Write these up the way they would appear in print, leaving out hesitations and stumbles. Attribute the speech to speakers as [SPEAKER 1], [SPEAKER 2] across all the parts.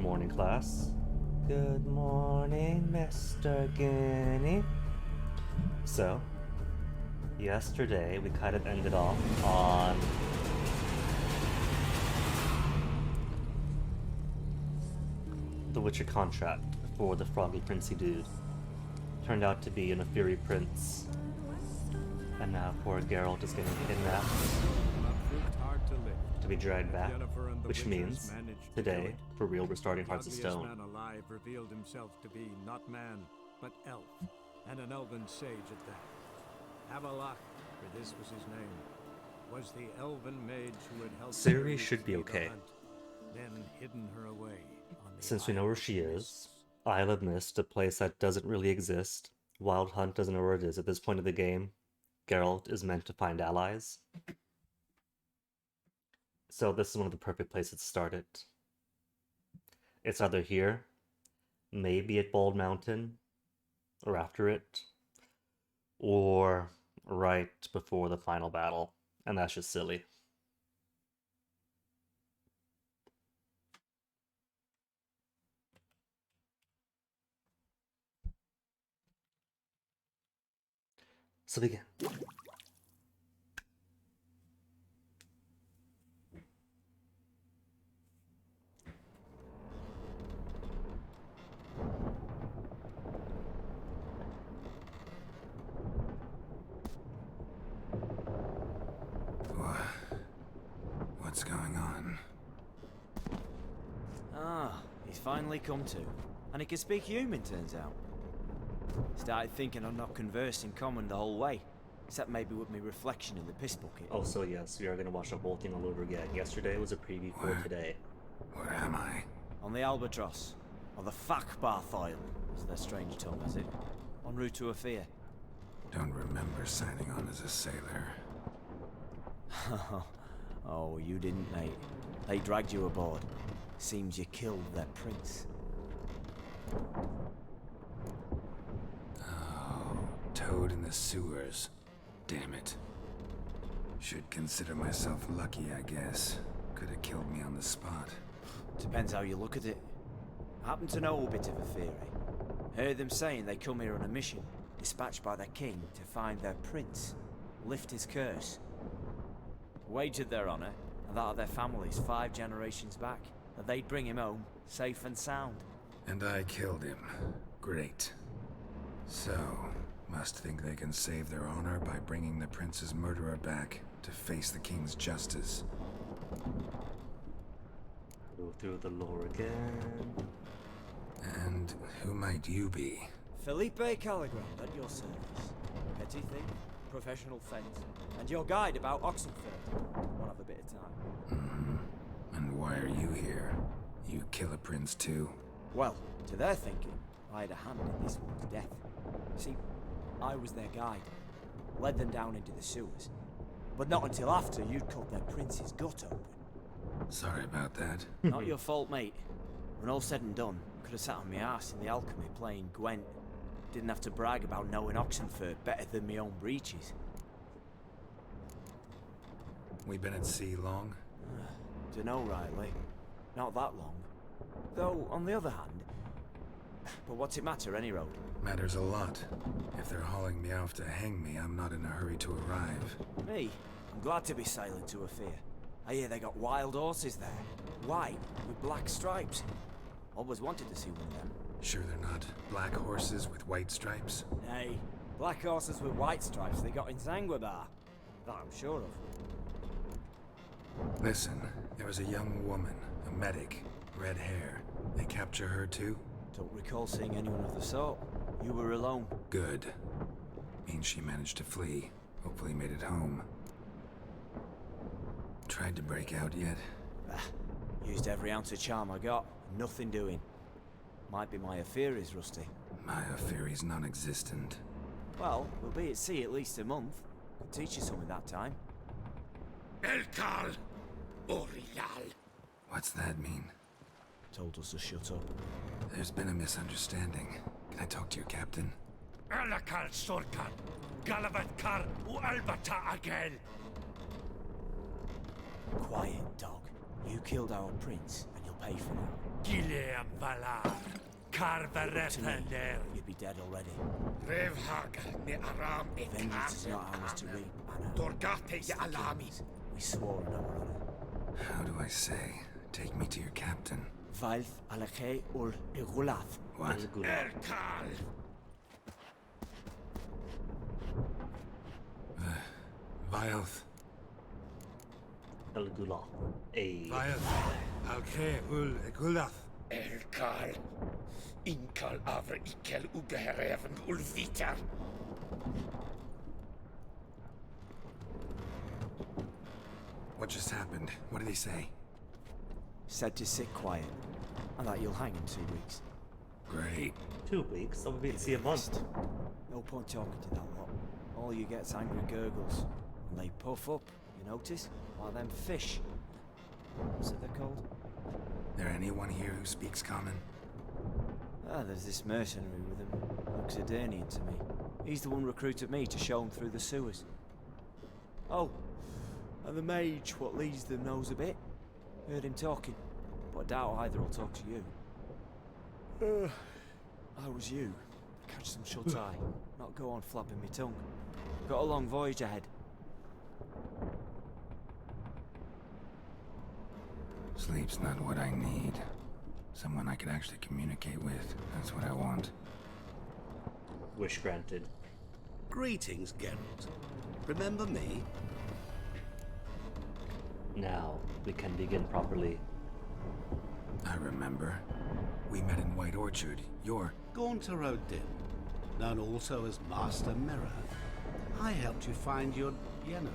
[SPEAKER 1] Good morning, class. Good morning, Mr. Guinea. So, yesterday we kind of ended off on the Witcher contract for the Froggy Princey dude. Turned out to be an Fury Prince. And now poor Geralt is getting kidnapped to be dragged back, which means today, for real, we're starting Hearts of Stone.
[SPEAKER 2] Man alive revealed himself to be not man, but elf, and an elven sage at that. Havelach, for this was his name, was the elven mage who had helped
[SPEAKER 1] Ciri should be
[SPEAKER 2] flee the
[SPEAKER 1] okay.
[SPEAKER 2] hunt, then hidden her away on the
[SPEAKER 1] Since we know where she
[SPEAKER 2] Isle of
[SPEAKER 1] is,
[SPEAKER 2] Mists.
[SPEAKER 1] Isle of Mist, a place that doesn't really exist. Wild Hunt doesn't know where it is at this point of the game. Geralt is meant to find allies. So this is one of the perfect places to start it. It's either here, maybe at Bald Mountain, or after it, or right before the final battle, and that's just silly. So begin.
[SPEAKER 3] What's going on?
[SPEAKER 4] Ah, he's finally come to. And he can speak human, turns out. Started thinking I'm not conversing common the whole way. Except maybe with me reflection in the piss bucket.
[SPEAKER 1] Also, yes, we are going to watch the whole thing all over again. Yesterday was a preview for today.
[SPEAKER 3] Where am I?
[SPEAKER 4] On the Albatross. Or the Fakbarth Isle, as their strange tongue has it. En route to Ophir.
[SPEAKER 3] Don't remember signing on as a sailor.
[SPEAKER 4] Oh, you didn't, mate. They dragged you aboard. Seems you killed their prince.
[SPEAKER 3] Oh, toad in the sewers. Damn it. Should consider myself lucky, I guess. Could have killed me on the spot.
[SPEAKER 4] Depends how you look at it. I happen to know a bit of a theory. Heard them saying they come here on a mission, dispatched by their king to find their prince, lift his curse. Wagered their honor, and that of their families 5 generations back, that they'd bring him home, safe and sound.
[SPEAKER 3] And I killed him. Great. So, must think they can save their honor by bringing the prince's murderer back to face the king's justice.
[SPEAKER 1] Go through the lore again.
[SPEAKER 3] And who might you be?
[SPEAKER 4] Felipe Caligrand at your service. Petty thief, professional fence, and your guide about Oxenfurt. One of a bit of time.
[SPEAKER 3] And why are you here? You kill a prince too?
[SPEAKER 4] Well, to their thinking, I had a hand in this one's death. See, I was their guide, led them down into the sewers. But not until after you'd cut their prince's gut open.
[SPEAKER 3] Sorry about that.
[SPEAKER 4] Not your fault, mate. When all said and done, could have sat on my arse in the alchemy playing Gwent. Didn't have to brag about knowing Oxenfurt better than my own breeches.
[SPEAKER 3] We been at sea long?
[SPEAKER 4] Dunno rightly. Not that long. Though, on the other hand... But what's it matter, any road?
[SPEAKER 3] Matters a lot. If they're hauling me off to hang me, I'm not in a hurry to arrive.
[SPEAKER 4] Me? I'm glad to be sailing to Ophir. I hear they got wild horses there. White, with black stripes. Always wanted to see one of them.
[SPEAKER 3] Sure they're not black horses with white stripes?
[SPEAKER 4] Nay, black horses with white stripes they got in Zanguebar. That I'm sure of.
[SPEAKER 3] Listen, there was a young woman, a medic, red hair. They capture her too?
[SPEAKER 4] Don't recall seeing anyone of the sort. You were alone.
[SPEAKER 3] Good. Means she managed to flee. Hopefully made it home. Tried to break out yet?
[SPEAKER 4] Bah, used every ounce of charm I got. Nothing doing. Might be my affair is rusty.
[SPEAKER 3] My Fury's non-existent.
[SPEAKER 4] Well, we'll be at sea at least a month. Could teach you something that time.
[SPEAKER 2] Elkal Orial.
[SPEAKER 3] What's that mean?
[SPEAKER 4] Told us to shut up.
[SPEAKER 3] There's been a misunderstanding. Can I talk to your captain?
[SPEAKER 2] Alakal Sorkan. Galavat Kar Albata Agel.
[SPEAKER 4] Quiet, dog. You killed our prince, and you'll pay for that.
[SPEAKER 2] Gileam Valar, Carverepaner.
[SPEAKER 4] You'd be dead already.
[SPEAKER 5] Revhag ne aram e
[SPEAKER 4] Vengeance is not ours to reap, Anna.
[SPEAKER 5] Dorgate
[SPEAKER 4] It's
[SPEAKER 5] ye
[SPEAKER 4] the
[SPEAKER 5] alami.
[SPEAKER 4] king's. We swore on our honor.
[SPEAKER 3] How do I say? Take me to your captain.
[SPEAKER 4] Vailth Alake ul Igulath.
[SPEAKER 3] What?
[SPEAKER 5] Erkal.
[SPEAKER 3] Vilth.
[SPEAKER 1] El Gula. A
[SPEAKER 3] Vilth. Alke ul Egulath.
[SPEAKER 5] Erkal. Inkal avre ikel ugehereven ulvita.
[SPEAKER 3] What just happened? What did he say?
[SPEAKER 4] Said to sit quiet, and that you'll hang in 2 weeks.
[SPEAKER 3] Great.
[SPEAKER 1] 2 weeks. That would be see a month.
[SPEAKER 4] No point talking to that lot. All you get's angry gurgles. And they puff up, you notice? Like them fish. What's it they're called?
[SPEAKER 3] There anyone here who speaks common?
[SPEAKER 4] Ah, there's this mercenary with him. Looks Edirnian to me. He's the one recruited me to show him through the sewers. Oh, and the mage what leads them knows a bit. Heard him talking, but I doubt either will talk to you. I was you. Catch some shut eye, not go on flapping my tongue. Got a long voyage ahead.
[SPEAKER 3] Sleep's not what I need. Someone I could actually communicate with. That's what I want.
[SPEAKER 1] Wish granted.
[SPEAKER 6] Greetings, Geralt. Remember me?
[SPEAKER 1] Now we can begin properly.
[SPEAKER 3] I remember. We met in White Orchard. You're...
[SPEAKER 6] Gaunter O'Din, known also as Master Mirror. I helped you find your Yennefer.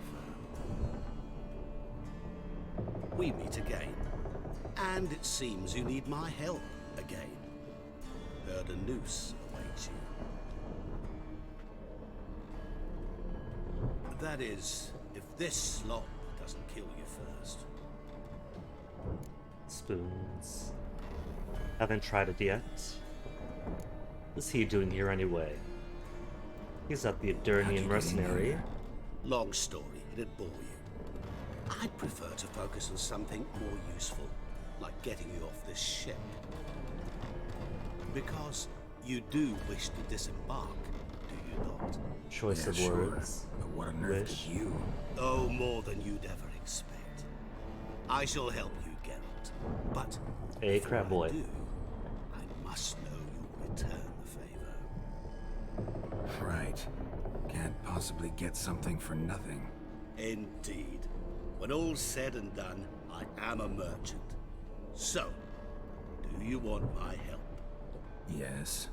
[SPEAKER 6] We meet again. And it seems you need my help again. Heard a noose awaits you. That is, if this slop doesn't kill you first.
[SPEAKER 1] Spoons. Haven't tried it yet. What's he doing here anyway? He's at the
[SPEAKER 3] How'd you get
[SPEAKER 1] Edirnian
[SPEAKER 3] in
[SPEAKER 1] mercenary.
[SPEAKER 3] here?
[SPEAKER 6] Long story, it'd bore you. I'd prefer to focus on something more useful, like getting you off this ship. Because you do wish to disembark, do you not?
[SPEAKER 1] Choice
[SPEAKER 3] Yeah,
[SPEAKER 1] of
[SPEAKER 3] sure.
[SPEAKER 1] words.
[SPEAKER 3] But what on earth
[SPEAKER 1] Wish.
[SPEAKER 3] did you...
[SPEAKER 6] Oh, more than you'd ever expect. I shall help you, Geralt. But
[SPEAKER 1] Hey,
[SPEAKER 6] before
[SPEAKER 1] crab boy.
[SPEAKER 6] I do, I must know you'll return the favor.
[SPEAKER 3] Right. Can't possibly get something for nothing.
[SPEAKER 6] Indeed. When all's said and done, I am a merchant. So, do you want my help?
[SPEAKER 3] Yes.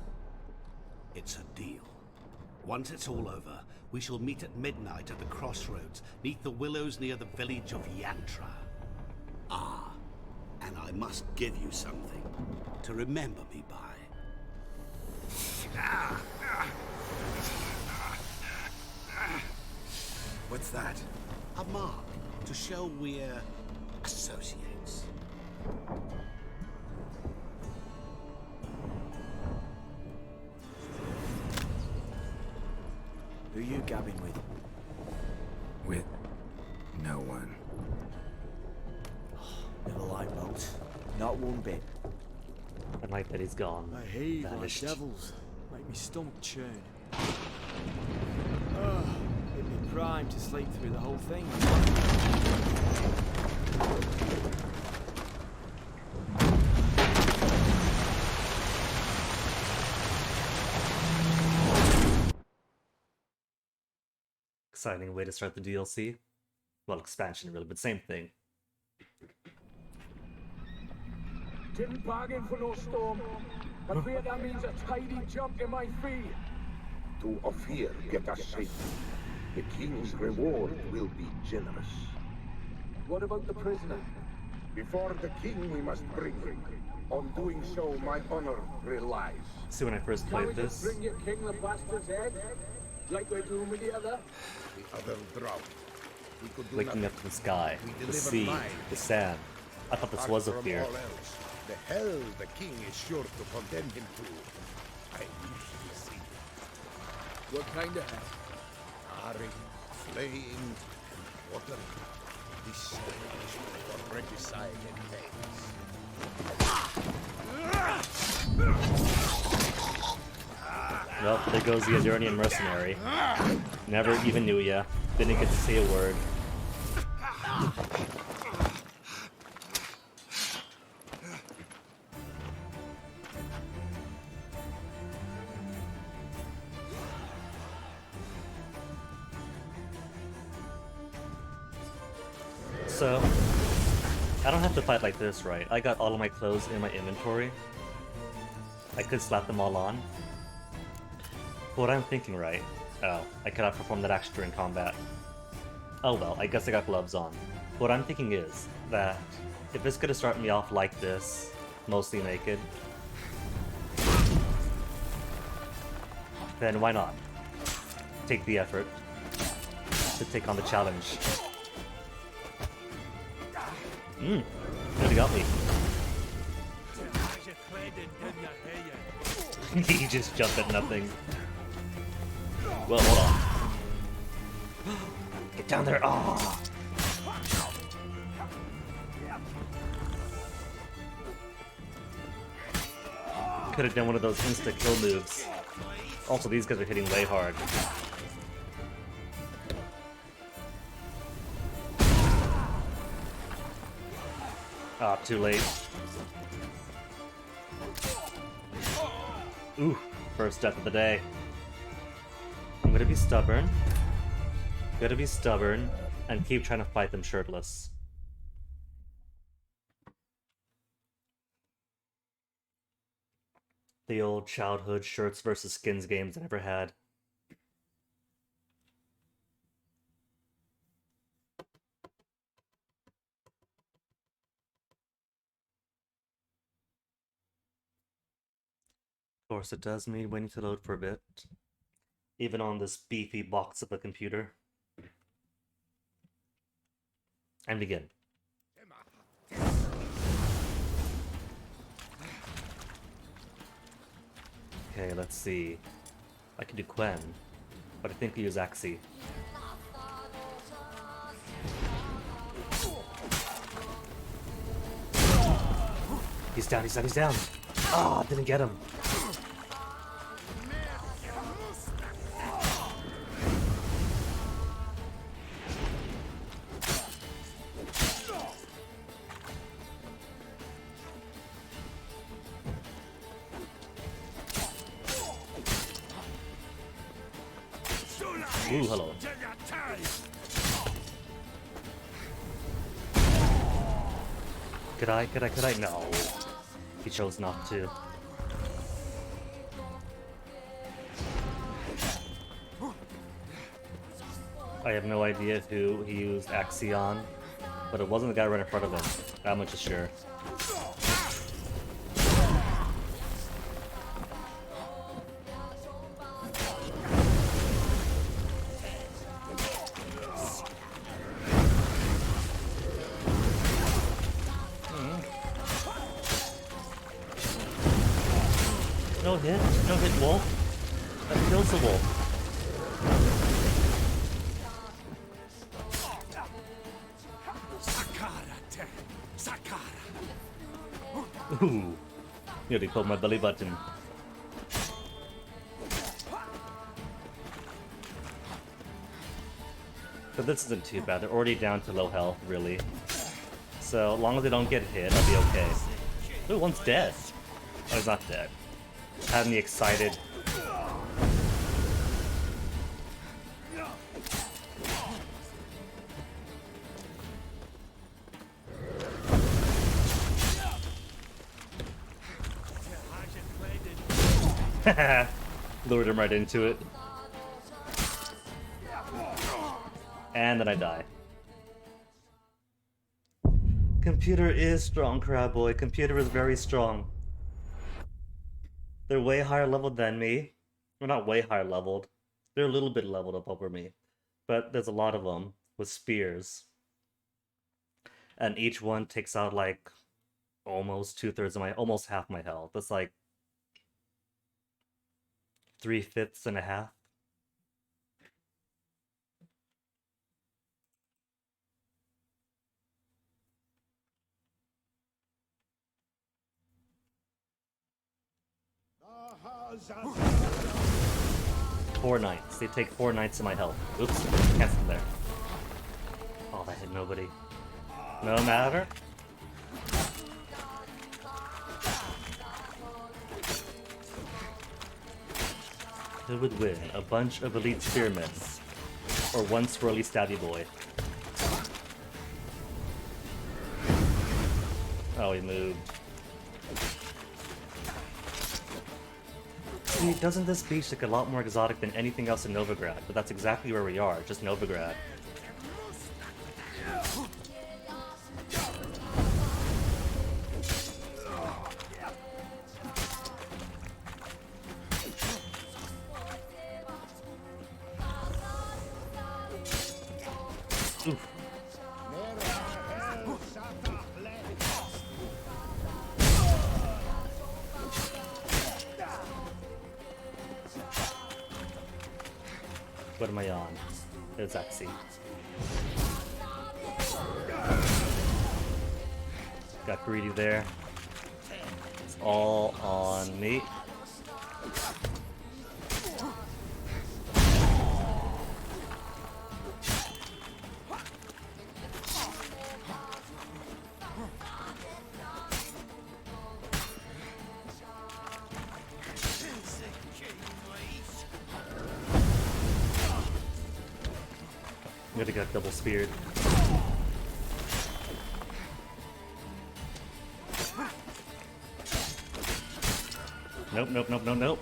[SPEAKER 6] It's a deal. Once it's all over, we shall meet at midnight at the crossroads, neath the willows near the village of Yantra. Ah, and I must give you something to remember me by.
[SPEAKER 3] What's that?
[SPEAKER 6] A mark to show we're associates.
[SPEAKER 4] Who you gabbing with?
[SPEAKER 3] With... no one.
[SPEAKER 4] Never liked boats. Not one bit.
[SPEAKER 1] I like that he's gone.
[SPEAKER 4] I hate like
[SPEAKER 1] Vanished.
[SPEAKER 4] devils. Make me stomach churn. It'd be prime to sleep through the whole thing.
[SPEAKER 1] Exciting way to start the DLC. Well, expansion really, but same thing.
[SPEAKER 7] Didn't bargain for no storm. I fear that means a tidy jump in my fee.
[SPEAKER 8] To Ophir get us safe. The king's reward will be generous.
[SPEAKER 7] What about the prisoner?
[SPEAKER 8] Before the king we must bring him. On doing so, my honor relies.
[SPEAKER 1] See, when I first
[SPEAKER 7] Can we
[SPEAKER 1] played
[SPEAKER 7] just
[SPEAKER 1] this,
[SPEAKER 7] bring your king the bastard's head? Like we're doing with the other?
[SPEAKER 8] The other drowned. We could do
[SPEAKER 1] looking
[SPEAKER 8] nothing.
[SPEAKER 1] up to the sky,
[SPEAKER 8] We
[SPEAKER 1] the
[SPEAKER 8] deliver
[SPEAKER 1] sea,
[SPEAKER 8] mine.
[SPEAKER 1] the sand. I thought this
[SPEAKER 8] Apart
[SPEAKER 1] was up
[SPEAKER 8] from
[SPEAKER 1] here.
[SPEAKER 8] all else, the hell the king is sure to condemn him to. I usually see
[SPEAKER 7] What kind of hell?
[SPEAKER 8] charring, flaying, and watering. This establishment for regicide and things.
[SPEAKER 1] Well, there goes the Adirnian mercenary. Never even knew ya. Didn't get to say a word. So, I don't have to fight like this, right? I got all of my clothes in my inventory. I could slap them all on. What I'm thinking, right? Oh, I cannot perform that action during combat. Oh well, I guess I got gloves on. What I'm thinking is that if it's gonna start me off like this, mostly naked, then why not? Take the effort to take on the challenge. Really got me. He just jumped at nothing. Well, hold on. Get down there! Ah! Could have done one of those insta-kill moves. Also, these guys are hitting way hard. Ah, too late. Ooh, first death of the day. I'm gonna be stubborn. Gonna be stubborn and keep trying to fight them shirtless. The old childhood shirts versus skins games I never had. Of course, it does mean waiting to load for a bit, even on this beefy box of a computer. And begin. Okay, let's see. I can do Quen, but I think we use Axii. He's down, he's down, he's down! Ah, didn't get him. Ooh, hello. Could I? No. He chose not to. I have no idea who he used Axii on, but it wasn't the guy right in front of him. That much is sure. No hit wolf. That kills the wolf. Ooh, nearly pulled my belly button. But this isn't too bad. They're already down to low health, really. So, as long as they don't get hit, I'll be okay. Ooh, one's dead. Oh, he's not dead. Had me excited. Lured him right into it. And then I die. Computer is strong, Crab Boy. Computer is very strong. They're way higher leveled than me. Well, not way higher leveled. They're a little bit leveled up over me. But there's a lot of them with spears. And each one takes out like almost 2/3 of my, almost half my health. That's like 3/5 and a half. 4 knights. They take 4 knights of my health. Oops, cancel there. Oh, that hit nobody. No matter. Who would win? A bunch of elite spearmen, or one swirly stabby boy? Oh, he moved. See, doesn't this beach look a lot more exotic than anything else in Novigrad? But that's exactly where we are, just Novigrad. Oof. What am I on? It's Axie. Got greedy there. It's all on me. I'm gonna get double speared. Nope, nope, nope, nope, nope.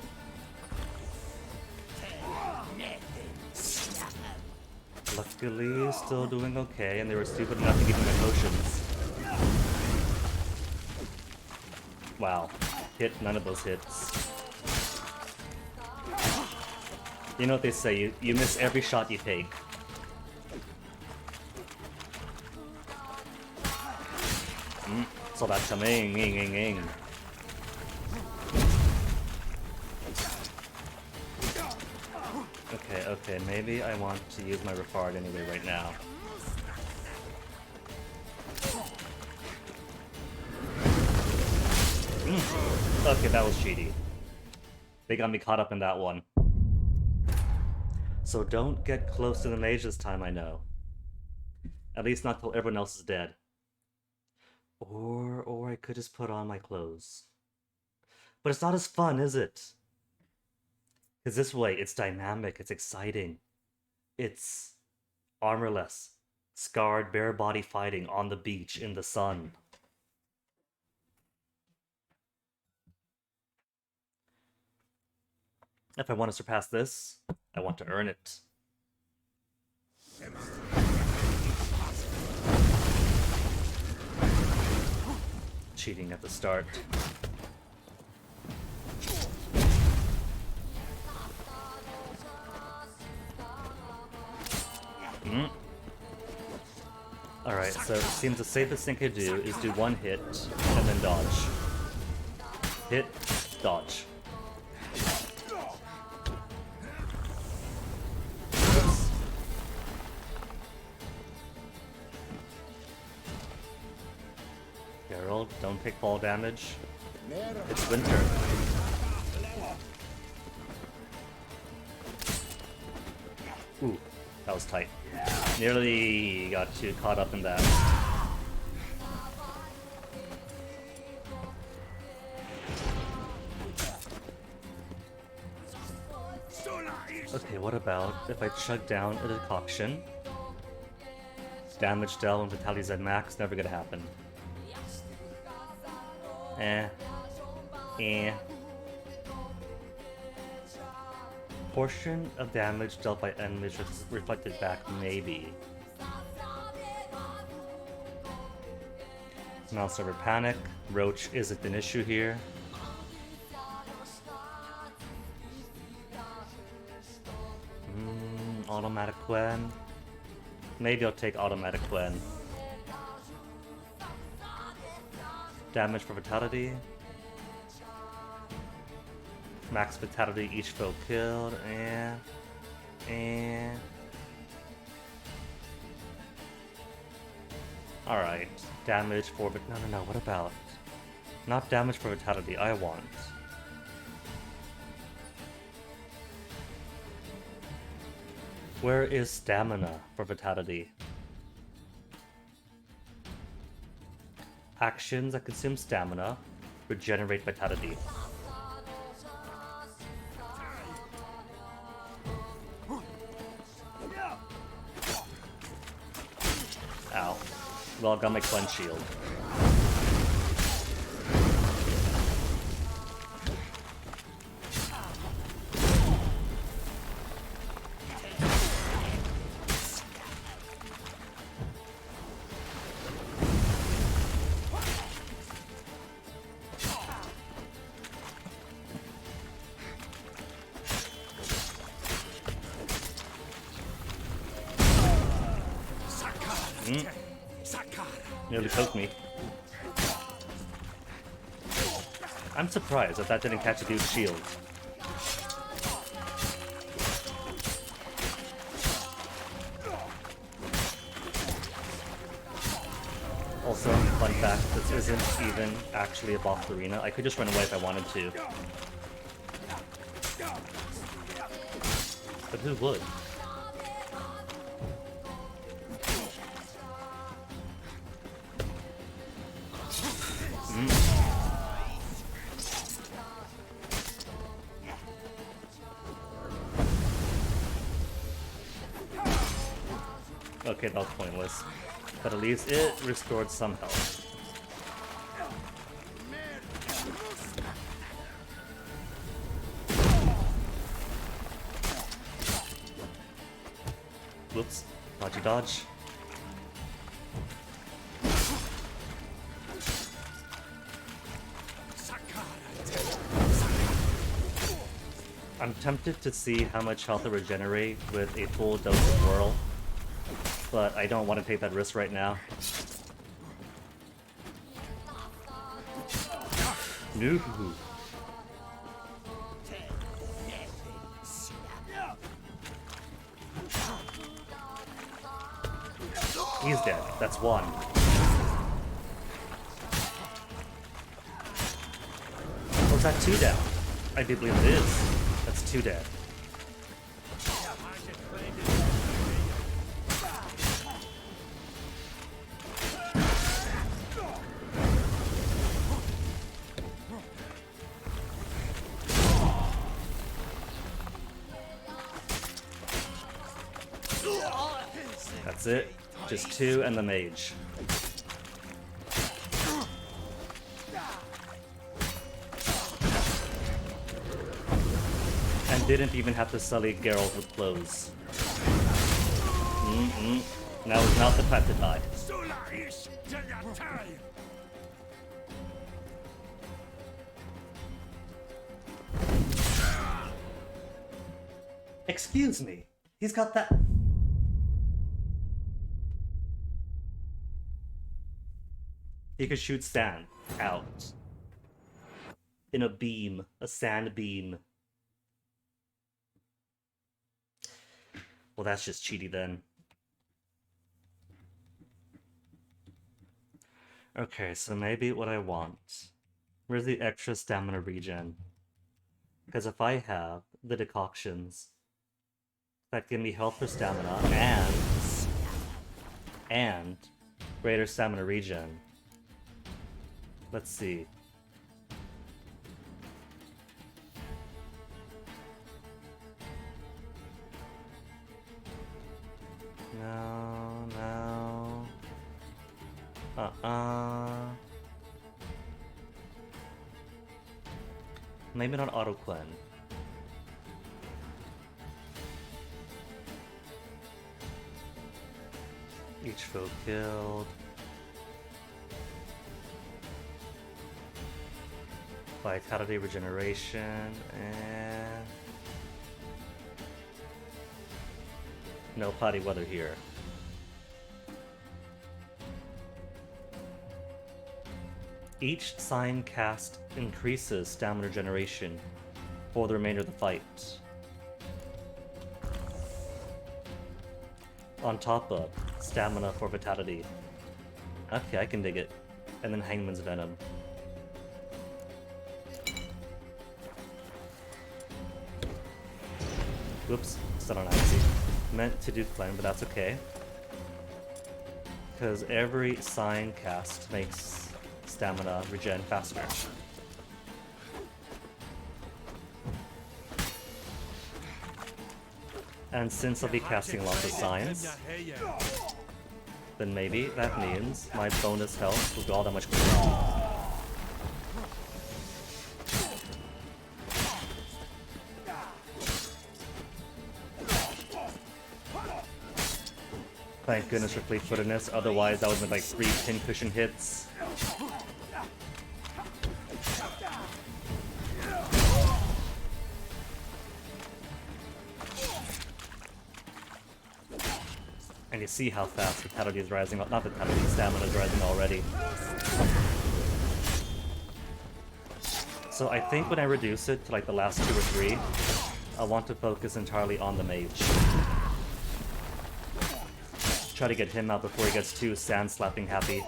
[SPEAKER 1] Luckily, still doing okay, and they were stupid enough to give me my potions. Wow. Hit none of those hits. You know what they say, you miss every shot you take. Saw that coming. Okay, maybe I want to use my Rifard anyway right now. Okay, that was cheaty. They got me caught up in that one. So don't get close to the mage this time, I know. At least not till everyone else is dead. Or I could just put on my clothes. But it's not as fun, is it? Because this way, it's dynamic, it's exciting. It's armorless, scarred, bare body fighting on the beach in the sun. If I want to surpass this, I want to earn it. Cheating at the start. Alright, so it seems the safest thing to do is do one hit and then dodge. Hit, dodge. Oops. Geralt, don't take fall damage. It's winter. Ooh, that was tight. Nearly got too caught up in that. Okay, what about if I chug down a decoction? Damage dealt when Vitality's at max, never gonna happen. Portion of damage dealt by enemies reflected back, maybe. Non-server panic. Roach isn't an issue here. Automatic Quen. Maybe I'll take automatic Quen. Damage for vitality. Max vitality each foe killed, and alright. Damage for no, what about? Not damage for vitality, I want Where is stamina for vitality? Actions that consume stamina regenerate vitality. Ow. Well, I got my cleanse shield. Nearly poked me. I'm surprised that that didn't catch a dude's shield. Also, fun fact, this isn't even actually a boss arena. I could just run away if I wanted to. But who would? Okay, that was pointless. But at least it restored some health. Whoops. Dodgy dodge. I'm tempted to see how much health it regenerate with a full dose of Whirl, but I don't want to take that risk right now. No. He's dead. That's one. Or is that two down? I do believe it is. That's two dead. That's it. Just two and the mage. And didn't even have to sully Geralt with clothes. Now is not the time to die. Excuse me. He's got that. He could shoot sand out. In a beam. A sand beam. Well, that's just cheaty then. Okay, so maybe what I want. Where's the extra stamina regen? Because if I have the decoctions that give me health for stamina and greater stamina regen. Let's see. No. Maybe not auto cleanse. Each foe killed. Vitality regeneration and no potty weather here. Each sign cast increases stamina generation for the remainder of the fight. On top of stamina for vitality. Okay, I can dig it. And then Hangman's Venom. Whoops, still on Icy. Meant to do cleanse, but that's okay. Because every sign cast makes stamina regen faster. And since I'll be casting lots of signs, then maybe that means my bonus health will go all that much quicker. Thank goodness for fleet-footedness, otherwise that would have been like 3 pincushion hits. And you see how fast Vitality is rising, not Vitality, Stamina is rising already. So I think when I reduce it to like the last 2 or 3, I want to focus entirely on the mage. Try to get him out before he gets too sand slapping happy.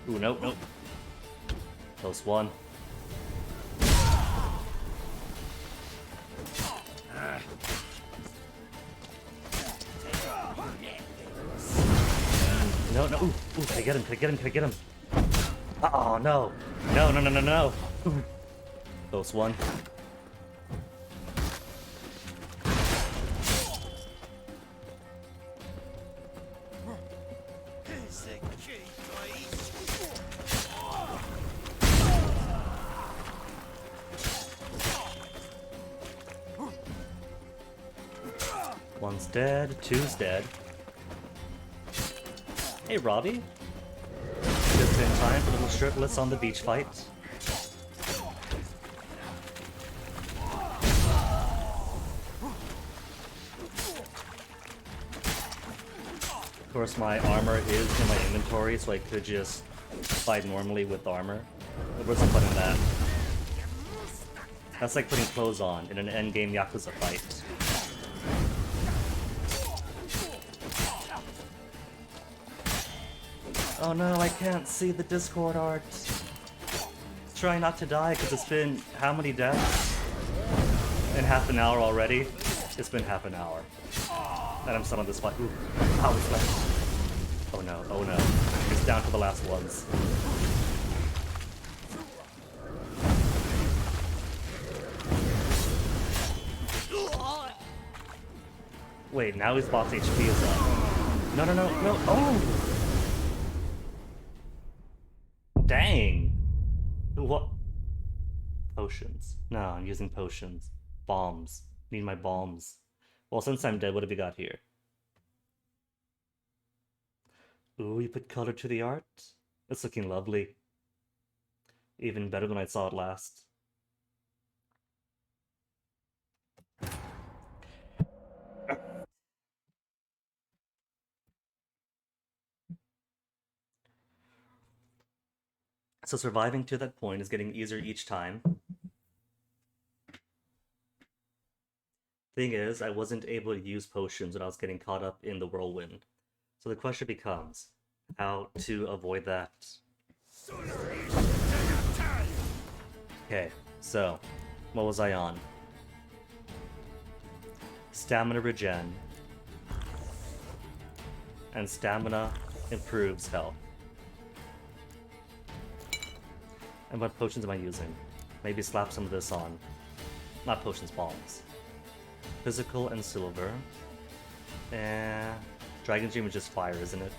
[SPEAKER 1] Ooh, nope, nope. Close one. No, no, ooh, can I get him, can I get him, can I get him? Oh, no. No, no, no, no, no. Close one. One's dead, 2's dead. Hey, Robbie. Just in time for little shirtless on the beach fight. Of course, my armor is in my inventory, so I could just fight normally with armor. There wasn't fun in that. That's like putting clothes on in an endgame Yakuza fight. Oh no, I can't see the Discord art. Try not to die, because it's been how many deaths? In half an hour already? It's been half an hour. And I'm still on this fight. Ooh, hours left. Oh no, oh no. It's down to the last ones. Wait, now his boss HP is up. No, no, no, no. Oh! Dang! What? Potions. No, I'm using potions. Bombs. Need my bombs. Well, since I'm dead, what have we got here? Ooh, you put color to the art? It's looking lovely. Even better than I saw it last. So surviving to that point is getting easier each time. Thing is, I wasn't able to use potions when I was getting caught up in the whirlwind. So the question becomes, how to avoid that? Okay, so, what was I on? Stamina regen. And stamina improves health. And what potions am I using? Maybe slap some of this on. Not potions, bombs. Physical and silver. Dragon Dream is just fire, isn't it?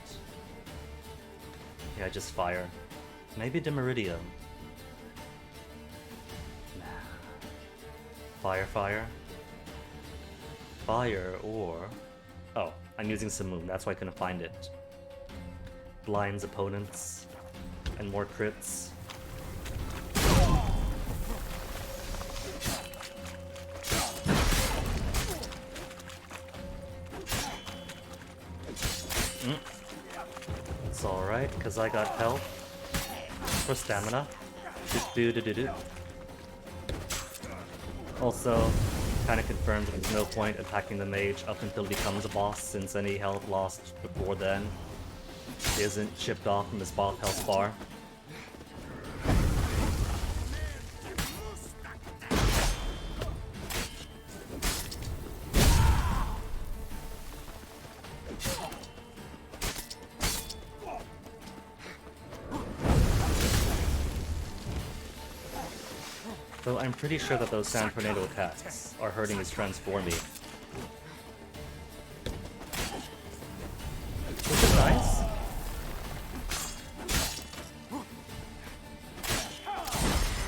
[SPEAKER 1] Yeah, just fire. Maybe Demiridium. Nah. Fire, fire. Fire, or... Oh, I'm using Simoon, that's why I couldn't find it. Blinds opponents. And more crits. It's alright, because I got health for stamina. Also, kind of confirms that there's no point attacking the mage up until he becomes a boss, since any health lost before then isn't chipped off from his boss health bar. Though I'm pretty sure that those sand tornado attacks are hurting his transforming. Which is nice.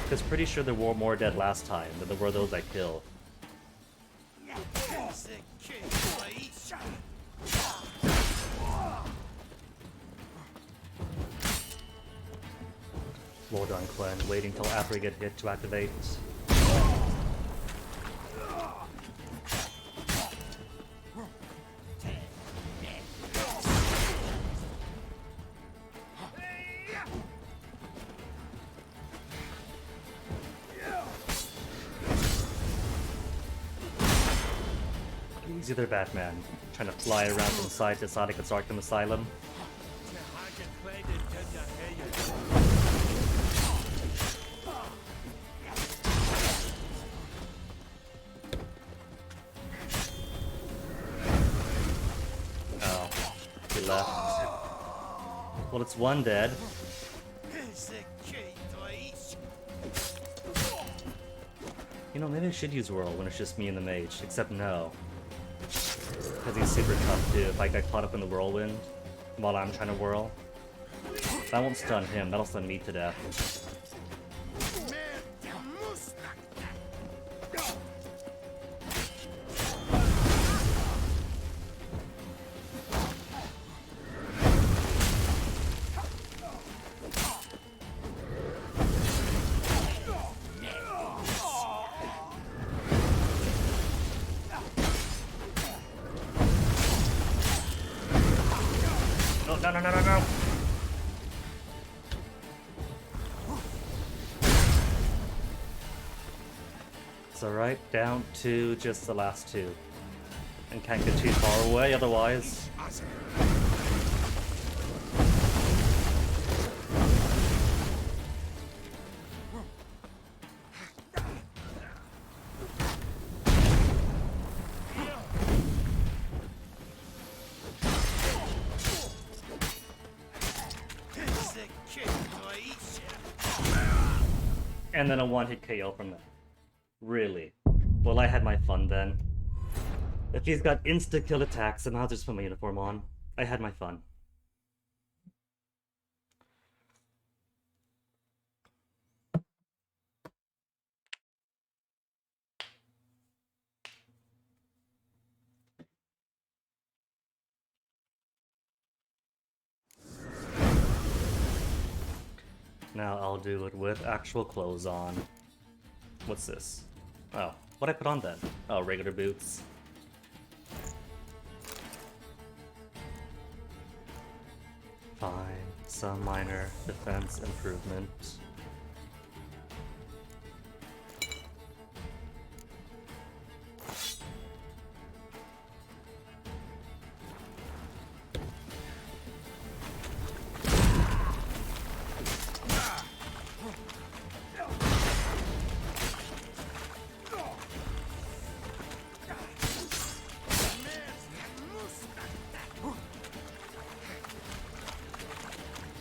[SPEAKER 1] Because pretty sure there were more dead last time than there were those I killed. Well done, Glenn. Waiting till after we get hit to activate. He's either Batman, trying to fly around from side to side like it's Arkham Asylum. Oh, he left. Well, it's one dead. You know, maybe I should use Whirl when it's just me and the mage, except no. Because he's super tough too. If I get caught up in the whirlwind while I'm trying to whirl, that won't stun him, that'll stun me to death. No. It's alright, down to just the last two. And can't get too far away otherwise. And then a one-hit KO from that. Really? Well, I had my fun then. If he's got insta-kill attacks, then I'll just put my uniform on. I had my fun. Now I'll do it with actual clothes on. What's this? Oh, what'd I put on then? Oh, regular boots. Fine, some minor defense improvement.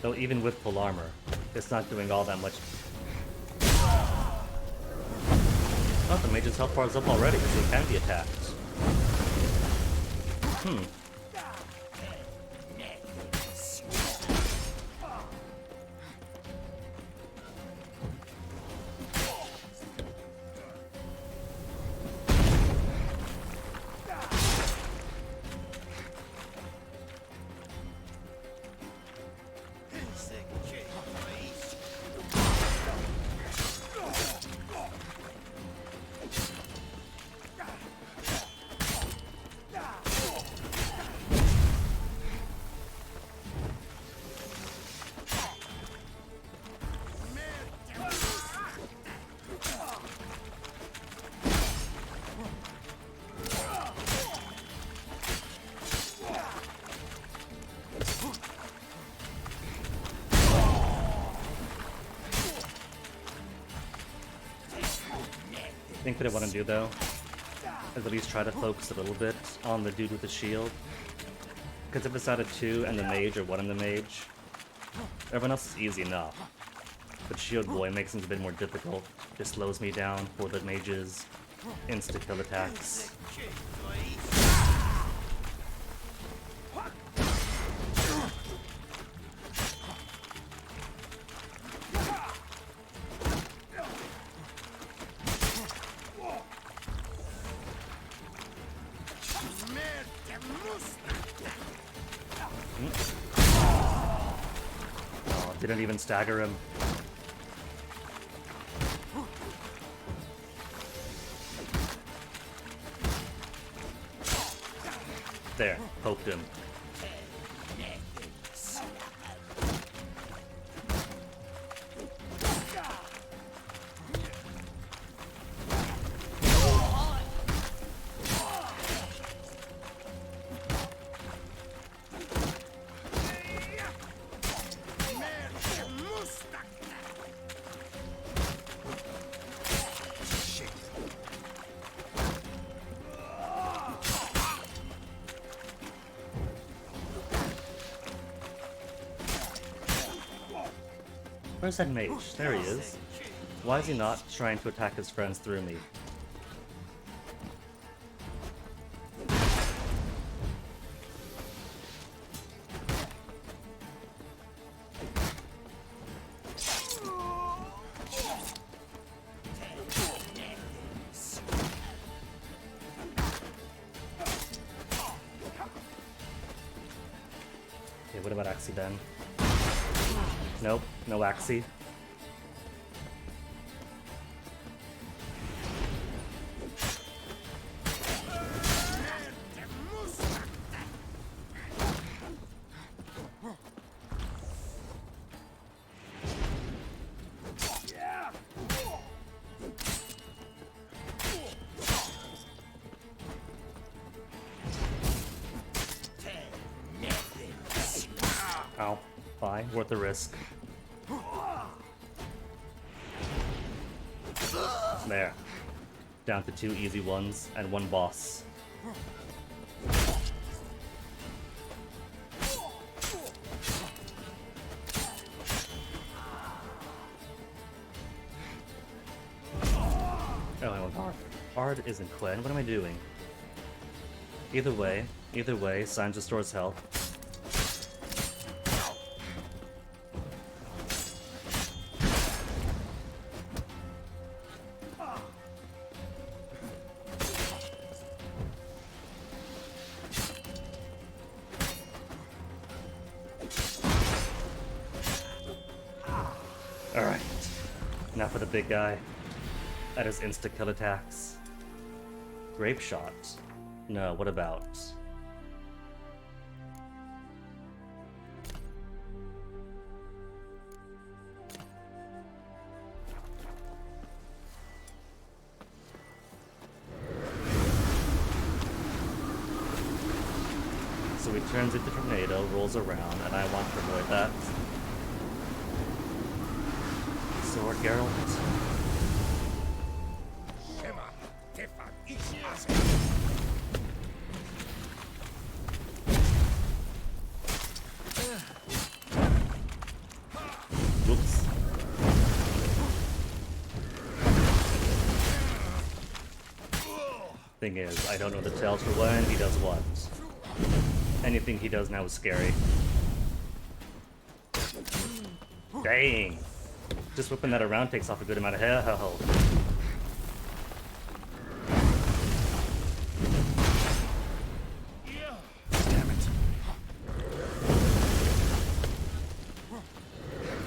[SPEAKER 1] Though even with full armor, it's not doing all that much. Oh, the mage's health bar is up already, so he can be attacked. I think what I want to do though is at least try to focus a little bit on the dude with the shield. Because if it's out of two and the mage or one and the mage, everyone else is easy enough. But Shield Boy makes things a bit more difficult. Just slows me down for the mage's insta-kill attacks. Oh, didn't even stagger him. There, poked him. Where's that mage? There he is. Why is he not trying to attack his friends through me? Okay, what about Axie then? Nope, no Axie. Ow, fine, worth the risk. There. Down to 2 easy ones and 1 boss. Oh, I went Ard. Ard isn't Quen. What am I doing? Either way, Signs restores health. Alright, now for the big guy. That is insta-kill attacks. Grape shot. No, what about? So he turns into tornado, rolls around, and I want to avoid that. Sword Geralt. Whoops. Thing is, I don't know the tells for when he does what. Anything he does now is scary. Dang! Just whipping that around takes off a good amount of health.
[SPEAKER 3] Damn it.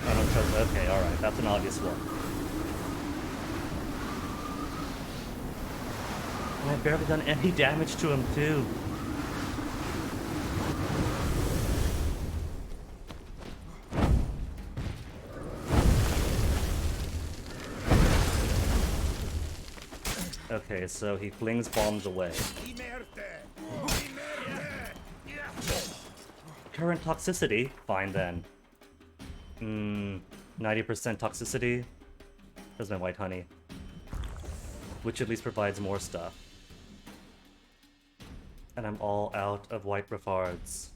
[SPEAKER 1] I don't trust. Okay, alright, that's an obvious one. And I've barely done any damage to him, too. Okay, so he flings bombs away. Current toxicity? Fine then. 90% toxicity? There's my white honey. Which at least provides more stuff. And I'm all out of white Braffards.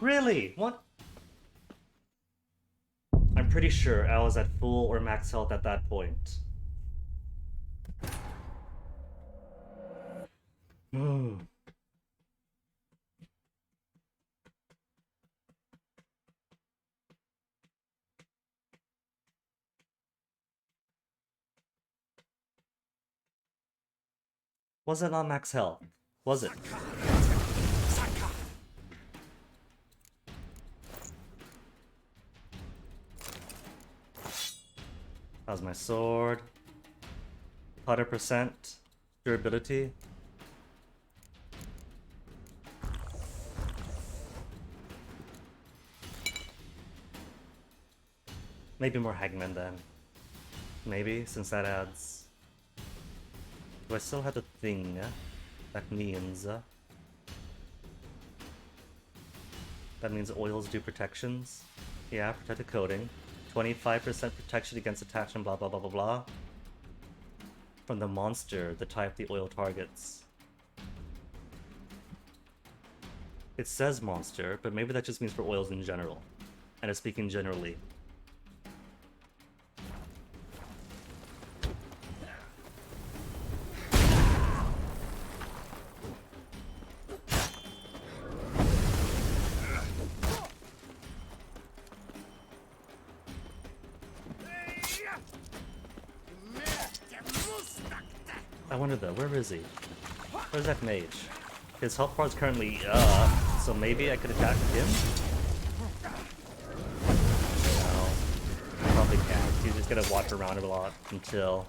[SPEAKER 1] Really? What? I'm pretty sure I was at full or max health at that point. Hmm. Was it on max health? Was it? How's my sword? 100% durability. Maybe more Hagman then. Maybe, since that adds... Do I still have the thing that means... that means oils do protections? Yeah, protected coating. 25% protection against attachment, blah blah blah blah blah. From the monster, the type the oil targets. It says monster, but maybe that just means for oils in general. And it's speaking generally. I wonder though, where is he? Where's that mage? His health bar is currently so maybe I could attack him? No, probably can't. He's just gonna watch around a lot until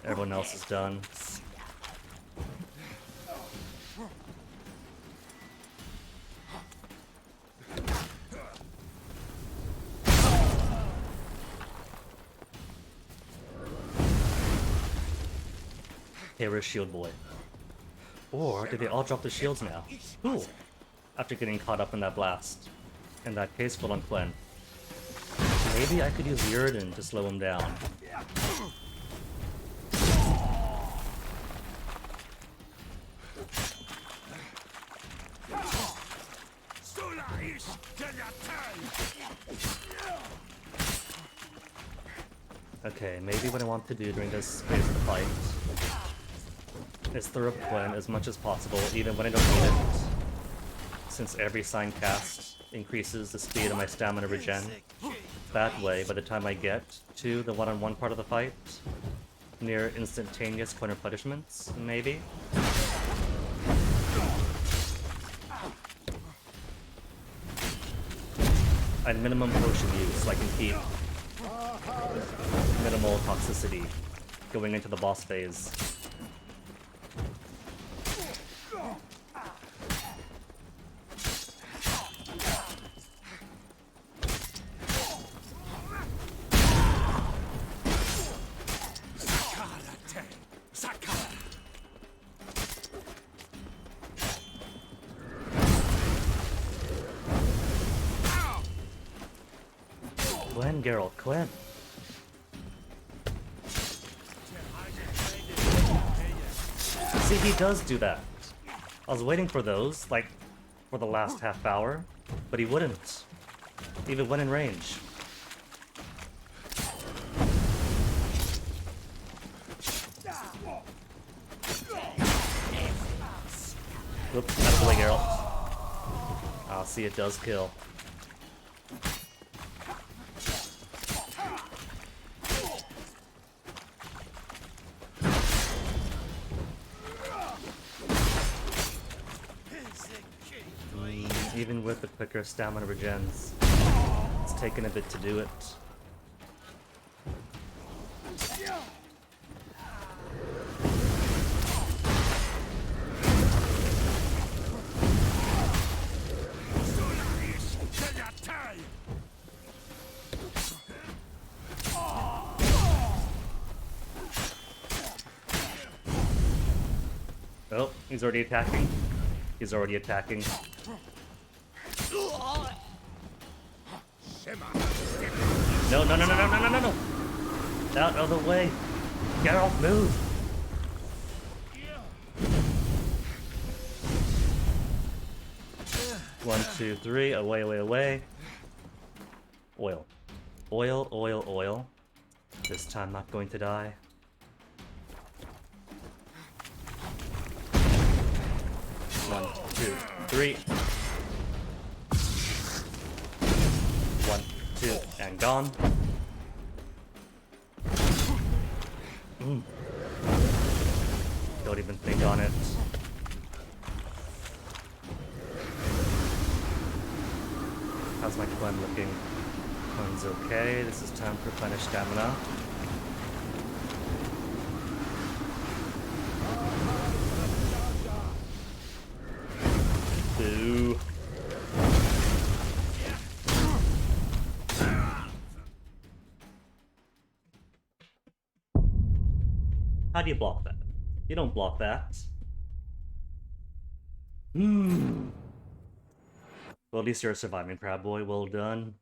[SPEAKER 1] everyone else is done. Hey, where's Shield Boy? Or did they all drop their shields now? Cool. After getting caught up in that blast. In that case, full on Quen. Maybe I could use Yrden to slow him down. Okay, maybe what I want to do during this phase of the fight is throw up Quen as much as possible, even when I don't need it, since every sign cast increases the speed of my stamina regen. That way, by the time I get to the one-on-one part of the fight, near instantaneous Quen replenishments, maybe? And minimum potion use, so I can keep minimal toxicity going into the boss phase. Quen, Geralt, Quen. See, he does do that. I was waiting for those, like, for the last half hour, but he wouldn't. Even when in range. Oops, out of the way, Geralt. Ah, see, it does kill. Even with the quicker stamina regens, it's taken a bit to do it. Oh, he's already attacking. He's already attacking. No, no, no, no, no, no, no, no, no! Out of the way! Geralt, move! 1, 2, 3. Away, away, away. Oil. Oil, oil, oil. This time not going to die. One, 2, 3. 1, 2, and gone. Don't even think on it. How's my clem looking? Clem's okay. This is time to replenish stamina. Boo. How do you block that? You don't block that. Well, at least you're a surviving crab boy. Well done.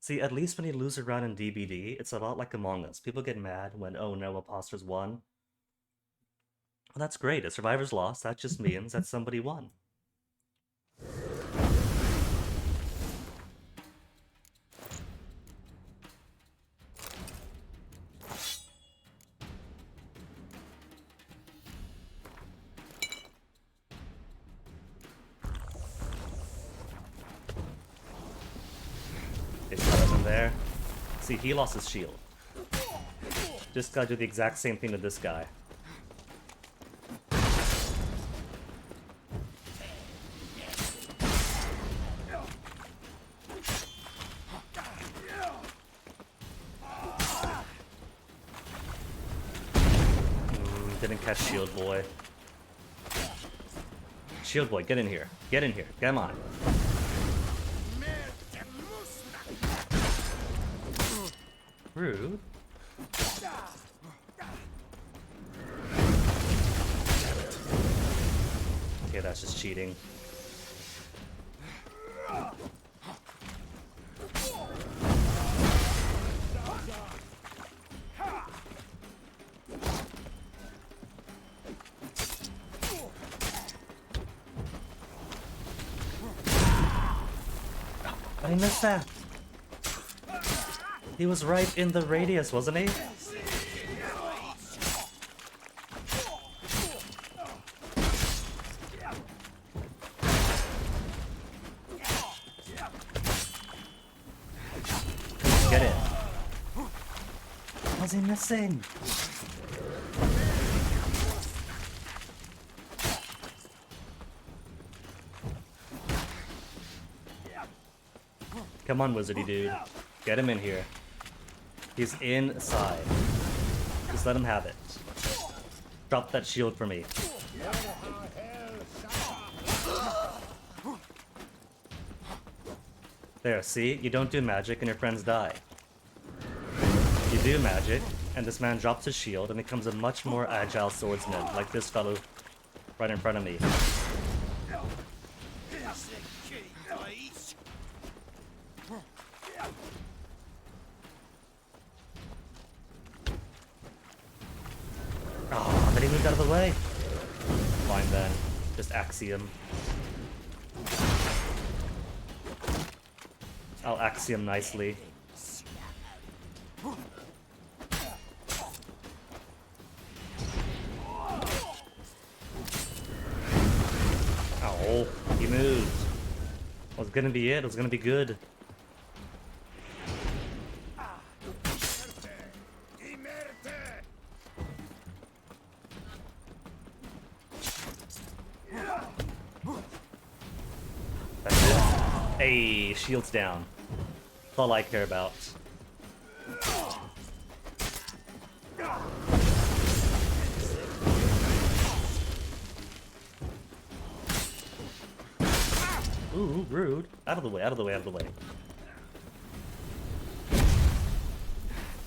[SPEAKER 1] See, at least when you lose a round in DBD, it's a lot like Among Us. People get mad when, oh no, imposters won. Well, that's great. A survivor's lost. That just means that somebody won. There. See, he lost his shield. Just gotta do the exact same thing to this guy. Didn't catch Shield Boy. Shield Boy, get in here. Get in here. Come on. Rude. Okay, that's just cheating. I missed that. He was right in the radius, wasn't he? Get it. Was he missing? Come on, wizardy dude. Get him in here. He's inside. Just let him have it. Drop that shield for me. There, see? You don't do magic and your friends die. You do magic, and this man drops his shield and becomes a much more agile swordsman, like this fellow right in front of me. Oh, but he moved out of the way. Fine then. Just Axiom. I'll Axiom nicely. Oh, he moved. It was gonna be it. It was gonna be good. Hey, shield's down. That's all I care about. Ooh, rude. Out of the way, out of the way, out of the way.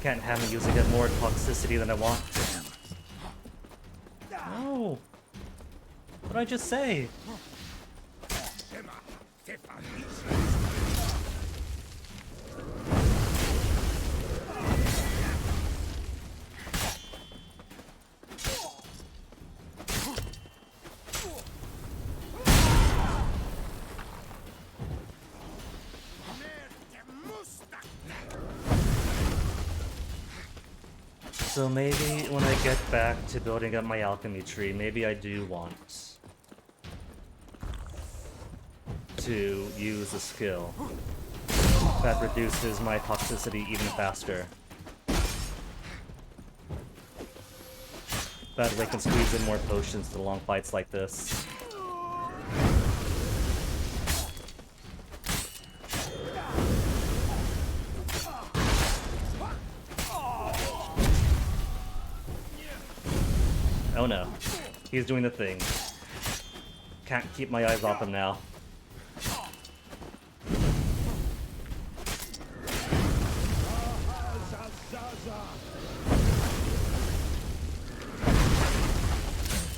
[SPEAKER 1] Can't have me using it more toxicity than I want. No. What did I just say? So maybe when I get back to building up my alchemy tree, maybe I do want to use a skill that reduces my toxicity even faster. That way I can squeeze in more potions to long fights like this. Oh no. He's doing the thing. Can't keep my eyes off him now.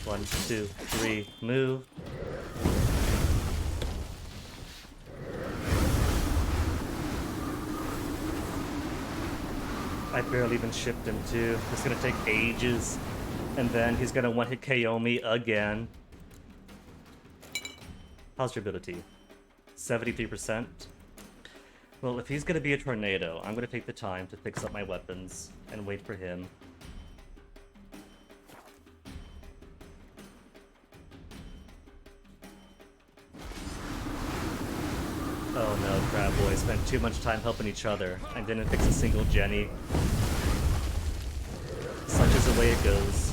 [SPEAKER 1] One, two, three, move. I barely even shipped him too. It's gonna take ages. And then he's gonna one-hit KO me again. How's your ability? 73%? Well, if he's gonna be a tornado, I'm gonna take the time to fix up my weapons and wait for him. Oh no, Crab Boy spent too much time helping each other and didn't fix a single Jenny. Such is the way it goes.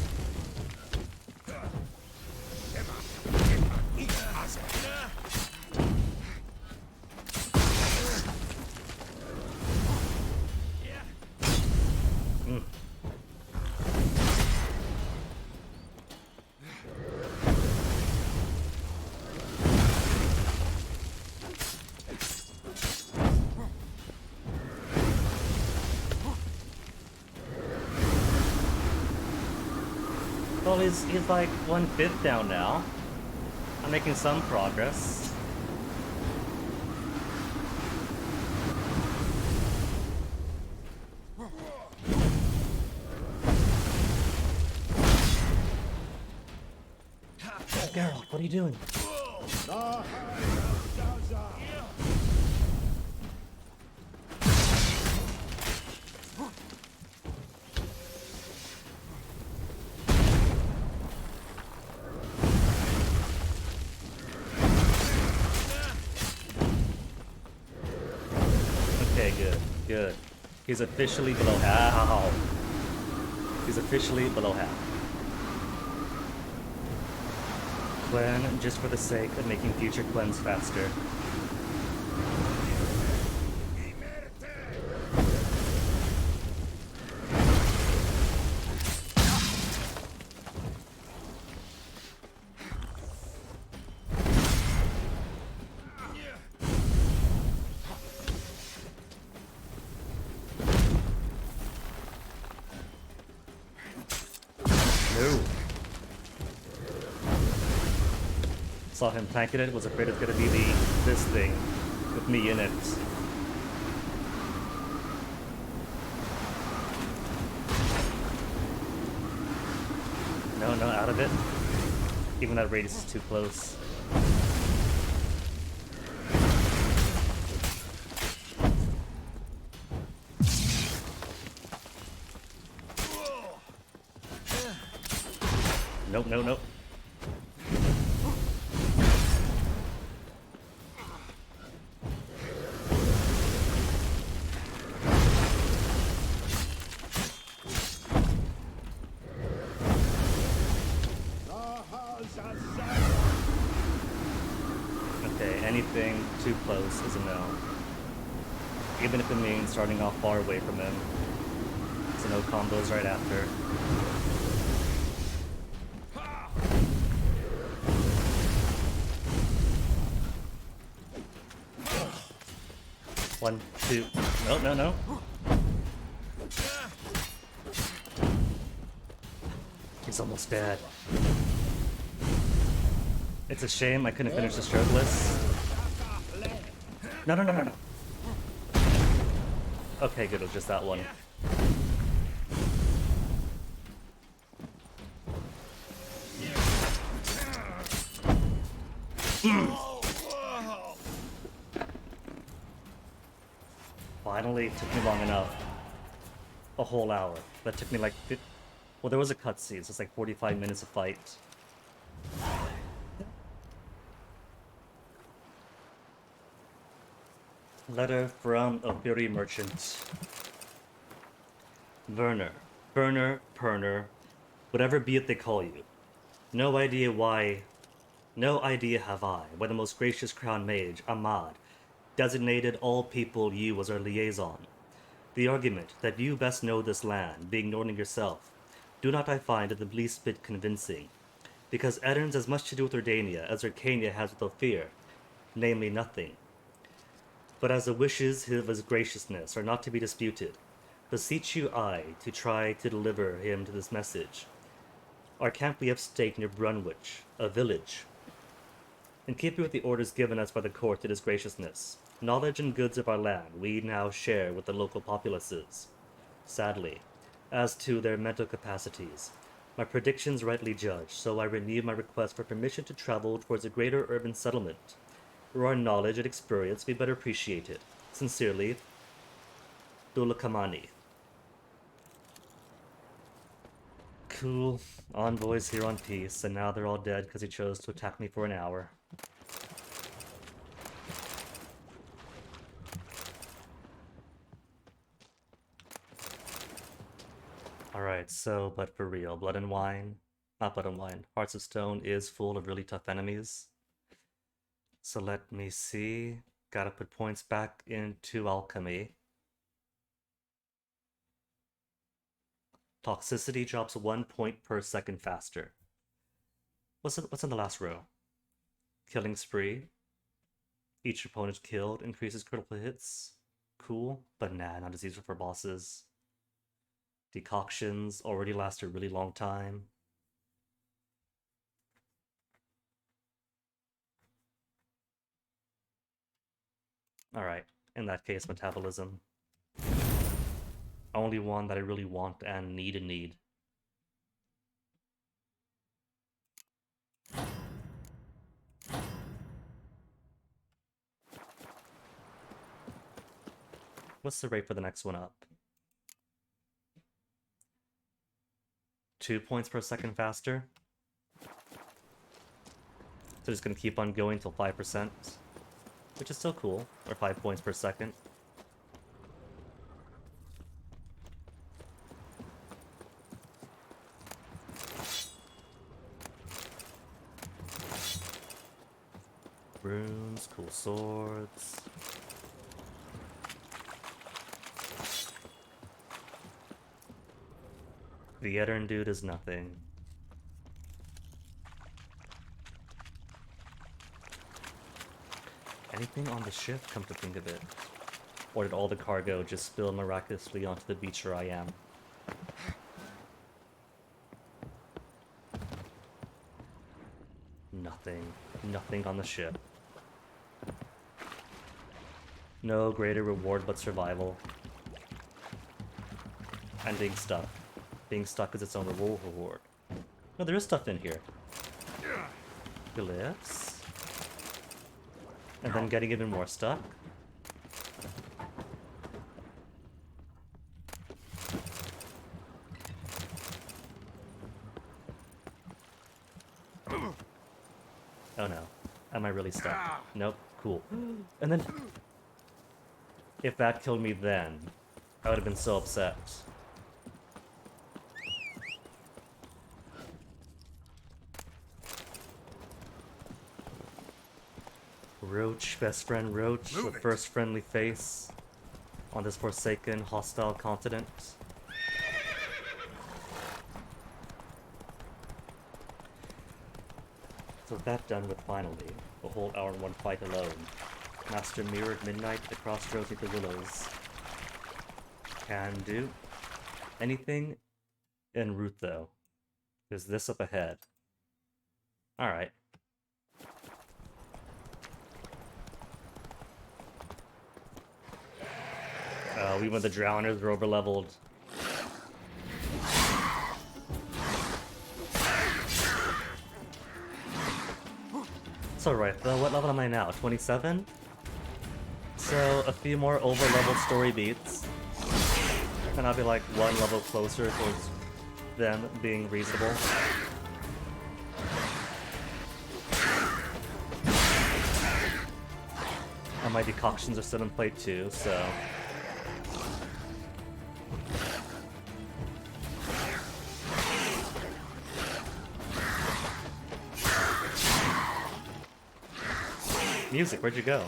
[SPEAKER 1] Well, he's like 1/5 down now. I'm making some progress. Geralt, what are you doing? Okay, good. He's officially below half. He's officially below half. Quen, just for the sake of making future Quens faster. Saw him tanking it, was afraid it's gonna be this thing with me in it. No, out of it. Even that radius is too close. Nope. Okay, anything too close is a no. Even if it means starting off far away from him. So no combos right after. One, two. No. He's almost dead. It's a shame I couldn't finish the strokeless. No. Okay, good, it was just that one. Finally, it took me long enough. A whole hour. That took me like... Well, there was a cutscene, so it's like 45 minutes of fight. Letter from a Fury Merchant. Werner. Werner, Perner, whatever be it they call you. No idea have I, why the most gracious crown mage, Ahmad, designated all people you as our liaison. The argument that you best know this land, being Northern yourself, do not I find at the least bit convincing, because Edirne's as much to do with Ordania as Arcania has with Ophir, namely nothing. But as the wishes of his graciousness are not to be disputed, beseech you I to try to deliver him to this message. Our camp we have staked near Brunwich, a village. In keeping with the orders given us by the court to his graciousness, knowledge and goods of our land we now share with the local populaces. Sadly, as to their mental capacities, my predictions rightly judged, so I renew my request for permission to travel towards a greater urban settlement, where our knowledge and experience be better appreciated. Sincerely, Dulakamani. Cool. Envoys here on peace, and now they're all dead because he chose to attack me for an hour. Alright, so, but for real, Blood and Wine, not Blood and Wine, Hearts of Stone is full of really tough enemies. So let me see, gotta put points back into Alchemy. Toxicity drops 1 point per second faster. What's in the last row? Killing Spree. Each opponent killed increases critical hits. Cool, but nah, not as useful for bosses. Decoctions already last a really long time. Alright, in that case, Metabolism. Only one that I really want and need. What's the rate for the next one up? 2 points per second faster. So just gonna keep on going till 5%, which is still cool, or 5 points per second. Runes, cool swords. The Edirne dude is nothing. Anything on the ship, come to think of it? Or did all the cargo just spill miraculously onto the beach where I am? Nothing. Nothing on the ship. No greater reward but survival. And being stuck. Being stuck is its own reward. No, there is stuff in here. Glyphs. And then getting even more stuck. Oh no. Am I really stuck? Nope. Cool. And then... if that killed me then, I would have been so upset. Roach, best friend Roach, the first friendly face on this forsaken, hostile continent. So that done with finally, a whole hour and one fight alone. Master mirrored midnight at the crossroads with the willows. Can do. Anything en route though. There's this up ahead. Alright. Even the drowners are overleveled. It's alright though, what level am I now? 27? So, a few more overleveled story beats. And I'll be like one level closer towards them being reasonable. And my decoctions are still in play too, so... Music, where'd you go?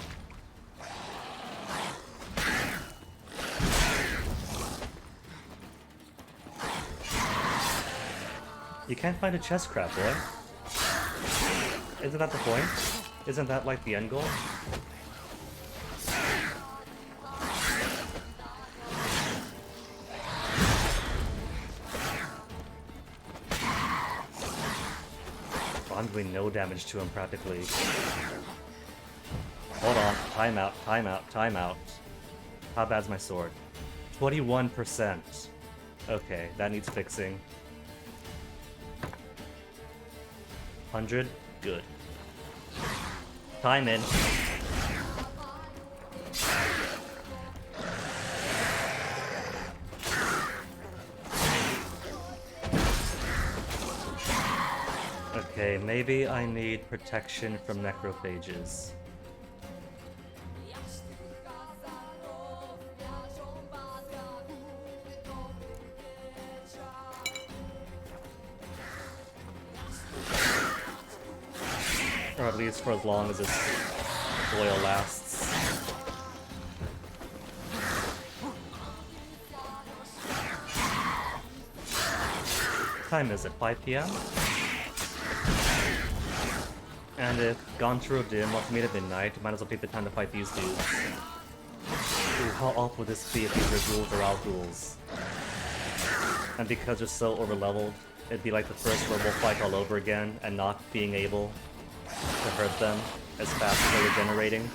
[SPEAKER 1] You can't find a chest crab, boy. Isn't that the point? Isn't that like the end goal? Oh, I'm doing no damage to him practically. Hold on, timeout, timeout, timeout. How bad's my sword? 21%. Okay, that needs fixing. 100? Good. Time in. Okay, maybe I need protection from necrophages. Or at least for as long as this oil lasts. Time is it? 5 PM? And if Gauntro Dim wants to meet at midnight, might as well take the time to fight these dudes. Ooh, how awful would this be if these were ghouls or out-ghouls? And because they're so over-leveled, it'd be like the first werewolf fight all over again, and not being able to hurt them as fast as they're regenerating.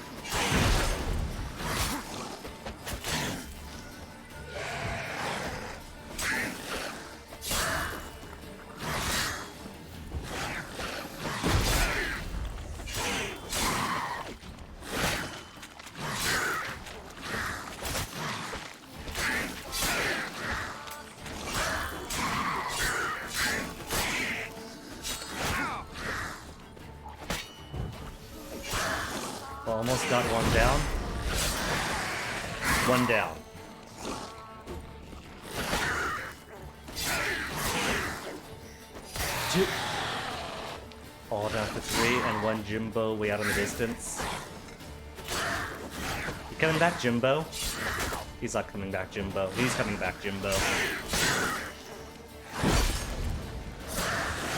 [SPEAKER 1] Almost got one down. One down. All down to 3 and one Jimbo way out in the distance. You coming back, Jimbo? He's not coming back, Jimbo. He's coming back, Jimbo.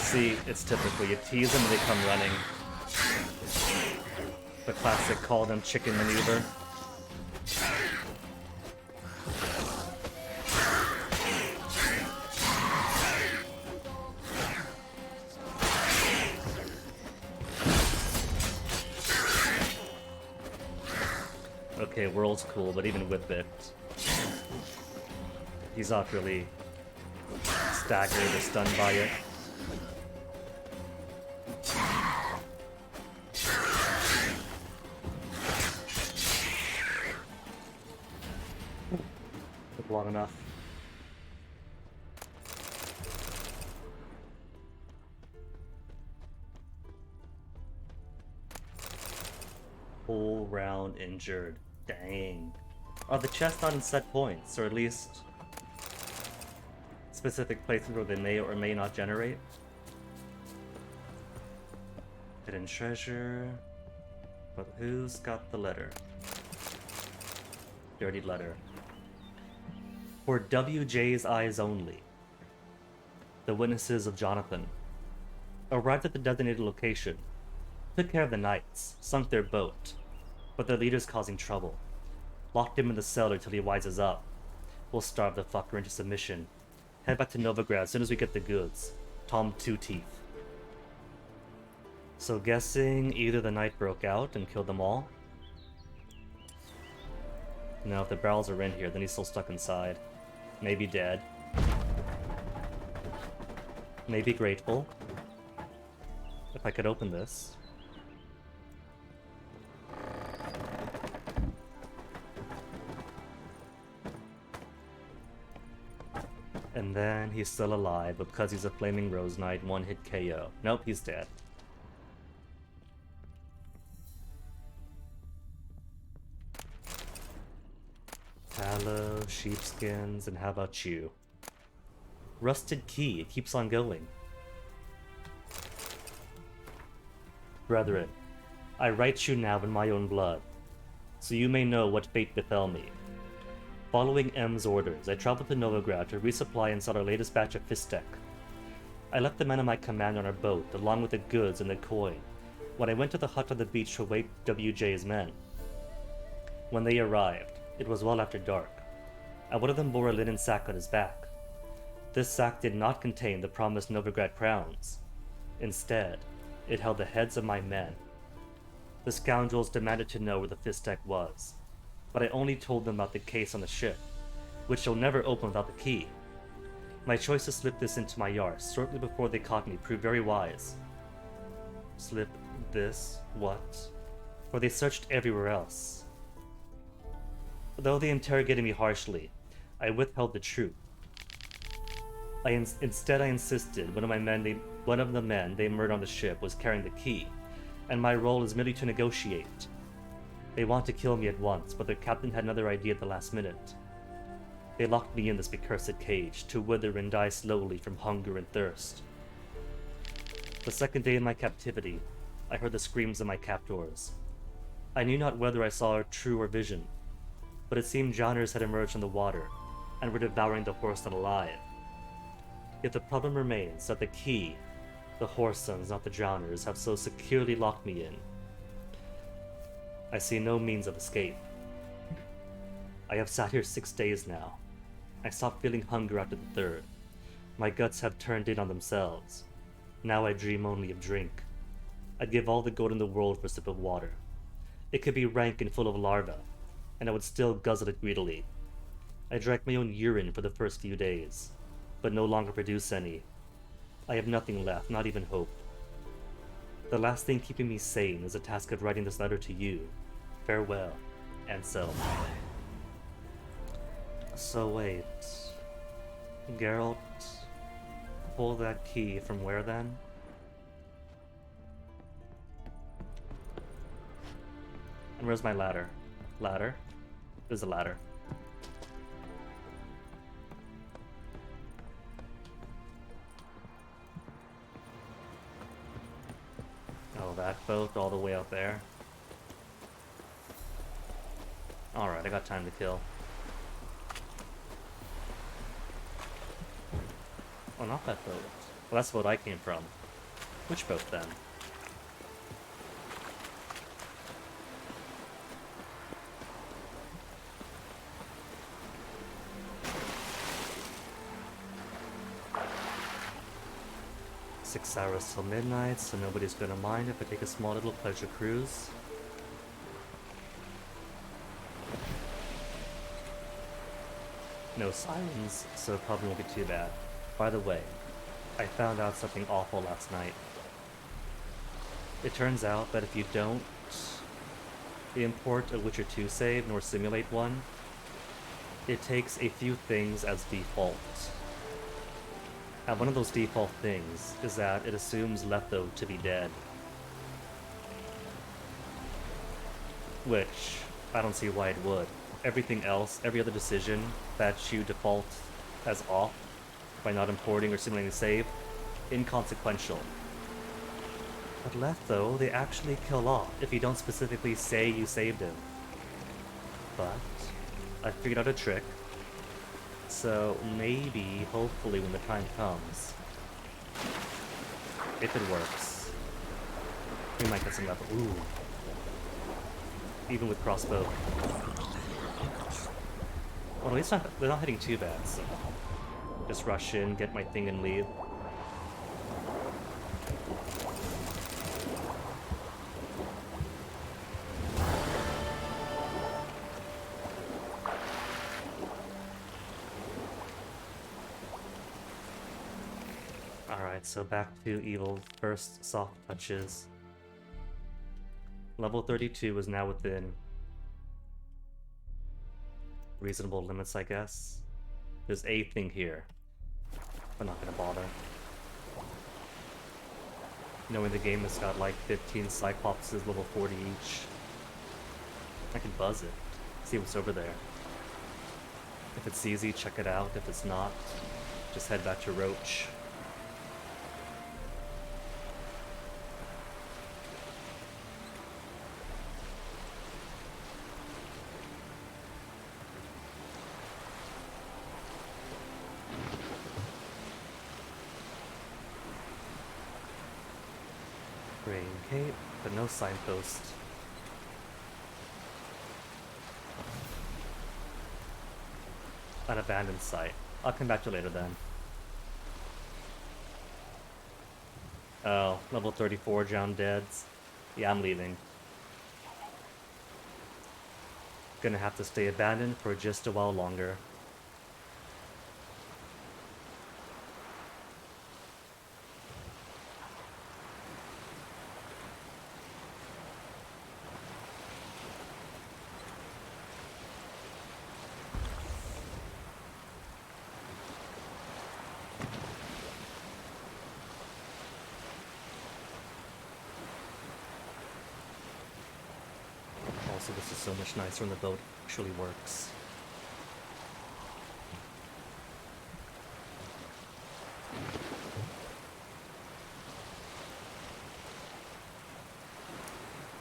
[SPEAKER 1] See, it's typical. You tease them and they come running. The classic call them chicken maneuver. Okay, World's cool, but even with it, he's not really staggered or stunned by it. Took long enough. Whole round injured. Dang. Are the chests not in set points, or at least specific places where they may or may not generate? Hidden treasure. But who's got the letter? Dirty letter. For WJ's eyes only. The witnesses of Jonathan arrived at the designated location, took care of the knights, sunk their boat, but their leader's causing trouble. Locked him in the cellar till he wises up. We'll starve the fucker into submission. Head back to Novigrad as soon as we get the goods. Tom Two Teeth. So guessing either the knight broke out and killed them all. Now if the barrels are in here, then he's still stuck inside. Maybe dead. Maybe grateful. If I could open this. And then he's still alive, but because he's a Flaming Rose Knight, one hit KO. Nope, he's dead. Tallow, sheepskins, and how about you? Rusted key, it keeps on going. Brethren, I write you now in my own blood, so you may know what fate befell me. Following M's orders, I traveled to Novigrad to resupply and sell our latest batch of Fistek. I left the men of my command on our boat, along with the goods and the coin, when I went to the hut on the beach to await WJ's men. When they arrived, it was well after dark, and one of them bore a linen sack on his back. This sack did not contain the promised Novigrad crowns. Instead, it held the heads of my men. The scoundrels demanded to know where the Fistek was, but I only told them about the case on the ship, which they'll never open without the key. My choice to slip this into my yard shortly before they caught me proved very wise. Slip this? What? For they searched everywhere else. Though they interrogated me harshly, I withheld the truth. Instead, I insisted one of the men they murdered on the ship was carrying the key, and my role is merely to negotiate. They want to kill me at once, but their captain had another idea at the last minute. They locked me in this accursed cage to wither and die slowly from hunger and thirst. The second day in my captivity, I heard the screams of my captors. I knew not whether I saw a true or vision, but it seemed drowners had emerged from the water and were devouring the horseson alive. Yet the problem remains that the key, the horsons, not the drowners, have so securely locked me in. I see no means of escape. I have sat here 6 days now. I stopped feeling hunger after the third. My guts have turned in on themselves. Now I dream only of drink. I'd give all the gold in the world for a sip of water. It could be rank and full of larvae, and I would still guzzle it greedily. I drank my own urine for the first few days, but no longer produce any. I have nothing left, not even hope. The last thing keeping me sane is the task of writing this letter to you. Farewell, Anselm. So wait... Geralt... pull that key from where then? And where's my ladder? Ladder? There's a ladder. Oh, that boat all the way out there. Alright, I got time to kill. Oh, not that boat. Well, that's the boat I came from. Which boat then? Six hours till midnight, so nobody's gonna mind if I take a small little pleasure cruise. No sirens, so it probably won't be too bad. By the way, I found out something awful last night. It turns out that if you don't import a Witcher 2 save nor simulate one, it takes a few things as default. And one of those default things is that it assumes Letho to be dead. Which, I don't see why it would. Everything else, every other decision that you default as off by not importing or simulating a save, inconsequential. But Letho, they actually kill off if you don't specifically say you saved him. But I figured out a trick. So maybe, hopefully, when the time comes, if it works, we might get some level. Ooh. Even with crossbow. Well, at least they're not hitting too bad, so just rush in, get my thing, and leave. Alright, so back to Evil's first soft touches. Level 32 is now within reasonable limits, I guess. There's a thing here. I'm not gonna bother. Knowing the game has got like 15 Cyclopses level 40 each. I can buzz it, see what's over there. If it's easy, check it out. If it's not, just head back to Roach. Rain Cape, but no signpost. An abandoned site. I'll come back to you later then. Oh, level 34 Drowned Deads. Yeah, I'm leaving. Gonna have to stay abandoned for just a while longer. Also, this is so much nicer when the boat actually works.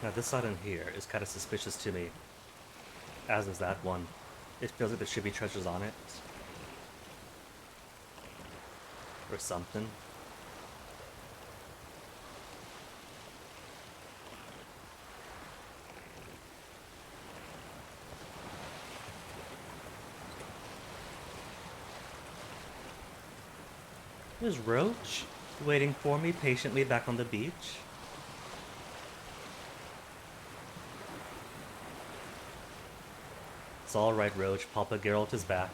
[SPEAKER 1] Now this island here is kind of suspicious to me, as is that one. It feels like there should be treasures on it. Or something. There's Roach, waiting for me patiently back on the beach. It's alright, Roach. Papa Geralt is back.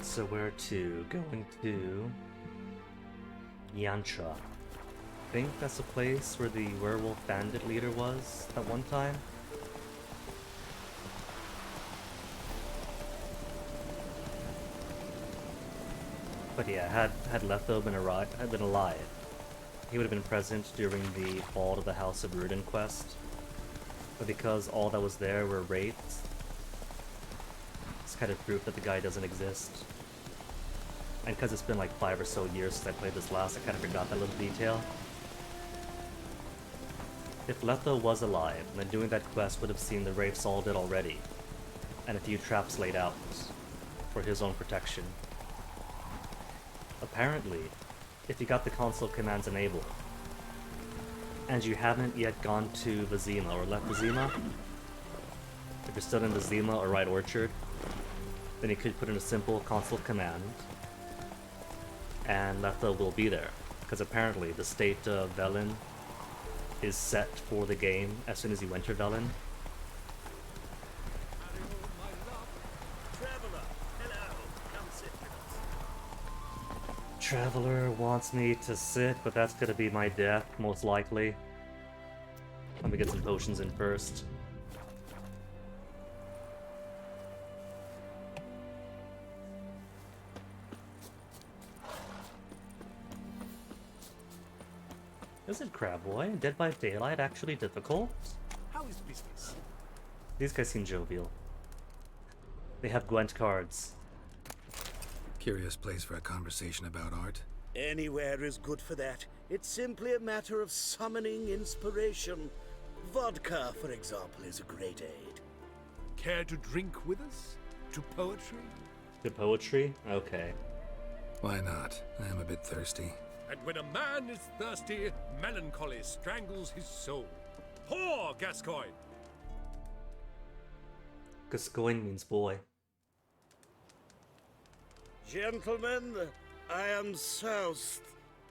[SPEAKER 1] So where to? Going to Yantra. I think that's the place where the werewolf bandit leader was at one time. But yeah, had Letho been alive, he would have been present during the fall of the House of Rudin quest. But because all that was there were wraiths, it's kind of proof that the guy doesn't exist. And because it's been like 5 or so years since I played this last, I kind of forgot that little detail. If Letho was alive, then doing that quest would have seen the wraiths all dead already, and a few traps laid out for his own protection. Apparently, if you got the console commands enabled, and you haven't yet gone to Vizima or left Vizima, if you're still in Vizima or Right Orchard, then you could put in a simple console command, and Letho will be there. Because apparently the state of Velen is set for the game as soon as you enter Velen. Traveler wants me to sit, but that's gonna be my death, most likely. Let me get some potions in first. Is it Crabboy? Dead by Daylight actually difficult?
[SPEAKER 2] How is business?
[SPEAKER 1] These guys seem jovial. They have Gwent cards.
[SPEAKER 3] Curious place for a conversation about art.
[SPEAKER 9] Anywhere is good for that. It's simply a matter of summoning inspiration. Vodka, for example, is a great aid.
[SPEAKER 2] Care to drink with us? To poetry?
[SPEAKER 1] The poetry? Okay.
[SPEAKER 3] Why not? I'm a bit thirsty.
[SPEAKER 2] And when a man is thirsty, melancholy strangles his soul. Poor Gascoigne!
[SPEAKER 1] Gascoigne means boy.
[SPEAKER 9] Gentlemen, I am soused,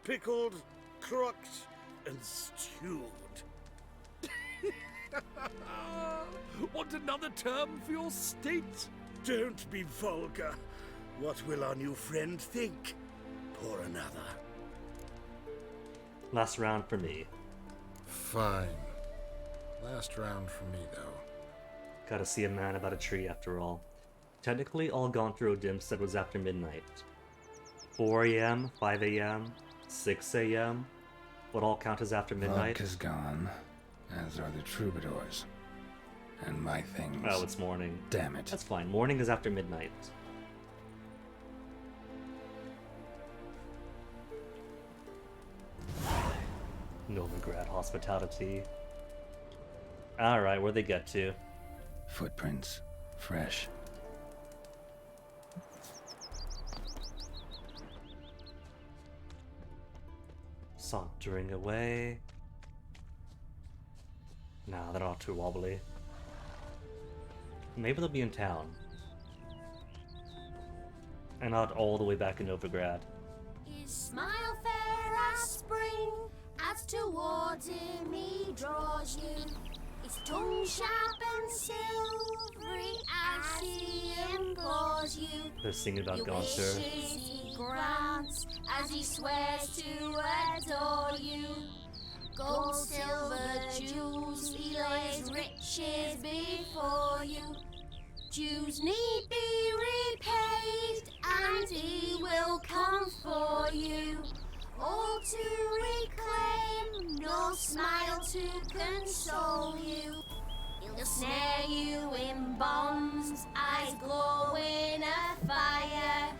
[SPEAKER 9] pickled, crocked, and stewed.
[SPEAKER 2] Want another term for your state?
[SPEAKER 9] Don't be vulgar. What will our new friend think? Pour another.
[SPEAKER 1] Last round for me.
[SPEAKER 3] Fine. Last round for me, though.
[SPEAKER 1] Gotta see a man about a tree after all. Technically, all Gauntlet Dim said was after midnight. 4 a.m., 5 a.m., 6 a.m. would all count as after midnight.
[SPEAKER 3] Vodka's gone, as are the troubadours. And my things.
[SPEAKER 1] Oh, it's morning.
[SPEAKER 3] Damn it.
[SPEAKER 1] That's fine. Morning is after midnight. Novigrad hospitality. Alright, where'd they get to?
[SPEAKER 3] Footprints. Fresh.
[SPEAKER 1] Sauntering away. Nah, they're not too wobbly. Maybe they'll be in town. And not all the way back in Novigrad.
[SPEAKER 10] His smile fair as spring, as towards him he draws you. His tongue sharp and silvery as he implores you.
[SPEAKER 1] They're singing about
[SPEAKER 10] Your
[SPEAKER 1] Gaunter.
[SPEAKER 10] wishes he grants as he swears to adore you. Gold, silver, jewels, he lays riches before you. Dues need be repaid, and he will come for you. All to reclaim, no smile to console you. He'll snare you in bonds, eyes glowing a fire,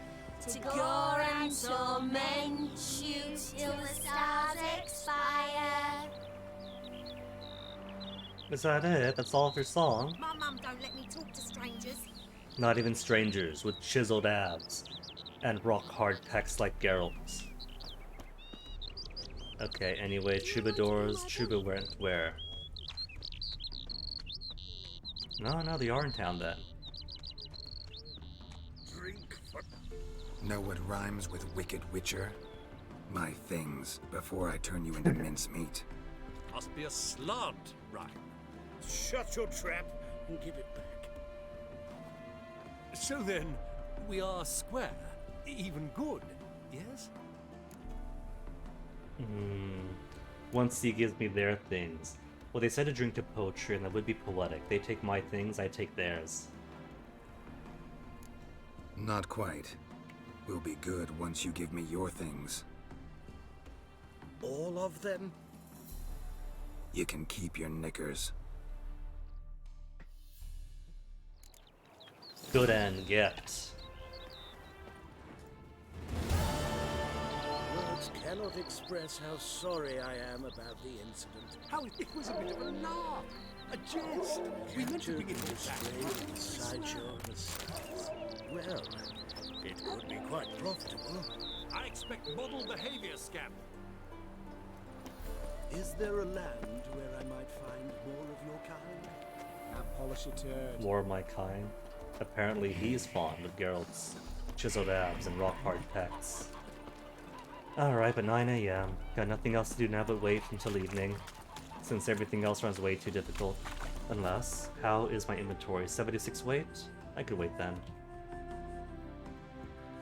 [SPEAKER 10] to gore and torment you till the stars expire.
[SPEAKER 1] Is that it? That's all of your song?
[SPEAKER 10] My mum don't let me talk to strangers.
[SPEAKER 1] Not even strangers with chiseled abs and rock-hard pecs like Geralt. Okay, anyway, troubadours, trouba went where? No, they are in town then.
[SPEAKER 3] Drink for... Know what rhymes with wicked witcher? My things, before I turn you into mincemeat.
[SPEAKER 11] Must be a slant rhyme.
[SPEAKER 9] Shut your trap and give it back.
[SPEAKER 11] So then, we are square, even good, yes?
[SPEAKER 1] Once he gives me their things. Well, they said to drink to poetry, and that would be poetic. They take my things, I take theirs.
[SPEAKER 3] Not quite. We'll be good once you give me your things.
[SPEAKER 9] All of them?
[SPEAKER 3] You can keep your knickers.
[SPEAKER 1] Good and get.
[SPEAKER 9] Words cannot express how sorry I am about the incident.
[SPEAKER 11] How it was a bit of a laugh, a jest. We meant to bring it back.
[SPEAKER 9] Sideshow of the stars. Well, it could be quite profitable.
[SPEAKER 11] I expect model behavior, Scamp.
[SPEAKER 9] Is there a land where I might find more of your kind?
[SPEAKER 2] Now polish a turd.
[SPEAKER 1] More of my kind. Apparently he's fond of Geralt's chiseled abs and rock-hard pecs. Alright, but 9 a.m. Got nothing else to do now but wait until evening, since everything else runs way too difficult. Unless, how is my inventory? 76 weight? I could wait then.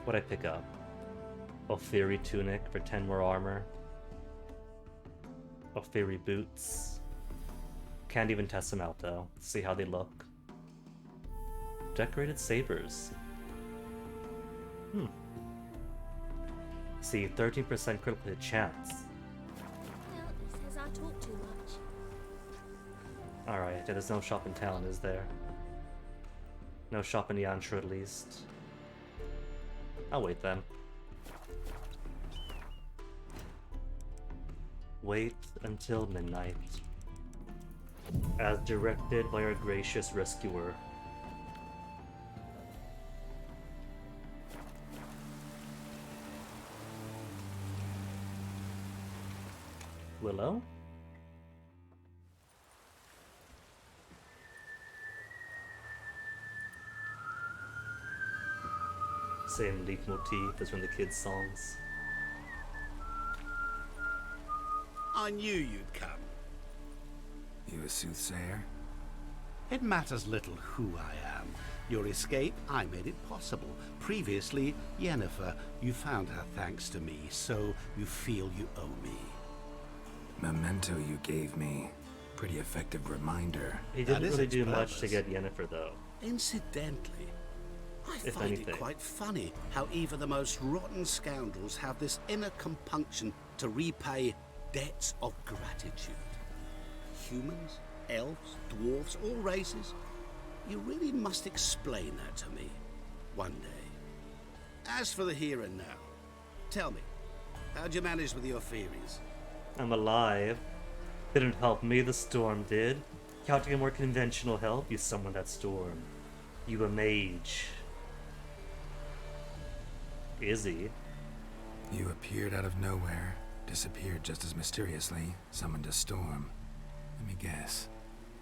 [SPEAKER 1] What'd I pick up? Ophiri tunic for 10 more armor. Ophiri boots. Can't even test them out though. Let's see how they look. Decorated sabers. See, 13% critical hit chance.
[SPEAKER 10] Well, it says I talk too much.
[SPEAKER 1] Alright, there's no shop in town, is there? No shop in Yantra at least. I'll wait then. Wait until midnight. As directed by our gracious rescuer. Willow? Same leitmotif as from the kids' songs.
[SPEAKER 6] I knew you'd come.
[SPEAKER 3] You a soothsayer?
[SPEAKER 6] It matters little who I am. Your escape, I made it possible. Previously, Yennefer, you found her thanks to me, so you feel you owe me.
[SPEAKER 3] Memento you gave me. Pretty effective reminder.
[SPEAKER 1] He
[SPEAKER 6] That
[SPEAKER 1] didn't
[SPEAKER 6] is
[SPEAKER 1] really
[SPEAKER 6] its
[SPEAKER 1] do much to
[SPEAKER 6] purpose.
[SPEAKER 1] get Yennefer, though.
[SPEAKER 6] Incidentally, I
[SPEAKER 1] If
[SPEAKER 6] find
[SPEAKER 1] anything.
[SPEAKER 6] it quite funny how even the most rotten scoundrels have this inner compunction to repay debts of gratitude. Humans, elves, dwarves, all races. You really must explain that to me one day. As for the here and now, tell me, how'd you manage with your theories?
[SPEAKER 1] I'm alive. Didn't help me, the storm did. Counting a more conventional help, you summoned that storm. You a mage. Is he?
[SPEAKER 3] You appeared out of nowhere, disappeared just as mysteriously, summoned a storm. Let me guess.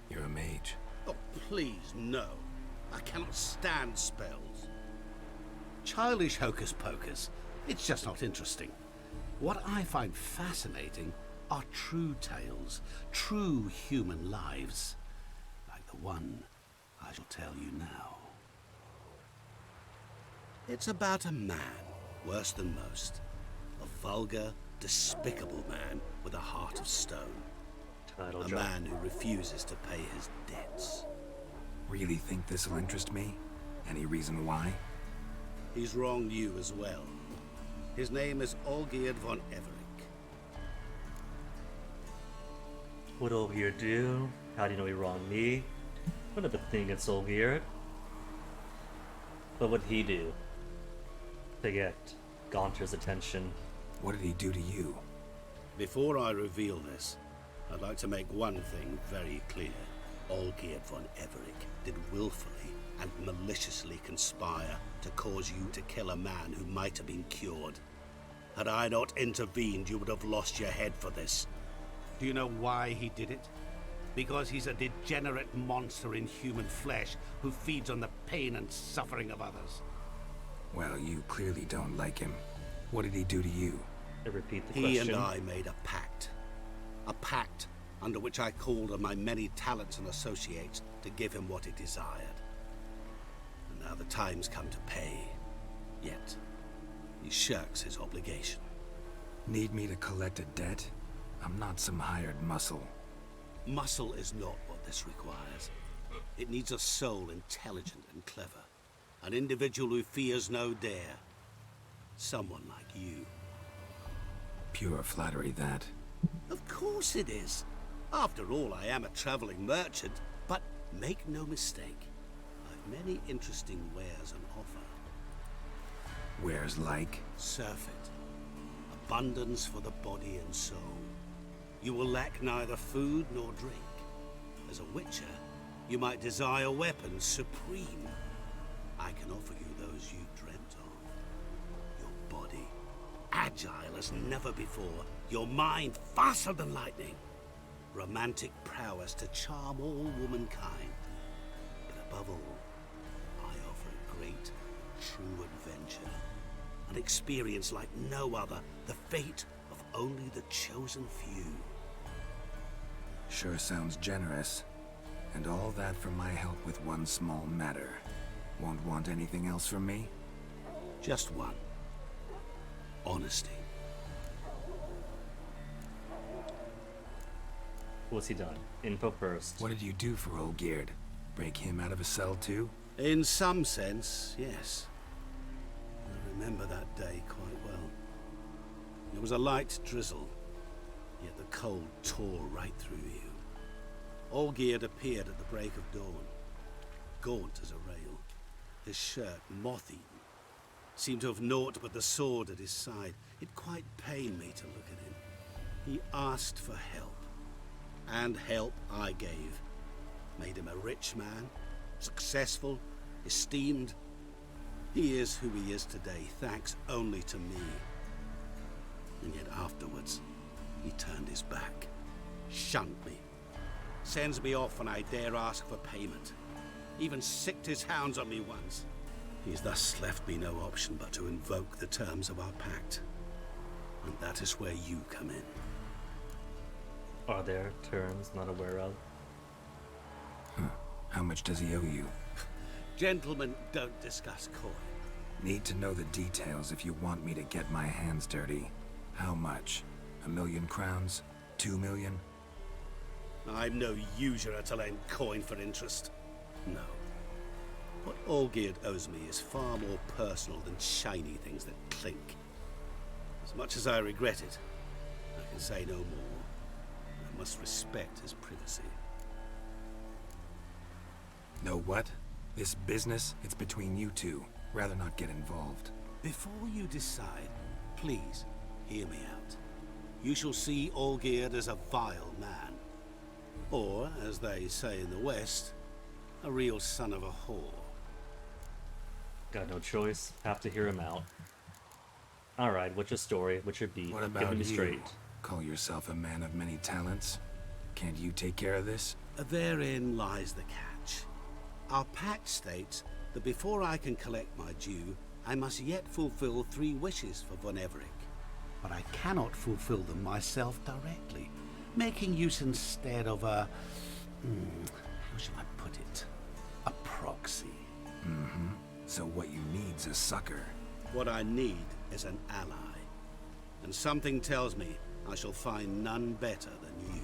[SPEAKER 3] You're a mage.
[SPEAKER 6] Oh, please, no. I cannot stand spells. Childish hocus pocus. It's just not interesting. What I find fascinating are true tales, true human lives, like the one I shall tell you now. It's about a man, worse than most. A vulgar, despicable man with a heart of stone.
[SPEAKER 1] Title
[SPEAKER 6] A
[SPEAKER 1] drop.
[SPEAKER 6] man who refuses to pay his debts.
[SPEAKER 3] Really think this'll interest me? Any reason why?
[SPEAKER 6] He's wronged you as well. His name is Olgierd von Everec.
[SPEAKER 1] What Olgierd do? How do you know he wronged me? What other thing against Olgierd? What would he do to get Gaunter's attention?
[SPEAKER 3] What did he do to you?
[SPEAKER 6] Before I reveal this, I'd like to make one thing very clear. Olgierd von Everec did willfully and maliciously conspire to cause you to kill a man who might have been cured. Had I not intervened, you would have lost your head for this. Do you know why he did it? Because he's a degenerate monster in human flesh who feeds on the pain and suffering of others.
[SPEAKER 3] Well, you clearly don't like him. What did he do to you?
[SPEAKER 1] I repeat the
[SPEAKER 6] He
[SPEAKER 1] question.
[SPEAKER 6] and I made a pact. A pact under which I called on my many talents and associates to give him what he desired. And now the time's come to pay. Yet, he shirks his obligation.
[SPEAKER 3] Need me to collect a debt? I'm not some hired muscle.
[SPEAKER 6] Muscle is not what this requires. It needs a soul intelligent and clever. An individual who fears no dare. Someone like you.
[SPEAKER 3] Pure flattery, that.
[SPEAKER 6] Of course it is. After all, I am a traveling merchant. But make no mistake, I've many interesting wares on offer.
[SPEAKER 3] Wares like?
[SPEAKER 6] Surfeit. Abundance for the body and soul. You will lack neither food nor drink. As a witcher, you might desire weapons supreme. I can offer you those you dreamt of. Your body, agile as never before. Your mind, faster than lightning. Romantic prowess to charm all womankind. But above all, I offer a great, true adventure. An experience like no other. The fate of only the chosen few.
[SPEAKER 3] Sure sounds generous. And all that for my help with one small matter. Won't want anything else from me?
[SPEAKER 6] Just one. Honesty.
[SPEAKER 1] What's he done? Info first.
[SPEAKER 3] What did you do for Olgierd? Break him out of a cell too?
[SPEAKER 6] In some sense, yes. I remember that day quite well. It was a light drizzle, yet the cold tore right through you. Olgierd appeared at the break of dawn, gaunt as a rail, his shirt moth-eaten. Seemed to have naught but the sword at his side. It quite pained me to look at him. He asked for help, and help I gave. Made him a rich man, successful, esteemed. He is who he is today, thanks only to me. And yet afterwards, he turned his back, shunned me, sends me off when I dare ask for payment. Even sicked his hounds on me once. He's thus left me no option but to invoke the terms of our pact. And that is where you come in.
[SPEAKER 1] Are there terms not aware of?
[SPEAKER 3] How much does he owe you?
[SPEAKER 6] Gentlemen don't discuss coin.
[SPEAKER 3] Need to know the details if you want me to get my hands dirty. How much? 1,000,000 crowns? 2,000,000?
[SPEAKER 6] I'm no usurer to lend coin for interest. No. What Olgierd owes me is far more personal than shiny things that clink. As much as I regret it, I can say no more. I must respect his privacy.
[SPEAKER 3] Know what? This business, it's between you two. Rather not get involved.
[SPEAKER 6] Before you decide, please hear me out. You shall see Olgierd as a vile man. Or, as they say in the West, a real son of a whore.
[SPEAKER 1] Got no choice. Have to hear him out. Alright, what's your story? What's your beat?
[SPEAKER 3] What
[SPEAKER 1] Give
[SPEAKER 3] about
[SPEAKER 1] me
[SPEAKER 3] you?
[SPEAKER 1] straight.
[SPEAKER 3] Call yourself a man of many talents? Can't you take care of this?
[SPEAKER 6] Therein lies the catch. Our pact states that before I can collect my due, I must yet fulfill 3 wishes for Von Everec. But I cannot fulfill them myself directly, making use instead of a... how shall I put it? A proxy.
[SPEAKER 3] Mm-hmm. So what you need's a sucker.
[SPEAKER 6] What I need is an ally. And something tells me I shall find none better than you.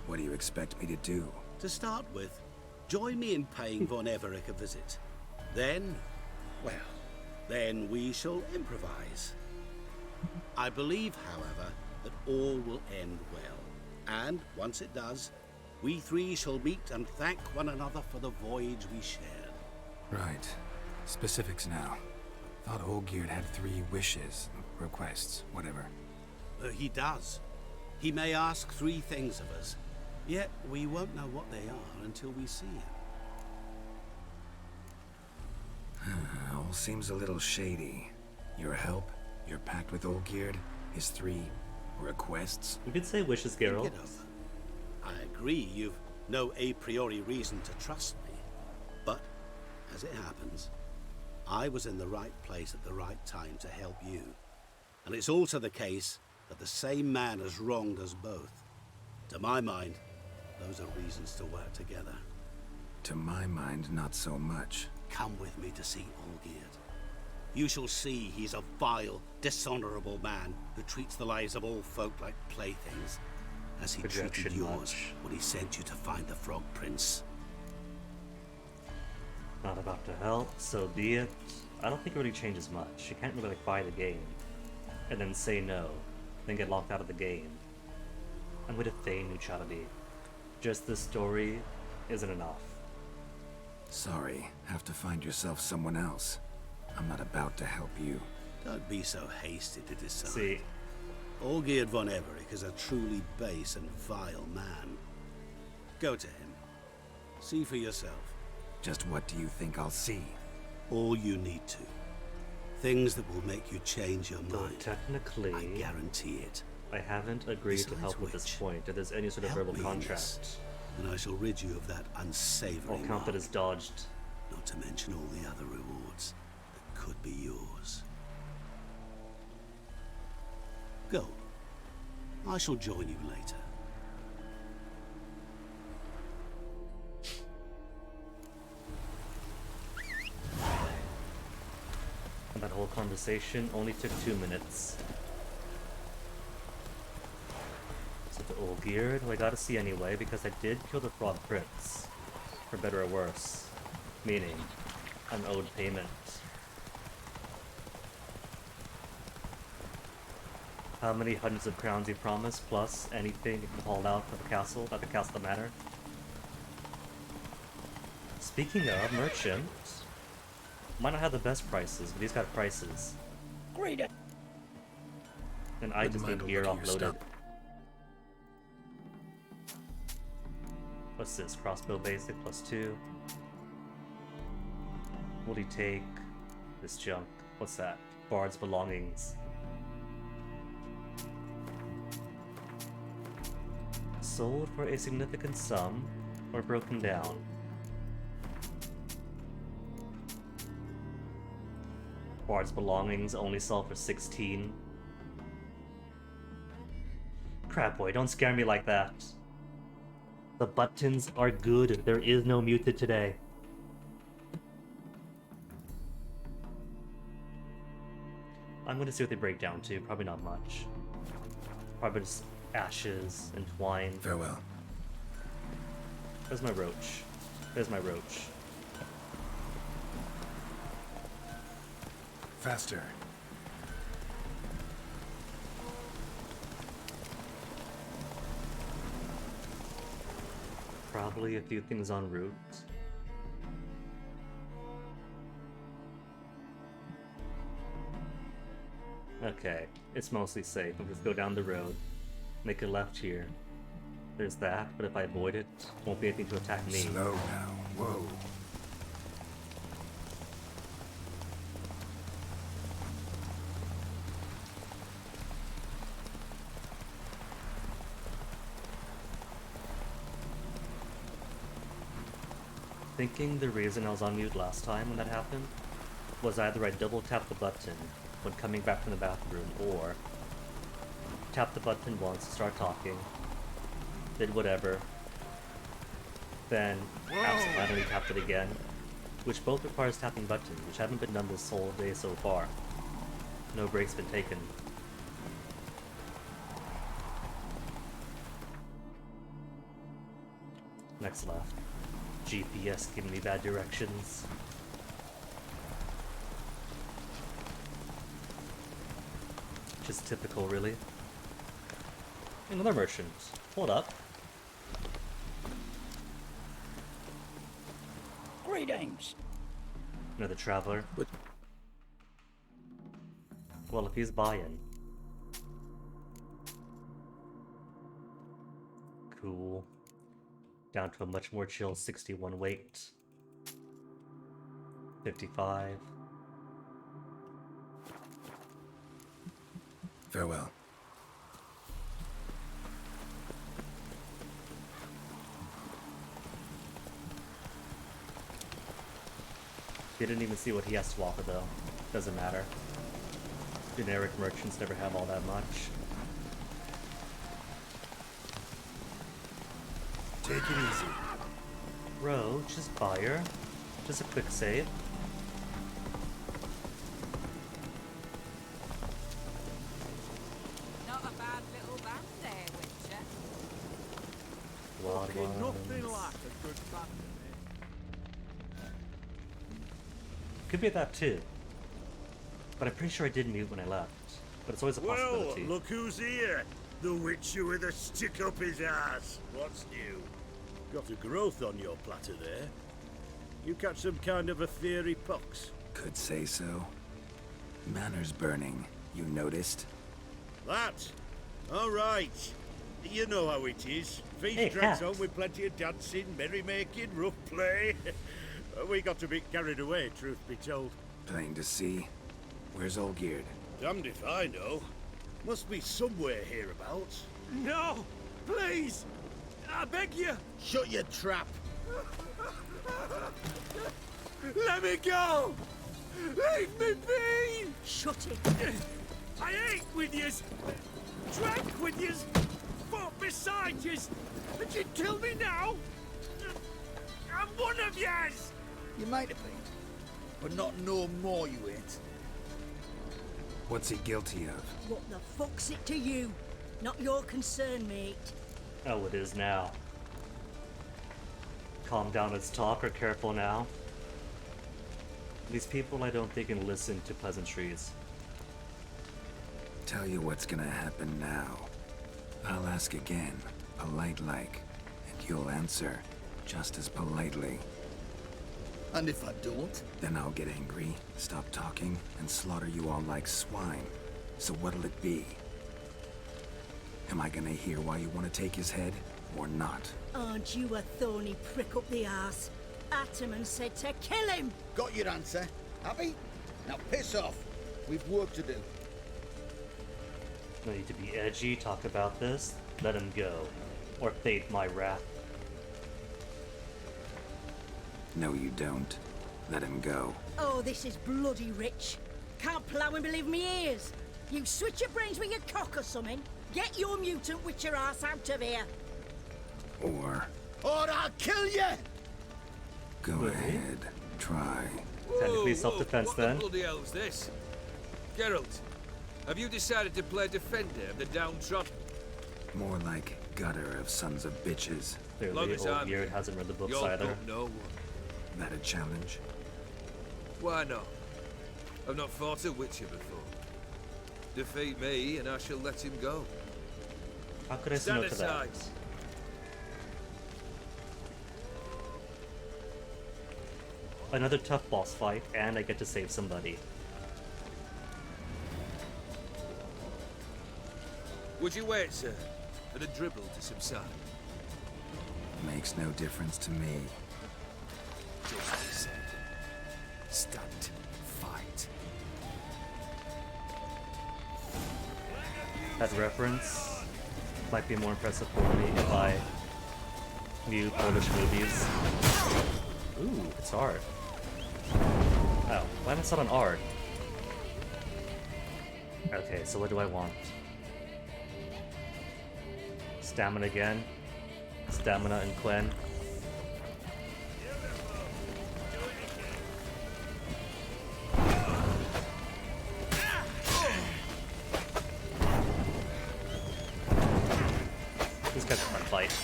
[SPEAKER 3] What do you expect me to do?
[SPEAKER 6] To start with, join me in paying Von Everec a visit. Then, well, then we shall improvise. I believe, however, that all will end well. And once it does, we 3 shall meet and thank one another for the voyage we shared.
[SPEAKER 3] Right. Specifics now. Thought Olgierd had 3 wishes, requests, whatever.
[SPEAKER 6] He does. He may ask 3 things of us, yet we won't know what they are until we see him.
[SPEAKER 3] All seems a little shady. Your help, your pact with Olgierd, his 3 requests.
[SPEAKER 1] You could say wishes, Geralt.
[SPEAKER 6] Think it over. I agree you've no a priori reason to trust me, but as it happens, I was in the right place at the right time to help you. And it's also the case that the same man has wronged us both. To my mind, those are reasons to work together.
[SPEAKER 3] To my mind, not so much.
[SPEAKER 6] Come with me to see Olgierd. You shall see he's a vile, dishonorable man who treats the lives of all folk like playthings, as he treated
[SPEAKER 1] Projection
[SPEAKER 6] yours
[SPEAKER 1] much.
[SPEAKER 6] when he sent you to find the Frog Prince.
[SPEAKER 1] Not about to help, so be it. I don't think it really changes much. You can't really like buy the game, and then say no, then get locked out of the game. I'm going to feign neutrality. Just this story isn't enough.
[SPEAKER 3] Sorry, have to find yourself someone else. I'm not about to help you.
[SPEAKER 6] Don't be so hasty to decide.
[SPEAKER 1] See,
[SPEAKER 6] Olgierd von Everec is a truly base and vile man. Go to him. See for yourself.
[SPEAKER 3] Just what do you think I'll see?
[SPEAKER 6] All you need to. Things that will make you change your
[SPEAKER 1] though
[SPEAKER 6] mind.
[SPEAKER 1] technically,
[SPEAKER 6] I guarantee it.
[SPEAKER 1] I haven't agreed to help at this point. If there's any sort of
[SPEAKER 6] Help
[SPEAKER 1] verbal
[SPEAKER 6] me in
[SPEAKER 1] contract,
[SPEAKER 6] this, and I shall rid you of that unsavory
[SPEAKER 1] I'll count it
[SPEAKER 6] mark,
[SPEAKER 1] as dodged.
[SPEAKER 6] not to mention all the other rewards that could be yours. Go. I shall join you later.
[SPEAKER 1] And that whole conversation only took 2 minutes. So to Olgierd, who I gotta see anyway, because I did kill the Frog Prince. For better or worse. Meaning, I'm owed payment. How many hundreds of crowns he promised, plus anything you can haul out of the castle, at the castle manor? Speaking of, merchant. Might not have the best prices, but he's got prices.
[SPEAKER 11] Great.
[SPEAKER 1] And I just need gear offloaded. What's this? Crossbow basic +2. Will he take this junk? What's that? Bard's belongings. Sold for a significant sum or broken down. Bard's belongings only sell for 16. Crap boy, don't scare me like that. The buttons are good. There is no muted today. I'm gonna see what they break down to. Probably not much. Probably just ashes and twine.
[SPEAKER 3] Farewell.
[SPEAKER 1] There's my roach. There's my roach.
[SPEAKER 3] Faster.
[SPEAKER 1] Probably a few things en route. Okay, it's mostly safe. I'll just go down the road, make a left here. There's that, but if I avoid it, won't be anything to attack me.
[SPEAKER 3] Slow now. Whoa.
[SPEAKER 1] Thinking the reason I was on mute last time when that happened was either I double tapped the button when coming back from the bathroom, or tap the button once to start talking, did whatever, then accidentally tapped it again, which both requires tapping buttons, which haven't been done this whole day so far. No breaks been taken. Next left. GPS giving me bad directions. Just typical, really. Another merchant. Hold up.
[SPEAKER 12] Greetings.
[SPEAKER 1] Another traveler. Well, if he's buying. Cool. Down to a much more chill 61 weight. 55.
[SPEAKER 3] Farewell.
[SPEAKER 1] Didn't even see what he has to offer though. Doesn't matter. Generic merchants never have all that much.
[SPEAKER 3] Take it easy.
[SPEAKER 1] Bro, just buyer. Just a quick save.
[SPEAKER 13] Not a bad little band there, Witcher.
[SPEAKER 1] Wild
[SPEAKER 2] Fucking nothing
[SPEAKER 1] ones.
[SPEAKER 2] like a good band.
[SPEAKER 1] Could be that too. But I'm pretty sure I did mute when I left. But it's always a
[SPEAKER 9] Well,
[SPEAKER 1] possibility.
[SPEAKER 9] look who's here. The Witcher with a stick up his ass. What's new? Got a growth on your platter there. You catch some kind of a theory pox?
[SPEAKER 3] Could say so. Manor's burning. You noticed?
[SPEAKER 9] That? All right. You know how it is. Feast
[SPEAKER 1] Hey,
[SPEAKER 9] drags
[SPEAKER 1] cat.
[SPEAKER 9] on with plenty of dancing, merrymaking, rough play. We got a bit carried away, truth be told.
[SPEAKER 3] Plain to see. Where's Olgierd?
[SPEAKER 9] Damned if I know. Must be somewhere hereabouts.
[SPEAKER 2] No! Please! I beg you!
[SPEAKER 9] Shut your trap!
[SPEAKER 2] Let me go! Leave me be!
[SPEAKER 12] Shut it.
[SPEAKER 2] I ate with yous! Drank with yous! Fought beside yous! And you kill me now? I'm one of yous!
[SPEAKER 11] You might have been, but not no more you ain't.
[SPEAKER 3] What's he guilty of?
[SPEAKER 12] What the fuck's it to you? Not your concern, mate.
[SPEAKER 1] Oh, it is now. Calm down, let's talk, or careful now. These people I don't think can listen to pleasantries.
[SPEAKER 3] Tell you what's gonna happen now. I'll ask again, polite like, and you'll answer just as politely.
[SPEAKER 11] And if I don't?
[SPEAKER 3] Then I'll get angry, stop talking, and slaughter you all like swine. So what'll it be? Am I gonna hear why you want to take his head, or not?
[SPEAKER 12] Aren't you a thorny prick up the arse? Ataman said to kill him!
[SPEAKER 11] Got your answer. Happy? Now piss off. We've work to do.
[SPEAKER 1] No need to be edgy, talk about this. Let him go. Or fade my wrath.
[SPEAKER 3] No, you don't. Let him go.
[SPEAKER 12] Oh, this is bloody rich. Can't plough and believe me ears. You switch your brains with your cock or something. Get your mutant witcher ass out of here.
[SPEAKER 3] Or
[SPEAKER 11] I'll kill you!
[SPEAKER 3] go ahead, try.
[SPEAKER 1] Technically self-defense then.
[SPEAKER 14] What the bloody hell's this? Geralt, Have you decided to play defender of the downtrodden?
[SPEAKER 3] More like gutter of sons of bitches.
[SPEAKER 1] Clearly, old Beard hasn't read the books
[SPEAKER 14] You'll
[SPEAKER 1] either.
[SPEAKER 14] put no one.
[SPEAKER 3] That a challenge?
[SPEAKER 14] Why not? I've not fought a Witcher before. Defeat me, and I shall let him go.
[SPEAKER 1] How could I say no to that? Another tough boss fight, and I get to save somebody.
[SPEAKER 14] Would you wait, sir, for the dribble to subside?
[SPEAKER 3] Makes no difference to me.
[SPEAKER 5] Just as he said. Stand, fight.
[SPEAKER 1] That reference might be more impressive for me if I knew Polish movies. Ooh, it's art. Oh, why am I still on art? Okay, so what do I want? Stamina again. Stamina and Quen. This guy's a fun fight.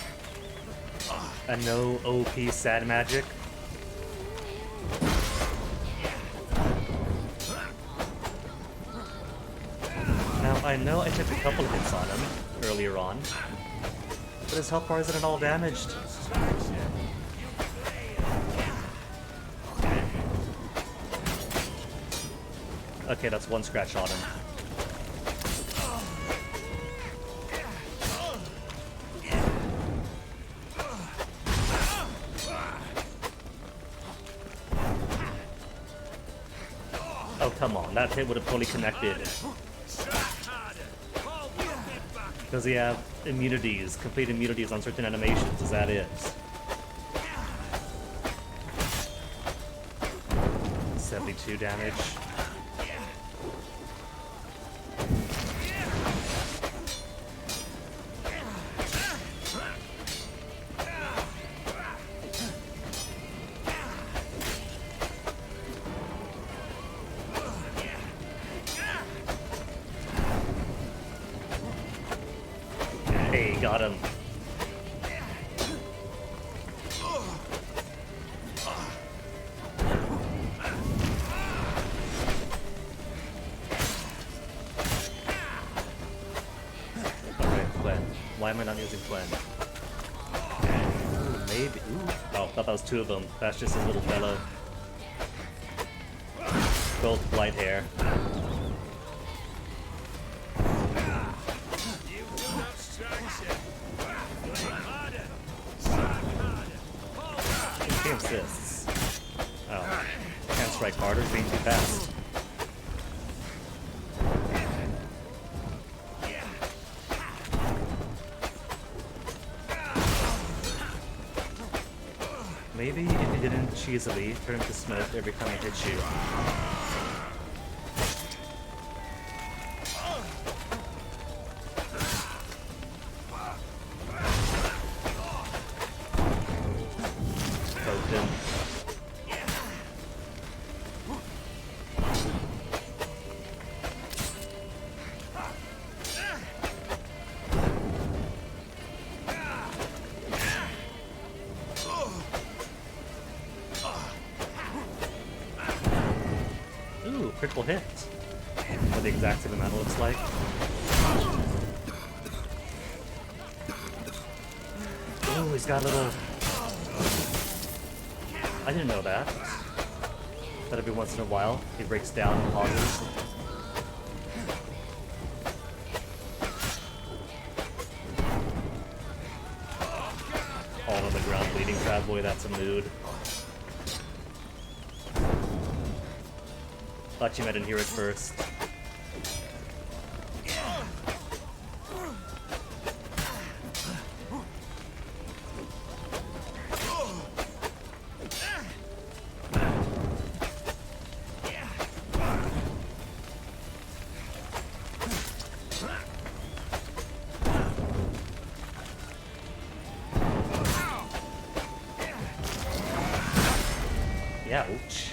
[SPEAKER 1] A no OP sad magic. Now I know I took a couple hits on him earlier on, but his health bar isn't at all damaged. Okay, that's one scratch on him. Oh, come on, that hit would have totally connected. Does he have immunities, complete immunities on certain animations? Is that it? 72 damage. Hey, got him. Alright, Quen. Why am I not using Quen? Ooh, maybe. Ooh. Oh, I thought that was two of them. That's just a little fellow. Both light hair. He insists. Oh. Can't strike harder, being too fast. Maybe if you didn't cheesily turn to smoke every time it hits you. Poked him. Ooh, critical hit. Or the exact same amount it looks like. Ooh, he's got a little... I didn't know that. That every once in a while, he breaks down and pauses. All on the ground bleeding, bad boy, that's a mood. Thought you didn't hear it first. Yeah, ouch.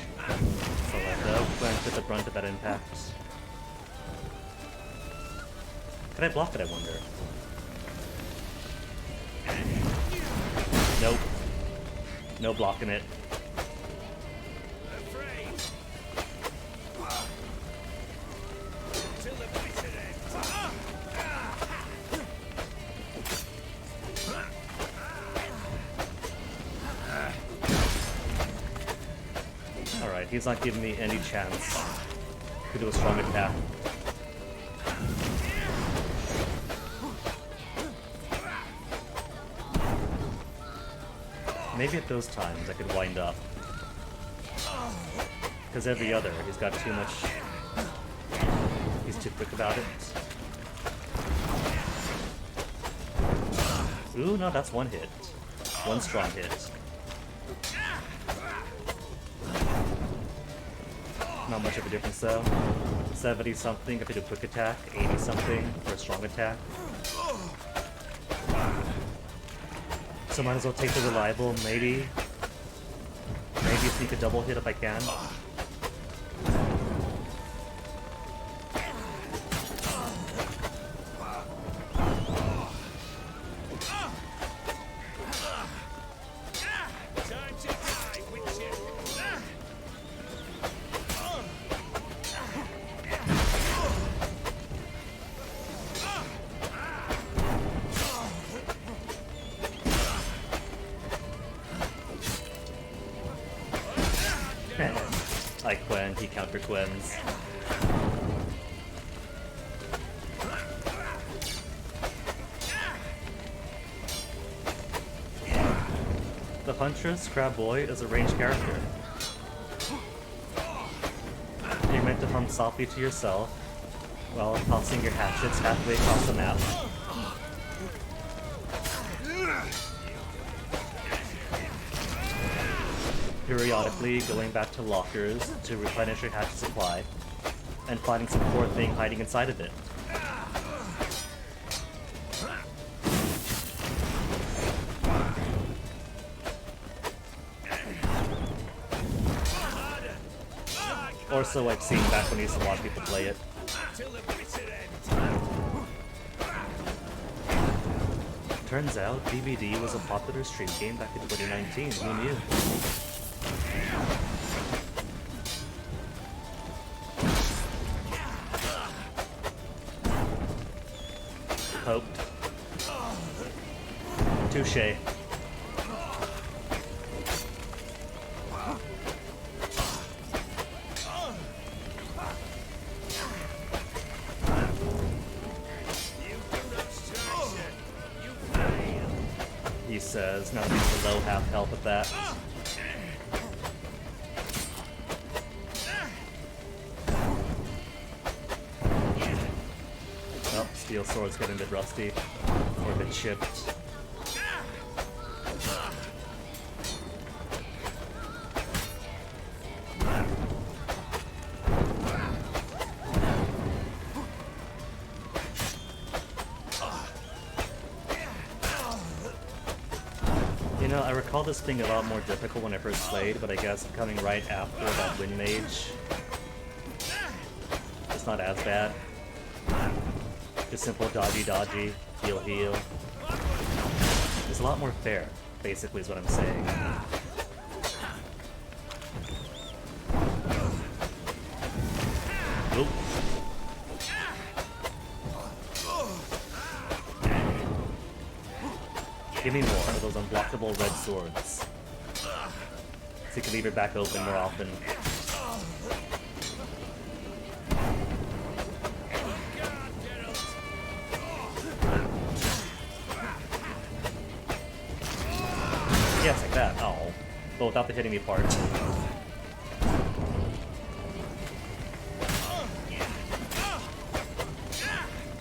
[SPEAKER 1] So let go. Quen took the brunt of that impact. Can I block it, I wonder? Nope. No blocking it. Alright, he's not giving me any chance to do a strong attack. Maybe at those times I could wind up. Because every other, he's got too much... He's too quick about it. Ooh, no, that's one hit. One strong hit. Not much of a difference though. 70 something if I do a quick attack, 80 something for a strong attack. So might as well take the reliable, maybe sneak a double hit if I can. Like Quen, he counter Quens. The Huntress Crab Boy is a ranged character. You're meant to hum softly to yourself while tossing your hatchets halfway across the map. Periodically going back to lockers to replenish your hatchet supply, and finding some poor thing hiding inside of it. Or so I've seen back when I used to watch people play it. Turns out DBD was a popular stream game back in 2019, who knew? Poked. Touché. He says, now he's below half health with that. Well, Steel Sword's getting a bit rusty, or a bit chipped. You know, I recall this being a lot more difficult when I first played, but I guess coming right after that Wind Mage, it's not as bad. Just simple dodgy, heal. It's a lot more fair, basically is what I'm saying. Oop. Give me more of those unblockable red swords. So you can leave your back open more often. Yes, like that. Oh. But without the hitting me part.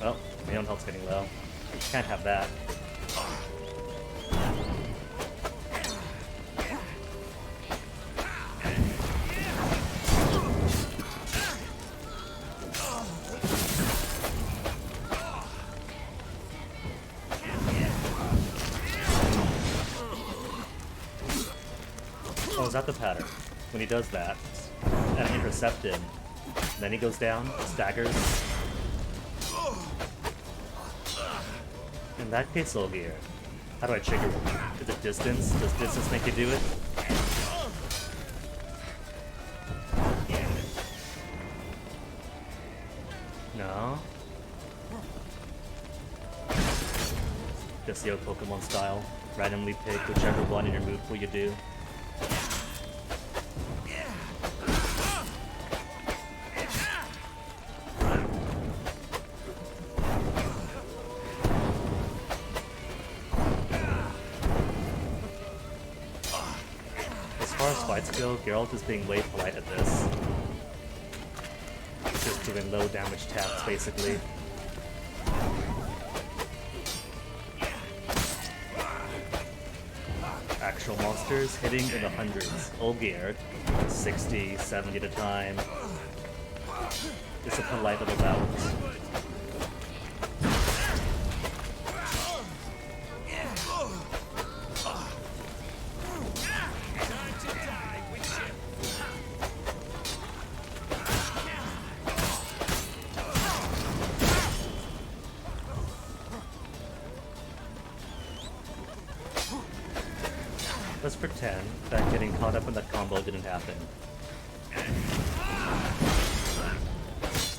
[SPEAKER 1] Well, my own health's getting low. Can't have that. Oh, is that the pattern? When he does that, and I intercept him, then he goes down, staggers. In that case, Olgier. How do I trigger? Is it distance? Does distance make you do it? No. Just the old Pokemon style. Randomly pick whichever one in your move pool you do. As far as fights go, Geralt is being way polite at this. He's just doing low damage taps, basically. Actual monsters hitting in the hundreds. Olgierd, 60, 70 at a time. It's a polite little bout. Let's pretend that getting caught up in that combo didn't happen.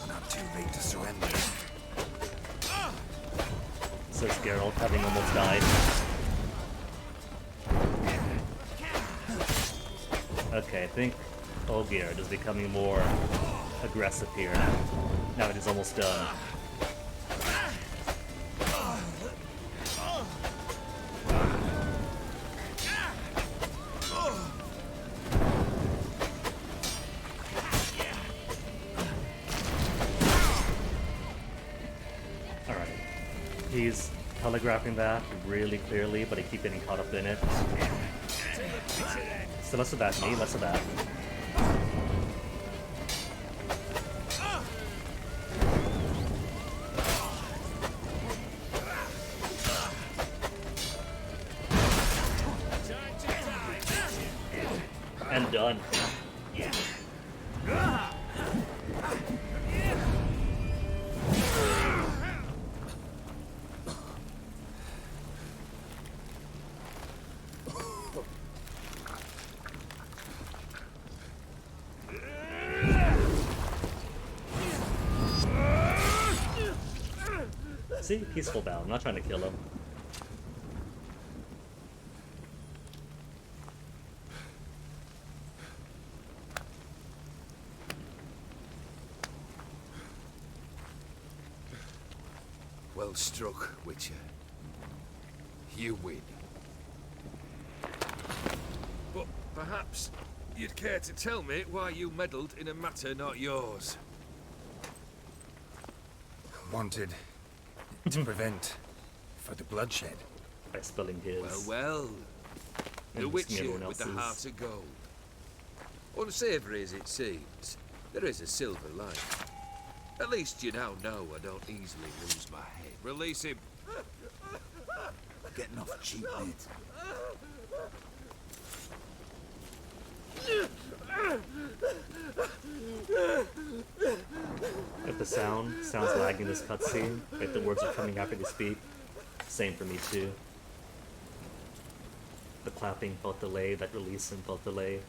[SPEAKER 3] Not too late to surrender.
[SPEAKER 1] Says Geralt, having almost died. Okay, I think Olgierd is becoming more aggressive here. Now it is almost done. He's telegraphing that really clearly, but I keep getting caught up in it. So less of that, me, less of that. And done. See? Peaceful bow. I'm not trying to kill him.
[SPEAKER 14] Well struck, Witcher. You win. But perhaps you'd care to tell me why you meddled in a matter not yours.
[SPEAKER 3] Wanted to prevent further bloodshed.
[SPEAKER 1] By spilling his.
[SPEAKER 14] Well. The
[SPEAKER 1] And
[SPEAKER 14] Witcher
[SPEAKER 1] everyone
[SPEAKER 14] with the
[SPEAKER 1] else's.
[SPEAKER 14] heart of gold. Unsavoury as it seems, there is a silver lining. At least you now know I don't easily lose my head. Release him.
[SPEAKER 5] Getting off cheap, mate.
[SPEAKER 1] If the sounds lagging this cutscene, if the words are coming after they speak, same for me too. The clapping felt delayed, that releasing felt delayed.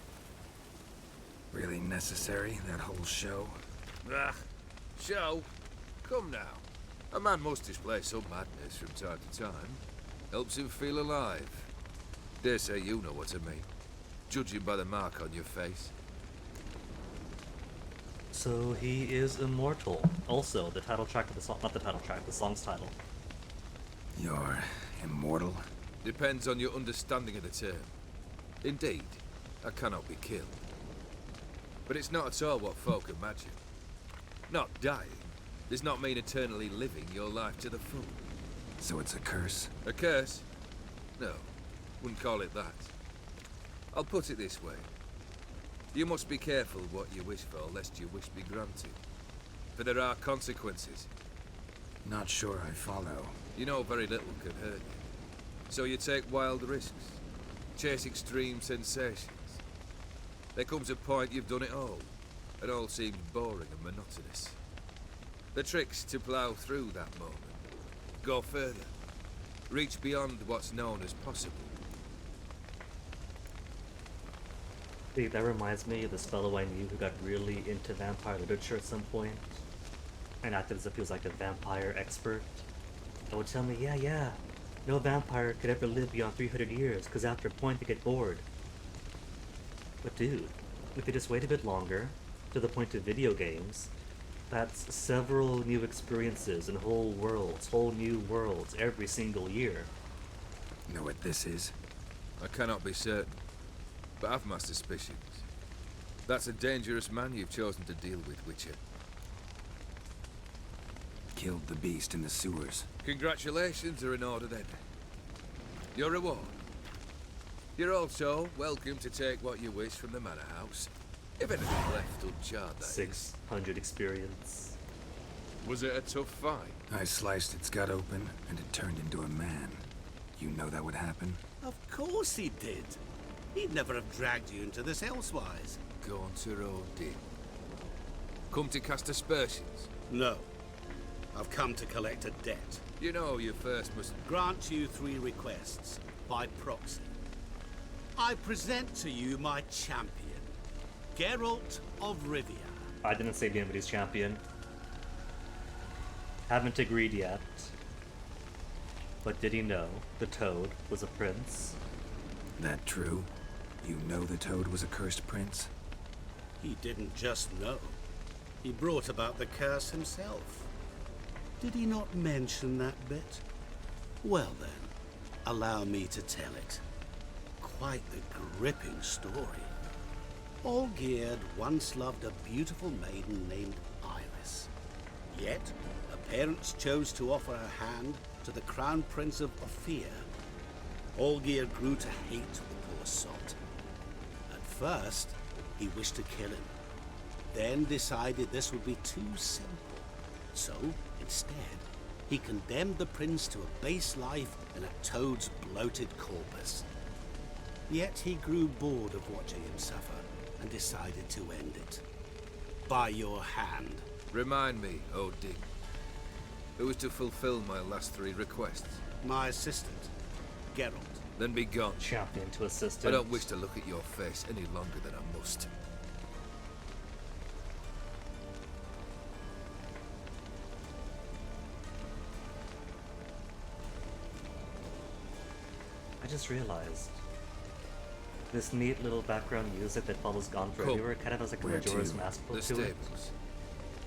[SPEAKER 3] Really necessary, that whole show?
[SPEAKER 14] Ah, show? Come now. A man must display some madness from time to time. Helps him feel alive. Dare say you know what I mean. Judging by the mark on your face.
[SPEAKER 1] So he is immortal. Also, the title track of the song, not the title track, the song's title.
[SPEAKER 3] You're immortal?
[SPEAKER 14] Depends on your understanding of the term. Indeed, I cannot be killed. But it's not at all what folk imagine. Not dying does not mean eternally living your life to the full.
[SPEAKER 3] So it's a curse?
[SPEAKER 14] A curse? No, wouldn't call it that. I'll put it this way. You must be careful what you wish for, lest your wish be granted. For there are consequences.
[SPEAKER 3] Not sure I follow.
[SPEAKER 14] You know very little can hurt you. So you take wild risks. Chase extreme sensations. There comes a point you've done it all. It all seems boring and monotonous. The trick's to plough through that moment. Go further. reach beyond what's known as possible.
[SPEAKER 1] Dude, that reminds me of this fellow I knew who got really into vampire literature at some point and acted as if he was like a vampire expert. And would tell me, yeah, no vampire could ever live beyond 300 years because after a point they get bored. But dude, if you just wait a bit longer, to the point of video games, that's several new experiences and whole new worlds every single year.
[SPEAKER 3] Know what this is?
[SPEAKER 14] I cannot be certain, but I've my suspicions. That's a dangerous man you've chosen to deal with, Witcher.
[SPEAKER 3] Killed the beast in the sewers.
[SPEAKER 14] Congratulations are in order then. Your reward. You're also welcome to take what you wish from the manor house. If anything left uncharred, that
[SPEAKER 1] 600 experience.
[SPEAKER 14] Was it a tough fight?
[SPEAKER 3] I sliced its gut open, and it turned into a man. You know that would happen?
[SPEAKER 6] Of course he did. He'd never have dragged you into this elsewise.
[SPEAKER 14] Gauntero did. Come to cast aspersions?
[SPEAKER 6] No. I've come to collect a debt.
[SPEAKER 14] You know you first must...
[SPEAKER 6] Grant you 3 requests, by proxy. I present to you my champion, Geralt of Rivia.
[SPEAKER 1] I didn't say anybody's champion. Haven't agreed yet. But did he know the Toad was a prince?
[SPEAKER 3] That true? You know the Toad was a cursed prince?
[SPEAKER 6] He didn't just know. He brought about the curse himself. Did he not mention that bit? Well then, allow me to tell it. Quite the gripping story. Olgierd once loved a beautiful maiden named Iris. Yet, her parents chose to offer her hand to the Crown Prince of Ophir. Olgierd grew to hate the poor sot. At first, he wished to kill him. Then decided this would be too simple. So, instead, he condemned the prince to a base life in a toad's bloated corpus. Yet he grew bored of watching him suffer and decided to end it. By your hand.
[SPEAKER 14] Remind me, Odin. Who was to fulfill my last 3 requests?
[SPEAKER 6] My assistant, Geralt.
[SPEAKER 14] Then be gone.
[SPEAKER 1] Champion to assistant.
[SPEAKER 14] I don't wish to look at your face any longer than I must.
[SPEAKER 1] I just realized this neat little background music that follows Gauntlet everywhere kind of has like a Majora's Mask feel
[SPEAKER 14] The
[SPEAKER 1] to it.
[SPEAKER 14] stables.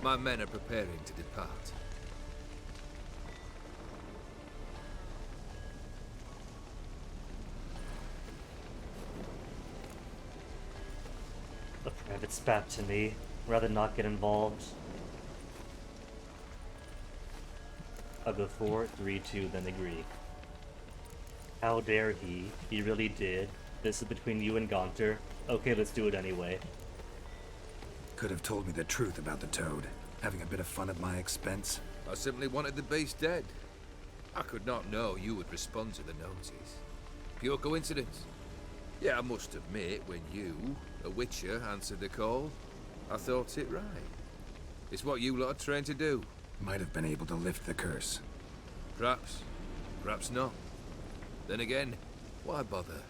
[SPEAKER 14] My men are preparing to depart.
[SPEAKER 1] A private spat to me. Rather not get involved. I'll go 4, 3, 2, then agree. How dare he? He really did. This is between you and Gaunter. Okay, let's do it anyway.
[SPEAKER 3] Could have told me the truth about the Toad. Having a bit of fun at my expense.
[SPEAKER 14] I simply wanted the beast dead. I could not know you would respond to the notice. Pure coincidence. Yeah, I must admit, when you, a Witcher, answered the call, I thought it right. It's what you lot are trained to do.
[SPEAKER 3] Might have been able to lift the curse.
[SPEAKER 14] Perhaps. Perhaps not. Then again, why bother?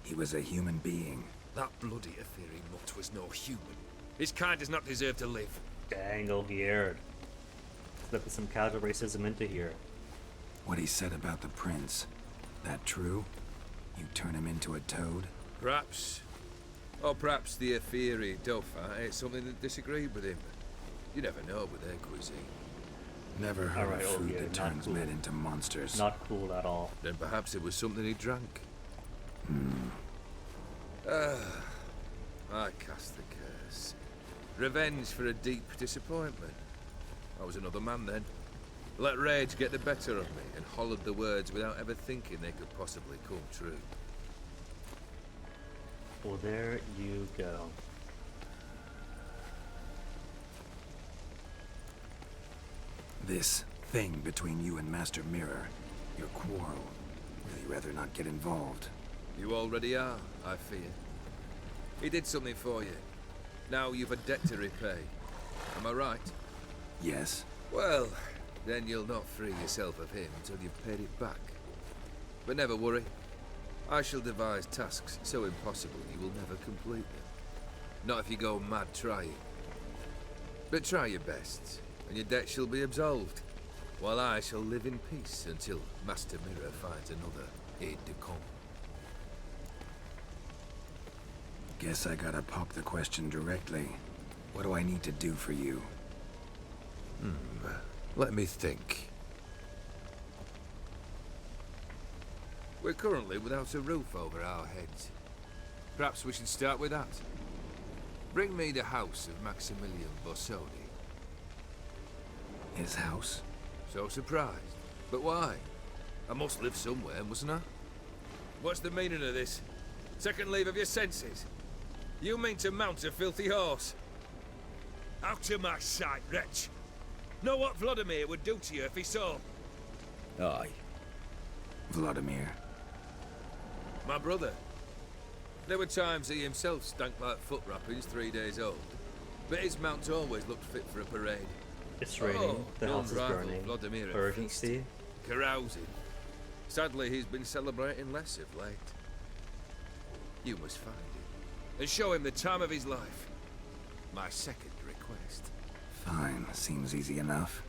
[SPEAKER 3] He was a human being.
[SPEAKER 14] That bloody Aetheri mutt was no human. His kind does not deserve to live.
[SPEAKER 1] Dang, Olgierd. Slipping some casual racism into here.
[SPEAKER 3] What he said about the prince, that true? You turn him into a toad?
[SPEAKER 14] Perhaps. Or perhaps the Aetheri Dauphin ate something that disagreed with him. You never know with their cuisine.
[SPEAKER 3] Never heard
[SPEAKER 1] Alright,
[SPEAKER 3] of food
[SPEAKER 1] Olgierd,
[SPEAKER 3] that turns
[SPEAKER 1] cool.
[SPEAKER 3] men into monsters.
[SPEAKER 1] Not cool at all.
[SPEAKER 14] Then perhaps it was something he drank. I cast the curse. Revenge for a deep disappointment. I was another man then. Let rage get the better of me and hollered the words without ever thinking they could possibly come true.
[SPEAKER 1] Well, there you go.
[SPEAKER 3] This thing between you and Master Mirror, your quarrel, really rather not get involved.
[SPEAKER 14] You already are, I fear. He did something for you. Now you've a debt to repay. Am I right?
[SPEAKER 3] Yes.
[SPEAKER 14] Well, then you'll not free yourself of him until you've paid it back. But never worry. I shall devise tasks so impossible you will never complete them. Not if you go mad trying. But try your best, and your debt shall be absolved, while I shall live in peace until Master Mirror finds another aide-de-camp.
[SPEAKER 3] Guess I gotta pop the question directly. What do I need to do for you?
[SPEAKER 14] Let me think. We're currently without a roof over our heads. Perhaps we should start with that. Bring me the house of Maximilian Borsodi.
[SPEAKER 3] His house?
[SPEAKER 14] So surprised. But why? I must live somewhere, mustn't I? What's the meaning of this? Second leave of your senses? You mean to mount a filthy horse? Out of my sight, wretch! Know what Vladimir would do to you if he saw?
[SPEAKER 3] Aye. Vladimir.
[SPEAKER 14] My brother. There were times he himself stank like foot wrappings 3 days old. But his mount always looked fit for a parade.
[SPEAKER 1] It's raining. The house is burning.
[SPEAKER 14] Vladimir at
[SPEAKER 1] Urgency.
[SPEAKER 14] feast, carousing. Sadly, he's been celebrating less of late. You must find him and show him the time of his life. My second request.
[SPEAKER 3] Fine. Seems easy enough.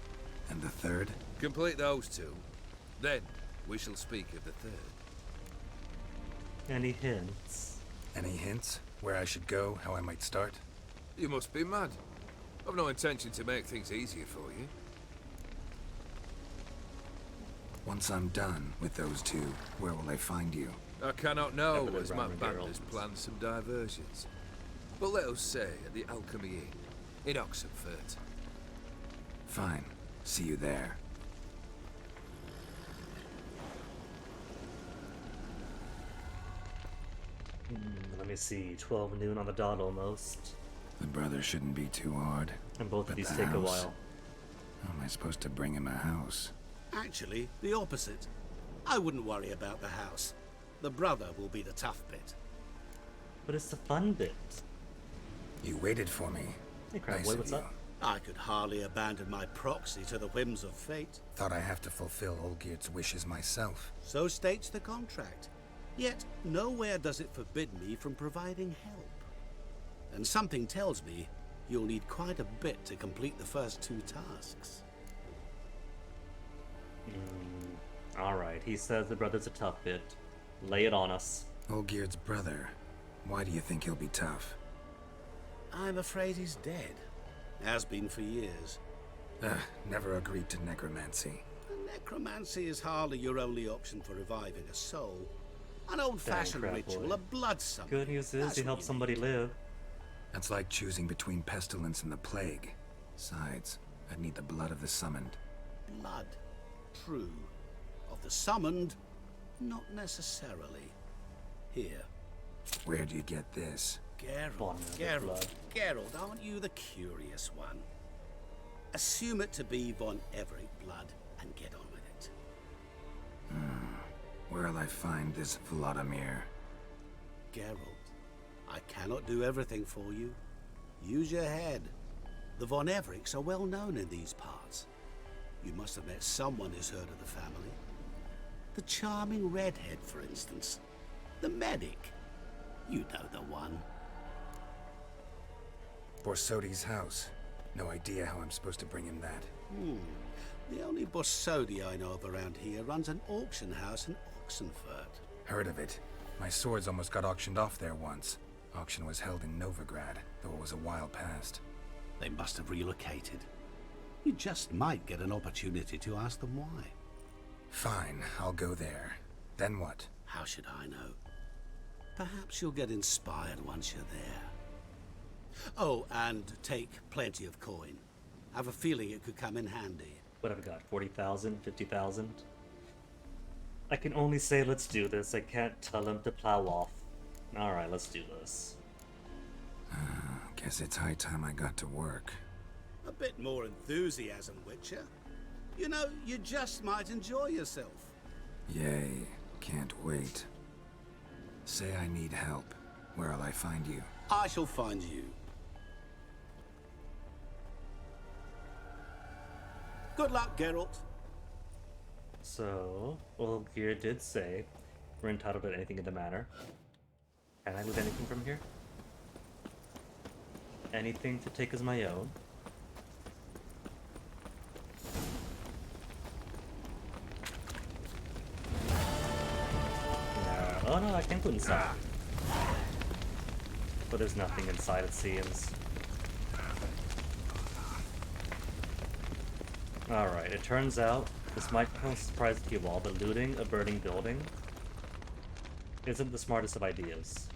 [SPEAKER 3] And the third?
[SPEAKER 14] Complete those two. Then we shall speak of the third.
[SPEAKER 1] Any hints?
[SPEAKER 3] Any hints? Where I should go? How I might start?
[SPEAKER 14] You must be mad. I've no intention to make things easier for you.
[SPEAKER 3] Once I'm done with those two, where will I find you?
[SPEAKER 14] I cannot know,
[SPEAKER 1] Evelyn
[SPEAKER 14] as my
[SPEAKER 1] Ryman
[SPEAKER 14] band
[SPEAKER 1] Girls.
[SPEAKER 14] has planned some diversions. But let us say at the Alchemy Inn, in Oxenfurt.
[SPEAKER 3] Fine. See you there.
[SPEAKER 1] Let me see. 12 noon on the dot almost.
[SPEAKER 3] The brother shouldn't be too hard.
[SPEAKER 1] And both of
[SPEAKER 3] But
[SPEAKER 1] these
[SPEAKER 3] the
[SPEAKER 1] take a
[SPEAKER 3] house?
[SPEAKER 1] while.
[SPEAKER 3] How am I supposed to bring him a house?
[SPEAKER 6] Actually, the opposite. I wouldn't worry about the house. The brother will be the tough bit.
[SPEAKER 1] But it's the fun bit.
[SPEAKER 3] You waited for me.
[SPEAKER 1] Hey, Crabboy,
[SPEAKER 3] Nice of
[SPEAKER 1] what's
[SPEAKER 3] you.
[SPEAKER 1] up?
[SPEAKER 6] I could hardly abandon my proxy to the whims of fate.
[SPEAKER 3] Thought I have to fulfill Olgierd's wishes myself.
[SPEAKER 6] So states the contract. Yet, nowhere does it forbid me from providing help. And something tells me you'll need quite a bit to complete the first two tasks.
[SPEAKER 1] Alright, he says the brother's a tough bit. Lay it on us.
[SPEAKER 3] Olgierd's brother. Why do you think he'll be tough?
[SPEAKER 6] I'm afraid he's dead. Has been for years.
[SPEAKER 3] Never agreed to necromancy.
[SPEAKER 6] Necromancy is hardly your only option for reviving a soul. An old-fashioned
[SPEAKER 1] Crab
[SPEAKER 6] ritual,
[SPEAKER 1] Boy.
[SPEAKER 6] a blood summon.
[SPEAKER 1] Good news is
[SPEAKER 6] That's
[SPEAKER 1] you
[SPEAKER 6] what
[SPEAKER 1] help
[SPEAKER 6] you
[SPEAKER 1] somebody
[SPEAKER 6] need.
[SPEAKER 1] live.
[SPEAKER 3] That's like choosing between pestilence and the plague. Besides, I'd need the blood of the summoned.
[SPEAKER 6] Blood. True. Of the summoned, not necessarily. Here.
[SPEAKER 3] Where do you get this?
[SPEAKER 6] Geralt, Geralt, aren't you the curious one? Assume it to be Von Everett blood and get on with it.
[SPEAKER 3] Where'll I find this Vladimir?
[SPEAKER 6] Geralt, I cannot do everything for you. Use your head. The Von Evericks are well known in these parts. You must have met someone who's heard of the family. The charming redhead, for instance. The medic. You know the one.
[SPEAKER 3] Borsodi's house. No idea how I'm supposed to bring him that.
[SPEAKER 6] The only Borsodi I know of around here runs an auction house in Oxenfurt.
[SPEAKER 3] Heard of it. My swords almost got auctioned off there once. Auction was held in Novigrad, though it was a while past.
[SPEAKER 6] They must have relocated. You just might get an opportunity to ask them why.
[SPEAKER 3] Fine, I'll go there. Then what?
[SPEAKER 6] How should I know? Perhaps you'll get inspired once you're there. Oh, and take plenty of coin. I have a feeling it could come in handy.
[SPEAKER 1] What have we got? 40,000? 50,000? I can only say let's do this. I can't tell him to plow off. Alright, let's do this.
[SPEAKER 3] Guess it's high time I got to work.
[SPEAKER 6] A bit more enthusiasm, Witcher. You know, you just might enjoy yourself.
[SPEAKER 3] Yay, can't wait. Say I need help. Where'll I find you?
[SPEAKER 6] I shall find you. Good luck, Geralt.
[SPEAKER 1] So, well, Gear did say we're entitled to anything in the manor. Can I loot anything from here? Anything to take as my own? No. Oh no, I can go inside. But there's nothing inside, it seems. Alright, it turns out, this might come as a surprise to you all, but looting a burning building isn't the smartest of ideas.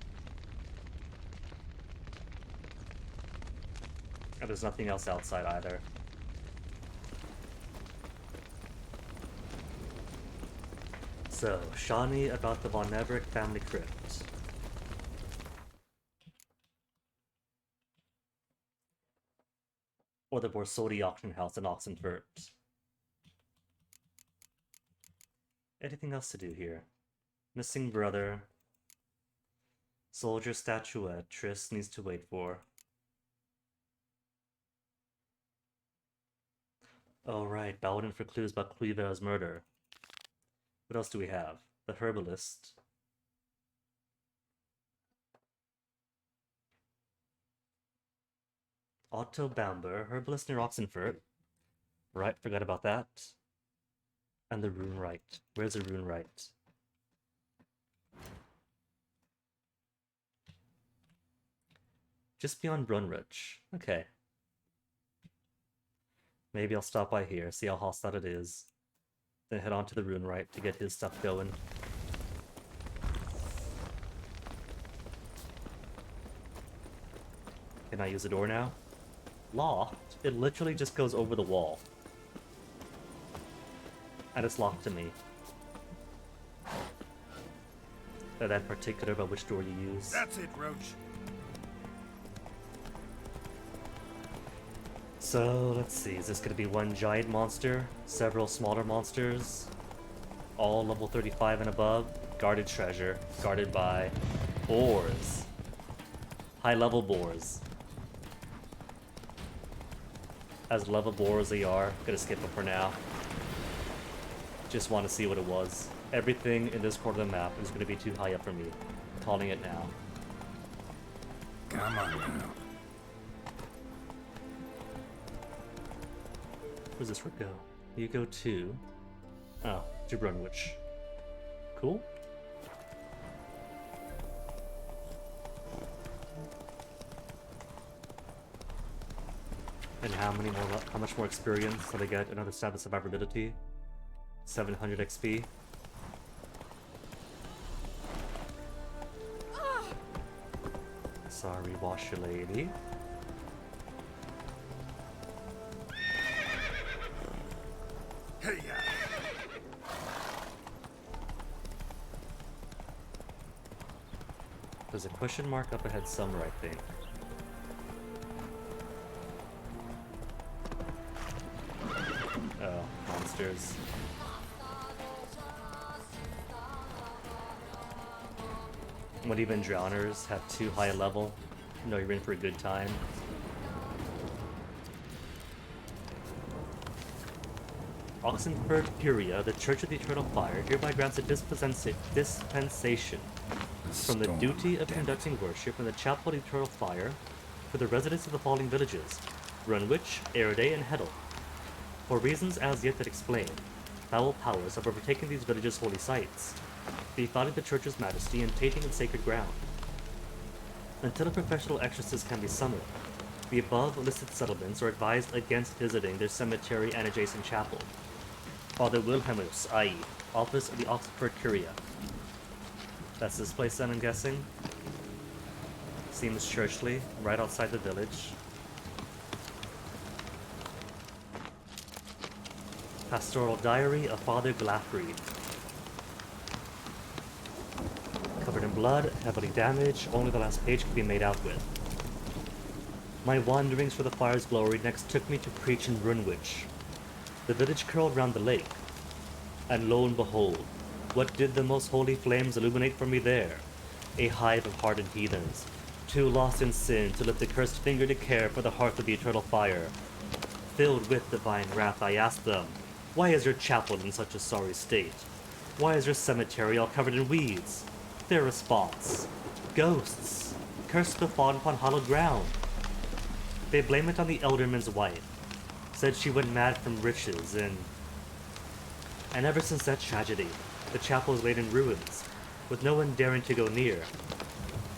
[SPEAKER 1] And there's nothing else outside either. So, Shawnee about the Von Neverick family crypt. Or the Borsodi auction house in Oxenfurt. Anything else to do here? Missing brother. Soldier statuette Triss needs to wait for. Oh right, Bowden for clues about Cluyver's murder. What else do we have? The herbalist. Otto Bamber, herbalist near Oxenfurt. Right, forgot about that. And the Rune Right. Where's the Rune Right? Just beyond Brunrich. Okay. Maybe I'll stop by here, see how hostile it is. Then head on to the Rune Right to get his stuff going. Can I use the door now? Locked? It literally just goes over the wall. And it's locked to me. That particular about which door you use.
[SPEAKER 9] That's it, Roach.
[SPEAKER 1] So, let's see, is this gonna be one giant monster? Several smaller monsters? All level 35 and above? Guarded treasure, guarded by boars. High-level boars. As level boar as they are, gonna skip it for now. Just want to see what it was. Everything in this corner of the map is gonna be too high up for me. Calling it now.
[SPEAKER 3] Come on now.
[SPEAKER 1] Where's this route go? You go to... Oh, to Brunwich. Cool. And how much more experience will I get? Another stab of survivability. 700 XP. Sorry, wash your lady.
[SPEAKER 9] Hey,
[SPEAKER 1] There's a question mark up ahead somewhere, I think. Oh, monsters. When even drowners have too high a level, you know you're in for a good time. Oxenfurt Curia, the Church of the Eternal Fire, hereby grants a dispensation from the duty of conducting worship in the Chapel of the Eternal Fire for the residents of the following villages: Brunwich, Erede, and Heddle. For reasons as yet that explain, foul powers have overtaken these villages' holy sites, defiling the Church's majesty and tainting its sacred ground. Until a professional exorcist can be summoned, the above-listed settlements are advised against visiting their cemetery and adjacent chapel. Father Wilhelmus, i.e., Office of the Oxenfurt Curia. That's this place then, I'm guessing? Seems churchly, right outside the village. Pastoral Diary of Father Glafried. Covered in blood, heavily damaged, only the last page could be made out with. My wanderings for the fire's glory next took me to preach in Brunwich. The village curled round the lake, and lo and behold, what did the most holy flames illuminate for me there? A hive of hardened heathens, too lost in sin to lift a cursed finger to care for the hearth of the eternal fire. Filled with divine wrath, I asked them, Why is your chapel in such a sorry state? Why is your cemetery all covered in weeds? Their response: ghosts. Curse befallen upon hallowed ground. They blame it on the elderman's wife. Said she went mad from riches and ever since that tragedy, the chapel is laid in ruins, with no one daring to go near.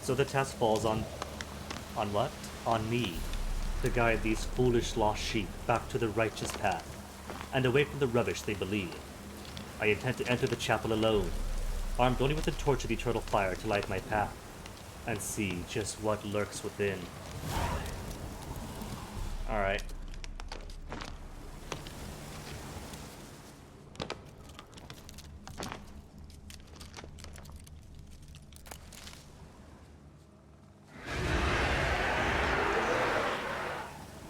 [SPEAKER 1] So the task falls on what? On me, to guide these foolish lost sheep back to the righteous path, and away from the rubbish they believe. I intend to enter the chapel alone, armed only with the torch of eternal fire to light my path, and see just what lurks within. Alright.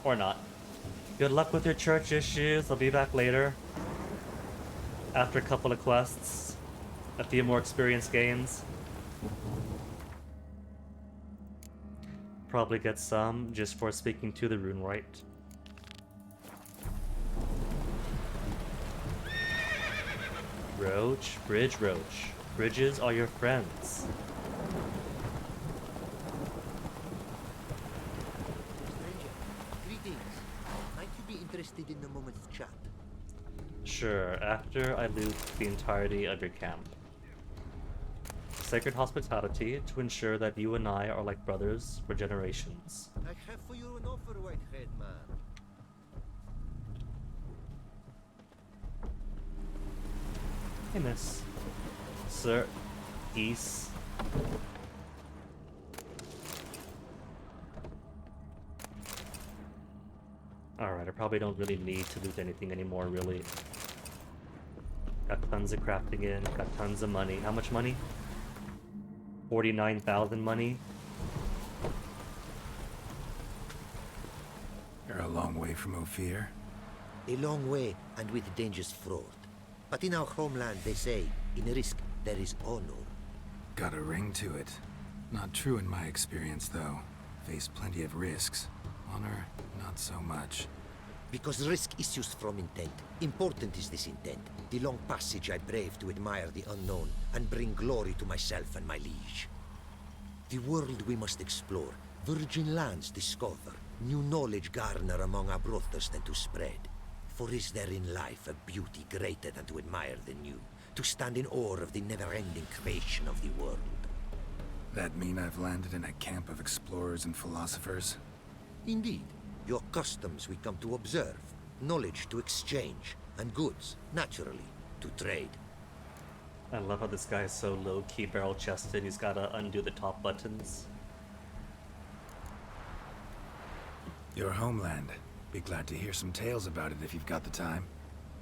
[SPEAKER 1] Or not. Good luck with your church issues. I'll be back later. After a couple of quests. A few more experience gains. Probably get some just for speaking to the Runewright. Roach, Bridge Roach. Bridges are your friends.
[SPEAKER 11] Interested in a moment of chat?
[SPEAKER 1] Sure, after I loot the entirety of your camp. Sacred hospitality to ensure that you and I are like brothers for generations.
[SPEAKER 11] I have for you an offer, white-haired man.
[SPEAKER 1] Hey, miss. Sir. Geese. Alright, I probably don't really need to loot anything anymore, really. Got tons of crafting in, got tons of money. How much money? 49,000 money.
[SPEAKER 3] You're a long way from Ophir.
[SPEAKER 11] A long way, and with dangers fraught. But in our homeland, they say, in risk, there is honor.
[SPEAKER 3] Got a ring to it. Not true in my experience, though. Faced plenty of risks. Honor, not so much.
[SPEAKER 11] Because risk issues from intent. Important is this intent. The long passage I brave to admire the unknown and bring glory to myself and my liege. The world we must explore, virgin lands discover, new knowledge garner among our brothers than to spread. For is there in life a beauty greater than to admire the new, to stand in awe of the never-ending creation of the world?
[SPEAKER 3] That mean I've landed in a camp of explorers and philosophers?
[SPEAKER 11] Indeed. Your customs we come to observe, knowledge to exchange, and goods, naturally, to trade.
[SPEAKER 1] I love how this guy is so low-key barrel-chested, he's gotta undo the top buttons.
[SPEAKER 3] Your homeland. Be glad to hear some tales about it if you've got the time.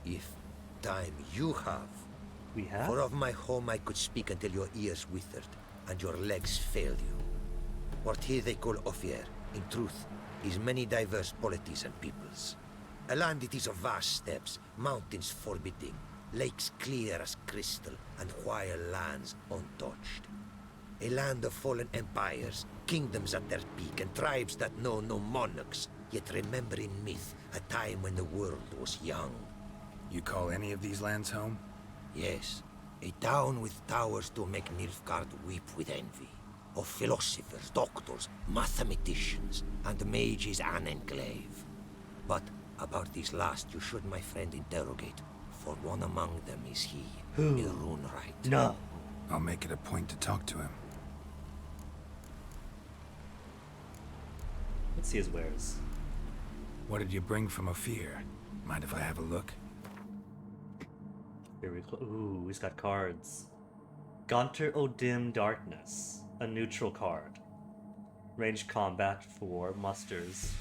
[SPEAKER 11] If time you have.
[SPEAKER 1] We have?
[SPEAKER 11] For of my home I could speak until your ears withered, and your legs failed you. What here they call Ophir, in truth, is many diverse polities and peoples. A land it is of vast steppes, mountains forbidding, lakes clear as crystal, and wild lands untouched. A land of fallen empires, kingdoms at their peak, and tribes that know no monarchs, yet remember in myth a time when the world was young.
[SPEAKER 3] You call any of these lands home?
[SPEAKER 11] Yes, a town with towers to make Nilfgaard weep with envy. Of philosophers, doctors, mathematicians, and mages an enclave. But about these last you should, my friend, interrogate, for one among them is he,
[SPEAKER 1] Who?
[SPEAKER 11] a Runewright.
[SPEAKER 1] No.
[SPEAKER 3] I'll make it a point to talk to him.
[SPEAKER 1] Let's see his wares.
[SPEAKER 3] What did you bring from Ophir? Mind if I have a look?
[SPEAKER 1] Very close. Ooh, he's got cards. Gaunter O'Dim Darkness. A neutral card. Range combat for musters.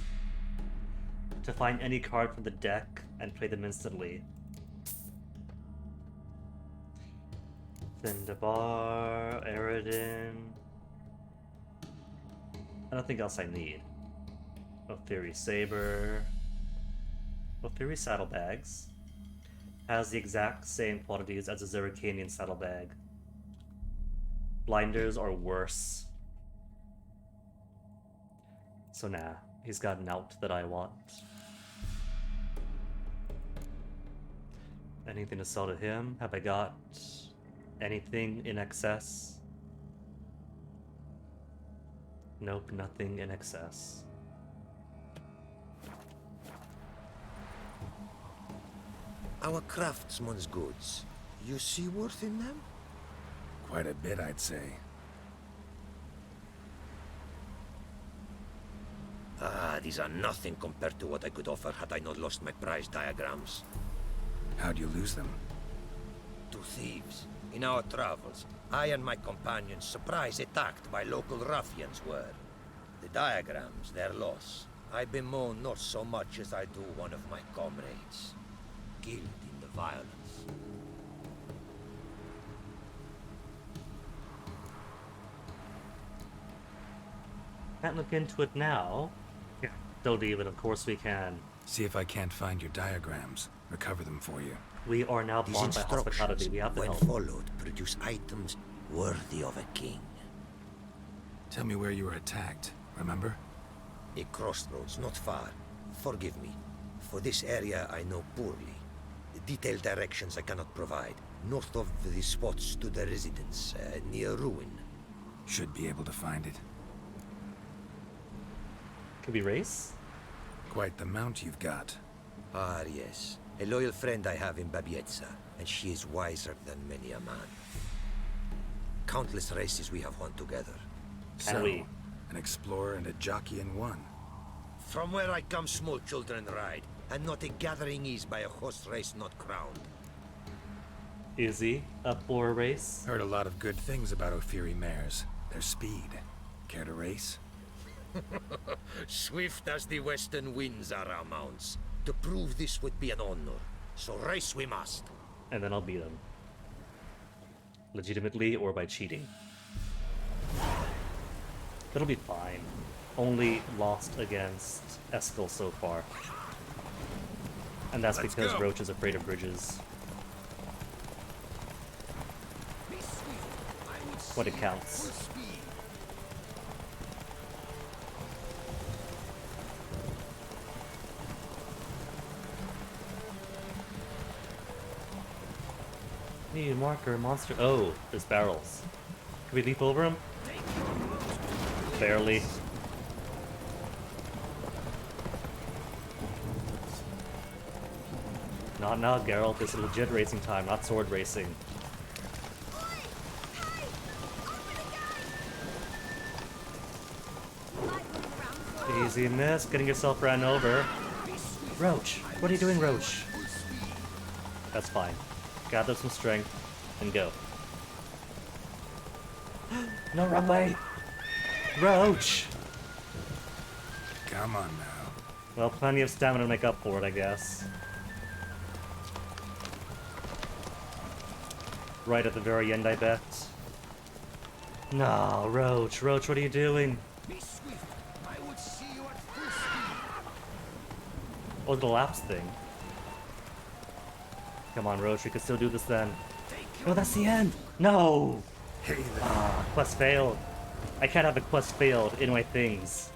[SPEAKER 1] To find any card from the deck and play them instantly. Thindabar, Eredin. Nothing else I need. Ophiri Saber. Ophiri Saddlebags. Has the exact same qualities as a Zerrikanian saddlebag. Blinders are worse. So nah, he's got an out that I want. Anything to sell to him? Have I got anything in excess? Nope, nothing in excess.
[SPEAKER 11] Our craftsman's goods. You see worth in them?
[SPEAKER 3] Quite a bit, I'd say.
[SPEAKER 11] Ah, these are nothing compared to what I could offer had I not lost my prize diagrams.
[SPEAKER 3] How'd you lose them?
[SPEAKER 11] To thieves. In our travels, I and my companions surprise attacked by local ruffians were. The diagrams, their loss. I bemoan not so much as I do one of my comrades. Killed in the violence.
[SPEAKER 1] Can't look into it now. Yeah. Don't even, of course we can.
[SPEAKER 3] See if I can't find your diagrams. Recover them for you.
[SPEAKER 1] We are now
[SPEAKER 11] These
[SPEAKER 1] bought by hospitality.
[SPEAKER 11] instructions,
[SPEAKER 1] We have to
[SPEAKER 11] when
[SPEAKER 1] help.
[SPEAKER 11] followed, produce items worthy of a king.
[SPEAKER 3] Tell me where you were attacked, remember?
[SPEAKER 11] A crossroads, not far. Forgive me. For this area I know poorly. The detailed directions I cannot provide. North of the spot stood a residence, near ruin.
[SPEAKER 3] Should be able to find it.
[SPEAKER 1] Could we race?
[SPEAKER 3] Quite the mount you've got.
[SPEAKER 11] Ah, yes. A loyal friend I have in Babietza, and she is wiser than many a man. Countless races we have won together.
[SPEAKER 3] So, an explorer and a jockey in one.
[SPEAKER 11] From where I come, small children ride, and not a gathering is by a horse race not crowned.
[SPEAKER 1] Is he up for a race?
[SPEAKER 3] Heard a lot of good things about Ophiri mares. Their speed. Care to race?
[SPEAKER 11] Swift as the western winds are our mounts. To prove this would be an honor. So race we must.
[SPEAKER 1] And then I'll beat him. Legitimately or by cheating. That'll be fine. Only lost against Eskel so far. And that's because Roach is afraid of bridges. What it counts. Need marker, monster. Oh, there's barrels. Can we leap over him? Barely. Not now, Geralt. This is legit racing time, not sword racing. Easy miss, getting yourself ran over. Roach, what are you doing, Roach? That's fine. Gather some strength and go. No, wrong way! Roach!
[SPEAKER 3] Come on now.
[SPEAKER 1] Well, plenty of stamina to make up for it, I guess. Right at the very end, I bet. No, Roach, Roach, what are you doing? Oh, the lapse thing. Come on, Roach, we can still do this then. Oh, that's the end! No! Ah, quest failed. I can't have a quest failed in my things.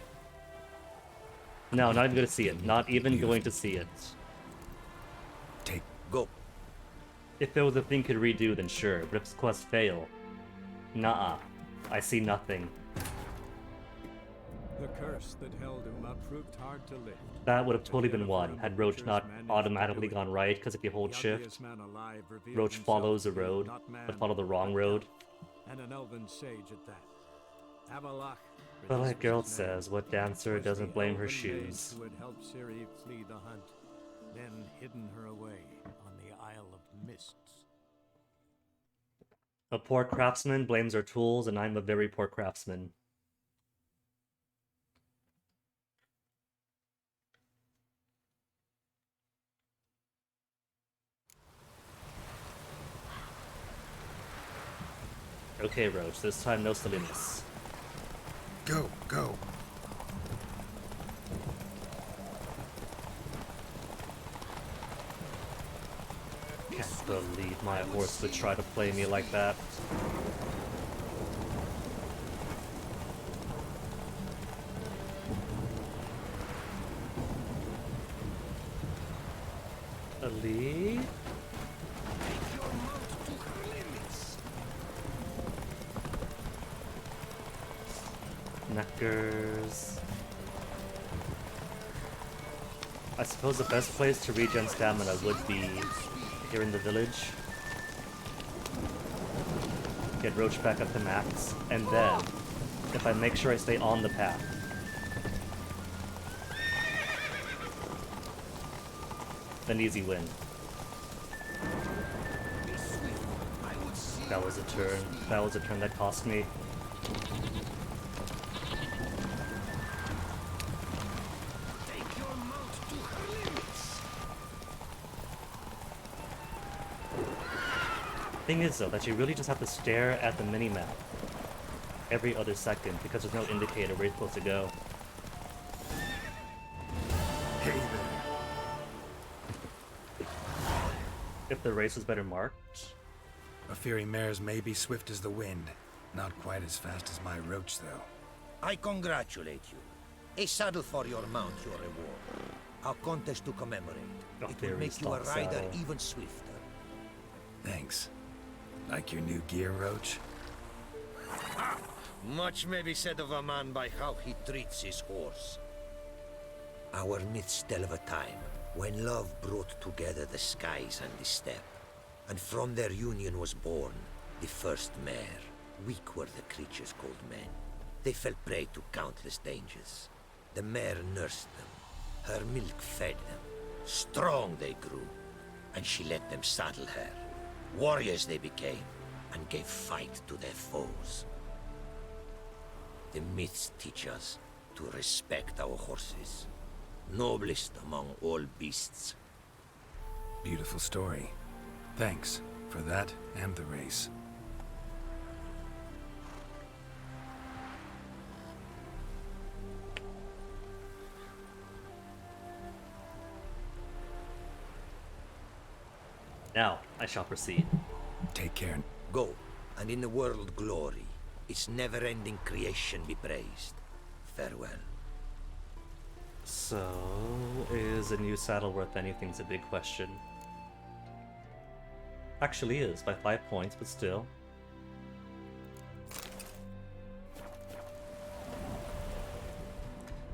[SPEAKER 1] No, not even going to see it. Not even going to see it.
[SPEAKER 11] Go.
[SPEAKER 1] If there was a thing could redo, then sure. But if it's quest fail, nah, I see nothing.
[SPEAKER 2] The curse that held him up proved hard to lift.
[SPEAKER 1] That would have totally been one had Roach not automatically gone right, because if you hold shift, Roach follows a road, but follow the wrong road.
[SPEAKER 2] And an elven sage at that. Avalach.
[SPEAKER 1] But like Geralt says, what dancer doesn't blame her shoes?
[SPEAKER 2] Who had helped Ciri flee the hunt, then hidden her away on the Isle of Mists.
[SPEAKER 1] A poor craftsman blames her tools, and I'm a very poor craftsman. Okay, Roach, this time no silliness.
[SPEAKER 3] Go, go.
[SPEAKER 1] Can't believe my horse would try to play me like that. Ali? Nectars. I suppose the best place to regen stamina would be here in the village. Get Roach back up to max, and then, if I make sure I stay on the path, an easy win. That was a turn. That was a turn that cost me. Thing is though, that you really just have to stare at the minimap every other second because there's no indicator where you're supposed to go.
[SPEAKER 3] Hey there.
[SPEAKER 1] If the race was better marked.
[SPEAKER 3] Ofiri mares may be swift as the wind. Not quite as fast as my Roach, though.
[SPEAKER 11] I congratulate you. A saddle for your mount, your reward. A contest to commemorate. It will make you a rider
[SPEAKER 1] saddle.
[SPEAKER 11] even swifter.
[SPEAKER 3] Thanks. Like your new gear, Roach?
[SPEAKER 11] Much may be said of a man by how he treats his horse. Our myths tell of a time when love brought together the skies and the steppe, and from their union was born the first mare. Weak were the creatures called men. They fell prey to countless dangers. The mare nursed them. Her milk fed them. Strong they grew, and she let them saddle her. Warriors they became, and gave fight to their foes. The myths teach us to respect our horses, noblest among all beasts.
[SPEAKER 3] Beautiful story. Thanks for that and the race.
[SPEAKER 1] Now, I shall proceed.
[SPEAKER 3] Take care.
[SPEAKER 11] Go, and in the world glory, its never-ending creation be praised. Farewell.
[SPEAKER 1] So, is a new saddle worth anything is a big question. Actually is, by 5 points, but still.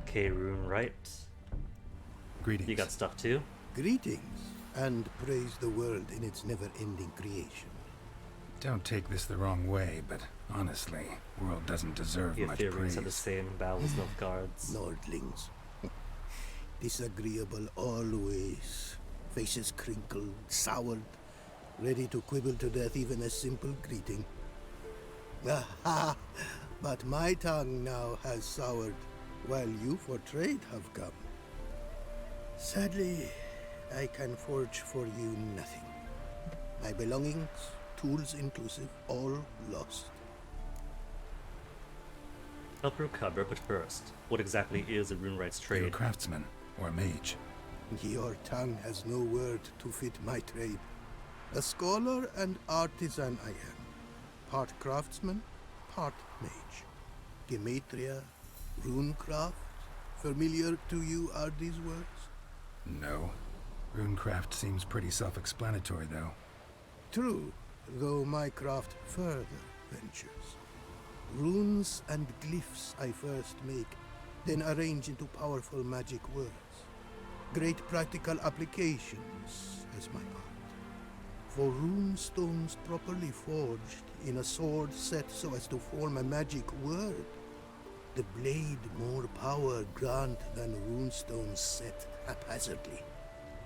[SPEAKER 1] Okay, Rune right.
[SPEAKER 3] Greetings.
[SPEAKER 1] You got stuff too?
[SPEAKER 15] Greetings, and praise the world in its never-ending creation.
[SPEAKER 3] Don't take this the wrong way, but honestly, world doesn't deserve
[SPEAKER 1] The
[SPEAKER 3] much
[SPEAKER 1] Ethereals
[SPEAKER 3] praise.
[SPEAKER 1] have the same Battles Nilfgaards.
[SPEAKER 15] Nordlings. Disagreeable always. Faces crinkled, soured, ready to quibble to death even a simple greeting. Aha! But my tongue now has soured, while you for trade have come. Sadly, I can forge for you nothing. My belongings, tools inclusive, all lost.
[SPEAKER 1] Help recover, but first, what exactly is a Runewright's
[SPEAKER 3] Are you a
[SPEAKER 1] trade?
[SPEAKER 3] craftsman or a mage?
[SPEAKER 15] Your tongue has no word to fit my trade. A scholar and artisan I am. Part craftsman, part mage. Gematria, runecraft. Familiar to you are these words?
[SPEAKER 3] No. Runecraft seems pretty self-explanatory, though.
[SPEAKER 15] True, though my craft further ventures. Runes and glyphs I first make, then arrange into powerful magic words. Great practical applications as my art. For rune stones properly forged in a sword set so as to form a magic word, the blade more power grant than runestones set haphazardly.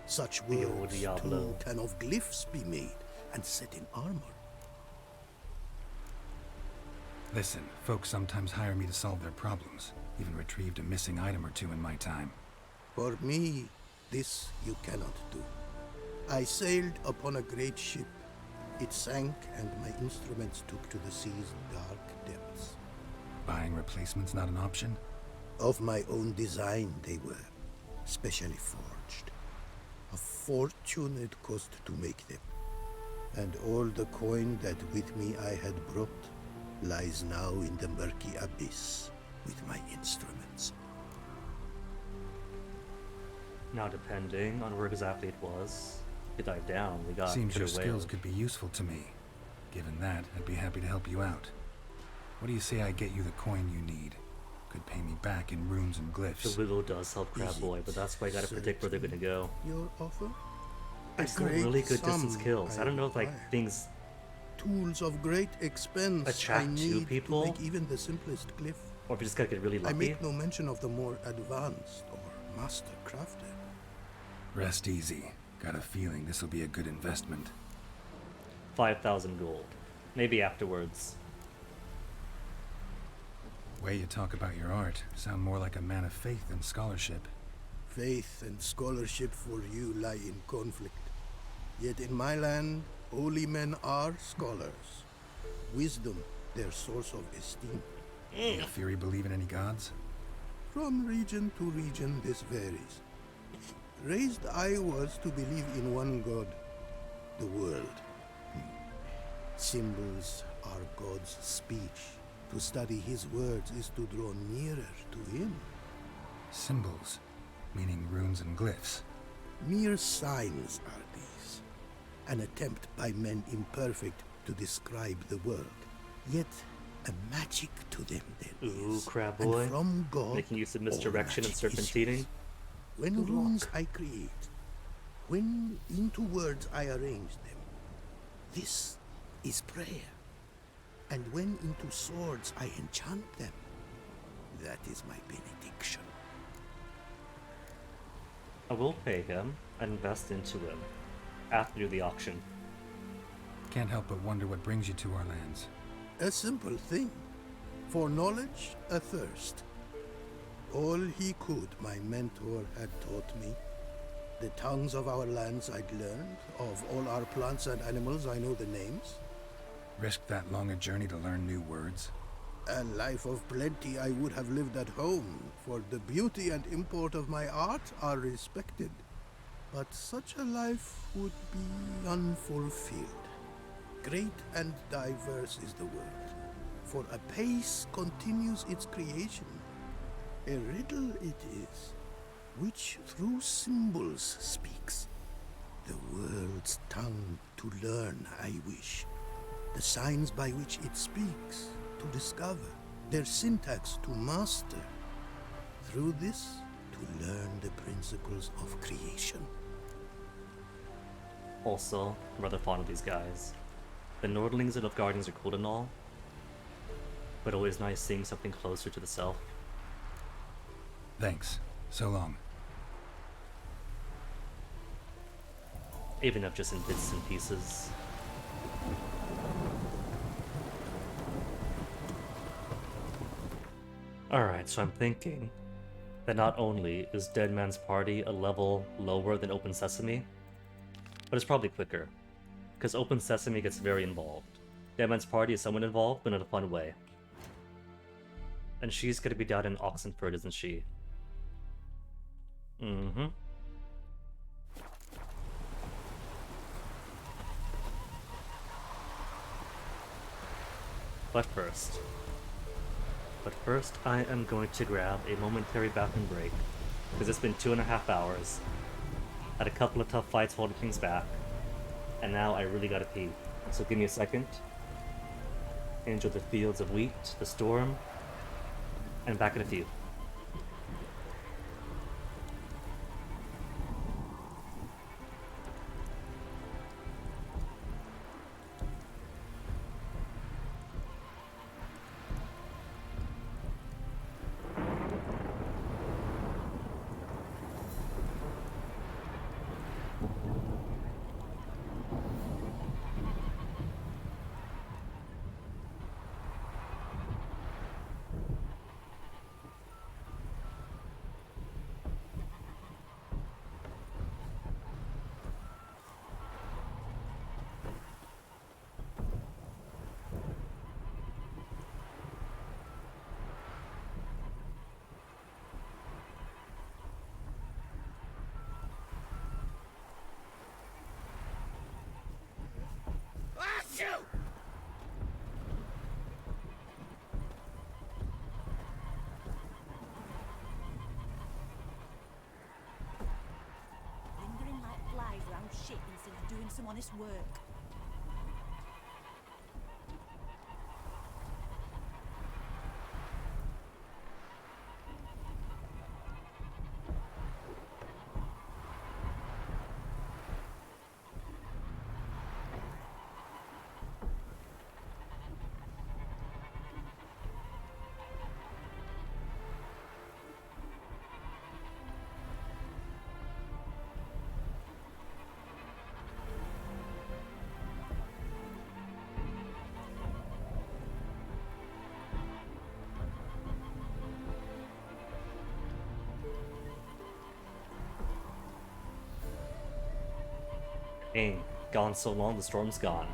[SPEAKER 15] Such
[SPEAKER 1] The old
[SPEAKER 15] words
[SPEAKER 1] Diablo.
[SPEAKER 15] too can of glyphs be made and set in armor.
[SPEAKER 3] Listen, folks sometimes hire me to solve their problems. Even retrieved a missing item or two in my time.
[SPEAKER 15] For me, this you cannot do. I sailed upon a great ship. It sank, and my instruments took to the sea's dark depths.
[SPEAKER 3] Buying replacements not an option?
[SPEAKER 15] Of my own design they were, specially forged. A fortune it cost to make them. And all the coin that with me I had brought lies now in the murky abyss with my instruments.
[SPEAKER 1] Now, depending on where exactly it was, it died down. We got
[SPEAKER 3] Seems
[SPEAKER 1] put
[SPEAKER 3] your
[SPEAKER 1] away.
[SPEAKER 3] skills could be useful to me. Given that, I'd be happy to help you out. What do you say I get you the coin you need? could pay me back in runes and glyphs.
[SPEAKER 1] The willow does help Crab Boy, but that's why I gotta predict where they're gonna go.
[SPEAKER 15] Your offer?
[SPEAKER 1] I still really good distance kills. I don't know if like things
[SPEAKER 15] tools of great expense
[SPEAKER 1] attract
[SPEAKER 15] I need
[SPEAKER 1] two people,
[SPEAKER 15] to make even the simplest glyph.
[SPEAKER 1] or if you just gotta get really lucky.
[SPEAKER 15] I make no mention of the more advanced or master crafted.
[SPEAKER 3] Rest easy. Got a feeling this will be a good investment.
[SPEAKER 1] 5,000 gold. Maybe afterwards.
[SPEAKER 3] Way you talk about your art sound more like a man of faith than scholarship.
[SPEAKER 15] Faith and scholarship for you lie in conflict. Yet in my land, holy men are scholars. Wisdom, their source of esteem.
[SPEAKER 3] You Fury believe in any gods?
[SPEAKER 15] From region to region, this varies. Raised I was to believe in one god, the world. Symbols are God's speech. To study his words is to draw nearer to him.
[SPEAKER 3] Symbols, meaning runes and glyphs.
[SPEAKER 15] Mere signs are these. An attempt by men imperfect to describe the world. Yet a magic to them there is.
[SPEAKER 1] Ooh, Crab Boy.
[SPEAKER 15] And from God,
[SPEAKER 1] making use of misdirection and
[SPEAKER 15] all magic is
[SPEAKER 1] serpentining.
[SPEAKER 15] his. When runes I create, when into words I arrange them, this is prayer. And when into swords I enchant them, that is my benediction.
[SPEAKER 1] I will pay him and invest into him after the auction.
[SPEAKER 3] Can't help but wonder what brings you to our lands.
[SPEAKER 15] A simple thing. For knowledge, a thirst. All he could, my mentor had taught me. The tongues of our lands I'd learned. Of all our plants and animals, I know the names.
[SPEAKER 3] Risked that long a journey to learn new words?
[SPEAKER 15] A life of plenty I would have lived at home, for the beauty and import of my art are respected. But such a life would be unfulfilled. Great and diverse is the world, for a pace continues its creation. A riddle it is, which through symbols speaks. The world's tongue to learn I wish, the signs by which it speaks to discover, their syntax to master. Through this, to learn the principles of creation.
[SPEAKER 1] Also, I'm rather fond of these guys. The Nordlings and Nilfgaardians are cool and all, but always nice seeing something closer to the self.
[SPEAKER 3] Thanks. So long.
[SPEAKER 1] Even if just in bits and pieces. Alright, so I'm thinking that not only is Dead Man's Party a level lower than Open Sesame, but it's probably quicker, because Open Sesame gets very involved. Dead Man's Party is somewhat involved, but in a fun way. And she's gonna be down in Oxenford, isn't she? Mm-hmm. But first, I am going to grab a momentary bathroom break, because it's been 2.5 hours. Had a couple of tough fights holding things back, and now I really gotta pee. So give me a second. Enjoy the fields of wheat, the storm, and back in a few.
[SPEAKER 16] Lingering like flies around shit instead of doing some honest work.
[SPEAKER 1] Ain't gone so long, the storm's gone.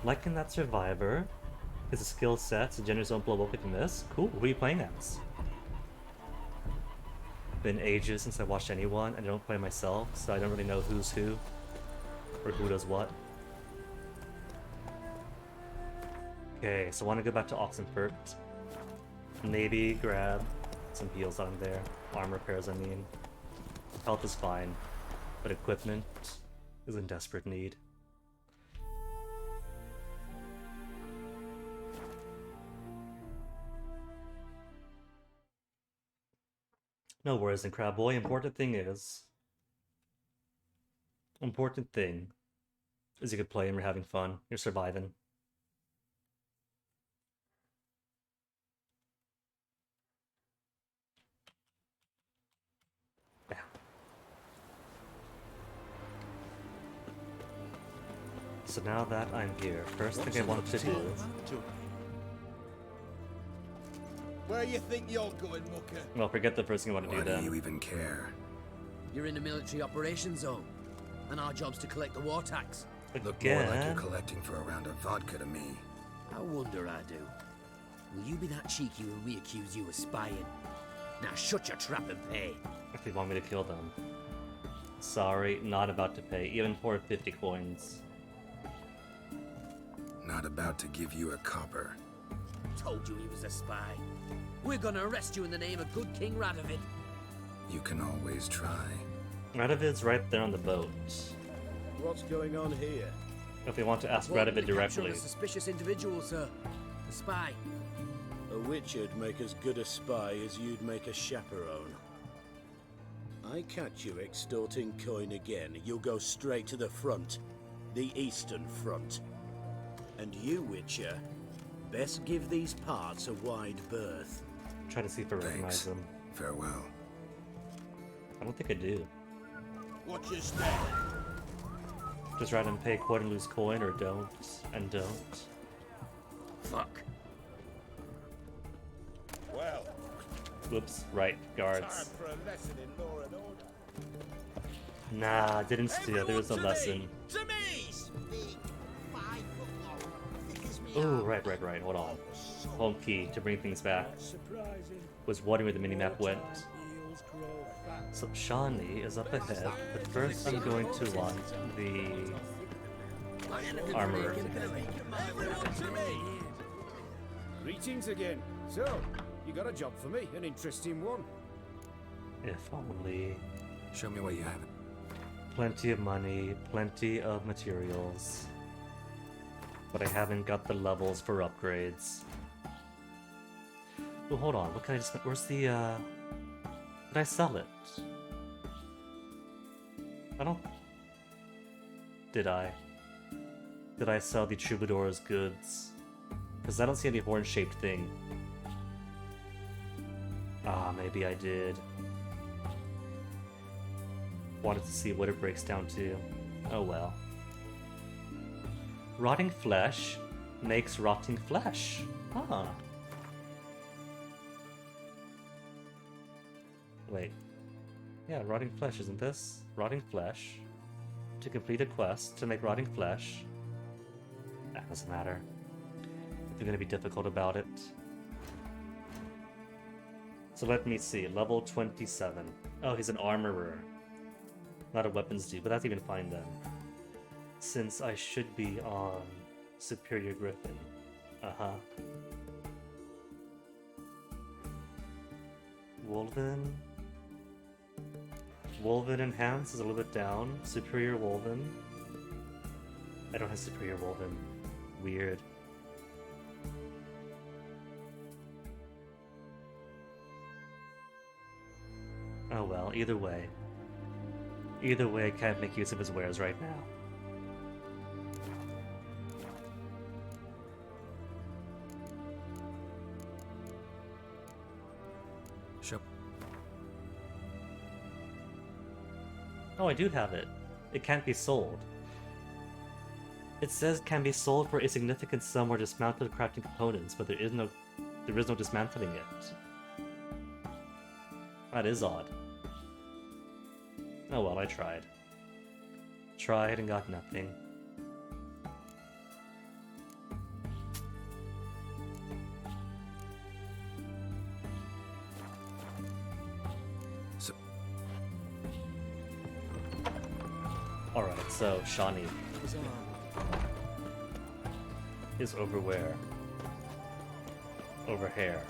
[SPEAKER 1] Liking that Survivor. Is a skill set, so genders don't blow up like this. Cool, who are you playing as? Been ages since I watched anyone, and I don't play myself, so I don't really know who's who, or who does what. Okay, so I want to go back to Oxenfurt. Maybe grab some heals on there. Armor repairs, I mean. Health is fine, but equipment is in desperate need. No worries, and Crab Boy. Important thing is you can play and you're having fun. You're surviving. Yeah. So now that I'm here, first thing I want to do.
[SPEAKER 5] Where you think you're going, mucker?
[SPEAKER 1] Well, forget the first thing I want to do
[SPEAKER 3] Why
[SPEAKER 1] then.
[SPEAKER 3] do you even care?
[SPEAKER 17] You're in the military operations zone, and our job's to collect the war tax.
[SPEAKER 3] Look more like you're collecting for a round of vodka to me.
[SPEAKER 17] I wonder I do. Will you be that cheeky when we accuse you of spying? Now shut your trap and pay.
[SPEAKER 1] If you want me to kill them. Sorry, not about to pay, even for 50 coins.
[SPEAKER 3] Not about to give you a copper.
[SPEAKER 17] Told you he was a spy. We're gonna arrest you in the name of good King Radovid.
[SPEAKER 3] You can always try.
[SPEAKER 1] Radovid's right there on the boat.
[SPEAKER 9] What's going on here?
[SPEAKER 1] If we want to ask
[SPEAKER 17] Well,
[SPEAKER 1] Radovid
[SPEAKER 17] the capture
[SPEAKER 1] directly.
[SPEAKER 17] of a suspicious individual, sir. A spy.
[SPEAKER 9] A witcher'd make as good a spy as you'd make a chaperone. I catch you extorting coin again, you'll go straight to the front. The Eastern Front. And you, Witcher, best give these parts a wide berth.
[SPEAKER 1] Try to see if I recognize them.
[SPEAKER 3] Farewell.
[SPEAKER 1] I don't think I do.
[SPEAKER 5] Watch your step.
[SPEAKER 1] Just rather than pay coin and lose coin, or don't, and don't.
[SPEAKER 17] Fuck.
[SPEAKER 5] Well.
[SPEAKER 1] Whoops, right, guards.
[SPEAKER 5] Time for a lesson in law and order.
[SPEAKER 1] Nah, didn't steal, there was a lesson.
[SPEAKER 5] To me! Speak. 5 foot long. Thick as me.
[SPEAKER 1] Oh, right, hold on. Home key to bring things back was wondering where the minimap went. So Shawnee is up ahead, but first I'm going to want the armorer.
[SPEAKER 18] Greetings again. So, you got a job for me, an interesting one.
[SPEAKER 1] If only.
[SPEAKER 3] Show me what you have.
[SPEAKER 1] Plenty of money, plenty of materials. But I haven't got the levels for upgrades. Oh, hold on, what can I just... Where's the, Did I sell it? I don't... Did I? Did I sell the Troubadour's goods? Because I don't see any horn-shaped thing. Ah, maybe I did. Wanted to see what it breaks down to. Oh well. Rotting flesh makes rotting flesh. Huh. Wait. Yeah, rotting flesh, isn't this? Rotting flesh. To complete a quest to make rotting flesh. That doesn't matter. If you're gonna be difficult about it. So let me see. Level 27. Oh, he's an armorer. Not a weapons dude, but that's even fine then. Since I should be on Superior Griffin. Uh-huh. Wolven. Wolven Enhanced is a little bit down. Superior Wolven. I don't have Superior Wolven. Weird. Oh well, either way. Either way, I can't make use of his wares right now.
[SPEAKER 3] Sure.
[SPEAKER 1] Oh, I do have it. It can't be sold. It says can be sold for a significant sum or dismantled crafting components, but there is no dismantling it. That is odd. Oh well, I tried. Tried and got nothing. Alright, so Shawnee is over where? Over here.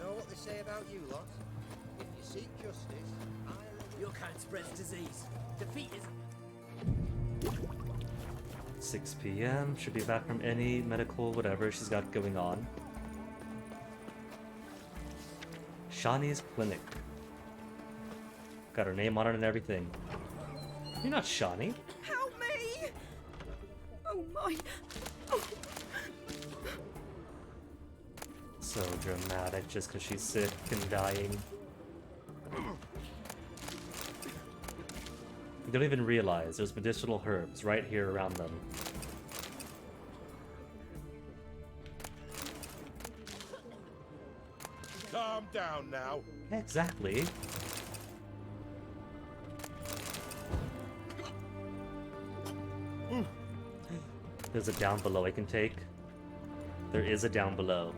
[SPEAKER 11] Know what they say about you lot? If you seek justice,
[SPEAKER 17] your kind spreads disease. Defeat is
[SPEAKER 1] 6 p.m. Should be back from any medical whatever she's got going on. Shawnee's clinic. Got her name on it and everything. You're not Shawnee.
[SPEAKER 12] Help me! Oh my... Oh.
[SPEAKER 1] So dramatic just because she's sick and dying. You don't even realize there's medicinal herbs right here around them.
[SPEAKER 19] Calm down now.
[SPEAKER 1] Exactly. There's a down below I can take. There is a down below.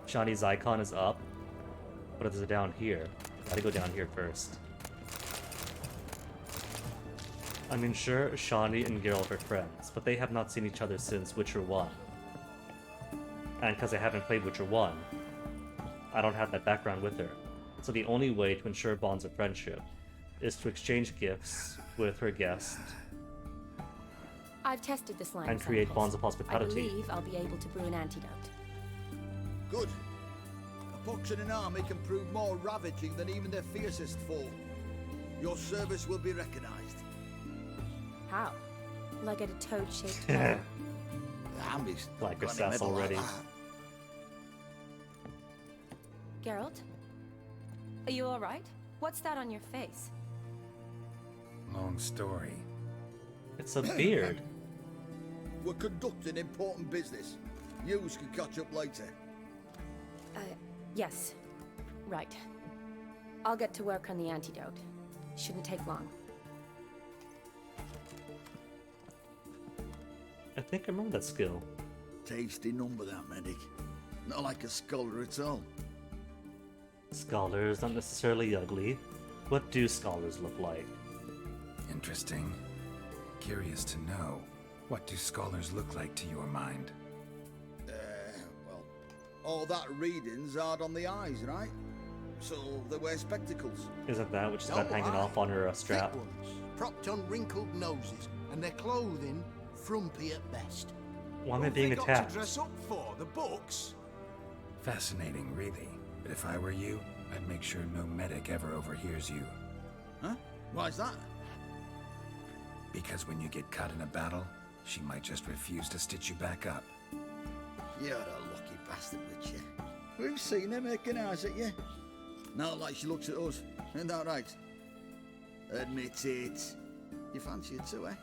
[SPEAKER 1] Shawnee's icon is up, but there's a down here. Gotta go down here first. I mean, sure, Shawnee and Geralt are friends, but they have not seen each other since Witcher 1. And because I haven't played Witcher 1, I don't have that background with her. So the only way to ensure bonds of friendship is to exchange gifts with her guest
[SPEAKER 20] I've tested the slime
[SPEAKER 1] and create
[SPEAKER 20] samples.
[SPEAKER 1] bonds of hospitality.
[SPEAKER 20] I believe I'll be able to brew an antidote.
[SPEAKER 21] Good. A pox in an army can prove more ravaging than even their fiercest foe. Your service will be recognized.
[SPEAKER 20] How? Will I get a toad-shaped medal?
[SPEAKER 21] The army's
[SPEAKER 1] like her
[SPEAKER 21] got a
[SPEAKER 1] sass
[SPEAKER 21] medal like
[SPEAKER 1] already.
[SPEAKER 21] that.
[SPEAKER 20] Geralt? Are you alright? What's that on your face?
[SPEAKER 3] Long story.
[SPEAKER 1] It's a beard.
[SPEAKER 21] We're conducting important business. Yous can catch up later.
[SPEAKER 20] Yes. Right. I'll get to work on the antidote. Shouldn't take long.
[SPEAKER 1] I think I remember that skill.
[SPEAKER 21] Tasty number, that medic. Not like a scholar at all.
[SPEAKER 1] Scholars not necessarily ugly. What do scholars look like?
[SPEAKER 3] Interesting. Curious to know, what do scholars look like to your mind?
[SPEAKER 21] Well, all that reading's hard on the eyes, right? So they wear spectacles.
[SPEAKER 1] Isn't that which is
[SPEAKER 15] No,
[SPEAKER 1] that hanging off on her strap?
[SPEAKER 15] Thick ones, propped on wrinkled noses, and their clothing frumpy at best.
[SPEAKER 1] Why am I being attacked?
[SPEAKER 21] up for? The books?
[SPEAKER 3] Fascinating, really. But if I were you, I'd make sure no medic ever overhears you.
[SPEAKER 21] Huh? Why's that?
[SPEAKER 3] Because when you get caught in a battle, she might just refuse to stitch you back up.
[SPEAKER 21] You're a lucky bastard, Witcher. We've seen her making eyes at you. Not like she looks at us. Isn't that right? Admit it. You fancy it too, eh?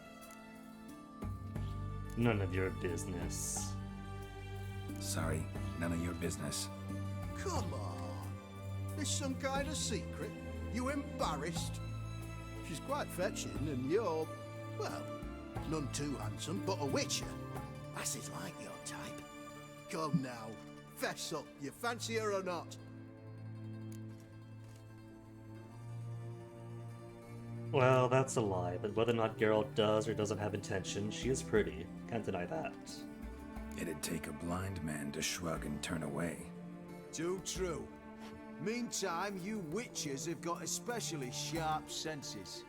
[SPEAKER 1] None of your business.
[SPEAKER 3] Sorry, none of your business.
[SPEAKER 15] Come on. Is some kind of secret? You embarrassed? She's quite fetching, and you're, well, none too handsome, but a witcher. Lasses like your type. Come now, fess up. You fancy her or not?
[SPEAKER 1] Well, that's a lie, but whether or not Geralt does or doesn't have intention, she is pretty. Can't deny that.
[SPEAKER 3] It'd take a blind man to shrug and turn away.
[SPEAKER 22] Too true. Meantime, you witches have got especially sharp senses.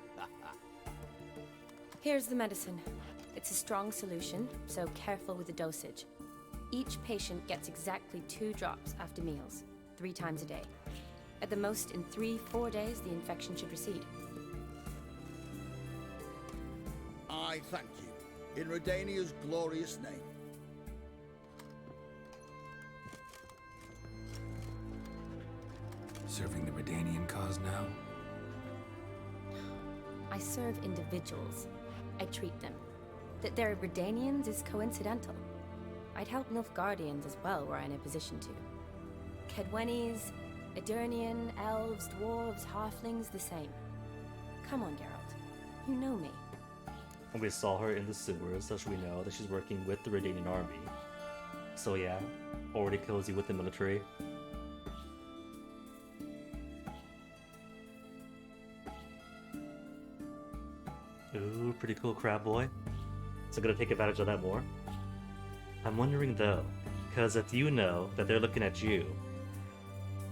[SPEAKER 20] Here's the medicine. It's a strong solution, so careful with the dosage. Each patient gets exactly 2 drops after meals, 3 times a day. At the most, in 3-4 days, the infection should recede.
[SPEAKER 21] I thank you. In Redania's glorious name.
[SPEAKER 3] Serving the Redanian cause now?
[SPEAKER 20] I serve individuals. I treat them. That they're Redanians is coincidental. I'd help Nilfgaardians as well were I in a position to. Kedwenis, Edirnian, elves, dwarves, halflings, the same. Come on, Geralt. You know me.
[SPEAKER 1] And we saw her in the sewers, so we know that she's working with the Redanian army. So yeah, already cozy with the military. Ooh, pretty cool crab boy. So gonna take advantage of that more. I'm wondering though, because if you know that they're looking at you,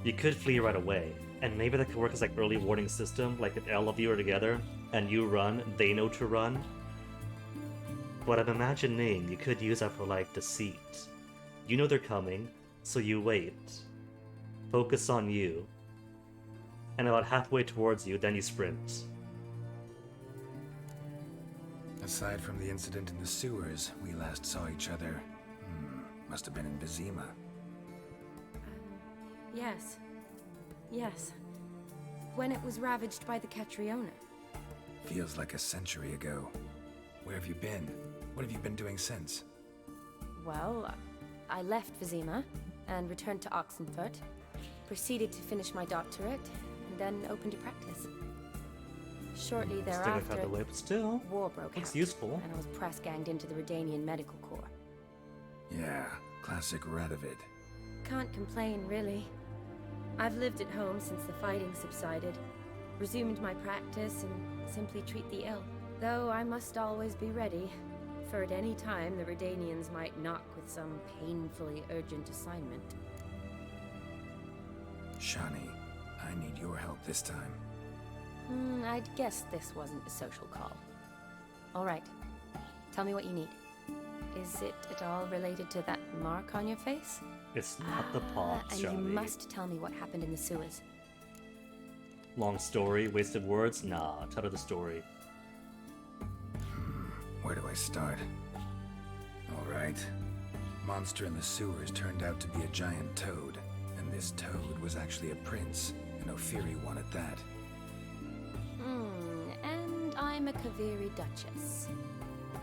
[SPEAKER 1] you could flee right away. And maybe that could work as like early warning system, like if all of you are together and you run, they know to run. But I'm imagining you could use that for like deceit. You know they're coming, so you wait. Focus on you. And about halfway towards you, then you sprint.
[SPEAKER 3] Aside from the incident in the sewers, we last saw each other. Must have been in Vizima.
[SPEAKER 20] Yes. Yes. When it was ravaged by the Catriona.
[SPEAKER 3] Feels like a century ago. Where have you been? What have you been doing since?
[SPEAKER 20] Well, I left Vizima and returned to Oxenfurt, proceeded to finish my doctorate, and then opened a practice. Shortly thereafter,
[SPEAKER 1] the way, but still,
[SPEAKER 20] war broke
[SPEAKER 1] looks
[SPEAKER 20] out,
[SPEAKER 1] useful.
[SPEAKER 20] and I was press ganged into the Redanian Medical Corps.
[SPEAKER 3] Yeah, classic Radovid.
[SPEAKER 20] Can't complain, really. I've lived at home since the fighting subsided, resumed my practice, and simply treat the ill. Though I must always be ready, for at any time the Redanians might knock with some painfully urgent assignment.
[SPEAKER 3] Shani, I need your help this time.
[SPEAKER 20] I'd guess this wasn't a social call. All right. Tell me what you need. Is it at all related to that mark on your face?
[SPEAKER 1] It's not the pot,
[SPEAKER 20] And
[SPEAKER 1] Shani.
[SPEAKER 20] you must tell me what happened in the sewers.
[SPEAKER 1] Long story, wasted words? Nah, tell her the story.
[SPEAKER 3] Where do I start? Alright. Monster in the sewers turned out to be a giant toad, and this toad was actually a prince, an Ophiri one at that.
[SPEAKER 20] And I'm a Kaviri Duchess.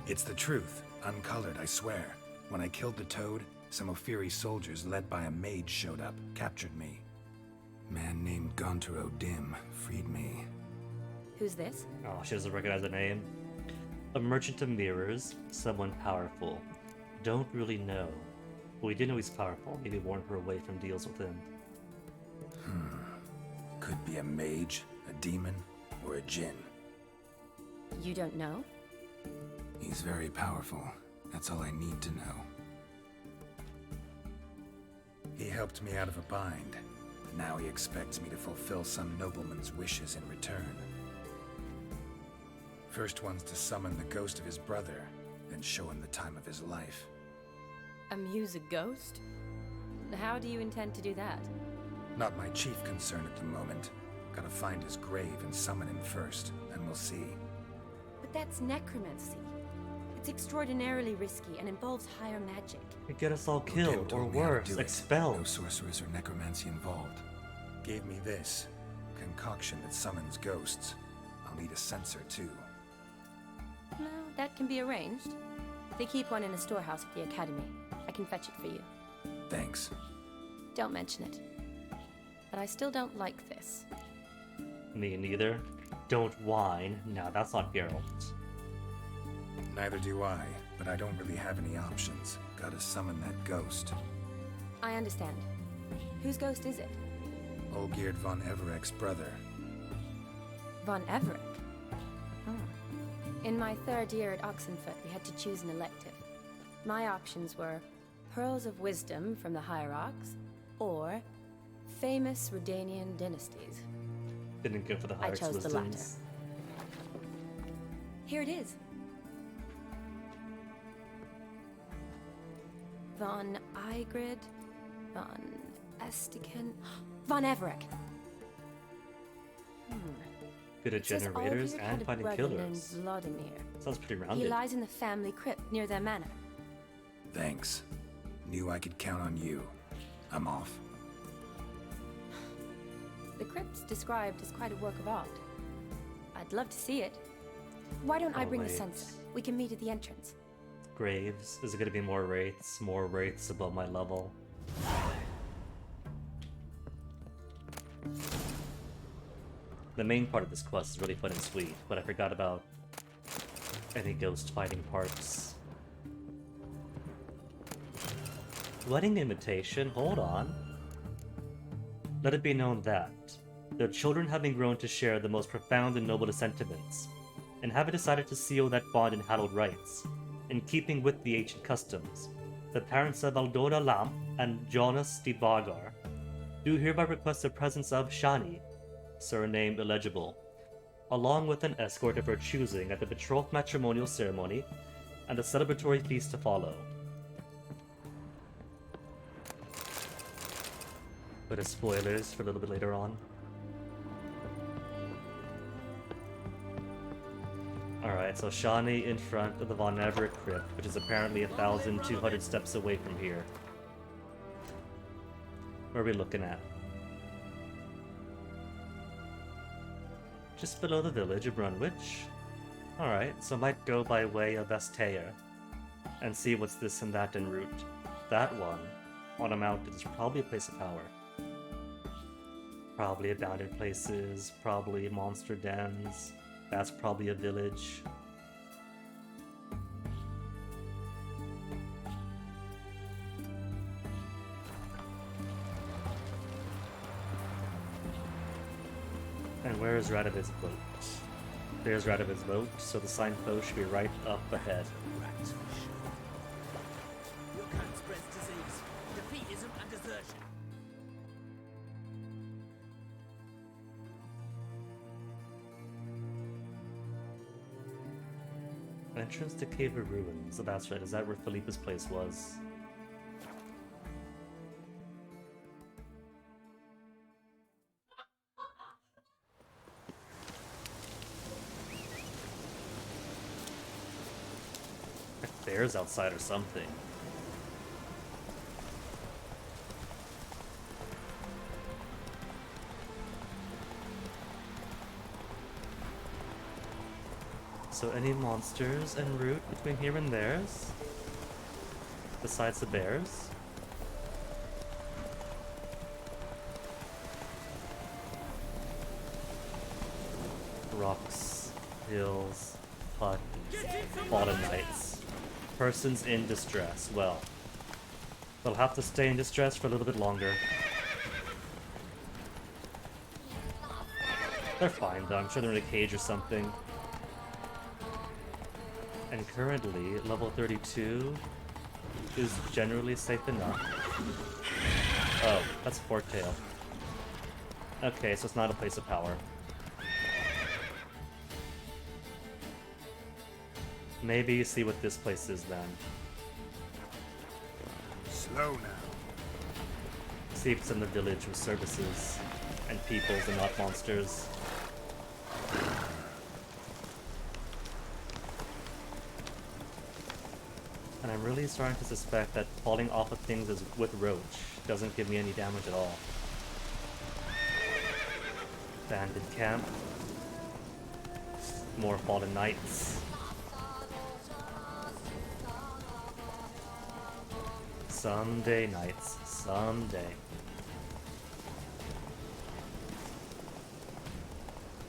[SPEAKER 3] It's the truth, uncolored, I swear. When I killed the toad, some Ophiri soldiers led by a mage showed up, captured me. Man named Gontaro Dim freed me.
[SPEAKER 20] Who's this?
[SPEAKER 1] Oh, she doesn't recognize the name. A merchant of mirrors, someone powerful. Don't really know. But we did know he's powerful. Maybe warn her away from deals with him.
[SPEAKER 3] Could be a mage, a demon, or a djinn.
[SPEAKER 20] You don't know?
[SPEAKER 3] He's very powerful. That's all I need to know. He helped me out of a bind. Now he expects me to fulfill some nobleman's wishes in return. First one's to summon the ghost of his brother, then show him the time of his life.
[SPEAKER 20] Amuse a ghost? How do you intend to do that?
[SPEAKER 3] Not my chief concern at the moment. Gotta find his grave and summon him first, then we'll see.
[SPEAKER 20] But that's necromancy. It's extraordinarily risky and involves higher magic.
[SPEAKER 1] It get us all
[SPEAKER 3] Dim
[SPEAKER 1] killed, or
[SPEAKER 3] told me how to
[SPEAKER 1] worse,
[SPEAKER 3] do it.
[SPEAKER 1] expelled.
[SPEAKER 3] No sorcerers or necromancy involved. Gave me this concoction that summons ghosts. I'll need a censer too.
[SPEAKER 20] No, that can be arranged. They keep one in a storehouse at the academy. I can fetch it for you.
[SPEAKER 3] Thanks.
[SPEAKER 20] Don't mention it. But I still don't like this.
[SPEAKER 1] Me neither. Don't whine. No, that's not Geralt.
[SPEAKER 3] Neither do I, but I don't really have any options. Gotta summon that ghost.
[SPEAKER 20] I understand. Whose ghost is it?
[SPEAKER 3] Olgierd von Everek's brother.
[SPEAKER 20] Von Everek? In my third year at Oxenfurt, we had to choose an elective. My options were Pearls of Wisdom from the Hierarchs, or Famous Redanian Dynasties.
[SPEAKER 1] Didn't go for the
[SPEAKER 20] I
[SPEAKER 1] higher
[SPEAKER 20] chose the latter.
[SPEAKER 1] wisdoms.
[SPEAKER 20] Here it is. Von Igrid, Von Estiken, Von Everek.
[SPEAKER 1] Good at
[SPEAKER 20] It says
[SPEAKER 1] generators
[SPEAKER 20] Olgierd
[SPEAKER 1] and
[SPEAKER 20] had a
[SPEAKER 1] finding
[SPEAKER 20] brother
[SPEAKER 1] killers.
[SPEAKER 20] named Vladimir.
[SPEAKER 1] Sounds pretty
[SPEAKER 20] He
[SPEAKER 1] rounded.
[SPEAKER 20] lies in the family crypt near their manor.
[SPEAKER 3] Thanks. Knew I could count on you. I'm off.
[SPEAKER 20] The crypt's described as quite a work of art. I'd love to see it. Why don't I
[SPEAKER 1] Oh,
[SPEAKER 20] bring the
[SPEAKER 1] wait.
[SPEAKER 20] censer? We can meet at the entrance.
[SPEAKER 1] Graves. Is it gonna be more wraiths? More wraiths above my level. The main part of this quest is really fun and sweet, but I forgot about any ghost fighting parts. Wedding invitation? Hold on. Let it be known that their children having grown to share the most profound and noble of sentiments, and having decided to seal that bond in hallowed rites, in keeping with the ancient customs, the parents of Aldora Lamp and Jonas de Bagar do hereby request the presence of Shani, surname illegible, along with an escort of her choosing at the betrothed matrimonial ceremony and the celebratory feast to follow. Bit of spoilers for a little bit later on. Alright, so Shani in front of the Von Everett crypt, which is apparently 1,200 steps away from here. Where are we looking at? Just below the village of Brunwich. Alright, so might go by way of Vestea and see what's this and that en route. That one, on a mountain, is probably a place of power. Probably abandoned places, probably monster dens. That's probably a village. And where is Radovid's boat? There's Radovid's boat, so the signpost should be right up ahead.
[SPEAKER 17] Your kind spreads disease. Defeatism and desertion.
[SPEAKER 1] Entrance to Cave of Ruins. So that's right, is that where Philippa's place was? Bears outside or something. So any monsters en route between here and theirs? Besides the bears? Rocks, hills, hut, fallen knights. Persons in distress. Well, they'll have to stay in distress for a little bit longer. They're fine though, I'm sure they're in a cage or something. And currently, level 32 is generally safe enough. Oh, that's Forktail. Okay, so it's not a place of power. Maybe see what this place is then.
[SPEAKER 3] Slow now.
[SPEAKER 1] See if it's in the village with services and peoples and not monsters. And I'm really starting to suspect that falling off of things with Roach doesn't give me any damage at all. Abandoned camp. More fallen knights. Someday, knights. Someday.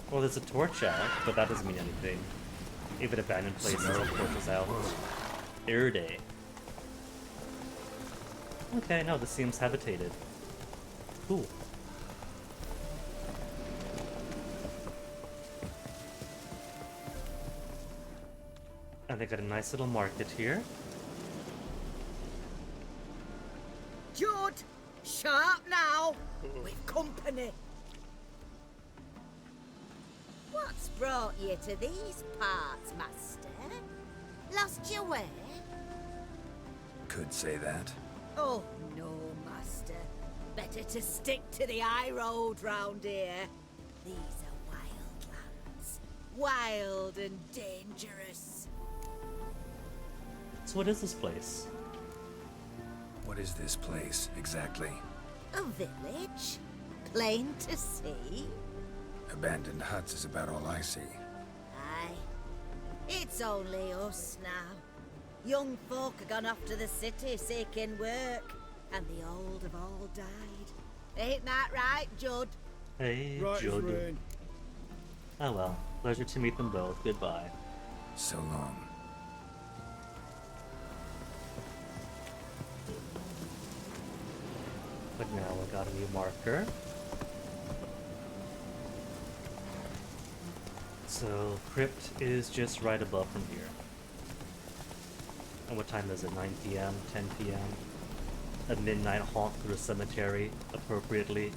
[SPEAKER 1] Well, there's a torch out, but that doesn't mean anything. Even abandoned places have torches out. Erde. Okay, no, this seems habitated. Cool. And they got a nice little market here.
[SPEAKER 12] Jude! Sharp now! We've company!
[SPEAKER 10] What's brought you to these parts, master? Lost your way?
[SPEAKER 3] Could say that.
[SPEAKER 12] Oh, no, master. Better to stick to the high road round here. These are wild lands. Wild and dangerous.
[SPEAKER 1] So what is this place?
[SPEAKER 3] What is this place, exactly?
[SPEAKER 10] A village? Plain to see?
[SPEAKER 3] Abandoned huts is about all I see.
[SPEAKER 10] Aye. It's only us now. Young folk have gone off to the city seeking work, and the old have all died. Ain't that right, Judd?
[SPEAKER 1] Hey,
[SPEAKER 18] Right as
[SPEAKER 1] Judd.
[SPEAKER 18] rain.
[SPEAKER 1] Oh well. Pleasure to meet them both. Goodbye.
[SPEAKER 3] So long.
[SPEAKER 1] But now I got a new marker. So, Crypt is just right above from here. And what time is it? 9 p.m., 10 p.m.? A midnight haunt through a cemetery, appropriately.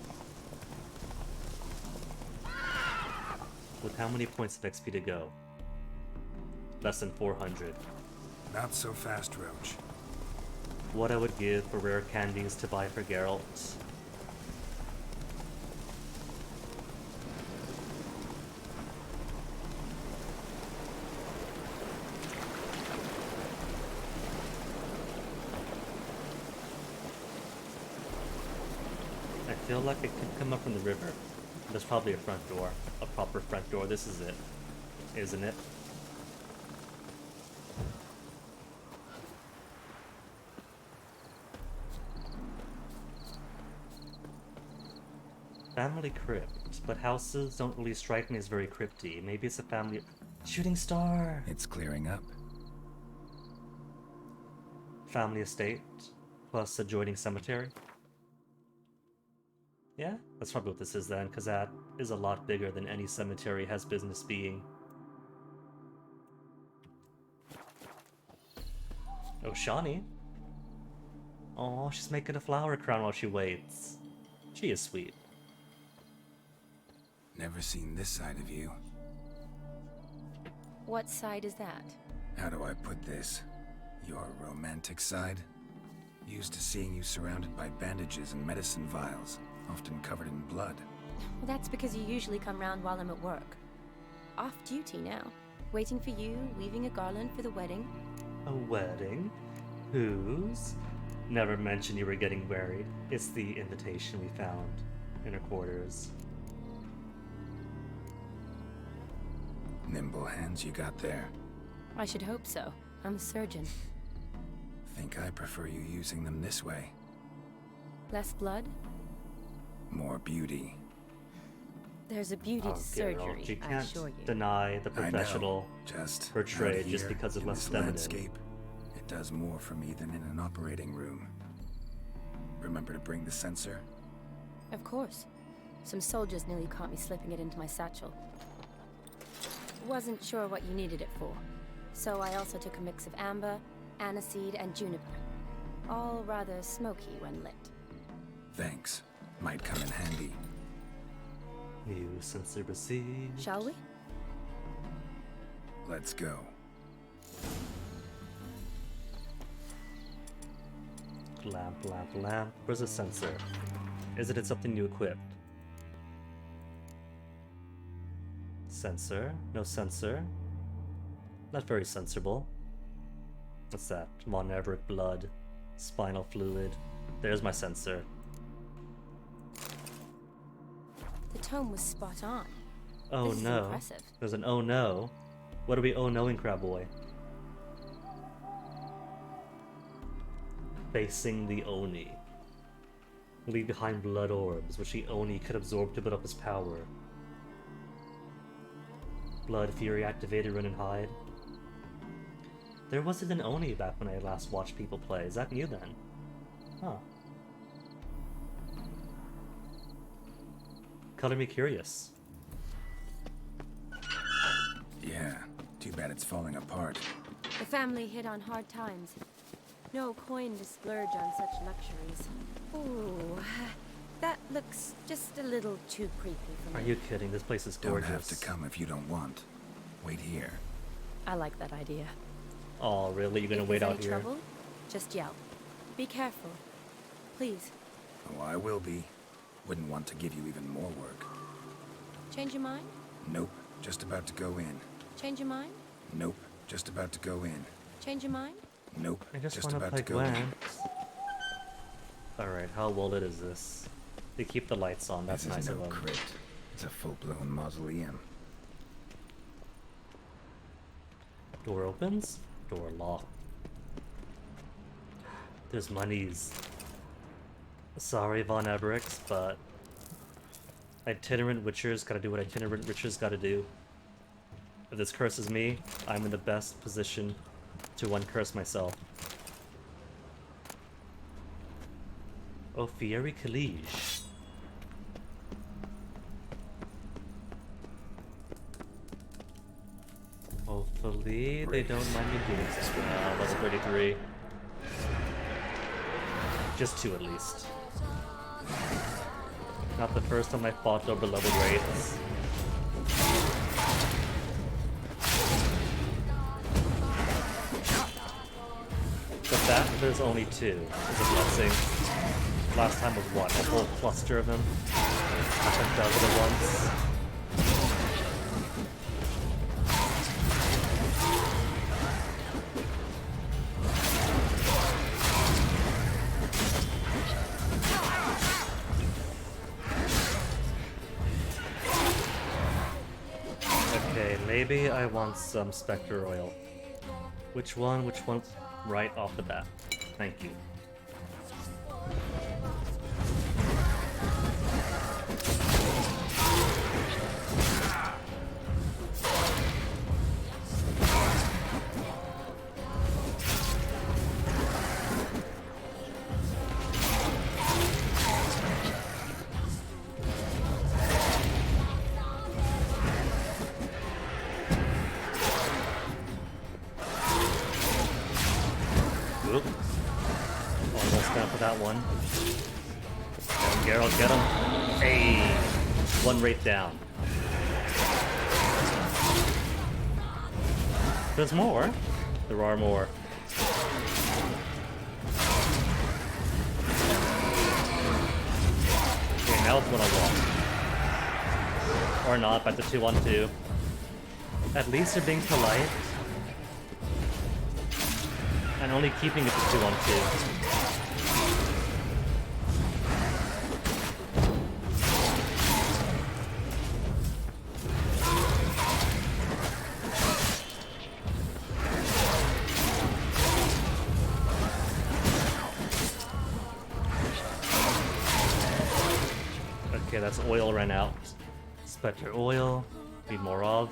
[SPEAKER 1] With how many points of XP to go? Less than 400.
[SPEAKER 3] Not so fast, Roach.
[SPEAKER 1] What I would give for rare candies to buy for Geralt. I feel like it could come up from the river. There's probably a front door. A proper front door. This is it. Isn't it? Family crypt, but houses don't really strike me as very crypty. Maybe it's a family... Shooting star!
[SPEAKER 3] It's clearing up.
[SPEAKER 1] Family estate, plus adjoining cemetery. Yeah, that's probably what this is then, because that is a lot bigger than any cemetery has business being. Oh, Shani. Oh, she's making a flower crown while she waits. She is sweet.
[SPEAKER 3] Never seen this side of you.
[SPEAKER 20] What side is that?
[SPEAKER 3] How do I put this? Your romantic side? Used to seeing you surrounded by bandages and medicine vials, often covered in blood.
[SPEAKER 20] Well, that's because you usually come round while I'm at work. Off duty now. Waiting for you, weaving a garland for the wedding.
[SPEAKER 1] A wedding? Whose? Never mentioned you were getting married. It's the invitation we found in her quarters.
[SPEAKER 3] Nimble hands you got there.
[SPEAKER 20] I should hope so. I'm a surgeon.
[SPEAKER 3] Think I prefer you using them this way.
[SPEAKER 20] Less blood?
[SPEAKER 3] More beauty.
[SPEAKER 20] There's a beauty to surgery,
[SPEAKER 1] you
[SPEAKER 20] I
[SPEAKER 1] can't
[SPEAKER 20] assure you.
[SPEAKER 1] deny the professional
[SPEAKER 3] Just
[SPEAKER 1] portrayed
[SPEAKER 3] out
[SPEAKER 1] just
[SPEAKER 3] here,
[SPEAKER 1] because of
[SPEAKER 3] in
[SPEAKER 1] less
[SPEAKER 3] this
[SPEAKER 1] feminine.
[SPEAKER 3] landscape, it does more for me than in an operating room. Remember to bring the sensor?
[SPEAKER 20] Of course. Some soldiers nearly caught me slipping it into my satchel. Wasn't sure what you needed it for, so I also took a mix of amber, aniseed, and juniper. All rather smoky when lit.
[SPEAKER 3] Thanks. Might come in handy.
[SPEAKER 1] New sensor received.
[SPEAKER 20] Shall we?
[SPEAKER 3] Let's go.
[SPEAKER 1] Lamp, lamp, lamp. Where's the sensor? Is it something you equipped? Sensor. No sensor. Not very sensible. What's that? Von Everett blood. Spinal fluid. There's my sensor.
[SPEAKER 20] The tome was spot on.
[SPEAKER 1] Oh
[SPEAKER 20] This is
[SPEAKER 1] no.
[SPEAKER 20] impressive.
[SPEAKER 1] There's an oh no. What are we oh knowing, Crab Boy? Facing the Oni. Leave behind blood orbs, which the Oni could absorb to build up his power. Blood Fury activated, run and hide. There wasn't an Oni back when I last watched people play. Is that new then? Huh. Color me curious.
[SPEAKER 3] Yeah, too bad it's falling apart.
[SPEAKER 20] The family hit on hard times. No coin to splurge on such luxuries. Ooh, that looks just a little too creepy for
[SPEAKER 1] Are
[SPEAKER 20] me.
[SPEAKER 1] you kidding? This place is
[SPEAKER 3] Don't
[SPEAKER 1] gorgeous.
[SPEAKER 3] have to come if you don't want. Wait here.
[SPEAKER 20] I like that idea.
[SPEAKER 1] Oh, really? You're gonna
[SPEAKER 20] If
[SPEAKER 1] wait
[SPEAKER 20] there's
[SPEAKER 1] out
[SPEAKER 20] any
[SPEAKER 1] here?
[SPEAKER 20] trouble, just yell. Be careful. Please.
[SPEAKER 3] Oh, I will be. Wouldn't want to give you even more work.
[SPEAKER 20] Change your mind?
[SPEAKER 3] Nope, just about to go in.
[SPEAKER 20] Change your mind?
[SPEAKER 3] Nope, just about to go in.
[SPEAKER 20] Change your mind?
[SPEAKER 3] Nope,
[SPEAKER 1] I just
[SPEAKER 3] just
[SPEAKER 1] want to
[SPEAKER 3] about
[SPEAKER 1] play
[SPEAKER 3] to go in.
[SPEAKER 1] Gwent. Alright, how well lit is this? They keep the lights on, that's
[SPEAKER 3] This
[SPEAKER 1] nice
[SPEAKER 3] is
[SPEAKER 1] of
[SPEAKER 3] no
[SPEAKER 1] them.
[SPEAKER 3] crypt. It's a full-blown mausoleum.
[SPEAKER 1] Door opens, door locked. There's monies. Sorry, Von Everix, but Itinerant Witchers gotta do what itinerant Witchers gotta do. If this curses me, I'm in the best position to uncurse myself. Oh, Fieri Kalige. Hopefully they don't mind me doing this. Level 33. Just 2 at least. Not the first time I fought over level rates. But that, there's only 2, is a blessing. Last time was what? A whole cluster of them? I took it at once. Okay, maybe I want some Spectre Oil. Which one? Which one? Right off the bat. Thank you. Almost down for that one. Get him, Geralt, get him. Hey! One right down. There's more. There are more. Okay, now it's 1 on 1. Or not, back to 2 on 2. At least they're being polite. And only keeping it to 2 on 2. Okay, that's oil ran out. Spectre oil. Need more of.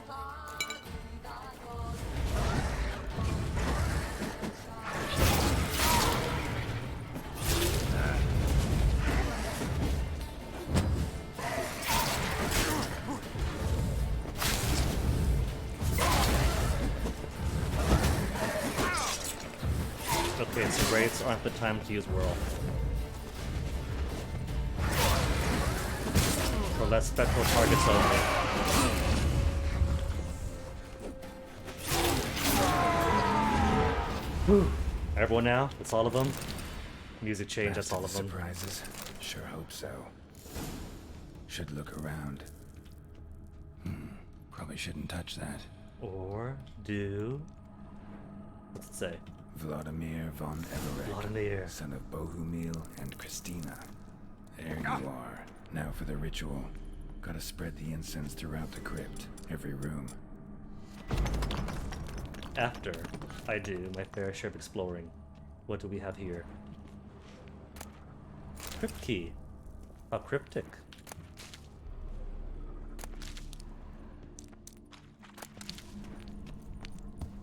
[SPEAKER 1] Okay, so Wraiths aren't the time to use Whirl. For less spectral targets only. Whew. Everyone now? That's all of them? Music change, that's all of them.
[SPEAKER 3] Surprises? Sure hope so. Should look around. Probably shouldn't touch that.
[SPEAKER 1] Or do... What's it say?
[SPEAKER 3] Vladimir von Everett,
[SPEAKER 1] Vladimir,
[SPEAKER 3] son of Bohumil and Christina. There you are. Now for the ritual. Gotta spread the incense throughout the crypt, every room.
[SPEAKER 1] After I do my fair share of exploring, what do we have here? Crypt key. A cryptic.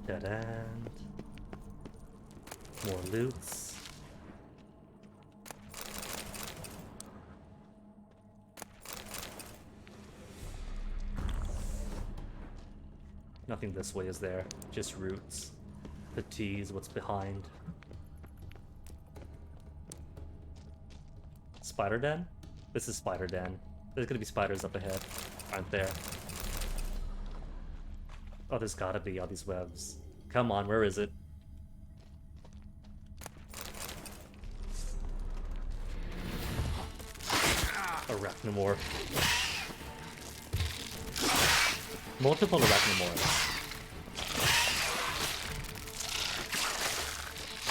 [SPEAKER 1] Dead end. More loots. Nothing this way, is there? Just roots. The T's, what's behind. Spider Den? This is Spider Den. There's gonna be spiders up ahead, aren't there? Oh, there's gotta be all these webs. Come on, where is it? Arachnamorph. Multiple Arachnamorphs.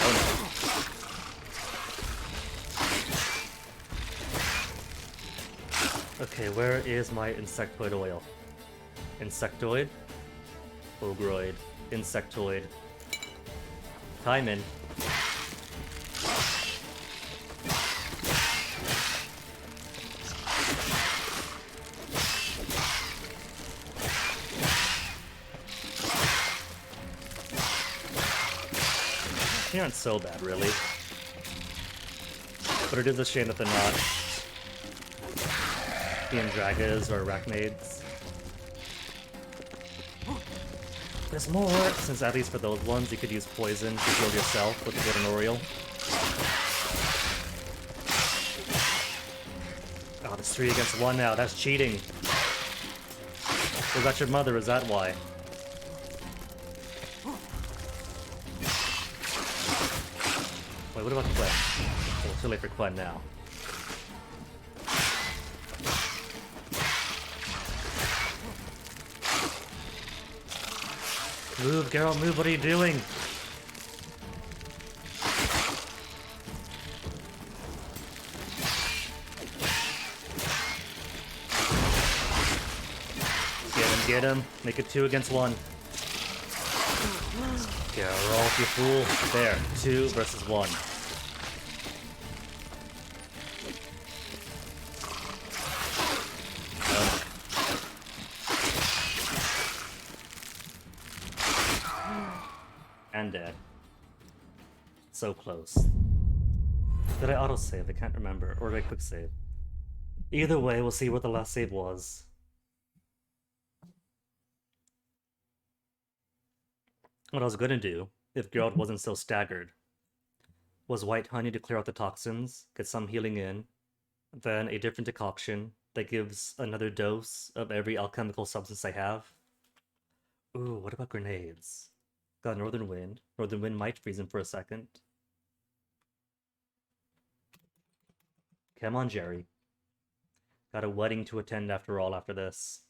[SPEAKER 1] Oh no. Okay, where is my insectoid oil? Insectoid? Ogroid. Insectoid. Timon. They aren't so bad, really. But it is a shame that they're not being dragas or arachnades. There's more, since at least for those ones you could use poison to heal yourself with the Golden Oriole. Oh, there's 3 against 1 now. That's cheating. Was that your mother? Is that why? Wait, what about Quen? Oh, it's too late for Quen now. Move, Geralt, move. What are you doing? Get him. Make it 2 against 1. Geralt, you fool. There. 2 versus 1. And dead. So close. Did I autosave? I can't remember. Or did I quick save? Either way, we'll see what the last save was. What I was gonna do, if Geralt wasn't so staggered, was white honey to clear out the toxins, get some healing in, then a different decoction that gives another dose of every alchemical substance I have. Ooh, what about grenades? Got Northern Wind. Northern Wind might freeze him for a second. Come on, Jerry. Got a wedding to attend after all after this.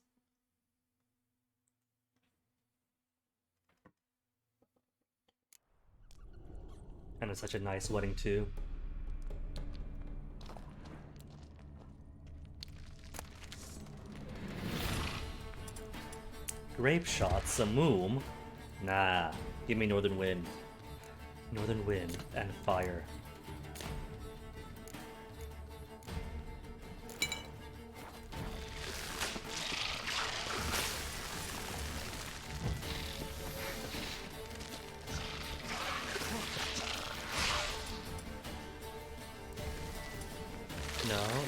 [SPEAKER 1] And it's such a nice wedding, too. Grape shots, a moom? Nah, give me Northern Wind. Northern Wind and fire.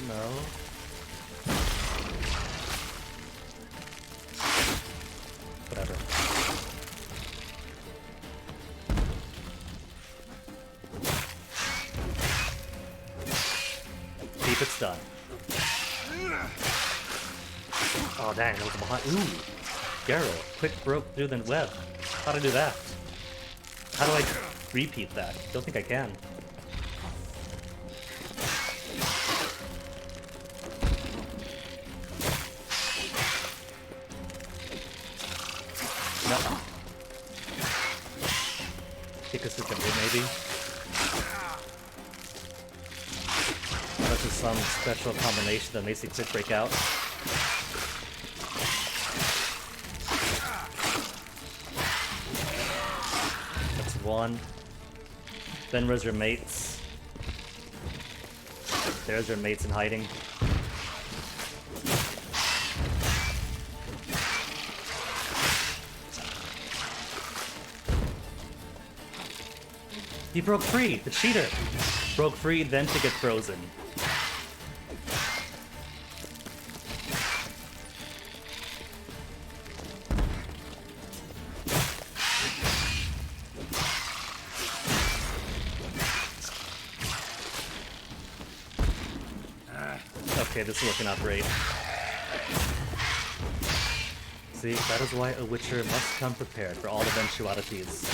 [SPEAKER 1] No. Whatever. Keep it done. Oh dang, that was behind. Ooh! Geralt, quick broke through the web. How'd I do that? How do I repeat that? Don't think I can. Maybe. Unless there's some special combination that makes it quick break out. That's 1. Then where's your mates? There's your mates in hiding. He broke free! The cheater! Broke free, then to get frozen. Okay, this is working out great. See, that is why a Witcher must come prepared for all eventualities.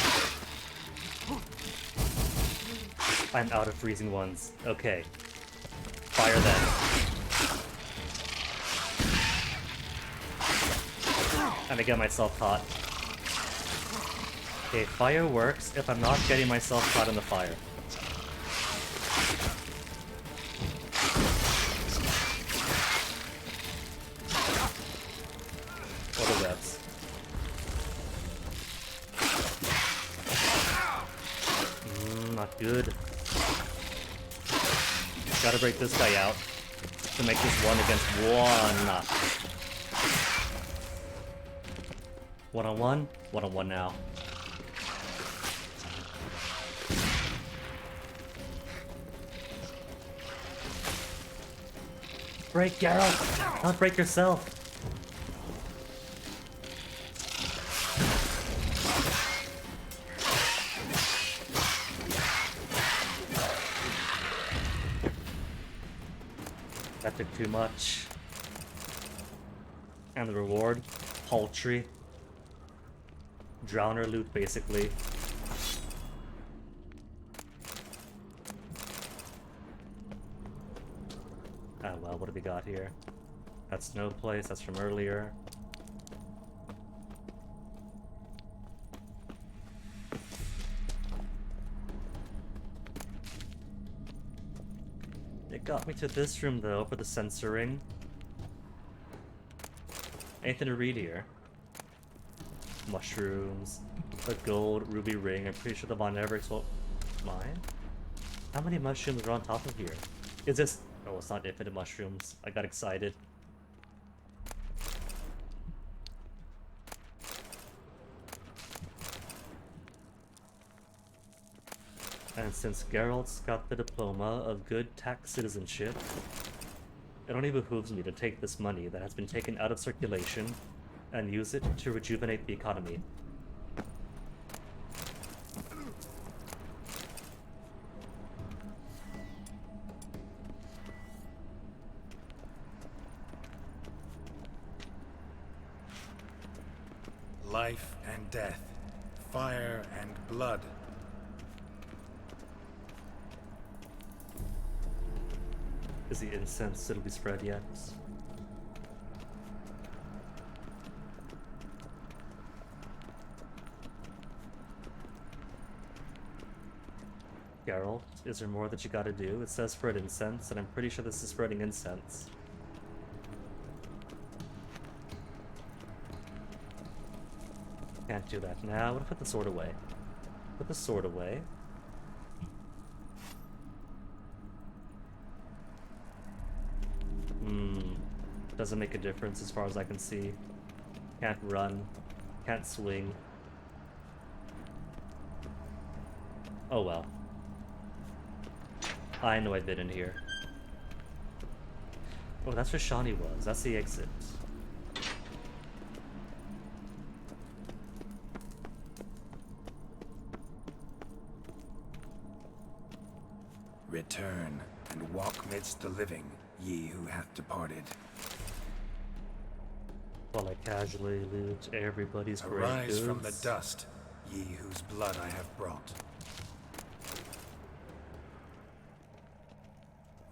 [SPEAKER 1] I'm out of freezing ones. Okay. Fire then. And I get myself caught. Okay, fire works if I'm not getting myself caught in the fire. Or the webs. Not good. Gotta break this guy out to make this 1 against 1. 1-on-1? 1-on-1 now. break, Geralt! Don't break yourself! That took too much. And the reward? Paltry. Drowner loot, basically. Ah well, what do we got here? That's no place, that's from earlier. It got me to this room though, for the censoring. Anything to read here? Mushrooms, a gold ruby ring. I'm pretty sure the Von Everett's will mine. How many mushrooms are on top of here? Is this? Oh, it's not infinite mushrooms. I got excited. And since Geralt's got the diploma of good tax citizenship, it only behooves me to take this money that has been taken out of circulation and use it to rejuvenate the economy.
[SPEAKER 3] Life and death, fire and blood.
[SPEAKER 1] Is the incense still to be spread yet? Geralt, is there more that you gotta do? It says spread incense, and I'm pretty sure this is spreading incense. Can't do that now. I'm gonna put the sword away. Put the sword away. Doesn't make a difference as far as I can see. Can't run. Can't swing. Oh well. I know I've been in here. Oh, that's where Shani was. That's the exit.
[SPEAKER 3] Return and walk midst the living, ye who hath departed.
[SPEAKER 1] While I casually loot everybody's great
[SPEAKER 3] Arise
[SPEAKER 1] goods.
[SPEAKER 3] from the dust, ye whose blood I have brought.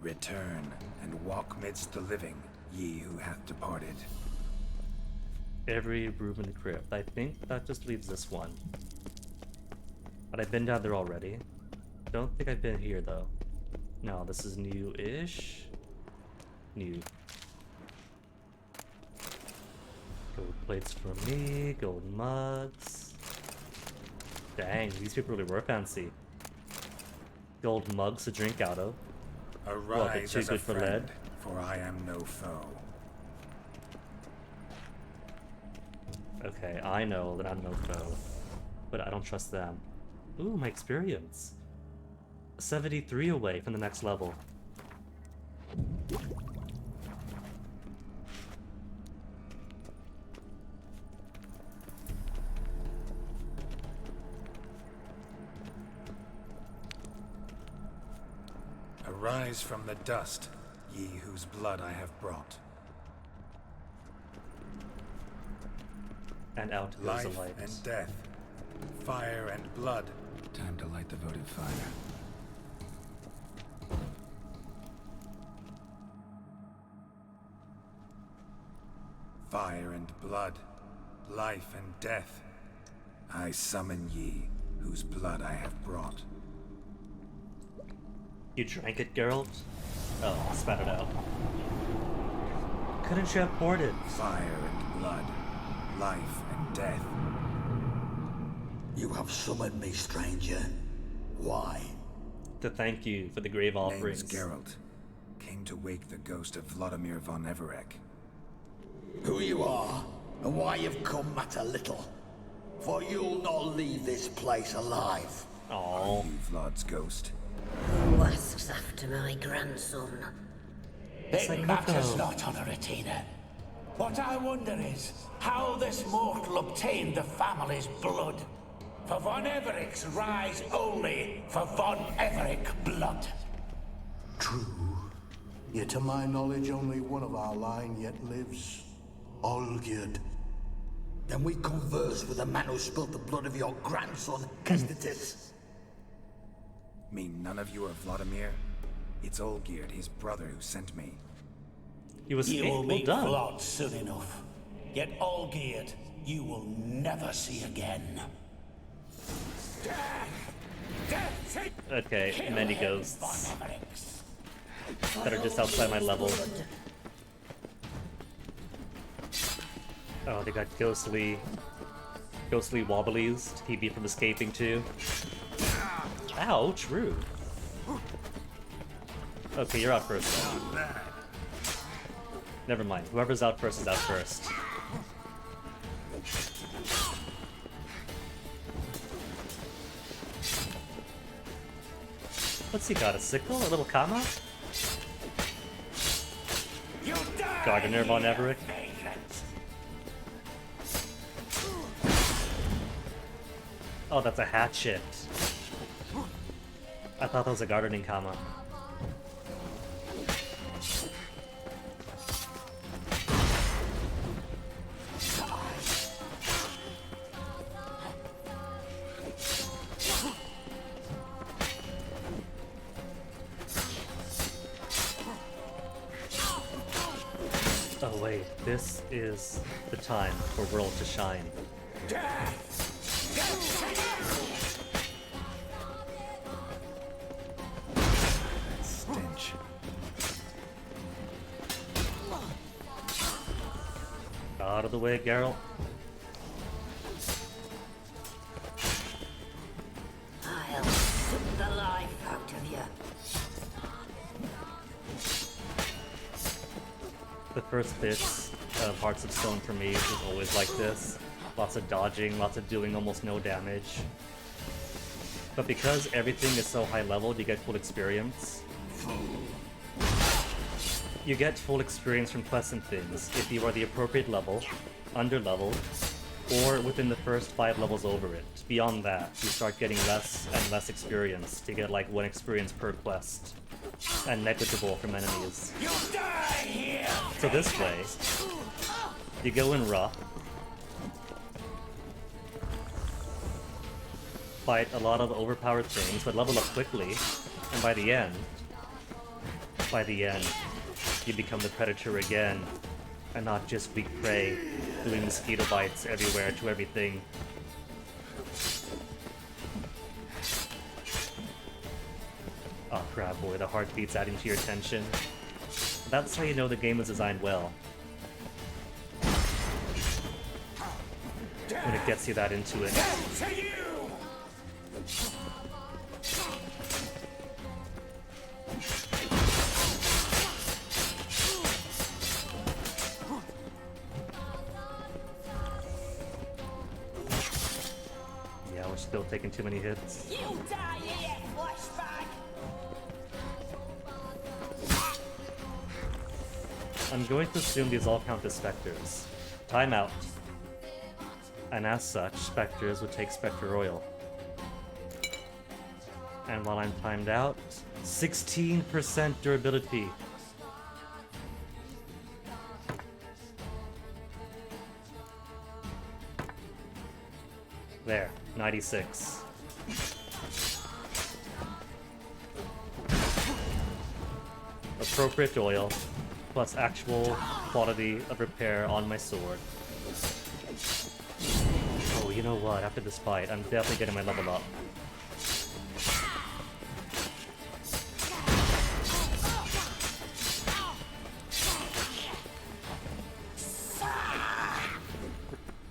[SPEAKER 3] Return and walk midst the living, ye who hath departed.
[SPEAKER 1] Every room in the crypt. I think that just leaves this one. But I've been down there already. Don't think I've been here though. No, this is new-ish. New. Gold plates for me, gold mugs. Dang, these people really were fancy. Gold mugs to drink out of.
[SPEAKER 3] Arise
[SPEAKER 1] too
[SPEAKER 3] as
[SPEAKER 1] good
[SPEAKER 3] a
[SPEAKER 1] for
[SPEAKER 3] friend,
[SPEAKER 1] lead.
[SPEAKER 3] for I am no foe.
[SPEAKER 1] Okay, I know that I'm no foe, but I don't trust them. Ooh, my experience. 73 away from the next level.
[SPEAKER 3] Arise from the dust, ye whose blood I have brought.
[SPEAKER 1] And out goes
[SPEAKER 3] Life
[SPEAKER 1] the light.
[SPEAKER 3] and death, fire and blood. Time to light the votive fire. Fire and blood, life and death. I summon ye, whose blood I have brought.
[SPEAKER 1] You drank it, Geralt? Oh, spat it out. Couldn't you have poured it?
[SPEAKER 3] Fire and blood, life and death.
[SPEAKER 21] You have summoned me, stranger. Why?
[SPEAKER 1] To thank you for the grave offerings.
[SPEAKER 3] Name's Geralt. Came to wake the ghost of Vladimir von Everec.
[SPEAKER 21] Who you are, and why you've come matter little. For you'll not leave this place alive.
[SPEAKER 1] Oh.
[SPEAKER 3] You, Vlad's ghost.
[SPEAKER 10] Who asks after my grandson?
[SPEAKER 1] It's like
[SPEAKER 4] It matters
[SPEAKER 1] Coco.
[SPEAKER 4] not, Honoratina. What I wonder is how this mortal obtained the family's blood. For Von Everic's rise only for Von Everic blood.
[SPEAKER 7] True. Yet to my knowledge, only one of our line yet lives. Olgierd.
[SPEAKER 21] Then we converse with the man who spilled the blood of your grandson, Kestitis.
[SPEAKER 3] Mean none of you are Vladimir? It's Olgierd, his brother, who sent me.
[SPEAKER 1] You
[SPEAKER 4] will
[SPEAKER 1] well
[SPEAKER 4] meet
[SPEAKER 1] done.
[SPEAKER 4] Vlad soon enough. Yet Olgierd, you will never see again.
[SPEAKER 1] Okay, many ghosts that are just outside my level. Oh, they got ghostly wobblies to keep me from escaping too. Ouch, rude. Okay, you're out first though. Never mind, whoever's out first is out first. What's he got, a sickle? A little kama? Gardener Von Everic? Oh, that's a hatchet. I thought that was a gardening kama. Oh wait, this is the time for World to shine.
[SPEAKER 3] Stench.
[SPEAKER 1] Out of the way, Geralt.
[SPEAKER 10] I'll suck the life out of you.
[SPEAKER 1] The first bits of Hearts of Stone for me is always like this. Lots of dodging, lots of doing almost no damage. But because everything is so high leveled, you get full experience. You get full experience from pleasant things if you are the appropriate level, under leveled, or within the first 5 levels over it. Beyond that, you start getting less and less experience to get like 1 experience per quest, and negligible from enemies. So this way, you go in rough, fight a lot of overpowered things, but level up quickly, and by the end, you become the predator again, and not just weak prey, doing mosquito bites everywhere to everything. Oh crap, boy, the heartbeat's adding to your tension. That's how you know the game was designed well. When it gets you that into it. Yeah, we're still taking too many hits.
[SPEAKER 10] You die here, flashback!
[SPEAKER 1] I'm going to assume these all count as specters. Time out. And as such, specters would take Spectre Oil. And while I'm timed out, 16% durability. There, 96. Appropriate oil, plus actual quality of repair on my sword. Oh, you know what? After this fight, I'm definitely getting my level up.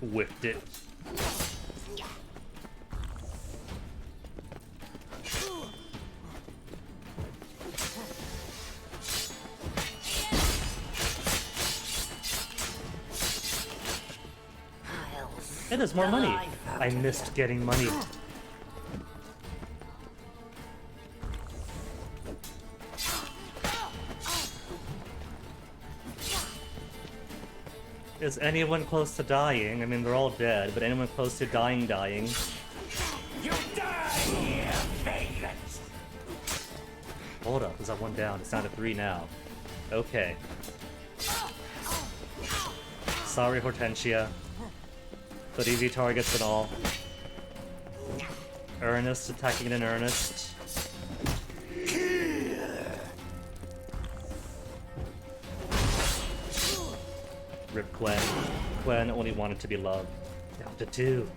[SPEAKER 1] Whipped it. Hey, there's more money. I missed getting money. Is anyone close to dying? I mean, they're all dead, but anyone close to dying?
[SPEAKER 4] You die here, vagrant!
[SPEAKER 1] Hold up, is that one down? It's down to 3 now. Okay. Sorry, Hortensia. But EV targets and all. Ernest attacking in earnest. Rip Gwen. Gwen only wanted to be loved. Down to 2.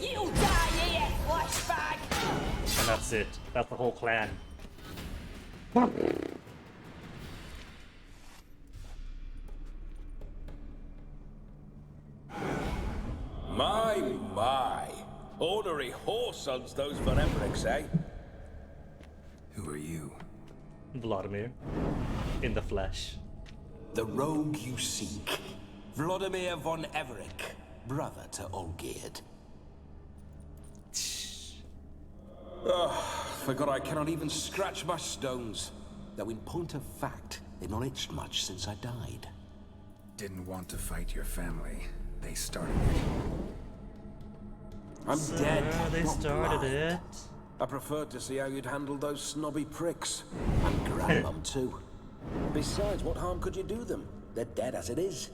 [SPEAKER 10] You die here, flashbag!
[SPEAKER 1] And that's it. That's the whole clan.
[SPEAKER 19] My. Ornery whoresons those Von Evericks, eh?
[SPEAKER 3] Who are you?
[SPEAKER 1] Vladimir. In the flesh.
[SPEAKER 4] The rogue you seek. Vladimir von Everick, brother to Olgierd. Forgot I cannot even scratch my stones. Though in point of fact, they've not itched much since I died.
[SPEAKER 3] Didn't want to fight your family. They started it.
[SPEAKER 4] I'm dead.
[SPEAKER 1] They
[SPEAKER 4] not
[SPEAKER 1] started
[SPEAKER 4] blind.
[SPEAKER 1] it.
[SPEAKER 19] I preferred to see how you'd handle those snobby pricks.
[SPEAKER 4] And Grandmum too.
[SPEAKER 19] Besides, what harm could you do them? They're dead as it is.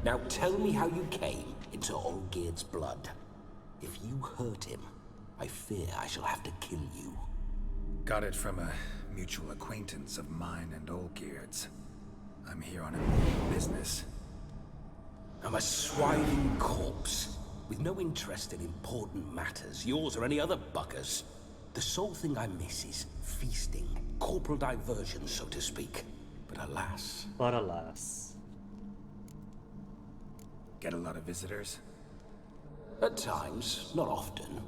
[SPEAKER 4] Now tell me how you came into Olgierd's blood. If you hurt him, I fear I shall have to kill you.
[SPEAKER 3] Got it from a mutual acquaintance of mine and Olgierd's. I'm here on a business.
[SPEAKER 4] I'm a swiving corpse, with no interest in important matters, yours or any other buggers. The sole thing I miss is feasting, corporal diversion, so to speak. But alas.
[SPEAKER 1] But alas.
[SPEAKER 3] Get a lot of visitors?
[SPEAKER 4] At times, not often.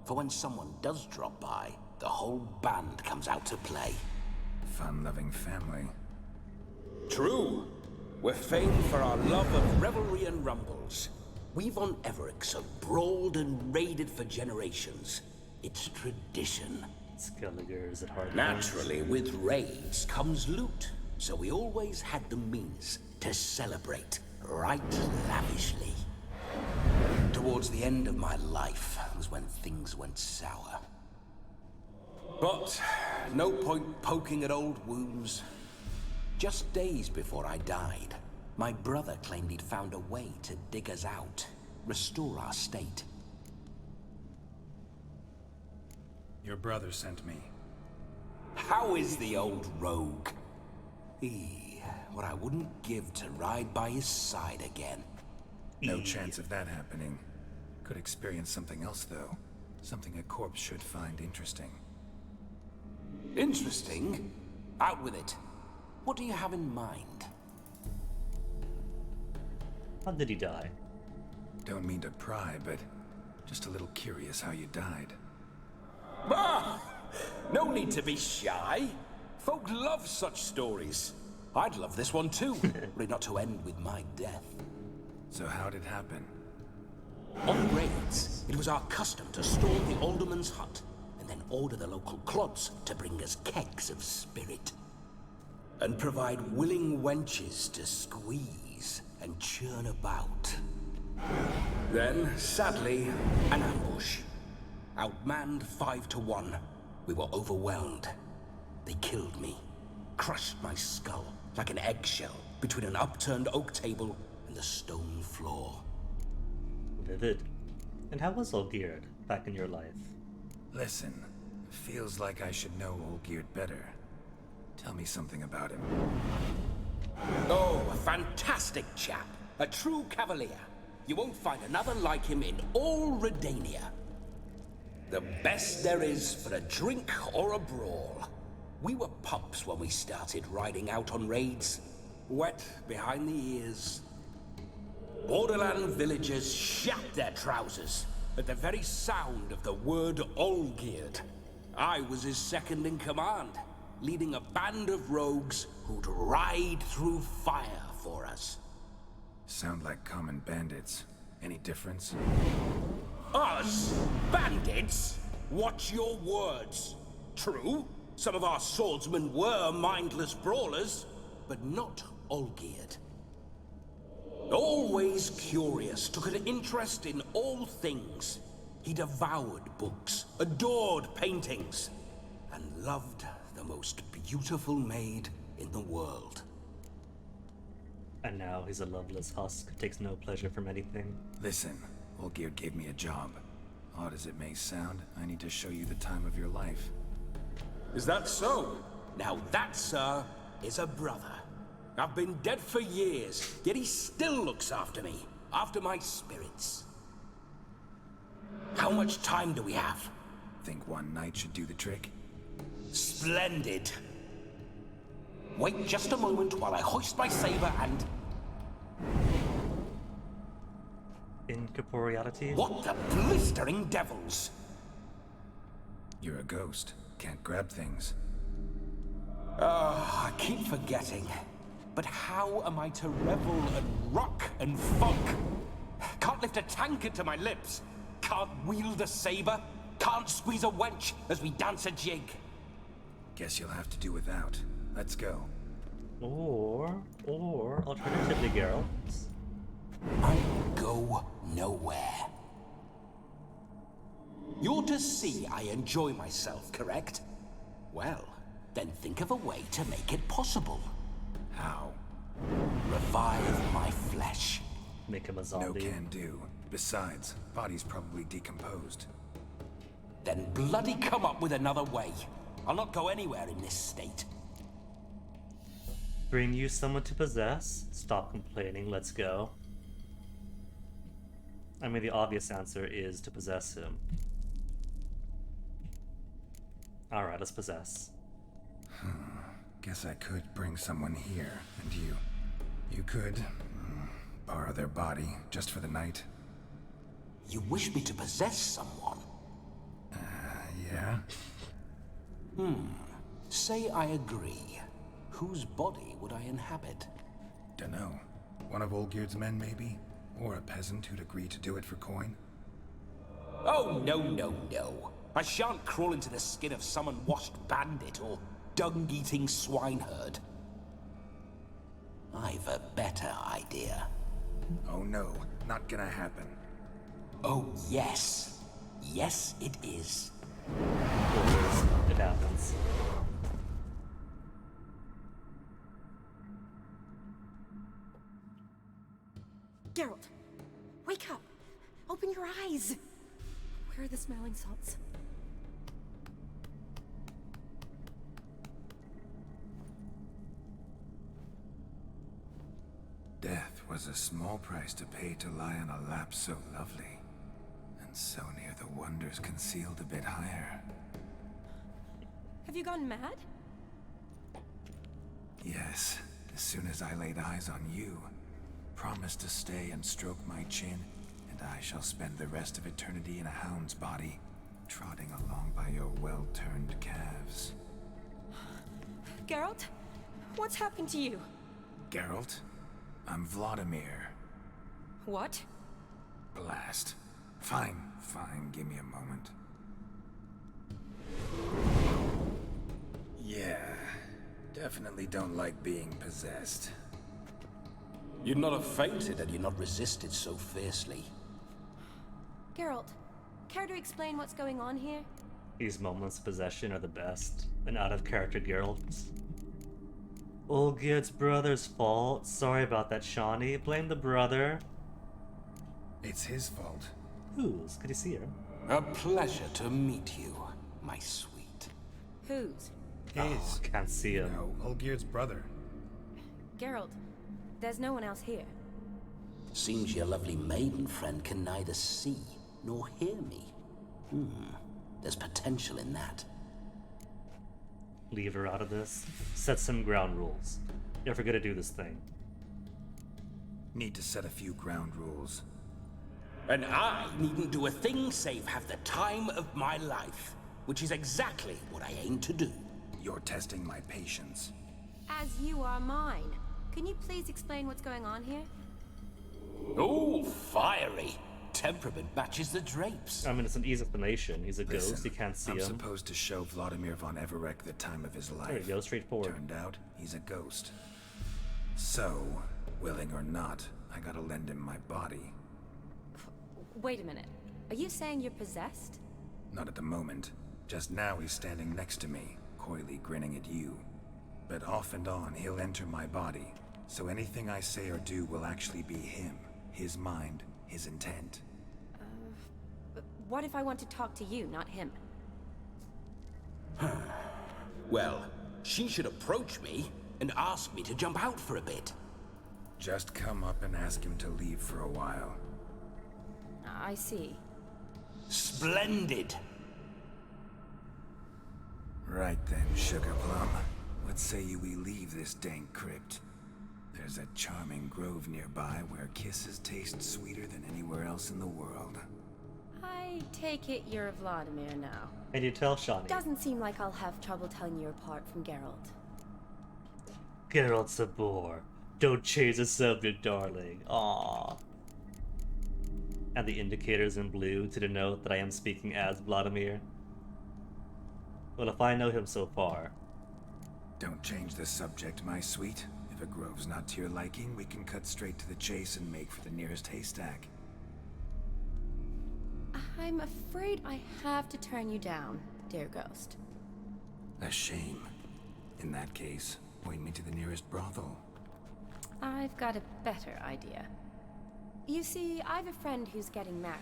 [SPEAKER 4] For when someone does drop by, the whole band comes out to play.
[SPEAKER 3] Fun-loving family.
[SPEAKER 4] True. We're famed for our love of revelry and rumbles. We Von Evericks have brawled and raided for generations. It's tradition.
[SPEAKER 1] Skelligers at heart.
[SPEAKER 4] Naturally, with raids comes loot, so we always had the means to celebrate right lavishly. Towards the end of my life was when things went sour. But no point poking at old wounds. Just days before I died, my brother claimed he'd found a way to dig us out, restore our state.
[SPEAKER 3] Your brother sent me.
[SPEAKER 4] How is the old rogue? What I wouldn't give to ride by his side again.
[SPEAKER 3] No chance of that happening. Could experience something else, though. Something a corpse should find interesting.
[SPEAKER 4] Interesting? Out with it. What do you have in mind?
[SPEAKER 1] How did he die?
[SPEAKER 3] Don't mean to pry, but just a little curious how you died.
[SPEAKER 4] Ah! No need to be shy. Folk love such stories. I'd love this one too, were it not to end with my death.
[SPEAKER 3] So how'd it happen?
[SPEAKER 4] On raids, it was our custom to storm the alderman's hut, and then order the local clods to bring us kegs of spirit. And provide willing wenches to squeeze and churn about. Then, sadly, an ambush. Outmanned 5 to 1, we were overwhelmed. They killed me, crushed my skull like an eggshell between an upturned oak table and the stone floor.
[SPEAKER 1] Vivid. And how was Olgierd back in your life?
[SPEAKER 3] Listen, feels like I should know Olgierd better. Tell me something about him.
[SPEAKER 4] Oh, a fantastic chap. A true cavalier. You won't find another like him in all Redania. The best there is for a drink or a brawl. We were pups when we started riding out on raids. Wet behind the ears. Borderland villagers shat their trousers at the very sound of the word Olgierd. I was his second in command. leading a band of rogues who'd ride through fire for us.
[SPEAKER 3] Sound like common bandits. Any difference?
[SPEAKER 4] Us? Bandits? Watch your words. True, some of our swordsmen were mindless brawlers, but not Olgierd. Always curious, took an interest in all things. He devoured books, adored paintings, and loved the most beautiful maid in the world.
[SPEAKER 1] And now he's a loveless husk, takes no pleasure from anything.
[SPEAKER 3] Listen, Olgierd gave me a job. Odd as it may sound, I need to show you the time of your life.
[SPEAKER 4] Is that so? Now that, sir, is a brother. I've been dead for years, yet he still looks after me, after my spirits. How much time do we have?
[SPEAKER 3] Think one night should do the trick?
[SPEAKER 4] Splendid. Wait just a moment while I hoist my saber and...
[SPEAKER 1] Incorporeality?
[SPEAKER 4] What the blistering devils?
[SPEAKER 3] You're a ghost. Can't grab things.
[SPEAKER 4] I keep forgetting. But how am I to revel and rock and funk? Can't lift a tankard to my lips. Can't wield a saber. Can't squeeze a wench as we dance a jig.
[SPEAKER 3] Guess you'll have to do without. Let's go.
[SPEAKER 1] Or alternatively, Geralt.
[SPEAKER 4] I go nowhere. You're to see I enjoy myself, correct? Well, then think of a way to make it possible.
[SPEAKER 3] How?
[SPEAKER 4] Revive my flesh.
[SPEAKER 1] Make him a zombie.
[SPEAKER 3] No can do. Besides, body's probably decomposed.
[SPEAKER 4] Then bloody come up with another way. I'll not go anywhere in this state.
[SPEAKER 1] Bring you someone to possess? Stop complaining, let's go. I mean, the obvious answer is to possess him. Alright, let's possess.
[SPEAKER 3] Guess I could bring someone here, and you could borrow their body just for the night.
[SPEAKER 4] You wish me to possess someone?
[SPEAKER 3] Yeah?
[SPEAKER 4] Say I agree. Whose body would I inhabit?
[SPEAKER 3] Dunno. One of Olgierd's men, maybe? Or a peasant who'd agree to do it for coin?
[SPEAKER 4] Oh, no, no, no. I shan't crawl into the skin of some unwashed bandit or dung-eating swineherd. I've a better idea.
[SPEAKER 3] Oh no, not gonna happen.
[SPEAKER 4] Oh, yes. Yes, it is.
[SPEAKER 1] It happens.
[SPEAKER 20] Geralt, wake up! Open your eyes! Where are the smelling salts?
[SPEAKER 3] Death was a small price to pay to lie on a lap so lovely, and so near the wonders concealed a bit higher.
[SPEAKER 20] Have you gone mad?
[SPEAKER 3] Yes, as soon as I laid eyes on you, promised to stay and stroke my chin, and I shall spend the rest of eternity in a hound's body, trotting along by your well-turned calves.
[SPEAKER 20] Geralt? What's happened to you?
[SPEAKER 3] Geralt? I'm Vladimir.
[SPEAKER 20] What?
[SPEAKER 3] Blast. Fine, give me a moment. Yeah, definitely don't like being possessed.
[SPEAKER 4] You'd not have fainted had you not resisted so fiercely.
[SPEAKER 20] Geralt, care to explain what's going on here?
[SPEAKER 1] These moments of possession are the best. An out-of-character Geralt. Olgierd's brother's fault. Sorry about that, Shawnee. Blame the brother.
[SPEAKER 3] It's his fault.
[SPEAKER 1] Whose? Could you see her?
[SPEAKER 4] A pleasure to meet you, my sweet.
[SPEAKER 20] Whose?
[SPEAKER 3] His.
[SPEAKER 1] Can't see him.
[SPEAKER 3] No, Olgierd's brother.
[SPEAKER 20] Geralt, there's no one else here.
[SPEAKER 4] Seems your lovely maiden friend can neither see nor hear me. There's potential in that.
[SPEAKER 1] Leave her out of this. Set some ground rules. If we're gonna do this thing.
[SPEAKER 3] Need to set a few ground rules.
[SPEAKER 4] And I needn't do a thing save have the time of my life, which is exactly what I aim to do.
[SPEAKER 3] You're testing my patience.
[SPEAKER 20] As you are mine. Can you please explain what's going on here?
[SPEAKER 4] Oh, fiery. Temperament matches the drapes.
[SPEAKER 1] I mean, it's an easy explanation. He's a
[SPEAKER 3] Listen,
[SPEAKER 1] ghost. You can't see
[SPEAKER 3] I'm
[SPEAKER 1] him.
[SPEAKER 3] supposed to show Vladimir von Everec the time of his life.
[SPEAKER 1] There you go, straightforward.
[SPEAKER 3] Turned out, he's a ghost. So, willing or not, I gotta lend him my body.
[SPEAKER 20] Wait a minute. Are you saying you're possessed?
[SPEAKER 3] Not at the moment. Just now he's standing next to me, coyly grinning at you. But off and on, he'll enter my body. So anything I say or do will actually be him. His mind, his intent.
[SPEAKER 20] But what if I want to talk to you, not him?
[SPEAKER 4] Well, she should approach me and ask me to jump out for a bit.
[SPEAKER 3] Just come up and ask him to leave for a while.
[SPEAKER 20] I see.
[SPEAKER 4] Splendid.
[SPEAKER 3] Right then, Sugar Plum. What say you we leave this dank crypt? There's a charming grove nearby where kisses taste sweeter than anywhere else in the world.
[SPEAKER 20] I take it you're Vladimir now.
[SPEAKER 1] And you tell Shani.
[SPEAKER 20] Doesn't seem like I'll have trouble telling you apart from Geralt.
[SPEAKER 1] Geralt's a bore. Don't change the subject, darling. Aww. And the indicators in blue to denote that I am speaking as Vladimir. Well, if I know him so far.
[SPEAKER 3] Don't change the subject, my sweet. If a grove's not to your liking, we can cut straight to the chase and make for the nearest haystack.
[SPEAKER 20] I'm afraid I have to turn you down, dear ghost.
[SPEAKER 3] A shame. In that case, point me to the nearest brothel.
[SPEAKER 20] I've got a better idea. You see, I've a friend who's getting married.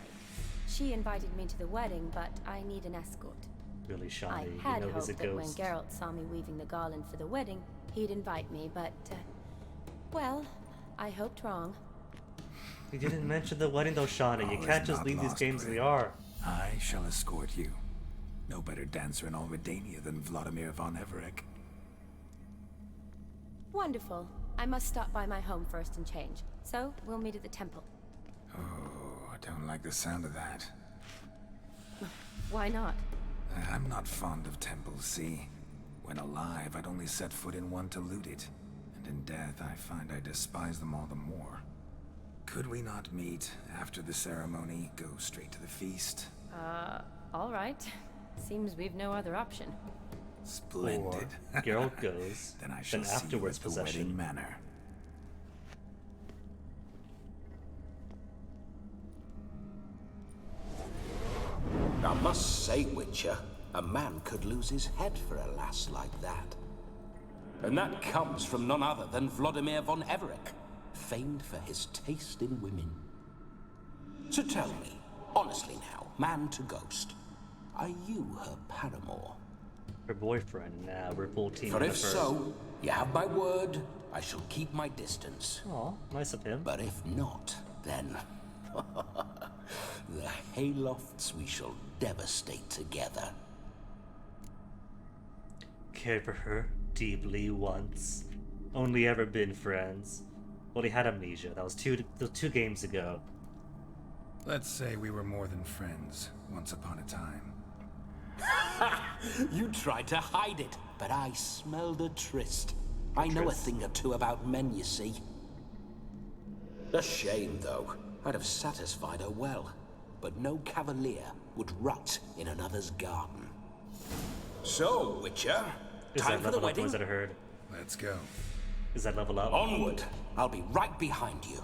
[SPEAKER 20] She invited me to the wedding, but I need an escort.
[SPEAKER 1] Really, Shani,
[SPEAKER 20] I
[SPEAKER 1] you
[SPEAKER 20] had
[SPEAKER 1] know he's a
[SPEAKER 20] hoped that when
[SPEAKER 1] ghost.
[SPEAKER 20] Geralt saw me weaving the garland for the wedding, he'd invite me, but, well, I hoped wrong.
[SPEAKER 1] You didn't mention the wedding though, Shani. You
[SPEAKER 3] All
[SPEAKER 1] can't
[SPEAKER 3] is
[SPEAKER 1] just
[SPEAKER 3] not
[SPEAKER 1] leave these
[SPEAKER 3] lost,
[SPEAKER 1] games as
[SPEAKER 3] Grim.
[SPEAKER 1] they are.
[SPEAKER 3] I shall escort you. No better dancer in all Redania than Vladimir von Everec.
[SPEAKER 20] Wonderful. I must stop by my home first and change. So, we'll meet at the temple.
[SPEAKER 3] Oh, I don't like the sound of that.
[SPEAKER 20] Why not?
[SPEAKER 3] I'm not fond of temples, see? When alive, I'd only set foot in one to loot it. And in death, I find I despise them all the more. Could we not meet after the ceremony, go straight to the feast?
[SPEAKER 20] All right. Seems we've no other option.
[SPEAKER 3] Splendid.
[SPEAKER 1] Or Geralt goes,
[SPEAKER 3] Then I shall
[SPEAKER 1] then
[SPEAKER 3] see you
[SPEAKER 1] afterwards
[SPEAKER 3] at the
[SPEAKER 1] possession.
[SPEAKER 3] wedding manor.
[SPEAKER 4] I must say, Witcher, a man could lose his head for a lass like that. And that comes from none other than Vladimir von Everec, famed for his taste in women. So tell me, honestly now, man to ghost, are you her paramour?
[SPEAKER 1] Her boyfriend. Nah, we're full team.
[SPEAKER 4] For
[SPEAKER 1] on
[SPEAKER 4] if
[SPEAKER 1] the first.
[SPEAKER 4] so, you have my word, I shall keep my distance.
[SPEAKER 1] Aw, nice of him.
[SPEAKER 4] But if not, then the haylofts we shall devastate together.
[SPEAKER 1] Cared for her deeply once. Only ever been friends. Well, he had amnesia. That was two games ago.
[SPEAKER 3] Let's say we were more than friends, once upon a time.
[SPEAKER 4] You tried to hide it, but I smelled a tryst. I know a thing or two about men, you see. A shame, though. I'd have satisfied her well, but no cavalier would rot in another's garden. So, Witcher,
[SPEAKER 1] Is
[SPEAKER 4] time
[SPEAKER 1] that
[SPEAKER 4] for the
[SPEAKER 1] level up,
[SPEAKER 4] wedding?
[SPEAKER 1] boys that I heard?
[SPEAKER 3] Let's go.
[SPEAKER 1] Is that level up?
[SPEAKER 4] Onward! I'll be right behind you.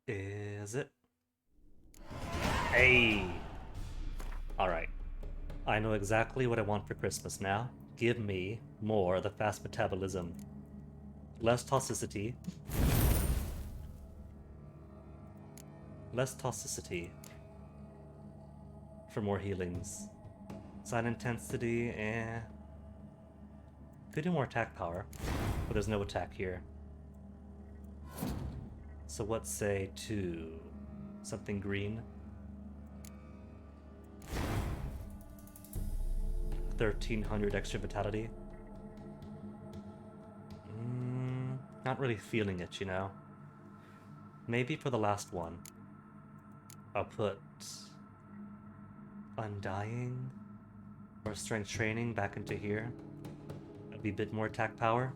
[SPEAKER 1] Is it? Hey! Alright. I know exactly what I want for Christmas now. Give me more of the fast metabolism. Less toxicity. Less toxicity. For more healings. Sign intensity, Could do more attack power, but there's no attack here. So let's say to something green. 1300 extra vitality. Not really feeling it, you know. Maybe for the last one. I'll put Undying or Strength Training back into here. That'd be a bit more attack power.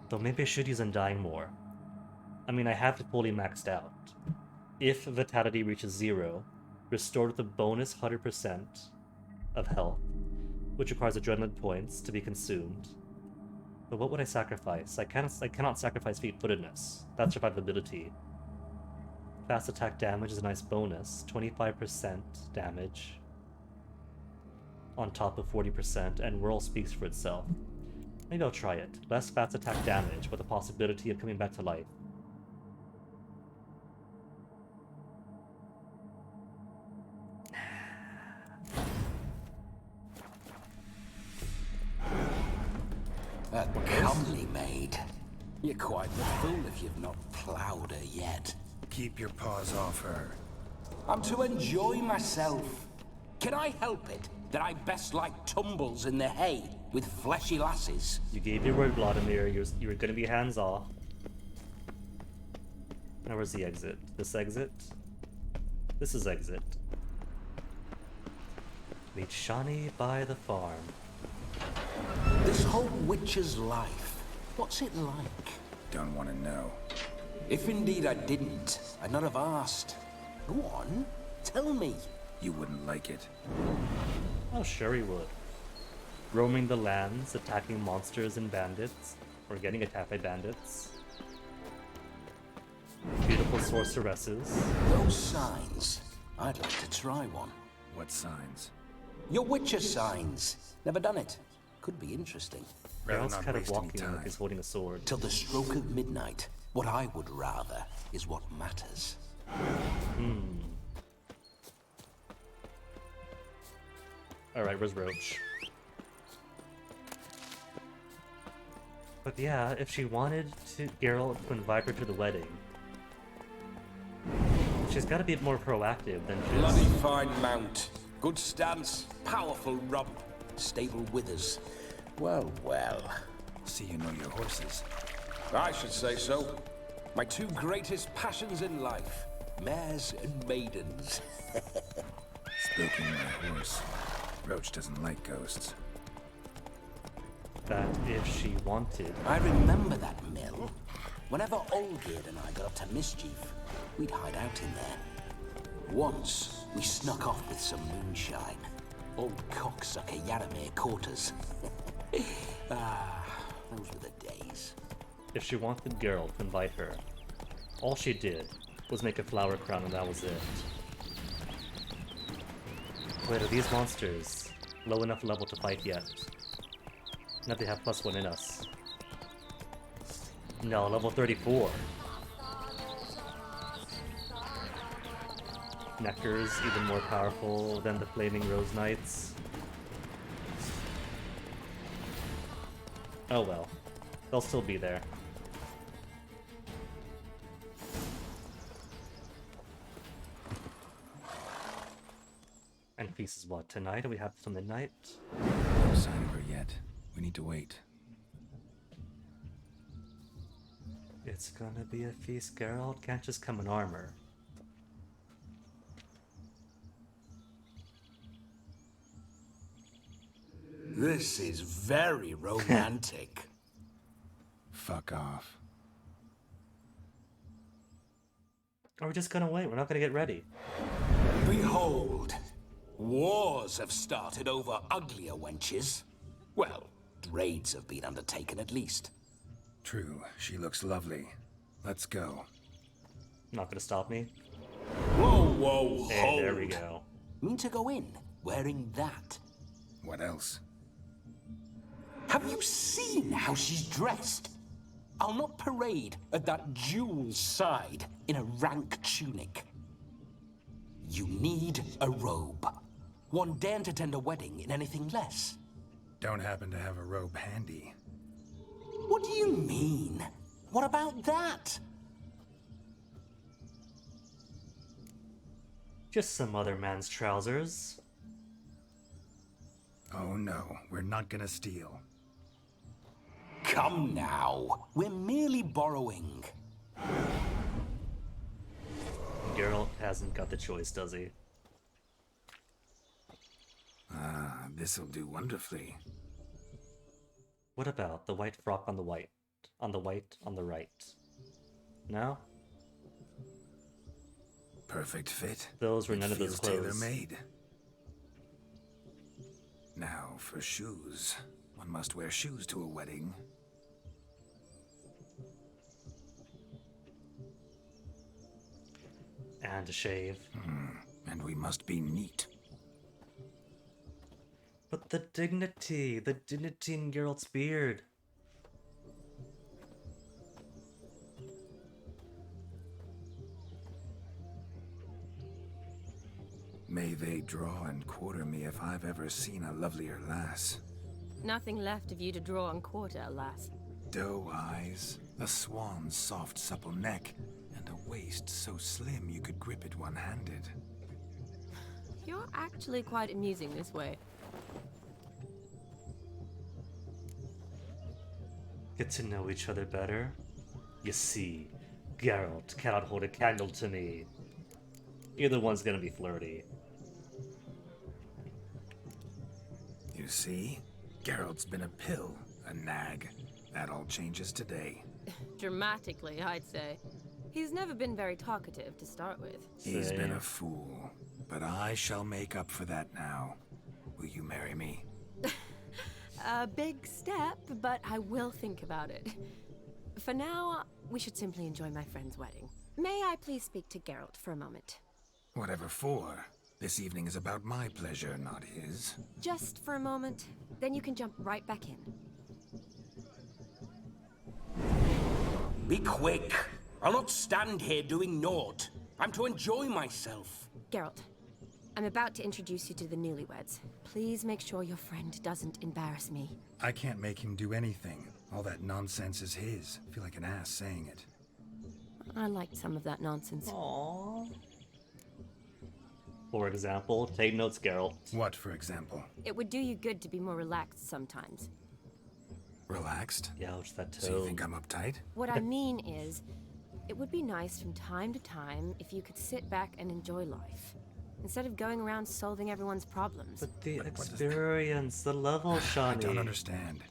[SPEAKER 1] Though maybe I should use Undying more. I mean, I have it fully maxed out. If Vitality reaches 0, restored with a bonus 100% of health, which requires adrenaline points to be consumed. But what would I sacrifice? I cannot sacrifice Fleet-footedness. That's survivability. Fast attack damage is a nice bonus. 25% damage on top of 40%, and Whirl speaks for itself. Maybe I'll try it. Less fast attack damage with the possibility of coming back to life.
[SPEAKER 4] A comely maid. You're quite the fool if you've not ploughed her yet.
[SPEAKER 3] Keep your paws off her.
[SPEAKER 4] I'm to enjoy myself. Can I help it that I best like tumbles in the hay with fleshy lasses?
[SPEAKER 1] You gave your word, Vladimir. You were gonna be hands off. Now where's the exit? This exit? This is exit. Meet Shani by the farm.
[SPEAKER 4] This whole witcher's life, what's it like?
[SPEAKER 3] Don't want to know.
[SPEAKER 4] If indeed I didn't, I'd not have asked. Go on, tell me.
[SPEAKER 3] You wouldn't like it.
[SPEAKER 1] Oh, sure he would. Roaming the lands, attacking monsters and bandits, or getting attacked by bandits. Beautiful sorceresses.
[SPEAKER 4] Those signs, I'd like to try one.
[SPEAKER 3] What signs?
[SPEAKER 4] Your witcher signs. Never done it. Could be interesting.
[SPEAKER 1] Geralt's kind of walking like he's holding a sword.
[SPEAKER 4] Till the stroke of midnight. What I would rather is what matters.
[SPEAKER 1] Alright, where's Roach? But yeah, if she wanted Geralt to invite her to the wedding, she's got to be more proactive than just...
[SPEAKER 4] Bloody fine mount. Good stance. Powerful rump. Stable withers. Well, well.
[SPEAKER 3] See you know your horses.
[SPEAKER 4] I should say so. My two greatest passions in life. Mares and maidens.
[SPEAKER 3] Spoken my horse. Roach doesn't like ghosts.
[SPEAKER 1] That if she wanted...
[SPEAKER 4] I remember that mill. Whenever Olgierd and I got up to mischief, we'd hide out in there. Once, we snuck off with some moonshine. Old cocksucker Yaramir caught us. Those were the days.
[SPEAKER 1] If she wanted Geralt to invite her, all she did was make a flower crown and that was it. Wait, are these monsters low enough level to fight yet? Now they have +1 in us. No, level 34. Nectar's even more powerful than the Flaming Rose Knights. Oh well. They'll still be there. And feast is what, tonight? Do we have till midnight?
[SPEAKER 3] No sign of her yet. We need to wait.
[SPEAKER 1] It's gonna be a feast, Geralt. Can't just come in armor.
[SPEAKER 4] This is very romantic.
[SPEAKER 3] Fuck off.
[SPEAKER 1] Or we're just gonna wait. We're not gonna get ready.
[SPEAKER 4] Behold, wars have started over uglier wenches. Well, raids have been undertaken at least.
[SPEAKER 3] True, she looks lovely. Let's go.
[SPEAKER 1] Not gonna stop me?
[SPEAKER 4] Whoa, whoa,
[SPEAKER 1] Hey,
[SPEAKER 4] hold.
[SPEAKER 1] there we go.
[SPEAKER 4] Mean to go in wearing that?
[SPEAKER 3] What else?
[SPEAKER 4] Have you seen how she's dressed? I'll not parade at that jewel's side in a rank tunic. You need a robe. One daren't attend a wedding in anything less.
[SPEAKER 3] Don't happen to have a robe handy.
[SPEAKER 4] What do you mean? What about that?
[SPEAKER 1] Just some other man's trousers.
[SPEAKER 3] Oh no, we're not gonna steal.
[SPEAKER 4] Come now, we're merely borrowing.
[SPEAKER 1] Geralt hasn't got the choice, does he?
[SPEAKER 3] Ah, this'll do wonderfully.
[SPEAKER 1] What about the white frock on the white? On the white on the right? No?
[SPEAKER 3] Perfect fit.
[SPEAKER 1] Those were none of those
[SPEAKER 3] Feels
[SPEAKER 1] clothes.
[SPEAKER 3] tailor-made. Now for shoes. One must wear shoes to a wedding.
[SPEAKER 1] And a shave.
[SPEAKER 3] And we must be neat.
[SPEAKER 1] But the dignity in Geralt's beard.
[SPEAKER 3] May they draw and quarter me if I've ever seen a lovelier lass.
[SPEAKER 20] Nothing left of you to draw and quarter, alas.
[SPEAKER 3] Doe eyes, a swan's soft supple neck, and a waist so slim you could grip it one-handed.
[SPEAKER 20] You're actually quite amusing this way.
[SPEAKER 1] Get to know each other better. You see, Geralt cannot hold a candle to me. Either one's gonna be flirty.
[SPEAKER 3] You see? Geralt's been a pill, a nag. That all changes today.
[SPEAKER 20] Dramatically, I'd say. He's never been very talkative to start with.
[SPEAKER 3] He's been a fool, but I shall make up for that now. Will you marry me?
[SPEAKER 20] A big step, but I will think about it. For now, we should simply enjoy my friend's wedding. May I please speak to Geralt for a moment?
[SPEAKER 3] Whatever for. This evening is about my pleasure, not his.
[SPEAKER 20] Just for a moment, then you can jump right back in.
[SPEAKER 4] Be quick. I'll not stand here doing naught. I'm to enjoy myself.
[SPEAKER 20] Geralt, I'm about to introduce you to the newlyweds. Please make sure your friend doesn't embarrass me.
[SPEAKER 3] I can't make him do anything. All that nonsense is his. I feel like an ass saying it.
[SPEAKER 20] I liked some of that nonsense.
[SPEAKER 1] Aww. For example, take notes, Geralt.
[SPEAKER 3] What, for example?
[SPEAKER 20] It would do you good to be more relaxed sometimes.
[SPEAKER 3] Relaxed?
[SPEAKER 1] Yeah, what's that toe?
[SPEAKER 3] So you think I'm uptight?
[SPEAKER 20] What I mean is, it would be nice from time to time if you could sit back and enjoy life, instead of going around solving everyone's problems.
[SPEAKER 1] But the experience, the level, Shani.
[SPEAKER 3] I don't understand.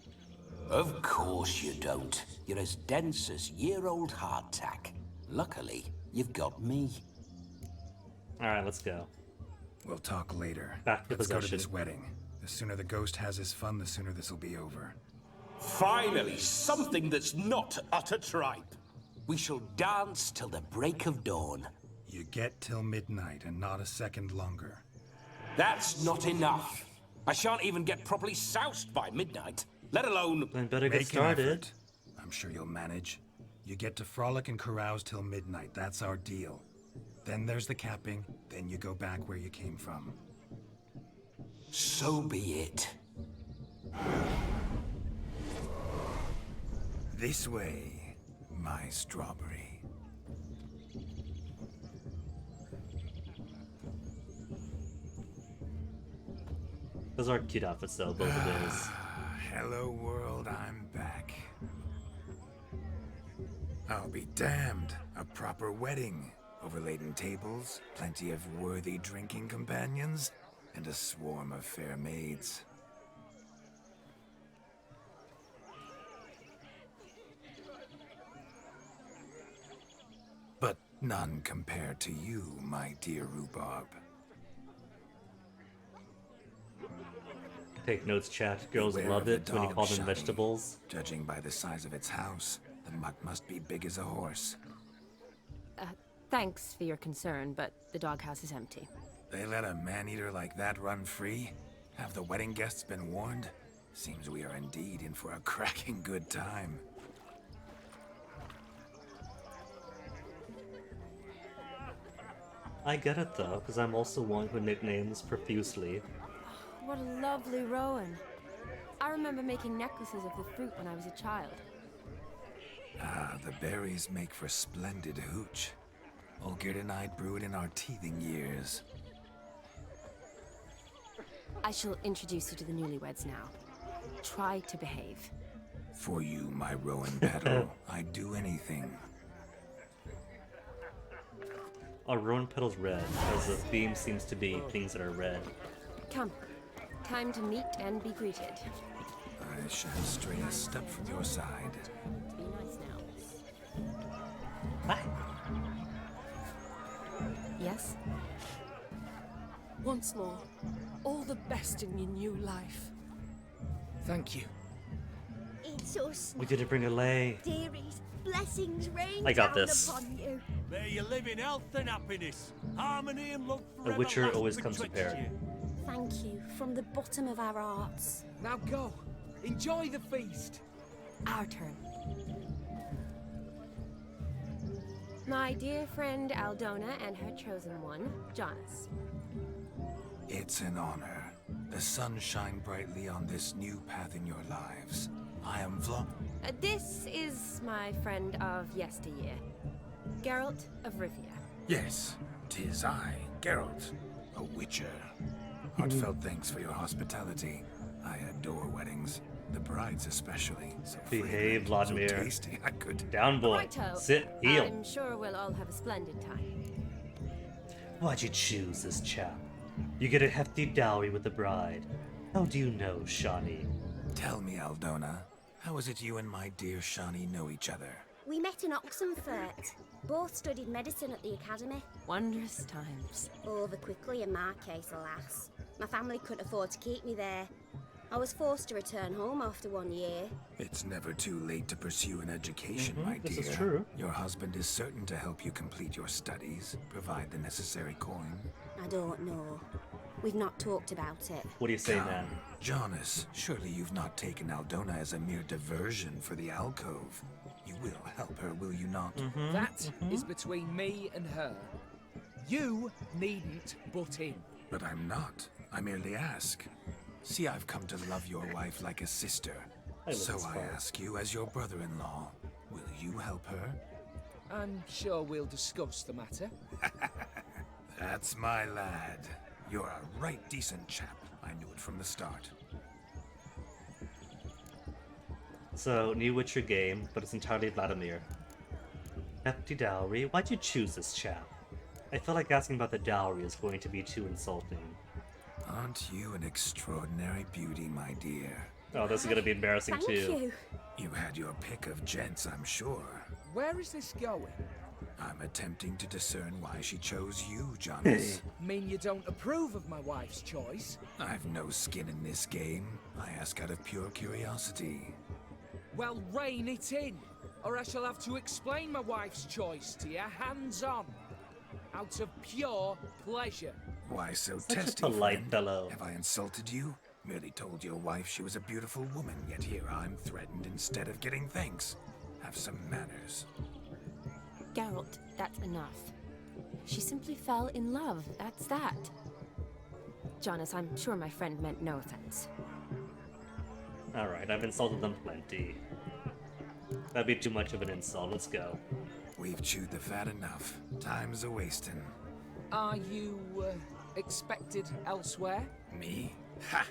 [SPEAKER 4] Of course you don't. You're as dense as year-old hardtack. Luckily, you've got me.
[SPEAKER 1] Alright, let's go.
[SPEAKER 3] We'll talk later.
[SPEAKER 1] Back to
[SPEAKER 3] Let's go to
[SPEAKER 1] possession.
[SPEAKER 3] this wedding. The sooner the ghost has his fun, the sooner this'll be over.
[SPEAKER 4] Finally, something that's not utter tripe. We shall dance till the break of dawn.
[SPEAKER 3] You get till midnight and not a second longer.
[SPEAKER 4] That's not enough. I shan't even get properly soused by midnight, let alone...
[SPEAKER 1] Then better get
[SPEAKER 3] Make an
[SPEAKER 1] started.
[SPEAKER 3] effort. I'm sure you'll manage. You get to frolic and carouse till midnight. That's our deal. Then there's the capping, then you go back where you came from.
[SPEAKER 4] So be it.
[SPEAKER 3] This way, my strawberry.
[SPEAKER 1] Those are cute outfits, though, both of those.
[SPEAKER 3] Hello world, I'm back. I'll be damned. A proper wedding. Overladen tables, plenty of worthy drinking companions, and a swarm of fair maids. But none compared to you, my dear rhubarb.
[SPEAKER 1] Take notes, chat. Girls
[SPEAKER 3] Beware
[SPEAKER 1] love
[SPEAKER 3] of the
[SPEAKER 1] it when you
[SPEAKER 3] dog,
[SPEAKER 1] call them
[SPEAKER 3] Shani.
[SPEAKER 1] vegetables.
[SPEAKER 3] Judging by the size of its house, the muck must be big as a horse.
[SPEAKER 20] Thanks for your concern, but the doghouse is empty.
[SPEAKER 3] They let a man-eater like that run free? Have the wedding guests been warned? Seems we are indeed in for a cracking good time.
[SPEAKER 1] I get it, though, because I'm also one who nicknames profusely.
[SPEAKER 20] What a lovely rowan. I remember making necklaces of the fruit when I was a child.
[SPEAKER 3] Ah, the berries make for splendid hooch. Olgerd and I brewed in our teething years.
[SPEAKER 20] I shall introduce you to the newlyweds now. Try to behave.
[SPEAKER 3] For you, my rowan petal, I'd do anything.
[SPEAKER 1] Oh, ruin petal's red, because the theme seems to be things that are red.
[SPEAKER 20] Come. Time to meet and be greeted.
[SPEAKER 3] I shan't stray a step from your side.
[SPEAKER 20] Be nice now.
[SPEAKER 1] What?
[SPEAKER 20] Yes?
[SPEAKER 8] Once more, all the best in your new life.
[SPEAKER 17] Thank you.
[SPEAKER 10] It's us.
[SPEAKER 1] We didn't bring a lay.
[SPEAKER 10] Dearies, blessings rain
[SPEAKER 1] I got
[SPEAKER 10] down
[SPEAKER 1] this.
[SPEAKER 10] upon you.
[SPEAKER 2] May you live in health and happiness, harmony and love
[SPEAKER 1] The
[SPEAKER 2] forever.
[SPEAKER 1] Witcher
[SPEAKER 2] last
[SPEAKER 1] always comes
[SPEAKER 2] betwixt
[SPEAKER 1] prepared.
[SPEAKER 2] you.
[SPEAKER 10] Thank you from the bottom of our hearts.
[SPEAKER 17] Now go. Enjoy the feast.
[SPEAKER 20] Our turn. My dear friend Aldona and her chosen one, Jonas.
[SPEAKER 3] It's an honor. The sun shine brightly on this new path in your lives. I am
[SPEAKER 20] This is my friend of yesteryear, Geralt of Rivia.
[SPEAKER 3] Yes, 'tis I, Geralt, a Witcher. Heartfelt thanks for your hospitality. I adore weddings, the brides especially. So
[SPEAKER 1] Behave,
[SPEAKER 3] fragrant,
[SPEAKER 1] Vladimir.
[SPEAKER 3] So tasty, I could.
[SPEAKER 1] Down, boy.
[SPEAKER 20] Righto.
[SPEAKER 1] Sit, heel.
[SPEAKER 20] I'm sure we'll all have a splendid time.
[SPEAKER 1] Why'd you choose this chap? You get a hefty dowry with the bride. How do you know, Shani?
[SPEAKER 3] Tell me, Aldona, how is it you and my dear Shani know each other?
[SPEAKER 10] We met in Oxenfurt. Both studied medicine at the academy.
[SPEAKER 20] Wondrous times.
[SPEAKER 10] Over quickly in my case, alas. My family couldn't afford to keep me there. I was forced to return home after 1 year.
[SPEAKER 3] It's never too late to pursue an education, my dear.
[SPEAKER 1] This is true.
[SPEAKER 3] Your husband is certain to help you complete your studies, provide the necessary coin.
[SPEAKER 10] I don't know. We've not talked about it.
[SPEAKER 1] What do you say,
[SPEAKER 3] Come,
[SPEAKER 1] man?
[SPEAKER 3] Jonas, surely you've not taken Aldona as a mere diversion for the alcove. You will help her, will you not?
[SPEAKER 17] That is between me and her. You needn't butt in.
[SPEAKER 3] But I'm not. I merely ask. See, I've come to love your wife like a sister.
[SPEAKER 1] I love
[SPEAKER 3] So
[SPEAKER 1] this
[SPEAKER 3] I
[SPEAKER 1] part.
[SPEAKER 3] ask you as your brother-in-law, will you help her?
[SPEAKER 17] I'm sure we'll discuss the matter.
[SPEAKER 3] That's my lad. You're a right decent chap. I knew it from the start.
[SPEAKER 1] So, new Witcher game, but it's entirely Vladimir. Hefty dowry? Why'd you choose this chap? I feel like asking about the dowry is going to be too insulting.
[SPEAKER 3] Aren't you an extraordinary beauty, my dear?
[SPEAKER 1] Oh, this is gonna be embarrassing
[SPEAKER 10] Thank
[SPEAKER 1] too.
[SPEAKER 10] you.
[SPEAKER 3] You had your pick of gents, I'm sure.
[SPEAKER 17] Where is this going?
[SPEAKER 3] I'm attempting to discern why she chose you, Jonas.
[SPEAKER 17] Mean you don't approve of my wife's choice?
[SPEAKER 3] I've no skin in this game. I ask out of pure curiosity.
[SPEAKER 17] Well, rein it in, or I shall have to explain my wife's choice to you hands-on. Out of pure pleasure.
[SPEAKER 3] Why so
[SPEAKER 1] Such a
[SPEAKER 3] testy,
[SPEAKER 1] polite
[SPEAKER 3] friend?
[SPEAKER 1] fellow.
[SPEAKER 3] Have I insulted you? Merely told your wife she was a beautiful woman, yet here I'm threatened instead of getting thanks. Have some manners.
[SPEAKER 20] Geralt, that's enough. She simply fell in love, that's that. Jonas, I'm sure my friend meant no offense.
[SPEAKER 1] Alright, I've insulted them plenty. That'd be too much of an insult, let's go.
[SPEAKER 3] We've chewed the fat enough. Time's a-wasting.
[SPEAKER 17] Are you, expected elsewhere?
[SPEAKER 3] Me? Ha!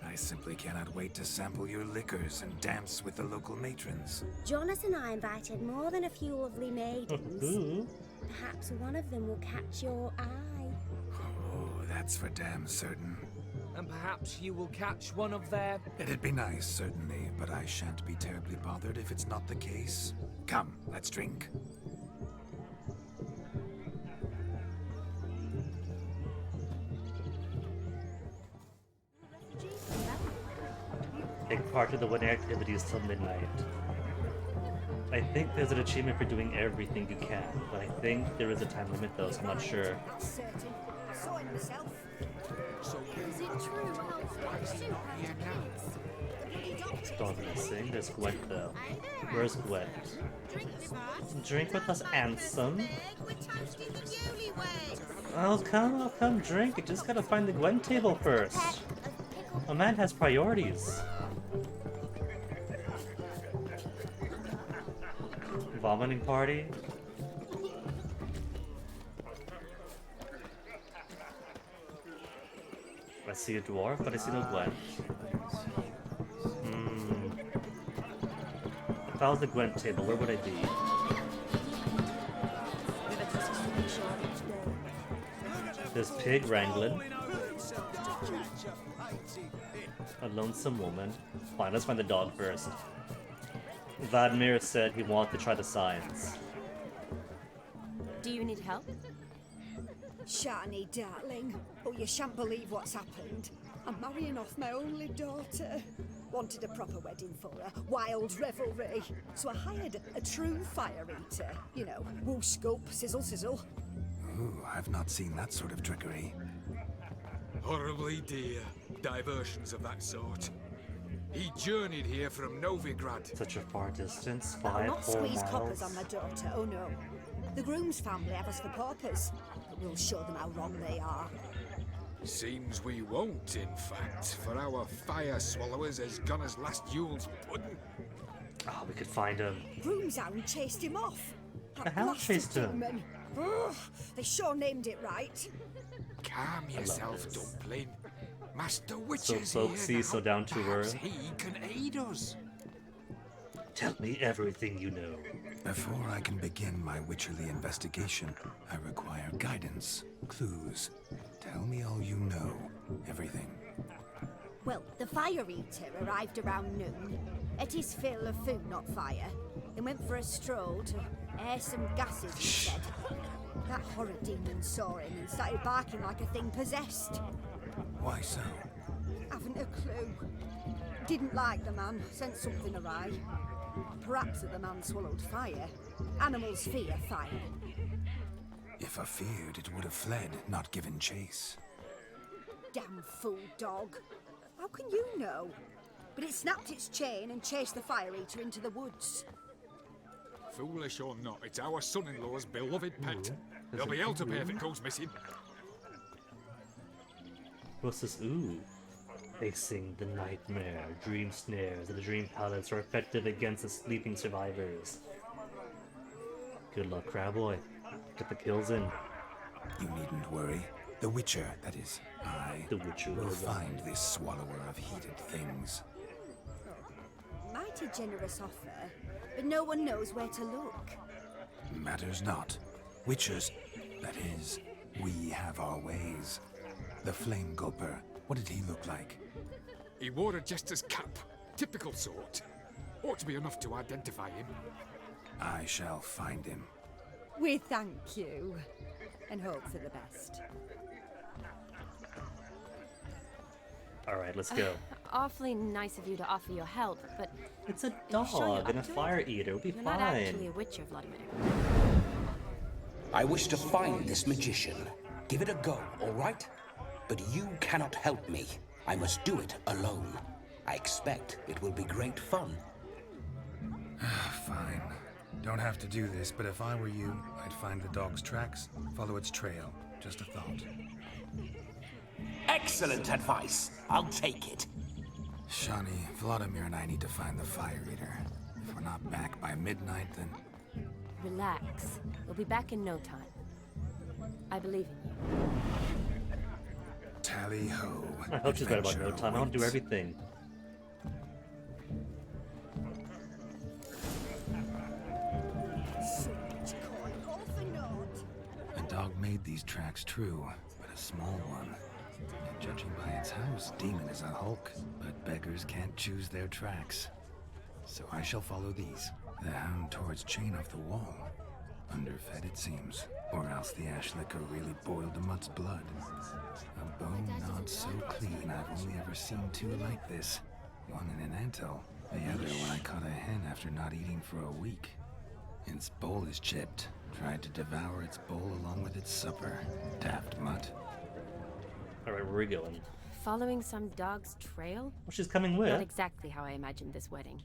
[SPEAKER 3] I simply cannot wait to sample your liquors and dance with the local matrons.
[SPEAKER 10] Jonas and I invited more than a few lovely maidens. Perhaps one of them will catch your eye.
[SPEAKER 3] Oh, that's for damn certain.
[SPEAKER 17] And perhaps you will catch one of their...
[SPEAKER 3] It'd be nice, certainly, but I shan't be terribly bothered if it's not the case. Come, let's drink.
[SPEAKER 1] Take part in the wedding activities till midnight. I think there's an achievement for doing everything you can, but I think there is a time limit though, so I'm not sure.
[SPEAKER 10] That's certain. I saw it myself. Is it true
[SPEAKER 1] Don't missing. There's Gwent though. Where's Gwent? Drink with us, Ansem. Oh come, drink. You just gotta find the Gwent table first. A man has priorities. Vomiting party? I see a dwarf, but I see no Gwent. If I was the Gwent table, where would I be? There's pig wrangling. A lonesome woman. Fine, let's find the dog first. Vladimir said he wanted to try the signs.
[SPEAKER 20] Do you need help?
[SPEAKER 13] Shani, darling. Oh, you shan't believe what's happened. I'm marrying off my only daughter. Wanted a proper wedding for her, wild revelry. So I hired a true fire eater. You know, whoosh scoop, sizzle sizzle.
[SPEAKER 3] Ooh, I've not seen that sort of trickery.
[SPEAKER 14] Horribly dear diversions of that sort. He journeyed here from Novigrad.
[SPEAKER 1] Such a far distance,
[SPEAKER 13] I'll
[SPEAKER 1] 5
[SPEAKER 13] not
[SPEAKER 1] whole
[SPEAKER 13] squeeze
[SPEAKER 1] miles.
[SPEAKER 13] coppers on my daughter, oh no. The groom's family have us for paupers, but we'll show them how wrong they are.
[SPEAKER 14] Seems we won't, in fact, for our fire swallowers has gone as last Yule's pudding.
[SPEAKER 1] Oh, we could find him.
[SPEAKER 13] Groom's hound chased him off.
[SPEAKER 1] The hound chased him.
[SPEAKER 13] Demon. Ugh, they sure named it right.
[SPEAKER 14] Calm yourself, Dumpling. Master Witch
[SPEAKER 1] So
[SPEAKER 14] is here
[SPEAKER 1] folksy,
[SPEAKER 14] now.
[SPEAKER 1] so down to
[SPEAKER 14] Perhaps
[SPEAKER 1] earth.
[SPEAKER 14] he can aid us.
[SPEAKER 1] Tell me everything you know.
[SPEAKER 3] Before I can begin my witcherly investigation, I require guidance, clues. Tell me all you know. Everything.
[SPEAKER 13] Well, the fire eater arrived around noon, ate his fill of food, not fire, then went for a stroll to air some gases, he said. That horrid demon saw him and started barking like a thing possessed.
[SPEAKER 3] Why so?
[SPEAKER 13] Haven't a clue. Didn't like the man, sent something awry. Perhaps that the man swallowed fire. Animals fear fire.
[SPEAKER 3] If I feared, it would have fled, not given chase.
[SPEAKER 13] Damn fool dog. How can you know? But it snapped its chain and chased the fire eater into the woods.
[SPEAKER 14] Foolish or not, it's our son-in-law's beloved pet. There'll be hell to pay if it goes missing.
[SPEAKER 1] What's this? Ooh. Facing the nightmare, dream snares of the dream palace are effective against the sleeping survivors. Good luck, Crabboy. Get the kills in.
[SPEAKER 3] You needn't worry. The Witcher, that is, I,
[SPEAKER 1] The Witcher
[SPEAKER 3] will
[SPEAKER 1] will
[SPEAKER 3] find this swallower of heated things.
[SPEAKER 13] Mighty generous offer, but no one knows where to look.
[SPEAKER 3] Matters not. Witchers, that is, we have our ways. The Flame Gulper, what did he look like?
[SPEAKER 14] He wore a jester's cap. Typical sort. Ought to be enough to identify him.
[SPEAKER 3] I shall find him.
[SPEAKER 13] We thank you, and hope for the best.
[SPEAKER 1] Alright, let's go.
[SPEAKER 20] Awfully nice of you to offer your help, but
[SPEAKER 1] It's a
[SPEAKER 20] are you sure you're
[SPEAKER 1] dog and a
[SPEAKER 20] up to it?
[SPEAKER 1] fire eater. We'll be
[SPEAKER 20] You're not
[SPEAKER 1] fine.
[SPEAKER 20] actually a witcher, Vladimir.
[SPEAKER 4] I wish to find this magician. Give it a go, all right? But you cannot help me. I must do it alone. I expect it will be great fun.
[SPEAKER 3] Fine. Don't have to do this, but if I were you, I'd find the dog's tracks, follow its trail. Just a thought.
[SPEAKER 4] Excellent advice. I'll take it.
[SPEAKER 3] Shani, Vladimir and I need to find the fire eater. If we're not back by midnight, then...
[SPEAKER 20] Relax. We'll be back in no time. I believe in you.
[SPEAKER 3] Tally ho.
[SPEAKER 1] I hope she's right about no
[SPEAKER 3] Adventure
[SPEAKER 1] time. I don't do
[SPEAKER 3] awaits.
[SPEAKER 1] everything.
[SPEAKER 13] So much coin, all for naught.
[SPEAKER 3] A dog made these tracks true, but a small one. And judging by its house, Demon is a hulk, but beggars can't choose their tracks. So I shall follow these. The hound towards chain off the wall. Underfed it seems, or else the ash liquor really boiled the mutt's blood. A bone not so clean I've only ever seen two like this. One in an antle, the other when I caught a hen after not eating for a week. Its bowl is chipped. Tried to devour its bowl along with its supper. Daft mutt.
[SPEAKER 1] Alright, where are we going?
[SPEAKER 20] Following some dog's trail?
[SPEAKER 1] Well, she's coming with.
[SPEAKER 20] Not exactly how I imagined this wedding.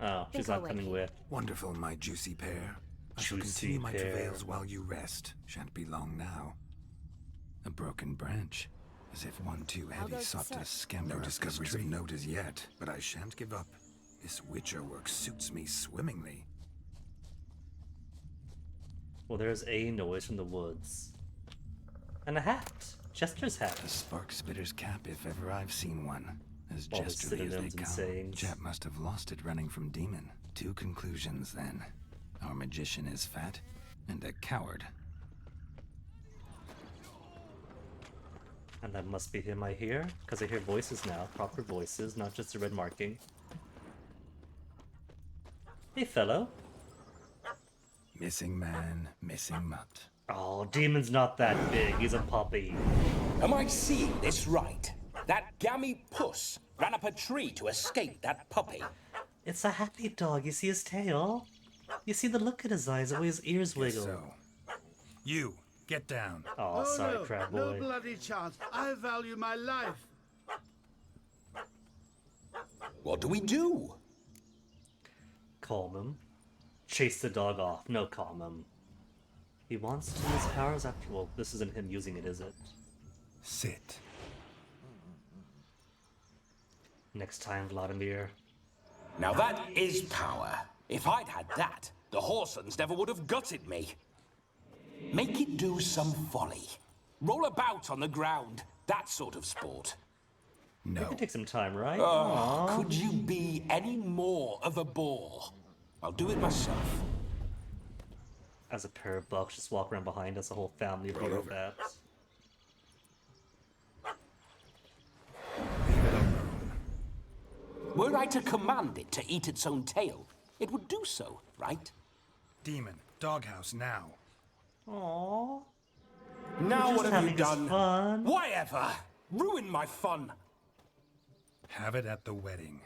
[SPEAKER 1] Oh,
[SPEAKER 20] Think
[SPEAKER 1] she's
[SPEAKER 20] I'll
[SPEAKER 1] not
[SPEAKER 20] wait
[SPEAKER 1] coming
[SPEAKER 20] here.
[SPEAKER 1] with.
[SPEAKER 3] Wonderful, my juicy pair. I shall
[SPEAKER 1] Juicy
[SPEAKER 3] continue my
[SPEAKER 1] pear.
[SPEAKER 3] travails while you rest. Shan't be long now. A broken branch. As if one too
[SPEAKER 20] How
[SPEAKER 3] heavy
[SPEAKER 20] goes the
[SPEAKER 3] sought to
[SPEAKER 20] search?
[SPEAKER 3] scamper no discoveries of note as yet, but I shan't give up. This witcher work suits me swimmingly.
[SPEAKER 1] Well, there's a noise from the woods. And a hat. Jester's hat.
[SPEAKER 3] A spark spitter's cap if ever I've seen one. As
[SPEAKER 1] All the
[SPEAKER 3] jesterly as they
[SPEAKER 1] synonyms and
[SPEAKER 3] come.
[SPEAKER 1] sayings.
[SPEAKER 3] Chap must have lost it running from Demon. Two conclusions then. Our magician is fat, and a coward.
[SPEAKER 1] And that must be him I hear, because I hear voices now, proper voices, not just a red marking. Hey, fellow.
[SPEAKER 3] Missing man, missing mutt.
[SPEAKER 1] Oh, Demon's not that big, he's a puppy.
[SPEAKER 4] Am I seeing this right? That gammy puss ran up a tree to escape that puppy.
[SPEAKER 1] It's a happy dog, you see his tail? You see the look in his eyes, the way his ears wiggle.
[SPEAKER 3] So, you, get down.
[SPEAKER 1] Oh, sorry,
[SPEAKER 6] no,
[SPEAKER 1] crab
[SPEAKER 6] no
[SPEAKER 1] boy.
[SPEAKER 6] bloody chance. I value my life.
[SPEAKER 4] What do we do?
[SPEAKER 1] Calm him. Chase the dog off. No, calm him. He wants to use powers after... Well, this isn't him using it, is it?
[SPEAKER 3] Sit.
[SPEAKER 1] Next time, Vladimir.
[SPEAKER 4] Now that is power. If I'd had that, the Horsons never would have gutted me. Make it do some folly. Roll about on the ground. That sort of sport.
[SPEAKER 1] No. It can take some time, right?
[SPEAKER 4] Oh, could you be any more of a bore? I'll do it myself.
[SPEAKER 1] As a pair of bucks just walk around behind us, a whole family of bureaucrats.
[SPEAKER 4] Were I to command it to eat its own tail, it would do so, right?
[SPEAKER 3] Demon, doghouse now.
[SPEAKER 1] Aww.
[SPEAKER 4] Now what have you done?
[SPEAKER 1] Fun.
[SPEAKER 4] Why ever? Ruin my fun.
[SPEAKER 3] Have it at the wedding.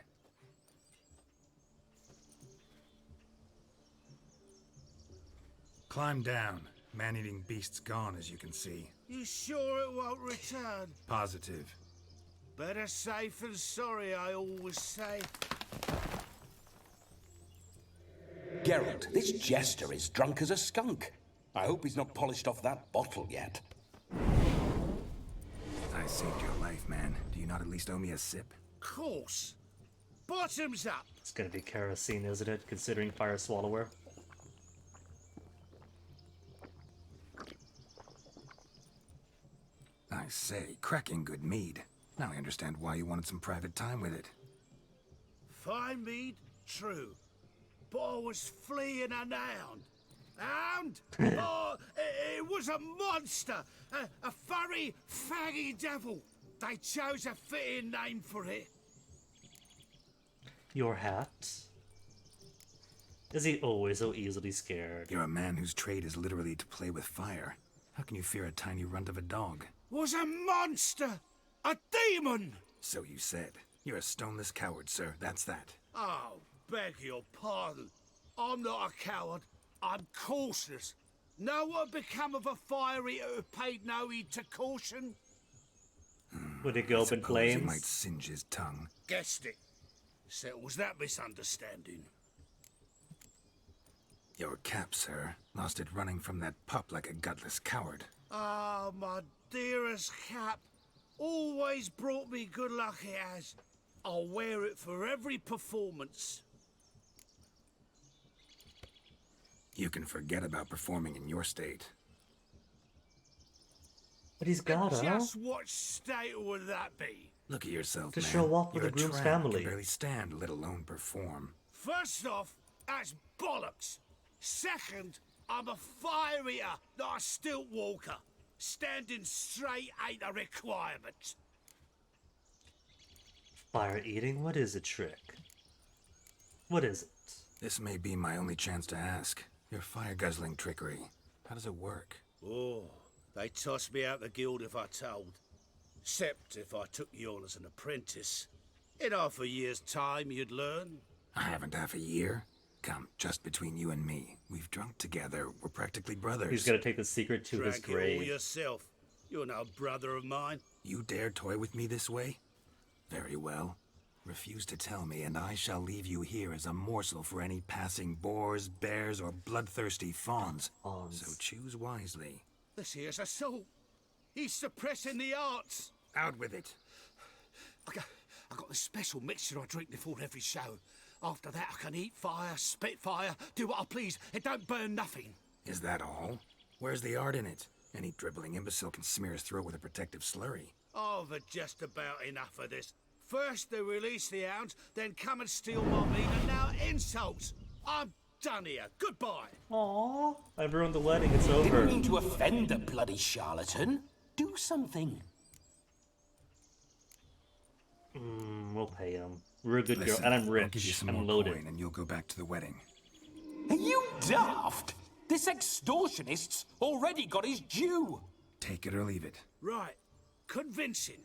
[SPEAKER 3] Climb down. Man-eating beast's gone, as you can see.
[SPEAKER 6] You sure it won't return?
[SPEAKER 3] Positive.
[SPEAKER 6] Better safe than sorry, I always say.
[SPEAKER 4] Geralt, this jester is drunk as a skunk. I hope he's not polished off that bottle yet.
[SPEAKER 3] I saved your life, man. Do you not at least owe me a sip?
[SPEAKER 6] Course. Bottoms up.
[SPEAKER 1] It's gonna be kerosene, isn't it? Considering Fire Swallower.
[SPEAKER 3] I say, cracking good mead. Now I understand why you wanted some private time with it.
[SPEAKER 6] Fine mead? True. But I was fleeing an hound. Hound? Oh, it was a monster! A furry, faggy devil. They chose a fitting name for it.
[SPEAKER 1] Your hat? Is he always so easily scared?
[SPEAKER 3] You're a man whose trade is literally to play with fire. How can you fear a tiny runt of a dog?
[SPEAKER 6] Was a monster! A demon!
[SPEAKER 3] So you said. You're a stoneless coward, sir. That's that.
[SPEAKER 6] Oh, beg your pardon. I'm not a coward. I'm cautious. Know what become of a fire eater who paid no heed to caution?
[SPEAKER 1] Would it go up in flames?
[SPEAKER 3] He might singe his tongue.
[SPEAKER 6] Guessed it. Settles that misunderstanding.
[SPEAKER 3] Your cap, sir. Lost it running from that pup like a gutless coward.
[SPEAKER 6] Ah, my dearest cap. Always brought me good luck it has. I'll wear it for every performance.
[SPEAKER 3] You can forget about performing in your state.
[SPEAKER 1] But he's gotta.
[SPEAKER 6] Just what state would that be?
[SPEAKER 3] Look at yourself,
[SPEAKER 1] To
[SPEAKER 3] man.
[SPEAKER 1] show off with
[SPEAKER 3] You're
[SPEAKER 1] the
[SPEAKER 3] a
[SPEAKER 1] groom's
[SPEAKER 3] tramp,
[SPEAKER 1] family.
[SPEAKER 3] Can barely stand, let alone perform.
[SPEAKER 6] First off, that's bollocks. Second, I'm a fire eater, not a stilt walker. Standing straight ain't a requirement.
[SPEAKER 1] Fire eating? What is it, Trick? What is it?
[SPEAKER 3] This may be my only chance to ask. Your fire-guzzling trickery. How does it work?
[SPEAKER 6] Oh, they tossed me out the guild if I told. Except if I took you on as an apprentice. In half a year's time, you'd learn.
[SPEAKER 3] I haven't half a year. Come, just between you and me. We've drunk together. We're practically brothers.
[SPEAKER 1] He's gonna take the secret to his
[SPEAKER 6] Drank it all
[SPEAKER 1] grave.
[SPEAKER 6] yourself. You're no brother of mine.
[SPEAKER 3] You dare toy with me this way? Very well. Refuse to tell me, and I shall leave you here as a morsel for any passing boars, bears, or bloodthirsty fawns. So choose wisely.
[SPEAKER 6] This here's assault. He's suppressing the arts.
[SPEAKER 3] Out with it.
[SPEAKER 6] I got the special mixture I drink before every show. After that, I can eat fire, spit fire, do what I please. It don't burn nothing.
[SPEAKER 3] Is that all? Where's the art in it? Any dribbling imbecile can smear his throat with a protective slurry.
[SPEAKER 6] I've had just about enough of this. First they release the hounds, then come and steal my meat, and now insults. I'm done here. Goodbye.
[SPEAKER 1] Aww. I've ruined the wedding. It's over.
[SPEAKER 4] Didn't mean to offend the bloody charlatan. Do something.
[SPEAKER 1] We'll pay him. We're a good girl,
[SPEAKER 3] Listen,
[SPEAKER 1] and I'm
[SPEAKER 3] I'll
[SPEAKER 1] rich.
[SPEAKER 3] give you some
[SPEAKER 1] I'm
[SPEAKER 3] more
[SPEAKER 1] loaded.
[SPEAKER 3] coin and you'll go back to the wedding.
[SPEAKER 4] Are you daft? This extortionist's already got his due.
[SPEAKER 3] Take it or leave it.
[SPEAKER 6] Right. Convincing.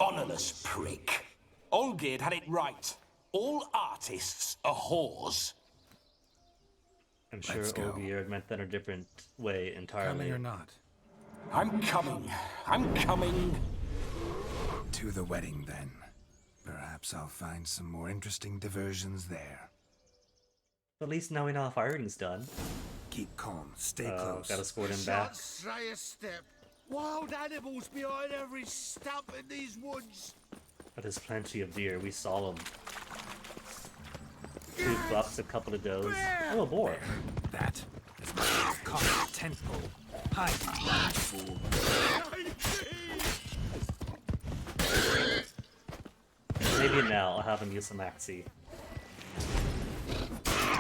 [SPEAKER 4] Honourless prick. Olgierd had it right. All artists are whores.
[SPEAKER 1] I'm sure
[SPEAKER 3] Let's go.
[SPEAKER 1] Olgierd meant that in a different way entirely.
[SPEAKER 3] Coming or not?
[SPEAKER 4] I'm coming. I'm coming.
[SPEAKER 3] To the wedding, then. Perhaps I'll find some more interesting diversions there.
[SPEAKER 1] At least now we know how firing's done.
[SPEAKER 3] Keep calm. Stay close.
[SPEAKER 1] Gotta escort him back.
[SPEAKER 6] Shan't stray a step. Wild animals behind every stump in these woods.
[SPEAKER 1] But there's plenty of deer. We saw them. 2 bucks, a couple of does. Oh, a boar.
[SPEAKER 3] That is my caught tent pole. Hide, fool.
[SPEAKER 1] Maybe now I'll have him use some Axie.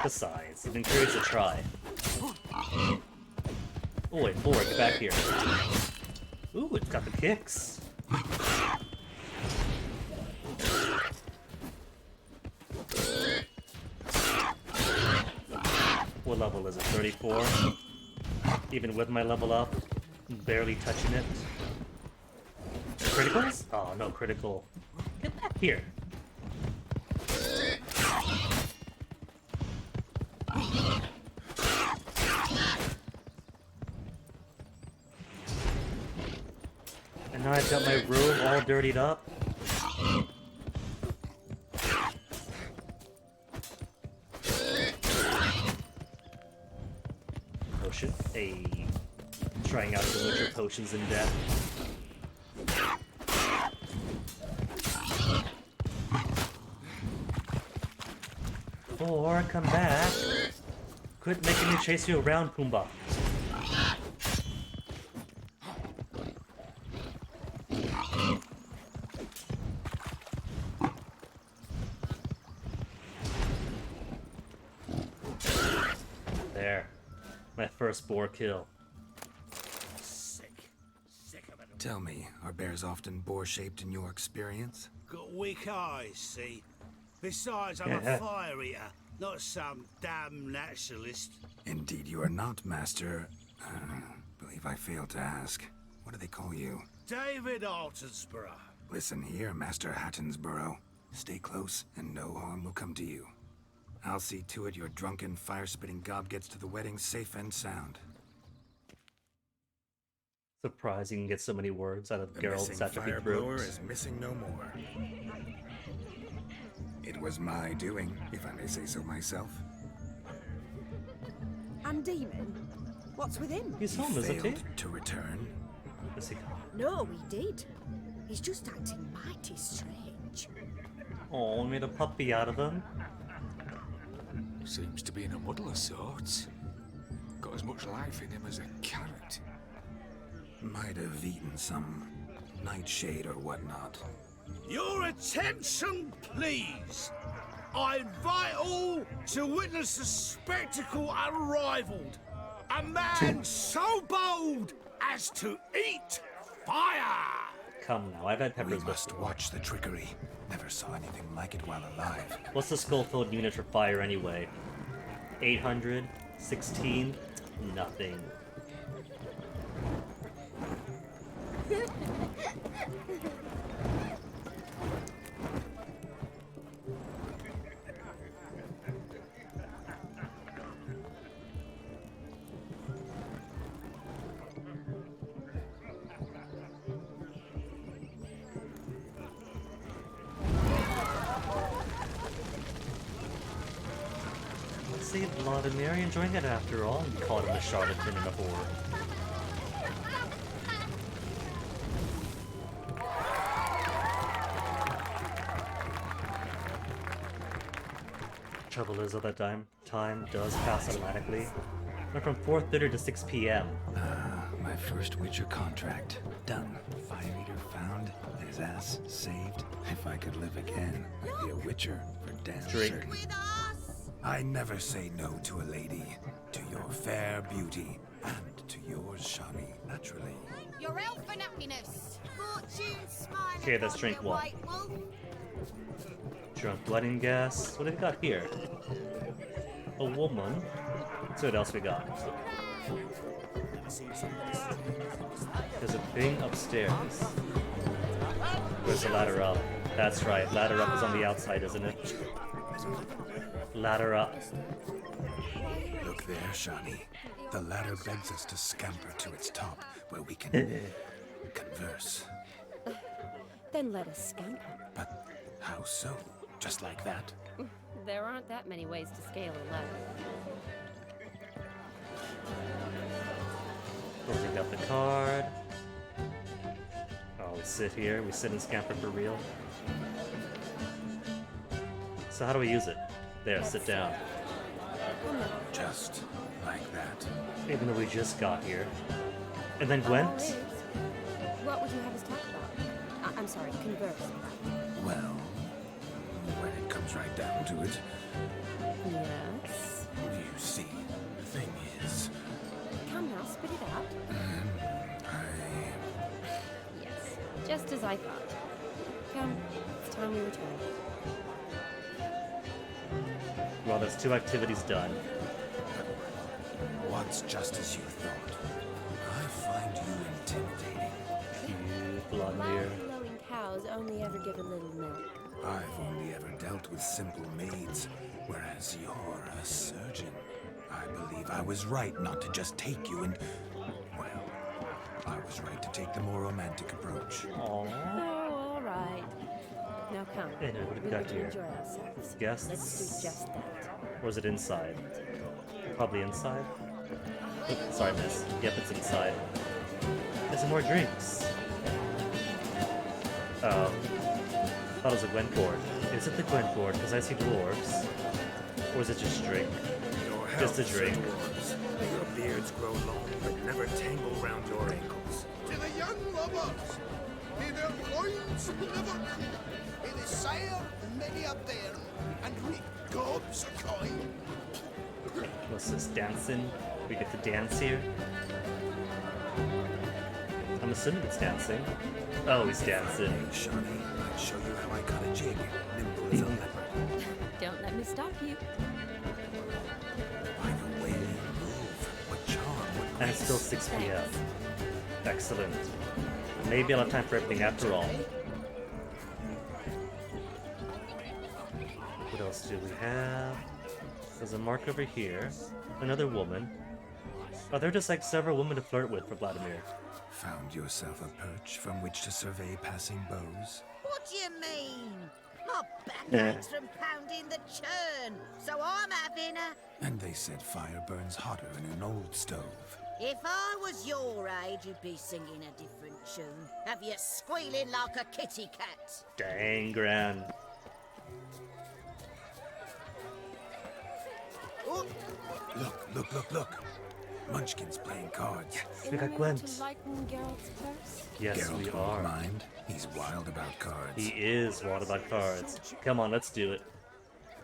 [SPEAKER 1] Besides, he's been curious to try. Oh wait, boar, get back here. Ooh, it's got the kicks. What level is it? 34? Even with my level up, barely touching it. Criticals? Oh, no critical. Get back here. And now I've got my room all dirtied up. Potion. Ayy. Trying out the Witcher potions in depth. Or come back. Quit making me chase you around, Pumbaa. There. My first boar kill.
[SPEAKER 6] Sick. Sick of it.
[SPEAKER 3] Tell me, are bears often boar-shaped in your experience?
[SPEAKER 6] Got weak eyes, see? Besides, I'm
[SPEAKER 3] Yeah.
[SPEAKER 6] a fire eater, not some damn naturalist.
[SPEAKER 3] Indeed you are not, Master. Believe I failed to ask. What do they call you?
[SPEAKER 6] David Altonsborough.
[SPEAKER 3] Listen here, Master Hattonsborough. Stay close, and no harm will come to you. I'll see to it your drunken, fire-spitting gob gets to the wedding safe and sound.
[SPEAKER 1] Surprised you can get so many words out of
[SPEAKER 3] The
[SPEAKER 1] Geralt's
[SPEAKER 3] missing
[SPEAKER 1] atrophy
[SPEAKER 3] fire blower
[SPEAKER 1] throat.
[SPEAKER 3] is missing no more. It was my doing, if I may say so myself.
[SPEAKER 13] And Demon? What's with him?
[SPEAKER 1] He's home, isn't he?
[SPEAKER 3] Failed to return.
[SPEAKER 1] Is he?
[SPEAKER 13] No, he did. He's just acting mighty strange.
[SPEAKER 1] Oh, we made a puppy out of him.
[SPEAKER 14] Seems to be in a muddle of sorts. Got as much life in him as a carrot.
[SPEAKER 3] Might have eaten some nightshade or whatnot.
[SPEAKER 6] Your attention, please. I invite all to witness a spectacle unrivaled. A man so bold as to eat fire.
[SPEAKER 1] Come now, I've had
[SPEAKER 3] We
[SPEAKER 1] peppers
[SPEAKER 3] must
[SPEAKER 1] before.
[SPEAKER 3] watch the trickery. Never saw anything like it while alive.
[SPEAKER 1] What's the Schofield unit for fire anyway? 800? 16? Nothing. See, Vladimir enjoying it after all. You called him a charlatan and a whore. Trouble is, at that time does pass automatically. Went from 4:30 to 6 p.m.
[SPEAKER 3] My first Witcher contract. Done. Fire Eater found. His ass saved. If I could live again, I'd be a Witcher for damn
[SPEAKER 1] Drink.
[SPEAKER 3] certain. I never say no to a lady. To your fair beauty. And to yours, Shani, naturally.
[SPEAKER 10] Your elfin happiness. Fortune smile
[SPEAKER 1] Okay, let's drink one. Drunk wedding gas. What have we got here? A woman. So what else we got? There's a thing upstairs. Where's the ladder up? That's right, ladder up is on the outside, isn't it? Ladder up.
[SPEAKER 3] Look there, Shani. The ladder begs us to scamper to its top, where we can converse.
[SPEAKER 20] Then let us scamper.
[SPEAKER 3] But how so? Just like that?
[SPEAKER 20] There aren't that many ways to scale a ladder.
[SPEAKER 1] Closing up the card. Oh, we sit here. We sit and scamper for real. So how do we use it? There, sit down.
[SPEAKER 3] Just like that.
[SPEAKER 1] Even though we just got here. And then Gwent?
[SPEAKER 20] What would you have us talk about? I'm sorry, converse.
[SPEAKER 3] Well, when it comes right down to it.
[SPEAKER 20] Yes?
[SPEAKER 3] You see, the thing is...
[SPEAKER 20] Come now, spit it out. Yes, just as I thought. Come, it's time we return.
[SPEAKER 1] Well, there's 2 activities done.
[SPEAKER 3] What's just as you thought? I find you intimidating.
[SPEAKER 1] Cute, blonde hair.
[SPEAKER 20] Glowing cows only ever give a little milk.
[SPEAKER 3] I've only ever dealt with simple maids, whereas you're a surgeon. I believe I was right not to just take you and... Well, I was right to take the more romantic approach.
[SPEAKER 1] Aww.
[SPEAKER 20] Oh, all right. Now come.
[SPEAKER 1] Hey, what have we
[SPEAKER 20] We're
[SPEAKER 1] got
[SPEAKER 20] going to
[SPEAKER 1] here?
[SPEAKER 20] enjoy ourselves.
[SPEAKER 1] Guests?
[SPEAKER 20] Let's do just that.
[SPEAKER 1] Or is it inside? Probably inside. Oops, sorry, miss. Yep, it's inside. There's some more drinks. Oh. Thought it was a Gwent board. Is it the Gwent board? Because I see dwarves. Or is it just drink? Just a drink.
[SPEAKER 3] May your beards grow long, but never tangle round your ankles.
[SPEAKER 6] To the young lovers, may their loins never cool, may they sire many a bairn, and reap gobs of coin.
[SPEAKER 1] What's this, dancing? We get to dance here? I'm assuming it's dancing. Oh, he's dancing.
[SPEAKER 3] Shani, I'd show you how I cut a jig, nimble as a leopard.
[SPEAKER 20] Don't let me stop you.
[SPEAKER 3] By the way you move, what charm, what
[SPEAKER 1] And it's still 6 p.m. Excellent. Maybe I'll have time for everything after all. What else do we have? There's a mark over here. Another woman. Oh, there are just like several women to flirt with for Vladimir.
[SPEAKER 3] Found yourself a perch from which to survey passing beaux?
[SPEAKER 12] What do you mean? My back aches from pounding the churn, so I'm having a...
[SPEAKER 3] And they said fire burns hotter in an old stove.
[SPEAKER 12] If I was your age, you'd be singing a different tune. Have you squealing like a kitty cat?
[SPEAKER 1] Dang, Gran.
[SPEAKER 12] Oh.
[SPEAKER 3] Look. Munchkin's playing cards.
[SPEAKER 1] We got Gwent.
[SPEAKER 20] To lighten Geralt's purse?
[SPEAKER 1] Yes,
[SPEAKER 3] Geralt
[SPEAKER 1] we
[SPEAKER 3] won't
[SPEAKER 1] are.
[SPEAKER 3] mind. He's wild about cards.
[SPEAKER 1] He is wild about cards. Come on, let's do it.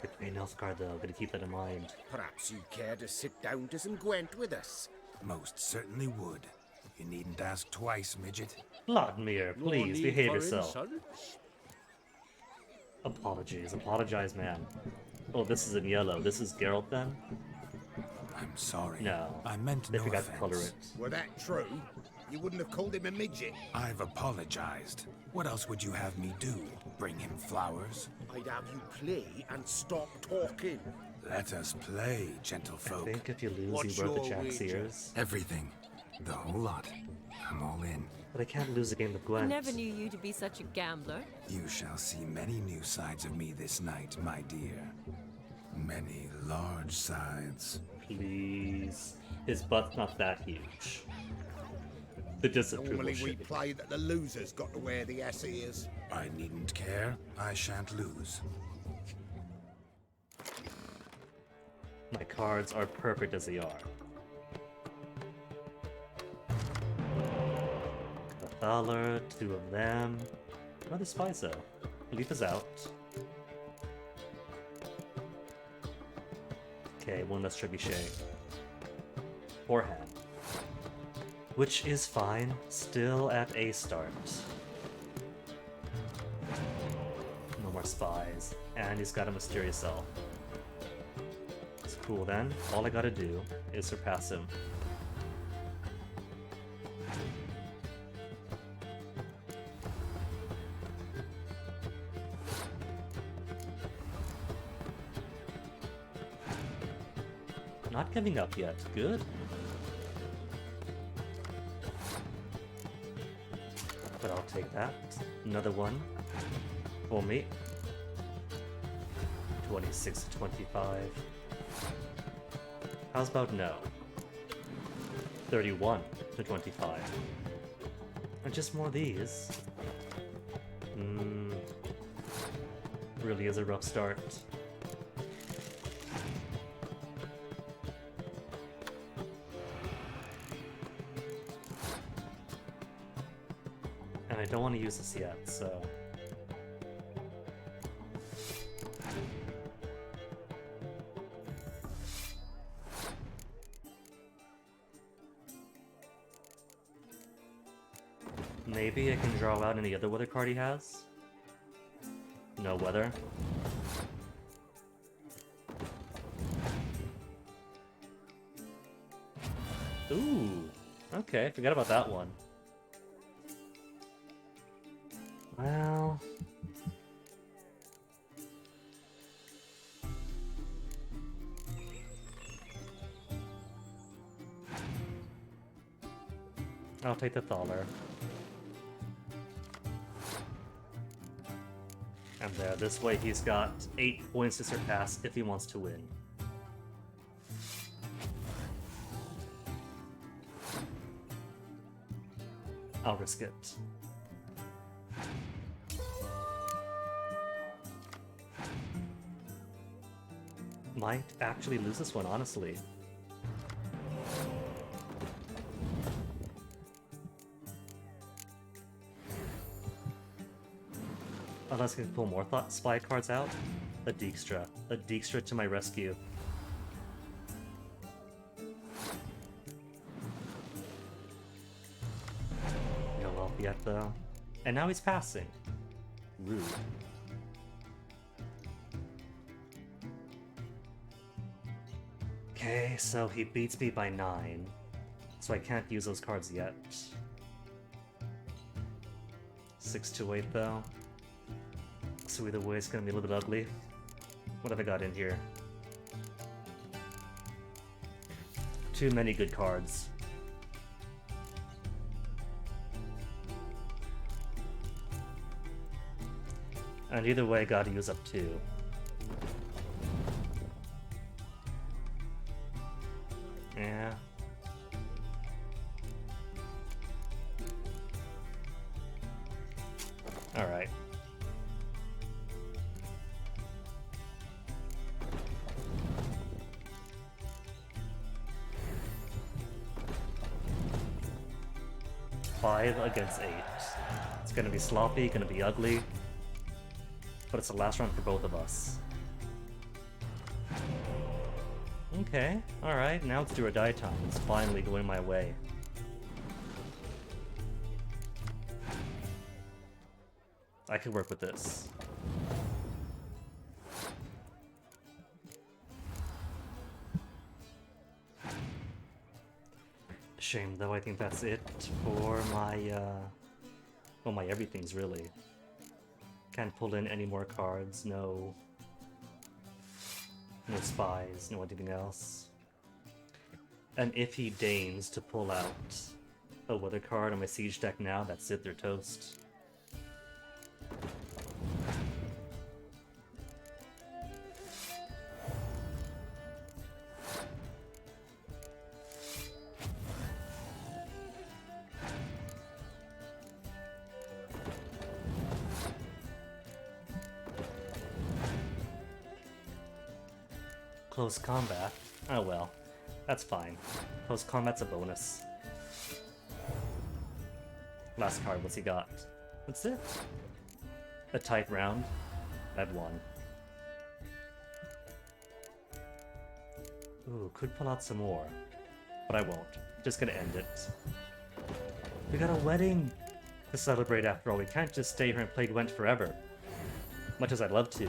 [SPEAKER 1] The Grey Elf card, though. Gotta keep that in mind.
[SPEAKER 9] Perhaps you care to sit down to some Gwent with us?
[SPEAKER 3] Most certainly would. You needn't ask twice, midget.
[SPEAKER 1] Vladimir,
[SPEAKER 2] No
[SPEAKER 1] please
[SPEAKER 2] need
[SPEAKER 1] behave
[SPEAKER 2] for
[SPEAKER 1] yourself.
[SPEAKER 2] insults.
[SPEAKER 1] Apologies. Apologize, man. Oh, this is in yellow. This is Geralt, then?
[SPEAKER 3] I'm sorry.
[SPEAKER 1] No.
[SPEAKER 3] I meant
[SPEAKER 1] They
[SPEAKER 3] no
[SPEAKER 1] forgot to color
[SPEAKER 3] offense.
[SPEAKER 1] it.
[SPEAKER 9] Were that true, you wouldn't have called him a midget.
[SPEAKER 3] I've apologized. What else would you have me do? Bring him flowers?
[SPEAKER 9] I'd have you play and stop talking.
[SPEAKER 3] Let us play, gentlefolk.
[SPEAKER 1] I think if you lose,
[SPEAKER 9] What's
[SPEAKER 1] you broke the
[SPEAKER 9] your
[SPEAKER 1] Jack's
[SPEAKER 9] wager?
[SPEAKER 1] ears.
[SPEAKER 3] Everything. The whole lot. I'm all in.
[SPEAKER 1] But I can't lose a game with Gwent.
[SPEAKER 20] Never knew you to be such a gambler.
[SPEAKER 3] You shall see many new sides of me this night, my dear. Many large sides.
[SPEAKER 1] Please. His butt's not that huge. The disapproval
[SPEAKER 9] Normally we
[SPEAKER 1] shade.
[SPEAKER 9] play that the losers got to wear the ass ears.
[SPEAKER 3] I needn't care. I shan't lose.
[SPEAKER 1] My cards are perfect as they are. A Thaler, 2 of them. Another Spyzo. Leaf is out. Okay, 1 less Trebuchet. Forehand. Which is fine. Still at A start. more spies, and he's got a mysterious elf. It's cool then. All I gotta do is surpass him. Not giving up yet. Good. But I'll take that. Another one for me. 26 to 25. How's about no? 31 to 25. And just more of these. Really is a rough start. And I don't want to use this yet, so... Maybe I can draw out any other weather card he has? No weather. Ooh! Okay, forgot about that one. Well... I'll take the Thaler. And there, this way he's got 8 points to surpass if he wants to win. I'll risk it. Might actually lose this one, honestly. Unless I can pull more spy cards out. A Dijkstra. A Dijkstra to my rescue. No help yet, though. And now he's passing. Rude. Okay, so he beats me by 9. So I can't use those cards yet. 6 to 8, though. So either way, it's gonna be a little bit ugly. What have I got in here? Too many good cards. And either way, I gotta use up 2. Yeah. Alright. Five against 8. It's gonna be sloppy, gonna be ugly, but it's the last round for both of us. Okay, alright, now it's do or die time. It's finally going my way. I can work with this. Shame though, I think that's it for my, well, my everything's really. Can't pull in any more cards, no spies, no anything else. And if he deigns to pull out a weather card on my siege deck now, that's it, they're toast. Close combat? Oh well, that's fine. Close combat's a bonus. Last card, what's he got? That's it. A tight round. I've won. Ooh, could pull out some more. But I won't. Just gonna end it. We got a wedding to celebrate after all. We can't just stay here and play Gwent forever. Much as I'd love to.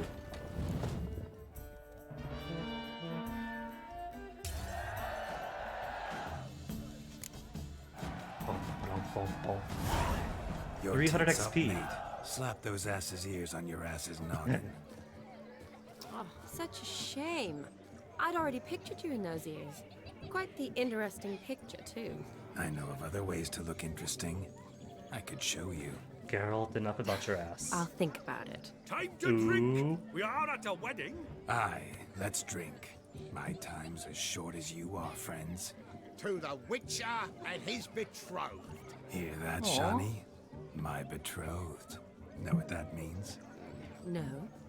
[SPEAKER 3] Your
[SPEAKER 1] 300
[SPEAKER 3] tits up,
[SPEAKER 1] XP.
[SPEAKER 3] mate. Slap those asses' ears on your ass's noggin.
[SPEAKER 20] Oh, such a shame. I'd already pictured you in those ears. Quite the interesting picture, too.
[SPEAKER 3] I know of other ways to look interesting. I could show you.
[SPEAKER 1] Geralt, enough about your ass.
[SPEAKER 20] I'll think about it.
[SPEAKER 2] Time to drink! We are at a wedding!
[SPEAKER 3] Aye, let's drink. My time's as short as you are, friends.
[SPEAKER 6] To the Witcher and his betrothed.
[SPEAKER 3] Hear that,
[SPEAKER 20] Aw.
[SPEAKER 3] Shani? My betrothed. Know what that means?
[SPEAKER 20] No.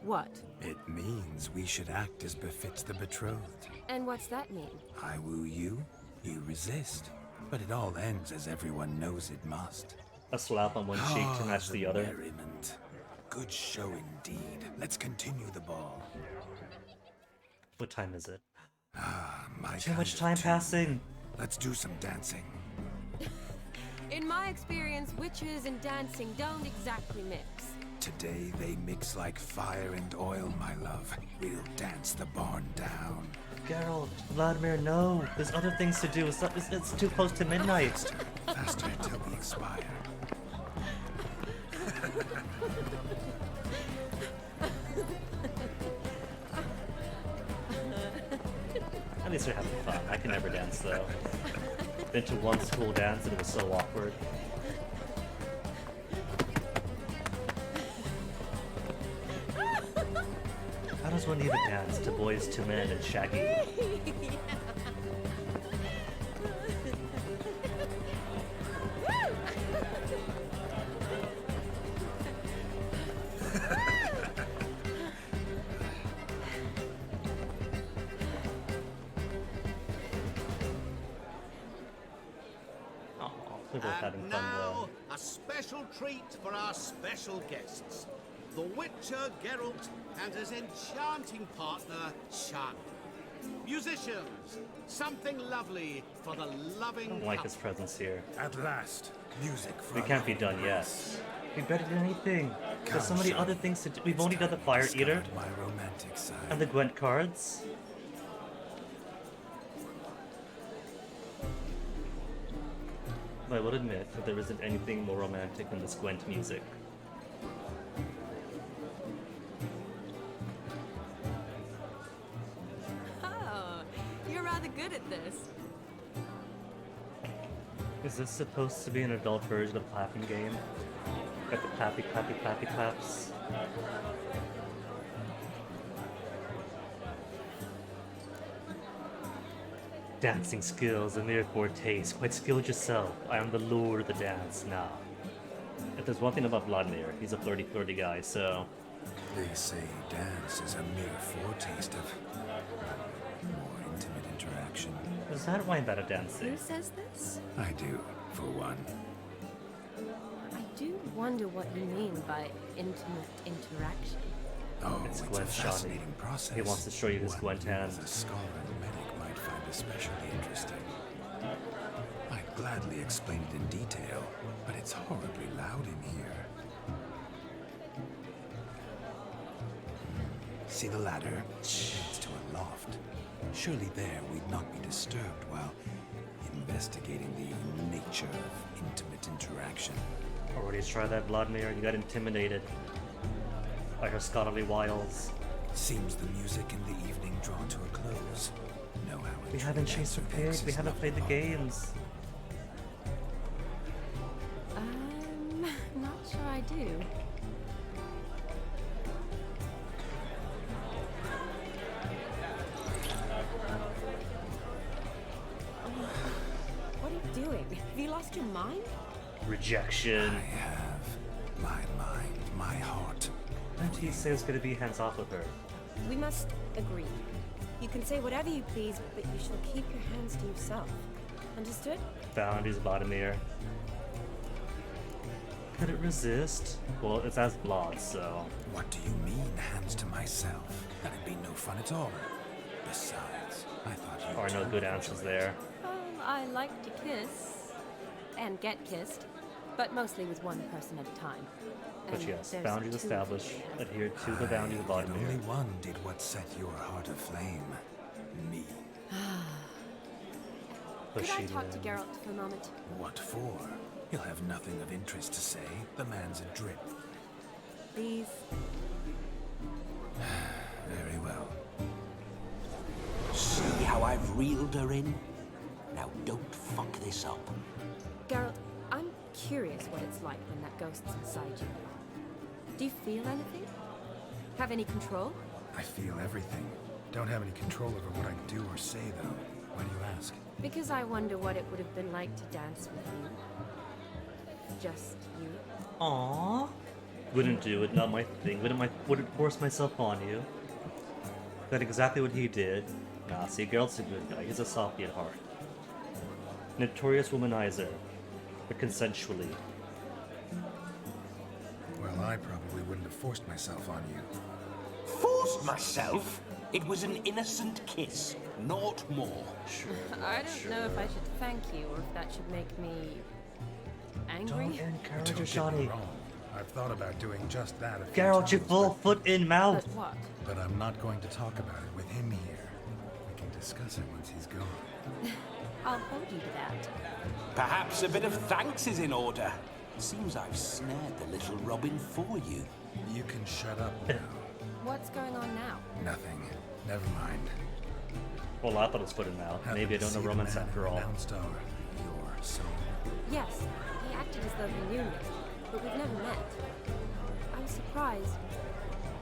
[SPEAKER 20] What?
[SPEAKER 3] It means we should act as befits the betrothed.
[SPEAKER 20] And what's that mean?
[SPEAKER 3] I woo you, you resist. But it all ends as everyone knows it must.
[SPEAKER 1] A slap on one cheek to match the other.
[SPEAKER 3] Merriment. Good show indeed. Let's continue the ball.
[SPEAKER 1] What time is it?
[SPEAKER 3] My
[SPEAKER 1] Too much
[SPEAKER 3] kind
[SPEAKER 1] time
[SPEAKER 3] of
[SPEAKER 1] passing.
[SPEAKER 3] Let's do some dancing.
[SPEAKER 20] In my experience, witches and dancing don't exactly mix.
[SPEAKER 3] Today they mix like fire and oil, my love. We'll dance the barn down.
[SPEAKER 1] Geralt, Vladimir, no. There's other things to do. It's too close to midnight.
[SPEAKER 3] Faster till we expire.
[SPEAKER 1] At least we're having fun. I can never dance though. Been to one school dance and it was so awkward. How does one even dance to Boys to Men and Shaggy? We're both having fun
[SPEAKER 6] Now, a special treat for our special guests. The Witcher Geralt and his enchanting partner, Shani. Musicians, something lovely for the loving
[SPEAKER 1] I don't like
[SPEAKER 6] couple.
[SPEAKER 1] his presence here.
[SPEAKER 3] At last, music for
[SPEAKER 1] We can't be done yet. We better do anything. There's so many other things to do. We've only done the Fire Eater
[SPEAKER 3] my romantic side.
[SPEAKER 1] and the Gwent cards. I will admit that there isn't anything more romantic than this Gwent music.
[SPEAKER 20] Oh, you're rather good at this.
[SPEAKER 1] Is this supposed to be an adult version of clapping game? Got the clappy clappy clappy claps. Dancing skills, a mere foretaste. Quite skilled yourself. I am the lord of the dance now. If there's one thing about Vladimir, he's a flirty guy, so...
[SPEAKER 3] They say dance is a mere foretaste of more intimate interaction.
[SPEAKER 1] Is that why I'm bad at dancing?
[SPEAKER 20] Who says this?
[SPEAKER 3] I do, for one.
[SPEAKER 20] I do wonder what you mean by intimate interaction.
[SPEAKER 3] Oh,
[SPEAKER 1] It's
[SPEAKER 3] it's
[SPEAKER 1] Gwent
[SPEAKER 3] a
[SPEAKER 1] Shani.
[SPEAKER 3] fascinating process.
[SPEAKER 1] He wants to show you his
[SPEAKER 3] One
[SPEAKER 1] Gwent
[SPEAKER 3] you
[SPEAKER 1] hand.
[SPEAKER 3] as a scholar and medic might find especially interesting. I'd gladly explain it in detail, but it's horribly loud in here. See the ladder? It's to a loft. Surely there we'd not be disturbed while investigating the nature of intimate interaction.
[SPEAKER 1] Already tried that, Vladimir. You got intimidated by her scholarly wiles.
[SPEAKER 3] Seems the music in the evening draw to a close. Know how
[SPEAKER 1] We haven't chased the pig. We haven't played the games.
[SPEAKER 20] Not sure I do. What are you doing? Have you lost your mind?
[SPEAKER 1] Rejection.
[SPEAKER 3] I have my mind, my heart.
[SPEAKER 1] And he says gonna be hands off with her.
[SPEAKER 20] We must agree. You can say whatever you please, but you shall keep your hands to yourself. Understood?
[SPEAKER 1] Boundaries, Vladimir. Could it resist? Well, it's as blood, so...
[SPEAKER 3] What do you mean, hands to myself? That'd be no fun at all. Besides, I thought you...
[SPEAKER 1] Are no good answers there.
[SPEAKER 20] I like to kiss. And get kissed. but mostly with one person at a time.
[SPEAKER 1] But
[SPEAKER 20] And
[SPEAKER 1] yes,
[SPEAKER 20] there's
[SPEAKER 1] boundaries
[SPEAKER 20] 2
[SPEAKER 1] established. Adhere to the boundaries of
[SPEAKER 3] Yet
[SPEAKER 1] Vladimir.
[SPEAKER 3] only one did what set your heart aflame. Me.
[SPEAKER 1] But
[SPEAKER 20] Could I
[SPEAKER 1] she
[SPEAKER 20] talk to
[SPEAKER 1] did.
[SPEAKER 20] Geralt for a moment?
[SPEAKER 3] What for? He'll have nothing of interest to say. The man's adrip.
[SPEAKER 20] Please?
[SPEAKER 3] Very well.
[SPEAKER 4] See how I've reeled her in? Now don't fuck this up.
[SPEAKER 20] Geralt, I'm curious what it's like when that ghost's inside you. Do you feel anything? Have any control?
[SPEAKER 3] I feel everything. Don't have any control over what I do or say, though. Why do you ask?
[SPEAKER 20] Because I wonder what it would have been like to dance with you. Just you.
[SPEAKER 1] Aww. Wouldn't do it, not my thing. Wouldn't force myself on you. That's exactly what he did. Nah, see, Geralt's a good guy. He's a softy at heart. Notorious womanizer. But consensually.
[SPEAKER 3] Well, I probably wouldn't have forced myself on you.
[SPEAKER 4] Forced myself? It was an innocent kiss, naught more.
[SPEAKER 1] Sure.
[SPEAKER 20] I don't know if I should thank you or if that should make me angry.
[SPEAKER 1] Don't encourage
[SPEAKER 3] Don't
[SPEAKER 1] her,
[SPEAKER 3] get me
[SPEAKER 1] Shani.
[SPEAKER 3] wrong. I've thought about doing just that a few
[SPEAKER 1] Geralt, you
[SPEAKER 3] times,
[SPEAKER 1] full foot in mouth.
[SPEAKER 20] But what?
[SPEAKER 3] but I'm not going to talk about it with him here. We can discuss it once he's gone.
[SPEAKER 20] I'll hold you to that.
[SPEAKER 4] Perhaps a bit of thanks is in order. Seems I've snared the little Robin for you.
[SPEAKER 3] You can shut up now.
[SPEAKER 20] What's going on now?
[SPEAKER 3] Nothing. Never mind.
[SPEAKER 1] Well, I thought it was foot in mouth. Maybe I don't know romance after all.
[SPEAKER 3] Announced your son.
[SPEAKER 20] Yes, he acted as though he knew me, but we've never met. I was surprised.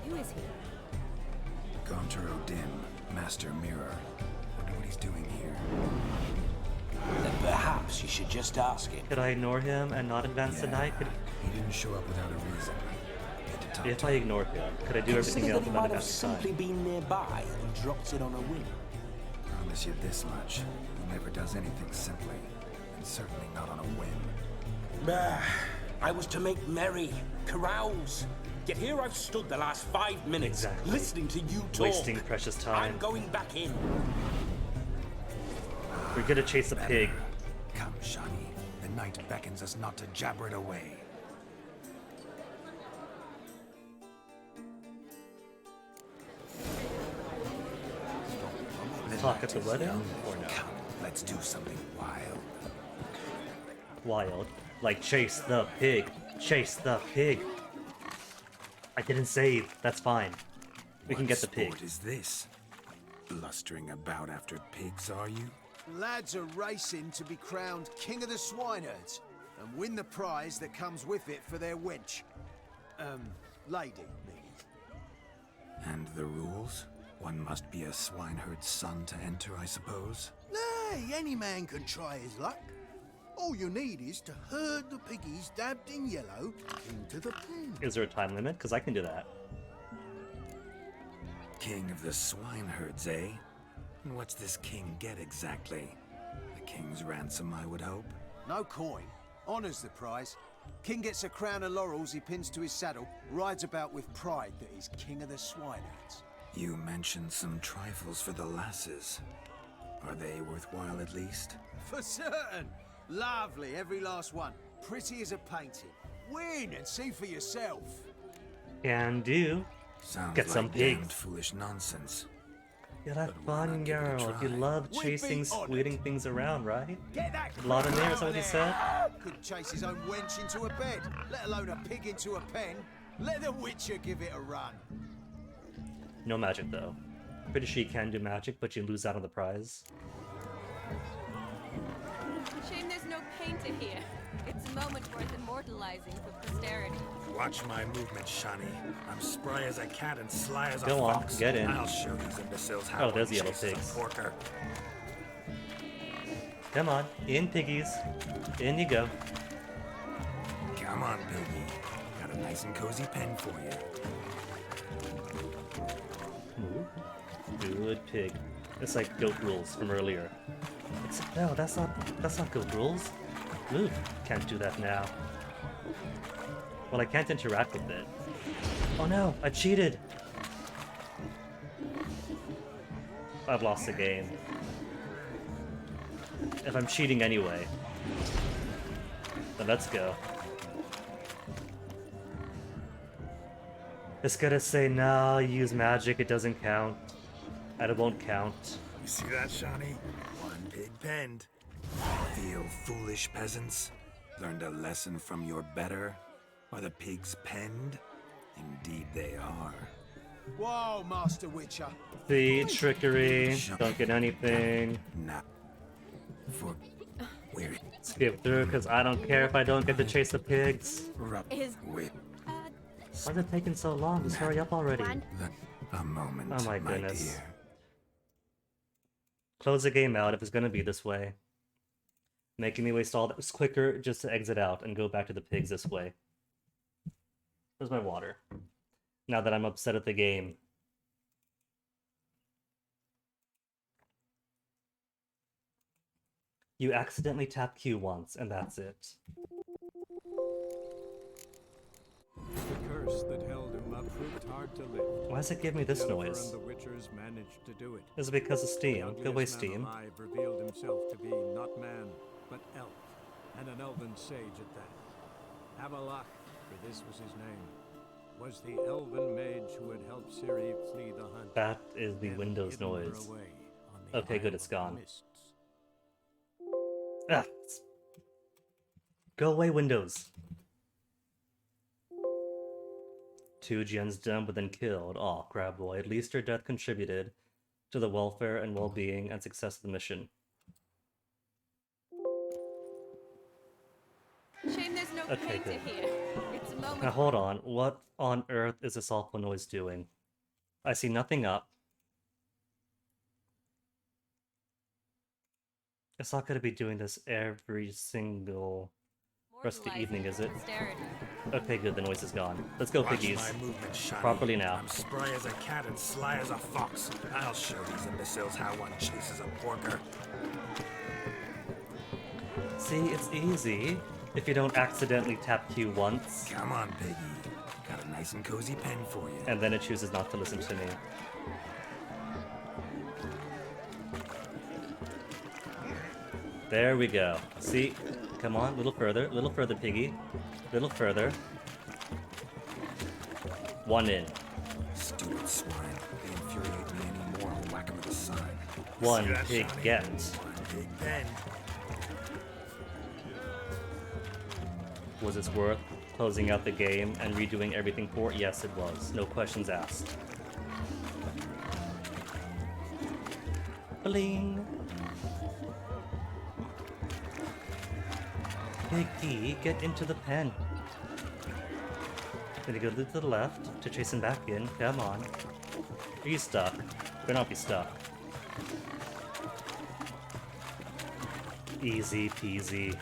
[SPEAKER 20] Who is he?
[SPEAKER 3] Gaunter O'Dim, Master Mirror. Wonder what he's doing here.
[SPEAKER 4] Then perhaps you should just ask him.
[SPEAKER 1] Could I ignore him and not advance the night?
[SPEAKER 3] He didn't show up without a reason.
[SPEAKER 1] If I ignored him, could I do everything
[SPEAKER 4] Consider
[SPEAKER 1] else
[SPEAKER 4] that he
[SPEAKER 1] without
[SPEAKER 4] might have
[SPEAKER 1] advancing time?
[SPEAKER 4] simply been nearby and dropped it on a whim.
[SPEAKER 3] Promise you this much. He never does anything simply. And certainly not on a whim.
[SPEAKER 4] Bah, I was to make merry, carouse. Yet here I've stood the last 5 minutes listening to you talk.
[SPEAKER 1] Wasting precious time.
[SPEAKER 4] I'm going back in.
[SPEAKER 1] We're gonna chase the pig.
[SPEAKER 3] Come, Shani. The night beckons us not to jabber it away.
[SPEAKER 1] Talk at the wedding? Or no?
[SPEAKER 3] Come, let's do something wild.
[SPEAKER 1] Wild. Like chase the pig. Chase the pig. I didn't save. That's fine. We can get the pig.
[SPEAKER 3] What is this? Blustering about after pigs, are you?
[SPEAKER 22] Lads are racing to be crowned King of the Swineherds and win the prize that comes with it for their wench. Lady, meaning.
[SPEAKER 3] And the rules? One must be a swineherd's son to enter, I suppose?
[SPEAKER 15] Nay, any man can try his luck. All you need is to herd the piggies dabbed in yellow into the pen.
[SPEAKER 1] Is there a time limit? Because I can do that.
[SPEAKER 3] King of the swineherds, eh? And what's this king get exactly? The king's ransom, I would hope.
[SPEAKER 22] No coin. Honours the prize. King gets a crown of laurels he pins to his saddle, rides about with pride that he's King of the Swineherds.
[SPEAKER 3] You mentioned some trifles for the lasses. Are they worthwhile at least?
[SPEAKER 22] For certain. Lovely, every last one. Pretty as a painting. Win and see for yourself.
[SPEAKER 1] Can do.
[SPEAKER 3] Sounds
[SPEAKER 1] Get
[SPEAKER 3] like
[SPEAKER 1] some
[SPEAKER 3] damned
[SPEAKER 1] pigs.
[SPEAKER 3] foolish nonsense.
[SPEAKER 1] Yeah, that's fun, girl. You love
[SPEAKER 22] We'd
[SPEAKER 1] chasing,
[SPEAKER 22] be
[SPEAKER 1] squeezing things around, right?
[SPEAKER 22] Get that
[SPEAKER 1] A lot in there,
[SPEAKER 22] crap
[SPEAKER 1] is that what he
[SPEAKER 22] out of
[SPEAKER 1] said?
[SPEAKER 22] there. Couldn't chase his own wench into a bed, let alone a pig into a pen. Let the Witcher give it a run.
[SPEAKER 1] No magic, though. Pretty sure you can do magic, but you lose out on the prize.
[SPEAKER 20] Shame there's no painter here. It's a moment worth immortalizing for posterity.
[SPEAKER 3] Watch my movement, Shani. I'm spry as a cat and sly as a
[SPEAKER 1] Go on,
[SPEAKER 3] fox.
[SPEAKER 1] get in.
[SPEAKER 3] I'll show these imbeciles how
[SPEAKER 1] Oh, there's
[SPEAKER 3] one
[SPEAKER 1] the yellow
[SPEAKER 3] chases a
[SPEAKER 1] pigs.
[SPEAKER 3] porker.
[SPEAKER 1] Come on, in piggies. In you go.
[SPEAKER 3] Come on, piggy. Got a nice and cozy pen for you.
[SPEAKER 1] Ooh. Good pig. It's like goat rules from earlier. Except no, that's not goat rules. Ooh, can't do that now. Well, I can't interact with it. Oh no, I cheated. I've lost the game. If I'm cheating anyway, then let's go. It's gonna say, no, use magic, it doesn't count. And it won't count.
[SPEAKER 3] You see that, Shawnee? One pig penned. Feel foolish, peasants? Learned a lesson from your better? Are the pigs penned? Indeed they are.
[SPEAKER 22] Whoa, Master Witcher.
[SPEAKER 1] See, trickery, don't get anything.
[SPEAKER 3] Nah. For where?
[SPEAKER 1] Skip through, because I don't care if I don't get to chase the pigs.
[SPEAKER 3] Wait.
[SPEAKER 1] Why is it taking so long? Just hurry up already.
[SPEAKER 3] A moment,
[SPEAKER 1] Oh my
[SPEAKER 3] my
[SPEAKER 1] goodness.
[SPEAKER 3] dear.
[SPEAKER 1] Close the game out if it's gonna be this way. Making me waste all that was quicker just to exit out and go back to the pigs this way. Where's my water? Now that I'm upset at the game. You accidentally tap Q once, and that's it.
[SPEAKER 2] The curse that held him up proved hard to lift.
[SPEAKER 1] Why does it give me this
[SPEAKER 2] Yennefer
[SPEAKER 1] noise?
[SPEAKER 2] and the Witchers managed to do it.
[SPEAKER 1] Is it because of
[SPEAKER 2] The
[SPEAKER 1] Steam?
[SPEAKER 2] ugliest
[SPEAKER 1] Go away,
[SPEAKER 2] man
[SPEAKER 1] Steam.
[SPEAKER 2] alive revealed himself to be not man, but elf, and an elven sage at that. Avalach, for this was his name, was the elven mage who had helped Ciri flee the hunt.
[SPEAKER 1] That is the
[SPEAKER 2] and
[SPEAKER 1] Windows
[SPEAKER 2] hidden her
[SPEAKER 1] noise.
[SPEAKER 2] away on the
[SPEAKER 1] Okay, good,
[SPEAKER 2] Isle
[SPEAKER 1] it's
[SPEAKER 2] of
[SPEAKER 1] gone.
[SPEAKER 2] Mists.
[SPEAKER 1] Ah, go away, Windows. 2 gens done but then killed. Aw, crab boy. At least your death contributed to the welfare and well-being and success of the mission.
[SPEAKER 8] Shame there's no
[SPEAKER 1] Okay,
[SPEAKER 8] painter
[SPEAKER 1] good.
[SPEAKER 8] here. It's a moment.
[SPEAKER 1] Now hold on. What on earth is this awful noise doing? I see nothing up. It's not going to be doing this every single rest of the evening, is it? Okay, good. The noise is gone. Let's go,
[SPEAKER 3] Watch
[SPEAKER 1] piggies.
[SPEAKER 3] my movement, Shawnee.
[SPEAKER 1] Properly now.
[SPEAKER 3] I'm spry as a cat and sly as a fox. I'll show these imbeciles how one chases a porker.
[SPEAKER 1] See, it's easy if you don't accidentally tap Q once.
[SPEAKER 3] Come on, piggy. Got a nice and cozy pen for you.
[SPEAKER 1] And then it chooses not to listen to me. There we go. See? Come on, a little further, piggy. A little further. 1 in.
[SPEAKER 3] Stupid swine. They infuriate me anymore. I'll whack 'em with a sign.
[SPEAKER 1] 1
[SPEAKER 3] See that,
[SPEAKER 1] pig
[SPEAKER 3] Shawnee?
[SPEAKER 1] get.
[SPEAKER 3] 1 pig pen.
[SPEAKER 1] Was it worth closing out the game and redoing everything for it? Yes, it was. No questions asked. Bling! Piggy, get into the pen. Gonna go to the left to chase him back in. Come on. Are you stuck? Better not be stuck. Easy peasy.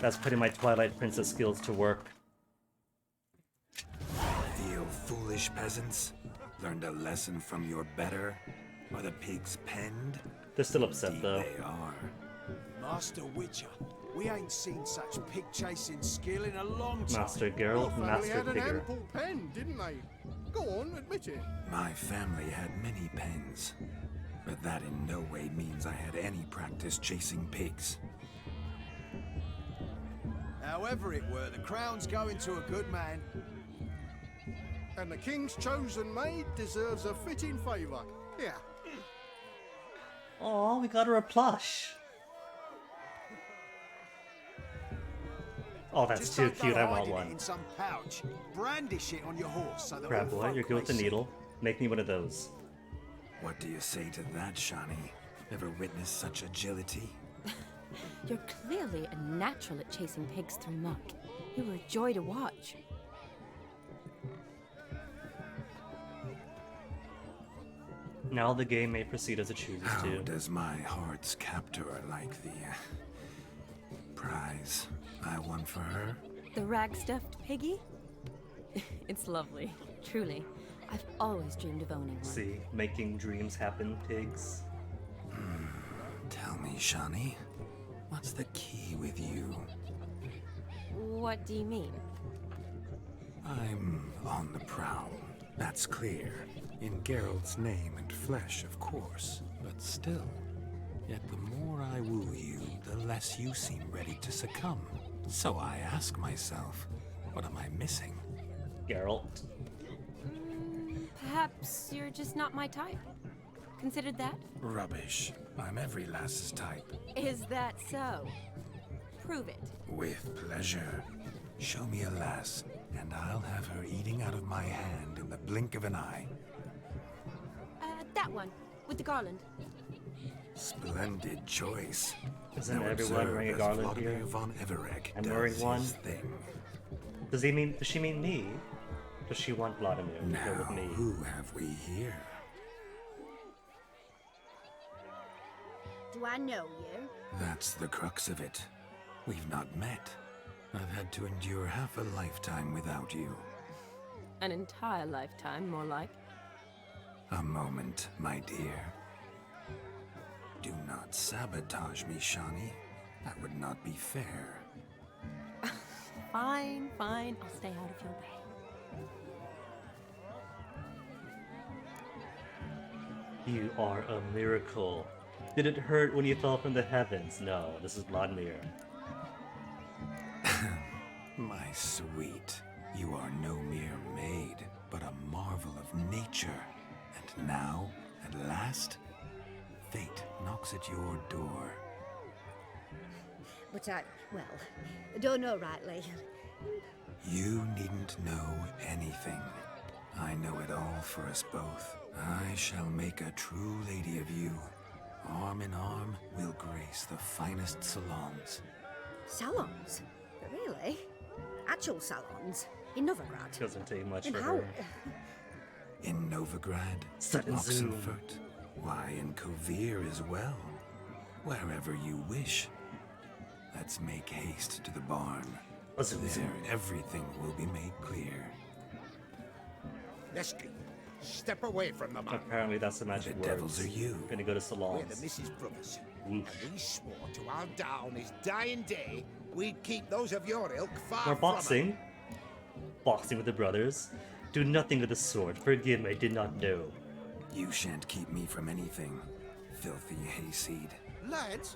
[SPEAKER 1] That's putting my Twilight Princess skills to work.
[SPEAKER 3] Feel foolish, peasants? Learned a lesson from your better? Are the pigs penned?
[SPEAKER 1] They're still upset,
[SPEAKER 3] Indeed
[SPEAKER 1] though.
[SPEAKER 3] They are.
[SPEAKER 22] Master Witcher, we ain't seen such pig chasing skill in a long time.
[SPEAKER 1] Master Geralt,
[SPEAKER 15] Your family
[SPEAKER 1] Master
[SPEAKER 15] had an
[SPEAKER 1] Figure.
[SPEAKER 15] ample pen, didn't they? Go on, admit it.
[SPEAKER 3] My family had many pens, but that in no way means I had any practice chasing pigs.
[SPEAKER 22] However it were, the crown's going to a good man.
[SPEAKER 15] And the king's chosen maid deserves a fitting favour. Yeah.
[SPEAKER 1] Oh, we got her a plush. Oh, that's
[SPEAKER 22] Just
[SPEAKER 1] too
[SPEAKER 22] don't go
[SPEAKER 1] cute. I want
[SPEAKER 22] hiding it
[SPEAKER 1] one.
[SPEAKER 22] in some pouch. Brandish it on your horse so that
[SPEAKER 1] Crab
[SPEAKER 22] all
[SPEAKER 1] boy,
[SPEAKER 22] folk
[SPEAKER 1] you're good with the
[SPEAKER 22] may see.
[SPEAKER 1] needle. Make me one of those.
[SPEAKER 3] What do you say to that, Shawnee? Ever witnessed such agility?
[SPEAKER 20] You're clearly a natural at chasing pigs through muck. You were a joy to watch.
[SPEAKER 1] Now the game may proceed as it chooses
[SPEAKER 3] How
[SPEAKER 1] to.
[SPEAKER 3] does my heart's captor like the prize I won for her?
[SPEAKER 20] The rag-stuffed piggy? It's lovely, truly. I've always dreamed of owning one.
[SPEAKER 1] See, making dreams happen, pigs.
[SPEAKER 3] Tell me, Shawnee, what's the key with you?
[SPEAKER 20] What do you mean?
[SPEAKER 3] I'm on the prowl. That's clear. In Geralt's name and flesh, of course. But still, yet the more I woo you, the less you seem ready to succumb. So I ask myself, what am I missing?
[SPEAKER 1] Geralt.
[SPEAKER 20] Perhaps you're just not my type. Considered that?
[SPEAKER 3] Rubbish. I'm every lass's type.
[SPEAKER 20] Is that so? Prove it.
[SPEAKER 3] With pleasure. Show me a lass, and I'll have her eating out of my hand in the blink of an eye.
[SPEAKER 20] That one, with the garland.
[SPEAKER 3] Splendid choice.
[SPEAKER 1] Isn't
[SPEAKER 3] Now
[SPEAKER 1] everyone
[SPEAKER 3] observe
[SPEAKER 1] wearing a
[SPEAKER 3] as
[SPEAKER 1] garland
[SPEAKER 3] Vladimir
[SPEAKER 1] here?
[SPEAKER 3] von Everec
[SPEAKER 1] I'm
[SPEAKER 3] does
[SPEAKER 1] wearing one.
[SPEAKER 3] his thing.
[SPEAKER 1] Does she mean me? Does she want Vladimir to go with
[SPEAKER 3] Now,
[SPEAKER 1] me?
[SPEAKER 3] who have we here?
[SPEAKER 12] Do I know you?
[SPEAKER 3] That's the crux of it. We've not met. I've had to endure half a lifetime without you.
[SPEAKER 20] An entire lifetime, more like.
[SPEAKER 3] A moment, my dear. Do not sabotage me, Shani. That would not be fair.
[SPEAKER 20] Fine, fine. I'll stay out of your way.
[SPEAKER 1] You are a miracle. Did it hurt when you fell from the heavens? No, this is Vladimir.
[SPEAKER 3] My sweet, you are no mere maid, but a marvel of nature. And now, at last, fate knocks at your door.
[SPEAKER 12] But I don't know rightly.
[SPEAKER 3] You needn't know anything. I know it all for us both. I shall make a true lady of you. Arm in arm, we'll grace the finest salons.
[SPEAKER 12] Salons? Really? Actual salons? In Novigrad?
[SPEAKER 1] Doesn't take much
[SPEAKER 12] And
[SPEAKER 1] for
[SPEAKER 12] how?
[SPEAKER 1] her.
[SPEAKER 3] In Novigrad,
[SPEAKER 1] Sudden zoom.
[SPEAKER 3] Oxenfurt, why, in Kovir as well. Wherever you wish. Let's make haste to the barn. There, everything will be made clear.
[SPEAKER 9] Lesky, step away from the man.
[SPEAKER 1] Apparently that's the magic
[SPEAKER 3] The
[SPEAKER 1] word.
[SPEAKER 3] devils are you.
[SPEAKER 1] Gonna go to
[SPEAKER 9] We're
[SPEAKER 1] salons.
[SPEAKER 9] the Mrs. Brothers.
[SPEAKER 1] Whoosh.
[SPEAKER 9] And we swore to our down his dying day we'd keep those of your ilk far
[SPEAKER 1] More
[SPEAKER 9] from
[SPEAKER 1] boxing. Boxing with the brothers. Do nothing with the sword. Forgive me, I did not know.
[SPEAKER 3] You shan't keep me from anything, filthy hayseed.
[SPEAKER 6] Lads,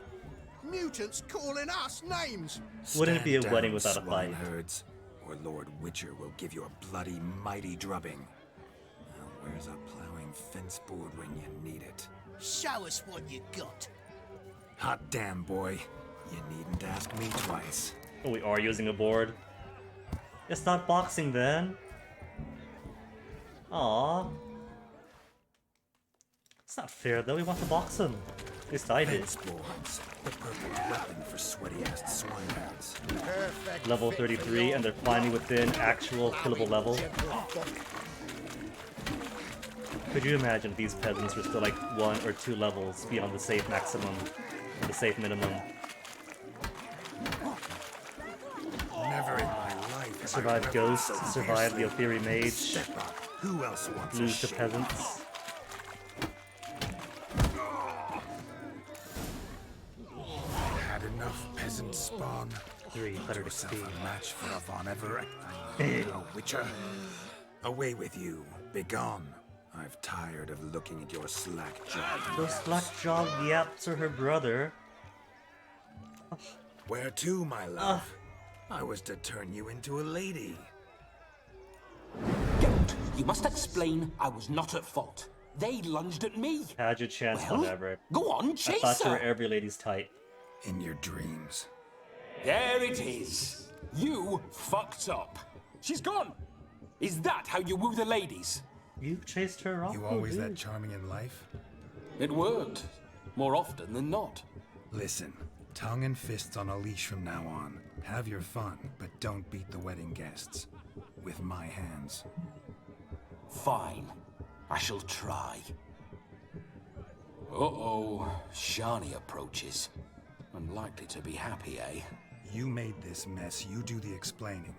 [SPEAKER 6] mutants calling us names.
[SPEAKER 1] Wouldn't it be a
[SPEAKER 3] Stand
[SPEAKER 1] wedding
[SPEAKER 3] down,
[SPEAKER 1] without a
[SPEAKER 3] swine
[SPEAKER 1] fight?
[SPEAKER 3] herds, or Lord Witcher will give you a bloody mighty drubbing. Now, where's a plowing fence board when you need it?
[SPEAKER 6] Show us what you got.
[SPEAKER 3] Hot damn, boy. You needn't ask me twice.
[SPEAKER 1] Oh, we are using a board. It's not boxing then. Aww. It's not fair though, we want to box him. At least I did.
[SPEAKER 3] Fence boards, the perfect weapon for sweaty-ass swineherds.
[SPEAKER 9] Perfect
[SPEAKER 1] Level
[SPEAKER 9] fit for
[SPEAKER 1] 33
[SPEAKER 9] your
[SPEAKER 1] and they're finally within actual killable level. Could you imagine if these peasants were still like 1 or 2 levels beyond the safe maximum, or the safe minimum?
[SPEAKER 3] Never in my life have I
[SPEAKER 1] Survive
[SPEAKER 3] reveled
[SPEAKER 1] Ghost,
[SPEAKER 3] so
[SPEAKER 1] survive the
[SPEAKER 3] fiercely.
[SPEAKER 1] Ophiri Mage,
[SPEAKER 3] Step up. Who else wants
[SPEAKER 1] lose
[SPEAKER 3] a
[SPEAKER 1] to
[SPEAKER 3] shave?
[SPEAKER 1] peasants.
[SPEAKER 3] Had enough peasant spawn.
[SPEAKER 1] 300
[SPEAKER 3] yourself
[SPEAKER 1] XP.
[SPEAKER 3] a match for a Von Everett. A Witcher. Away with you. Begone. I've tired of looking at your slack-jawed
[SPEAKER 1] Those slack-jawed yaps are her brother.
[SPEAKER 3] Where to, my love? I was to turn you into a lady.
[SPEAKER 5] Geralt, you must explain I was not at fault. They lunged at me.
[SPEAKER 1] Had your chance,
[SPEAKER 5] Well,
[SPEAKER 1] whatever.
[SPEAKER 5] go on,
[SPEAKER 1] I
[SPEAKER 5] chase
[SPEAKER 1] thought you were
[SPEAKER 5] her.
[SPEAKER 1] every lady's type.
[SPEAKER 3] In your dreams.
[SPEAKER 5] There it is. You fucked up. She's gone. Is that how you woo the ladies?
[SPEAKER 1] You chased her off.
[SPEAKER 3] You always that charming in life?
[SPEAKER 5] It worked. More often than not.
[SPEAKER 3] Listen, tongue and fists on a leash from now on. Have your fun, but don't beat the wedding guests. With my hands.
[SPEAKER 5] Fine. I shall try. Uh-oh. Shani approaches. Unlikely to be happy, eh?
[SPEAKER 3] You made this mess, you do the explaining.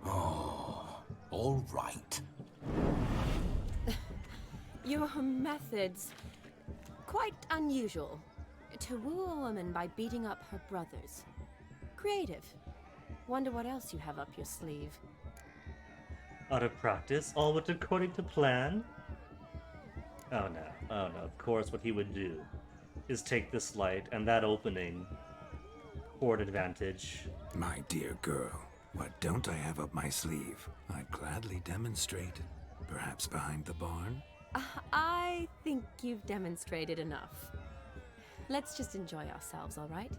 [SPEAKER 5] Oh, all right.
[SPEAKER 20] Your methods, quite unusual. To woo a woman by beating up her brothers. Creative. Wonder what else you have up your sleeve.
[SPEAKER 1] Out of practice, all went according to plan. Oh no, oh no, of course what he would do is take this light and that opening for an advantage.
[SPEAKER 3] My dear girl, What don't I have up my sleeve? I'd gladly demonstrate. Perhaps behind the barn?
[SPEAKER 20] I think you've demonstrated enough. Let's just enjoy ourselves, all right?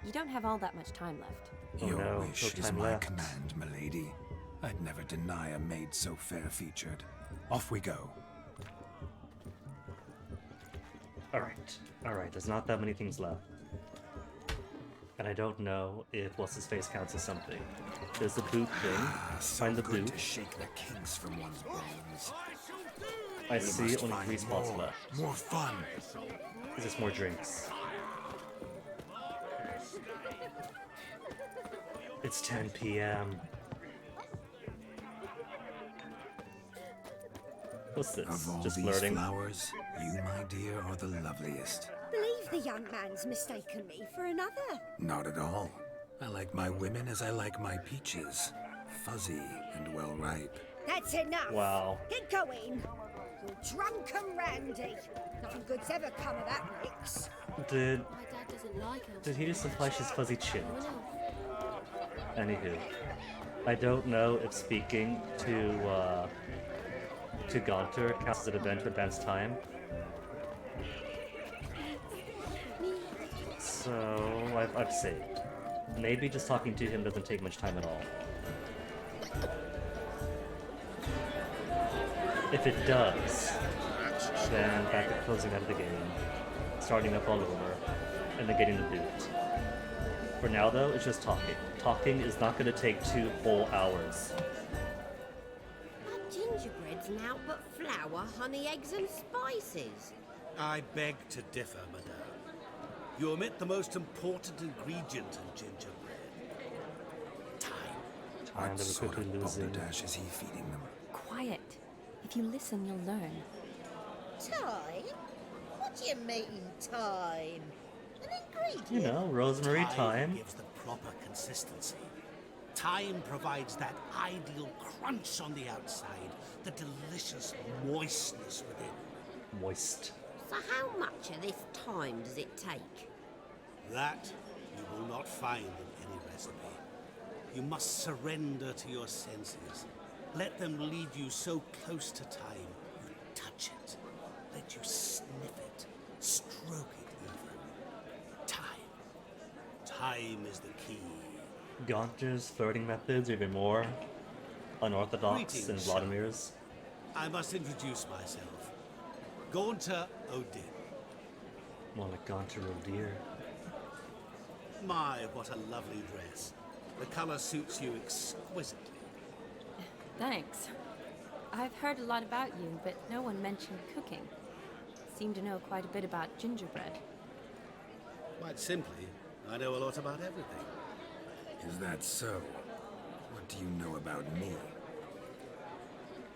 [SPEAKER 20] You don't have all that much time left.
[SPEAKER 3] Your wish
[SPEAKER 1] no
[SPEAKER 3] is
[SPEAKER 1] time
[SPEAKER 3] my
[SPEAKER 1] left.
[SPEAKER 3] command, milady. I'd never deny a maid so fair-featured. Off we go.
[SPEAKER 1] Alright, there's not that many things left. And I don't know if what's-his-face counts as something. There's the boot thing. Find the
[SPEAKER 3] Good
[SPEAKER 1] boot.
[SPEAKER 3] to shake the kinks from one's bones.
[SPEAKER 1] I
[SPEAKER 3] We
[SPEAKER 1] see
[SPEAKER 3] must
[SPEAKER 1] only
[SPEAKER 3] find
[SPEAKER 1] 3 spots
[SPEAKER 3] more.
[SPEAKER 1] left.
[SPEAKER 3] More fun.
[SPEAKER 1] Is this more drinks? It's 10 p.m. What's this?
[SPEAKER 3] Of all
[SPEAKER 1] Just
[SPEAKER 3] these
[SPEAKER 1] flirting?
[SPEAKER 3] flowers, you, my dear, are the loveliest.
[SPEAKER 13] Believe the young man's mistaken me for another.
[SPEAKER 3] Not at all. I like my women as I like my peaches. Fuzzy and well ripe.
[SPEAKER 13] That's enough.
[SPEAKER 1] Wow.
[SPEAKER 13] Get going. You're drunk and randy. Nothing good's ever come of that mix.
[SPEAKER 1] Did
[SPEAKER 10] My dad doesn't like elves.
[SPEAKER 1] did he just imply she's fuzzy chin?
[SPEAKER 10] I'm an elf.
[SPEAKER 1] Anywho, I don't know if speaking to Gaunter counts as an event to advance time. So I've saved. Maybe just talking to him doesn't take much time at all. If it does, then back to closing out of the game, starting up all over, and then getting the boot. For now though, it's just talking. Talking is not going to take 2 full hours.
[SPEAKER 12] That gingerbread's now but flour, honey, eggs, and spices.
[SPEAKER 6] I beg to differ, madame. You omit the most important ingredient in gingerbread.
[SPEAKER 1] Time
[SPEAKER 3] What
[SPEAKER 1] that we're
[SPEAKER 3] sort
[SPEAKER 1] quickly
[SPEAKER 3] of
[SPEAKER 1] losing.
[SPEAKER 3] balderdash is he feeding them?
[SPEAKER 20] Quiet. If you listen, you'll learn.
[SPEAKER 12] Time? What do you mean, time? An ingredient?
[SPEAKER 1] You know, rosemary thyme.
[SPEAKER 6] gives the proper consistency. Thyme provides that ideal crunch on the outside, the delicious moistness within.
[SPEAKER 1] Moist.
[SPEAKER 12] So how much of this time does it take?
[SPEAKER 6] That you will not find in any recipe. You must surrender to your senses. Let them lead you so close to time, you touch it. Let you sniff it, stroke it even. Time. Time is the key.
[SPEAKER 1] Gaunter's flirting methods are even more unorthodox than
[SPEAKER 6] Greetings,
[SPEAKER 1] Vladimir's.
[SPEAKER 6] I must introduce myself. Gaunter Odin.
[SPEAKER 1] More like Gaunter, oh dear.
[SPEAKER 6] My, what a lovely dress. The color suits you exquisitely.
[SPEAKER 20] Thanks. I've heard a lot about you, but no one mentioned cooking. Seem to know quite a bit about gingerbread.
[SPEAKER 6] Quite simply, I know a lot about everything.
[SPEAKER 3] Is that so? What do you know about me?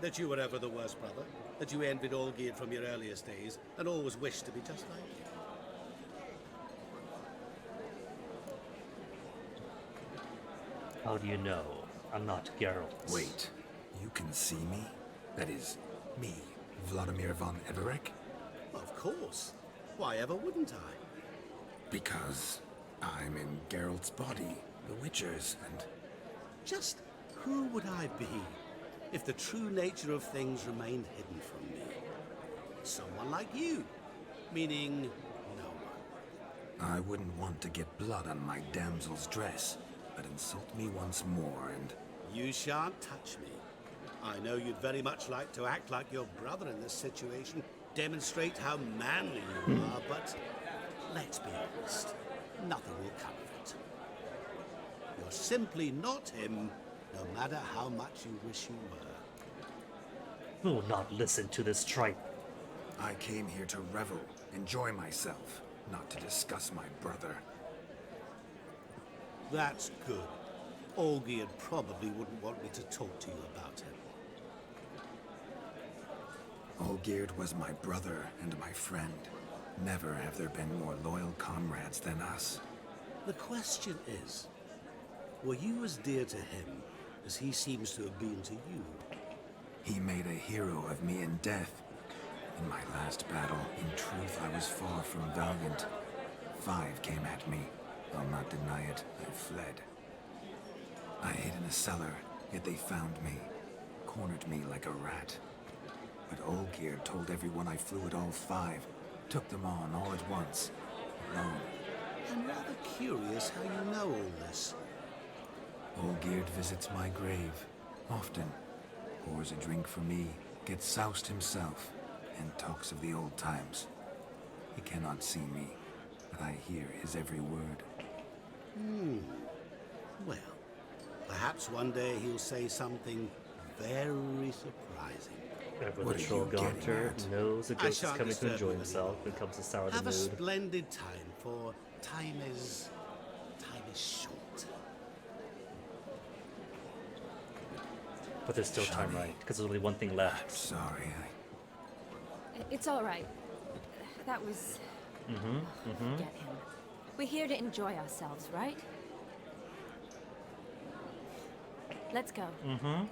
[SPEAKER 6] That you were ever the worst brother, that you envied Olgierd from your earliest days, and always wished to be just like him.
[SPEAKER 1] How do you know? I'm not Geralt.
[SPEAKER 3] Wait, you can see me? That is, me, Vladimir von Everec?
[SPEAKER 6] Of course. Why ever wouldn't I?
[SPEAKER 3] Because I'm in Geralt's body, the Witcher's, and...
[SPEAKER 6] Just who would I be if the true nature of things remained hidden from me? Someone like you, meaning no one.
[SPEAKER 3] I wouldn't want to get blood on my damsel's dress, but insult me once more and...
[SPEAKER 6] You shan't touch me. I know you'd very much like to act like your brother in this situation, demonstrate how manly you are, but let's be honest, nothing will come of it. You're simply not him, no matter how much you wish you were.
[SPEAKER 1] Who will not listen to this tripe?
[SPEAKER 3] I came here to revel, enjoy myself, not to discuss my brother.
[SPEAKER 6] That's good. Olgierd probably wouldn't want me to talk to you about him.
[SPEAKER 3] Olgierd was my brother and my friend. Never have there been more loyal comrades than us.
[SPEAKER 6] The question is, were you as dear to him as he seems to have been to you?
[SPEAKER 3] He made a hero of me in death. In my last battle, in truth, I was far from valiant. 5 came at me. I'll not deny it, I fled. I hid in a cellar, yet they found me. Cornered me like a rat. But Olgierd told everyone I flew at all 5. Took them on all at once. Alone.
[SPEAKER 6] I'm rather curious how you know all this.
[SPEAKER 3] Olgierd visits my grave. Often. Pours a drink for me. Gets soused himself. And talks of the old times. He cannot see me. But I hear his every word.
[SPEAKER 6] Well, perhaps one day he'll say something very surprising.
[SPEAKER 1] Whenever the troll Gaunter knows a ghost is coming to enjoy himself and comes to sour the
[SPEAKER 6] Have a
[SPEAKER 1] mood.
[SPEAKER 6] splendid time, for time is short.
[SPEAKER 1] But there's still time, right? Because there's only one thing left.
[SPEAKER 3] Sorry,
[SPEAKER 20] It's all right. That was... Get him. We're here to enjoy ourselves, right? Let's go.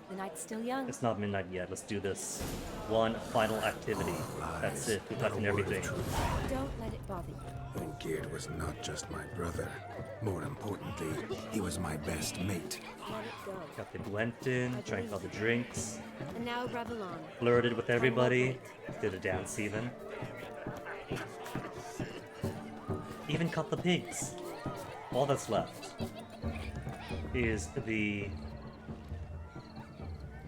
[SPEAKER 20] The night's still young.
[SPEAKER 1] It's not midnight yet. Let's do this. One final activity. That's it. We've gotten everything.
[SPEAKER 20] Don't let it bother you.
[SPEAKER 3] Olgierd was not just my brother. More importantly, he was my best mate.
[SPEAKER 20] Let it go.
[SPEAKER 1] Captain went in, drank all the drinks,
[SPEAKER 20] And now Revelon.
[SPEAKER 1] flirted with everybody, did a dance even. Even caught the pigs. All that's left is the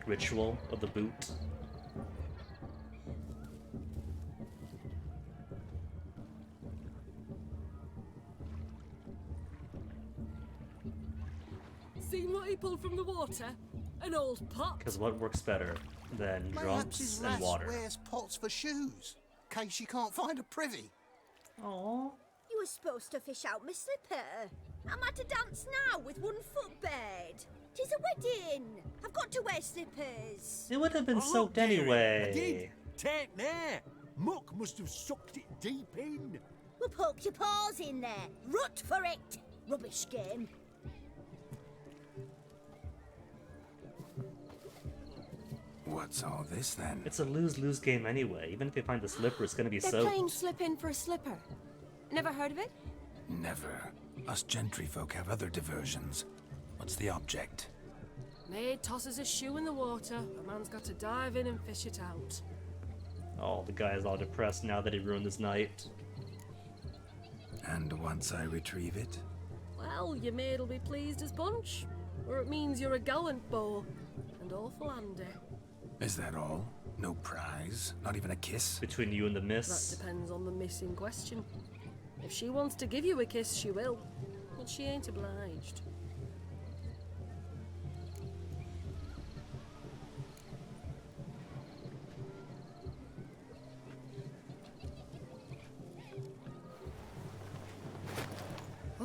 [SPEAKER 1] ritual of the boot.
[SPEAKER 8] Seen what he pulled from the water? An old pot?
[SPEAKER 1] Because what works better than
[SPEAKER 7] Perhaps
[SPEAKER 1] drunks
[SPEAKER 7] his
[SPEAKER 1] and
[SPEAKER 7] lass
[SPEAKER 1] water?
[SPEAKER 7] wears pots for shoes, in case she can't find a privy.
[SPEAKER 1] Aww.
[SPEAKER 12] You were supposed to fish out my slipper. I'm at a dance now with one foot bed. 'Tis a wedding. I've got to wear slippers.
[SPEAKER 1] It would have been soaked anyway.
[SPEAKER 9] Take there. Muck must have sucked it deep in.
[SPEAKER 12] Well, poke your paws in there. Rut for it. Rubbish game.
[SPEAKER 3] What's all this then?
[SPEAKER 1] It's a lose-lose game anyway. Even if they find the slipper, it's gonna be
[SPEAKER 20] They're
[SPEAKER 1] soaked.
[SPEAKER 20] playing slip in for a slipper. Never heard of it?
[SPEAKER 3] Never. Us gentry folk have other diversions. What's the object?
[SPEAKER 8] Maid tosses a shoe in the water. A man's got to dive in and fish it out.
[SPEAKER 1] Oh, the guy is all depressed now that he ruined his night.
[SPEAKER 3] And once I retrieve it?
[SPEAKER 8] Well, your maid'll be pleased as punch. Or it means you're a gallant beau. And awful handy.
[SPEAKER 3] Is that all? No prize? Not even a kiss?
[SPEAKER 1] Between you and the miss?
[SPEAKER 8] That depends on the miss in question. If she wants to give you a kiss, she will. But she ain't obliged.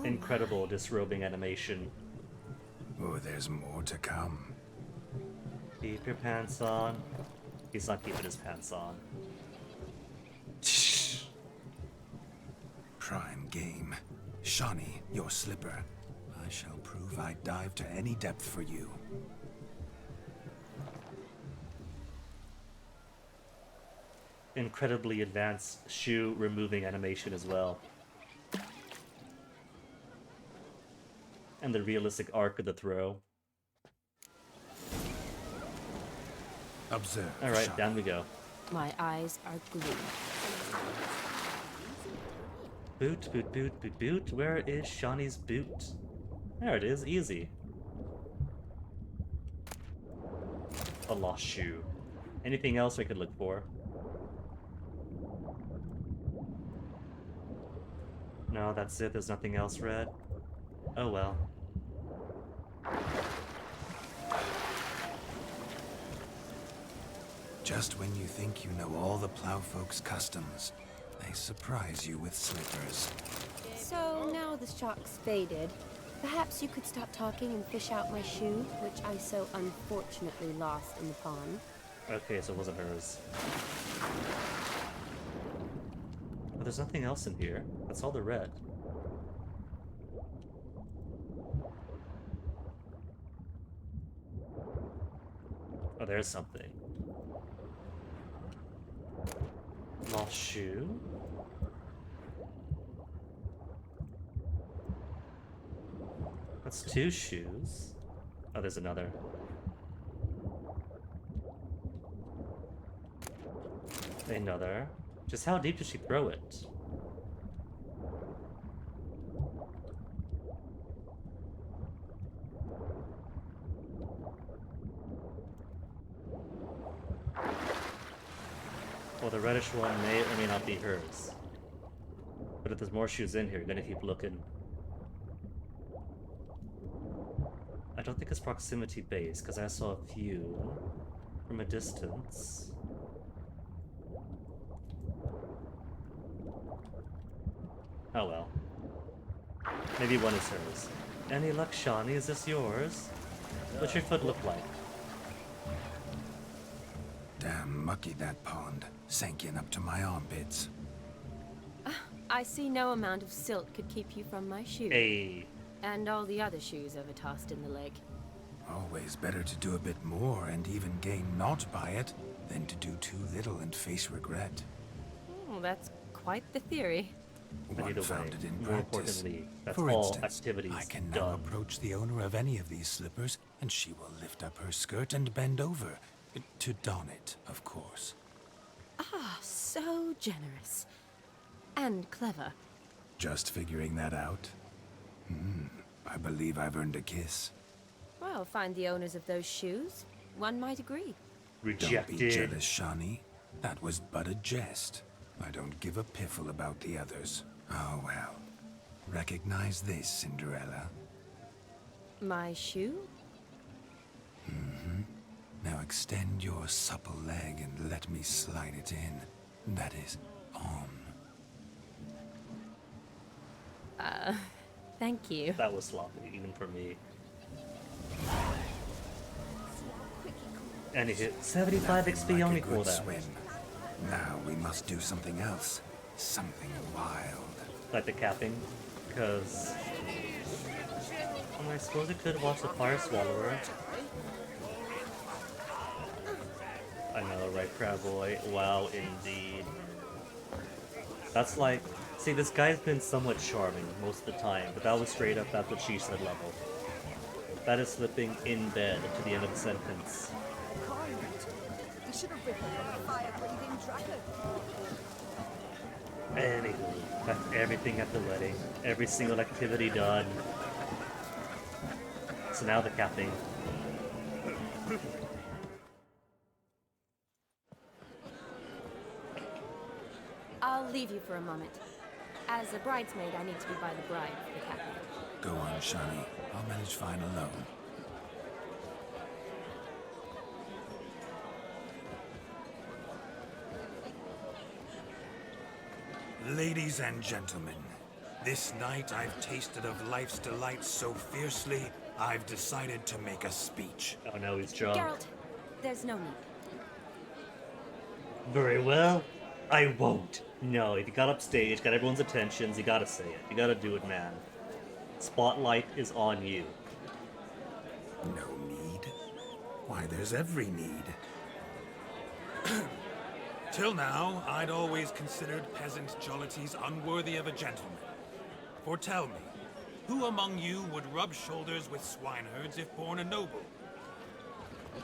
[SPEAKER 1] Incredible disrobing animation.
[SPEAKER 3] Oh, there's more to come.
[SPEAKER 1] Keep your pants on. He's not keeping his pants on.
[SPEAKER 3] Prime game. Shawnee, your slipper. I shall prove I'd dive to any depth for you.
[SPEAKER 1] Incredibly advanced shoe removing animation as well. And the realistic arc of the throw.
[SPEAKER 3] Observe.
[SPEAKER 1] Alright,
[SPEAKER 3] Shawnee.
[SPEAKER 1] down we go.
[SPEAKER 20] My eyes are glued.
[SPEAKER 1] Boot, boot, boot, boot, boot. Where is Shawnee's boot? There it is, easy. A lost shoe. Anything else I could look for? No, that's it. There's nothing else red. Oh well.
[SPEAKER 3] Just when you think you know all the plowfolk's customs, they surprise you with slippers.
[SPEAKER 20] So now the shock's faded. Perhaps you could stop talking and fish out my shoe, which I so unfortunately lost in the pond.
[SPEAKER 1] Okay, so it wasn't hers. But there's nothing else in here. That's all the red. Oh, there's something. Lost shoe? That's two shoes. Oh, there's another. Another. Just how deep did she throw it? Well, the reddish one may or may not be hers. But if there's more shoes in here, you're gonna keep looking. I don't think it's proximity based, because I saw a few from a distance. Oh well. Maybe one is hers. Any luck, Shani? Is this yours? What's your foot look like?
[SPEAKER 3] Damn mucky, that pond. Sank in up to my armpits.
[SPEAKER 20] I see no amount of silt could keep you from my shoe.
[SPEAKER 1] Hey.
[SPEAKER 20] And all the other shoes ever tossed in the lake.
[SPEAKER 3] Always better to do a bit more and even gain naught by it than to do too little and face regret.
[SPEAKER 20] Oh, that's quite the theory.
[SPEAKER 3] One founded in
[SPEAKER 1] more
[SPEAKER 3] practice.
[SPEAKER 1] importantly, that's
[SPEAKER 3] For
[SPEAKER 1] all
[SPEAKER 3] instance,
[SPEAKER 1] activities
[SPEAKER 3] I can
[SPEAKER 1] done.
[SPEAKER 3] now approach the owner of any of these slippers, and she will lift up her skirt and bend over. To don it, of course.
[SPEAKER 20] Ah, so generous. And clever.
[SPEAKER 3] Just figuring that out? I believe I've earned a kiss.
[SPEAKER 20] Well, find the owners of those shoes. One might agree.
[SPEAKER 3] Don't be jealous, Shani. That was but a jest. I don't give a piffle about the others. Oh well. Recognize this, Cinderella.
[SPEAKER 20] My shoe?
[SPEAKER 3] Now extend your supple leg and let me slide it in. That is, on.
[SPEAKER 20] Thank you.
[SPEAKER 1] That was sloppy, even for me. And he hit 75 XP
[SPEAKER 3] Like
[SPEAKER 1] only
[SPEAKER 3] a
[SPEAKER 1] for
[SPEAKER 3] good
[SPEAKER 1] that.
[SPEAKER 3] swim. Now we must do something else. Something wild.
[SPEAKER 1] Like the capping, because I suppose it could watch the fire swallower. I know, right, Crab Boy? Wow, indeed. That's like, see, this guy's been somewhat charming most of the time, but that was straight up at what she said level. That is slipping in bed to the end of the sentence.
[SPEAKER 13] You should have written a fire-breathing dragon.
[SPEAKER 1] Anywho, that's everything at the wedding. Every single activity done. So now the capping.
[SPEAKER 20] I'll leave you for a moment. As a bridesmaid, I need to be by the bride for the capping.
[SPEAKER 3] Go on, Shani. I'll manage fine alone. Ladies and gentlemen, this night I've tasted of life's delights so fiercely, I've decided to make a speech.
[SPEAKER 1] Oh no, he's drunk.
[SPEAKER 20] Geralt, there's no need.
[SPEAKER 1] Very well. I won't. No, if you got upstage, got everyone's attentions, you gotta say it. You gotta do it, man. Spotlight is on you.
[SPEAKER 3] No need? Why, there's every need. Till now, I'd always considered peasant jollities unworthy of a gentleman. For tell me, who among you would rub shoulders with swineherds if born a noble?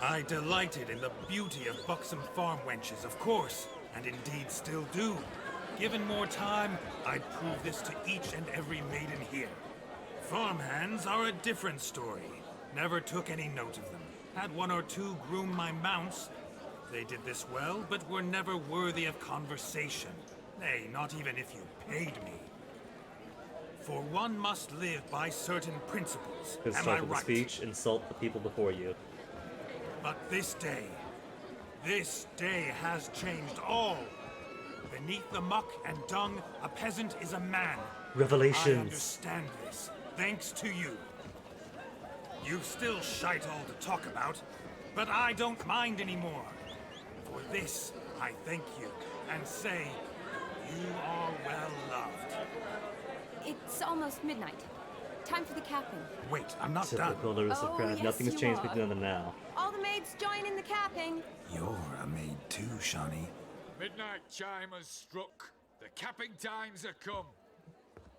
[SPEAKER 3] I delighted in the beauty of buxom farm wenches, of course, and indeed still do. Given more time, I'd prove this to each and every maiden here. Farmhands are a different story. Never took any note of them. Had one or two groom my mounts. They did this well, but were never worthy of conversation. Nay, not even if you paid me. For one must live by certain principles.
[SPEAKER 1] Because
[SPEAKER 3] Am I
[SPEAKER 1] start with the
[SPEAKER 3] right?
[SPEAKER 1] speech, insult the people before you.
[SPEAKER 3] But this day has changed all. Beneath the muck and dung, a peasant is a man.
[SPEAKER 1] Revelations.
[SPEAKER 3] I understand this, thanks to you. You've still shite all to talk about, but I don't mind anymore. For this, I thank you, and say, you are well loved.
[SPEAKER 20] It's almost midnight. Time for the capping.
[SPEAKER 3] Wait, I'm not done.
[SPEAKER 1] Typical aristocrat.
[SPEAKER 20] yes,
[SPEAKER 1] Nothing has
[SPEAKER 20] you
[SPEAKER 1] changed
[SPEAKER 20] are.
[SPEAKER 1] between them now.
[SPEAKER 20] All the maids join in the capping.
[SPEAKER 3] You're a maid too, Shani.
[SPEAKER 14] Midnight chime has struck. The capping times are come.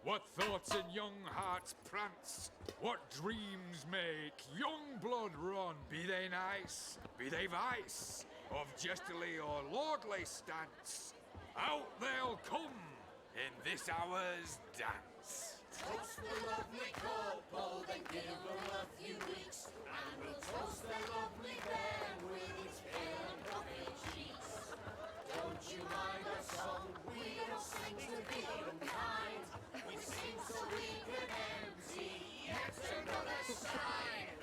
[SPEAKER 14] What thoughts in young hearts prance? What dreams make young blood run? Be they nice, be they vice, of jestly or lordly stance, out they'll come in this hour's dance.
[SPEAKER 10] Toast the lovely couple, then give them a few weeks, and we'll toast the lovely bear with its pale and puffy cheeks. Don't you mind our song? We don't sing to be unkind. We sing so we can empty yet another shrine.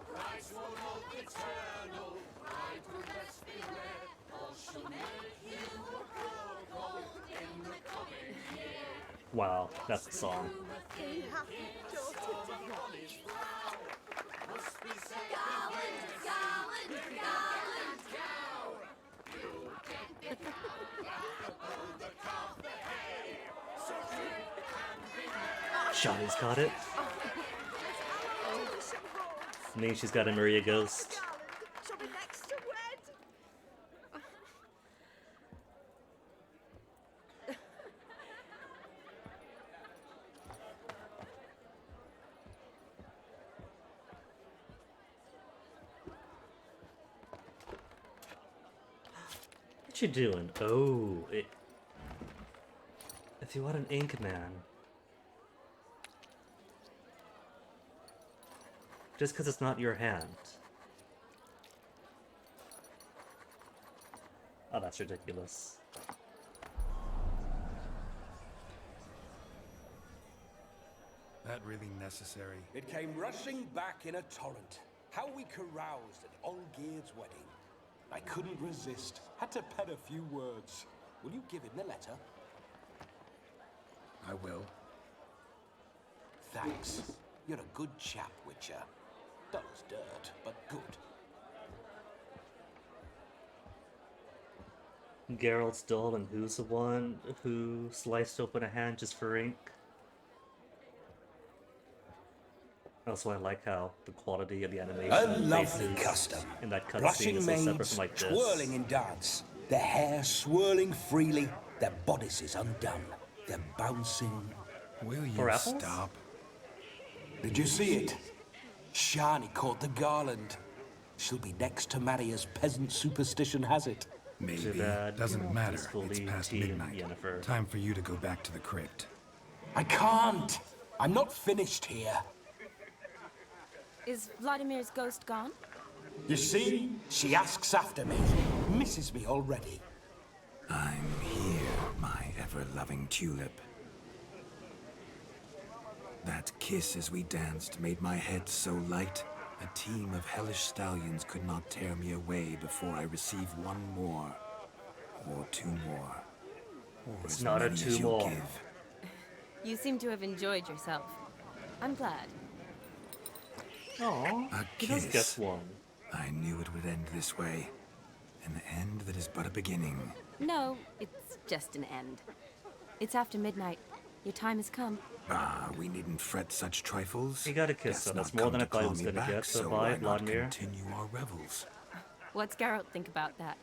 [SPEAKER 10] Christ will hold eternal, pride will best beware, or she'll make you a couple in the coming year.
[SPEAKER 1] Wow, that's the song. Shawnee's got it. Means she's got a Maria Ghost.
[SPEAKER 13] Shall be next to wed.
[SPEAKER 1] What you doing? Oh, if you want an ink man. Just because it's not your hand. Oh, that's ridiculous.
[SPEAKER 3] That really necessary?
[SPEAKER 5] It came rushing back in a torrent. How we caroused at Olgierd's wedding. I couldn't resist. Had to pen a few words. Will you give him the letter?
[SPEAKER 3] I will.
[SPEAKER 5] Thanks. You're a good chap, Witcher. Dull as dirt, but good.
[SPEAKER 1] Geralt's dull, and who's the one who sliced open a hand just for ink? Also, I like how the quality of the animation
[SPEAKER 5] A lovely
[SPEAKER 1] faces
[SPEAKER 5] custom.
[SPEAKER 1] in that cutscene
[SPEAKER 5] Blushing
[SPEAKER 1] is so separate
[SPEAKER 5] maids,
[SPEAKER 1] from like this.
[SPEAKER 5] twirling in dance. Their hair swirling freely, their bodices undone. They're bouncing.
[SPEAKER 3] Will you
[SPEAKER 1] For apples?
[SPEAKER 3] stop?
[SPEAKER 5] Did you see it? Shani caught the garland. She'll be next to marry as peasant superstition has it.
[SPEAKER 3] Maybe.
[SPEAKER 1] Too bad.
[SPEAKER 3] Doesn't matter. It's
[SPEAKER 1] Peacefully
[SPEAKER 3] past
[SPEAKER 1] tea and
[SPEAKER 3] midnight.
[SPEAKER 1] Yennefer.
[SPEAKER 3] Time for you to go back to the crypt.
[SPEAKER 5] I can't. I'm not finished here.
[SPEAKER 20] Is Vladimir's ghost gone?
[SPEAKER 5] You see? She asks after me. Misses me already.
[SPEAKER 3] I'm here, my ever-loving tulip. That kiss as we danced made my head so light, a team of hellish stallions could not tear me away before I receive one more. Or two more. Or
[SPEAKER 1] It's
[SPEAKER 3] as
[SPEAKER 1] not a
[SPEAKER 3] many
[SPEAKER 1] two
[SPEAKER 3] as you'll
[SPEAKER 1] more.
[SPEAKER 3] give.
[SPEAKER 20] You seem to have enjoyed yourself. I'm glad.
[SPEAKER 1] Aww,
[SPEAKER 3] A
[SPEAKER 1] he does
[SPEAKER 3] kiss.
[SPEAKER 1] get one.
[SPEAKER 3] I knew it would end this way. An end that is but a beginning.
[SPEAKER 20] No, it's just an end. It's after midnight. Your time has come.
[SPEAKER 3] Ah, we needn't fret such trifles.
[SPEAKER 1] He got a kiss,
[SPEAKER 3] Death's
[SPEAKER 1] so that's
[SPEAKER 3] not
[SPEAKER 1] more
[SPEAKER 3] come
[SPEAKER 1] than I
[SPEAKER 3] to
[SPEAKER 1] thought he
[SPEAKER 3] call
[SPEAKER 1] was
[SPEAKER 3] me
[SPEAKER 1] gonna
[SPEAKER 3] back,
[SPEAKER 1] get, so
[SPEAKER 3] so
[SPEAKER 1] bye,
[SPEAKER 3] why not
[SPEAKER 1] Vladimir.
[SPEAKER 3] continue our revels?
[SPEAKER 20] What's Geralt think about that?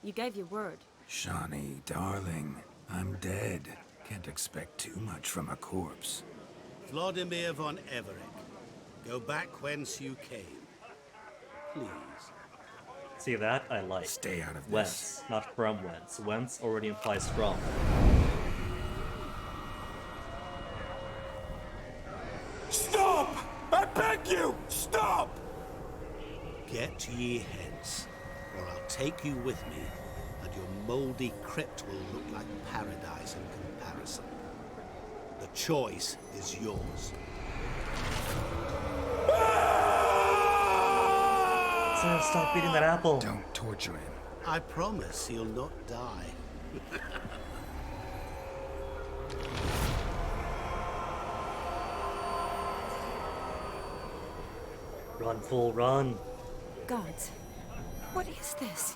[SPEAKER 20] You gave your word.
[SPEAKER 3] Shani, darling, I'm dead. Can't expect too much from a corpse.
[SPEAKER 6] Vladimir von Everett, go back whence you came. Please.
[SPEAKER 1] See that? I like.
[SPEAKER 3] Stay out of this.
[SPEAKER 1] Whence, not from whence. Whence already implies from.
[SPEAKER 5] Stop! I beg you! Stop!
[SPEAKER 6] Get ye hence, or I'll take you with me, and your mouldy crypt will look like paradise in comparison. The choice is yours.
[SPEAKER 1] Sir, stop beating that apple.
[SPEAKER 3] Don't torture him.
[SPEAKER 6] I promise he'll not die.
[SPEAKER 1] Run, fool, run.
[SPEAKER 20] Gods, what is this?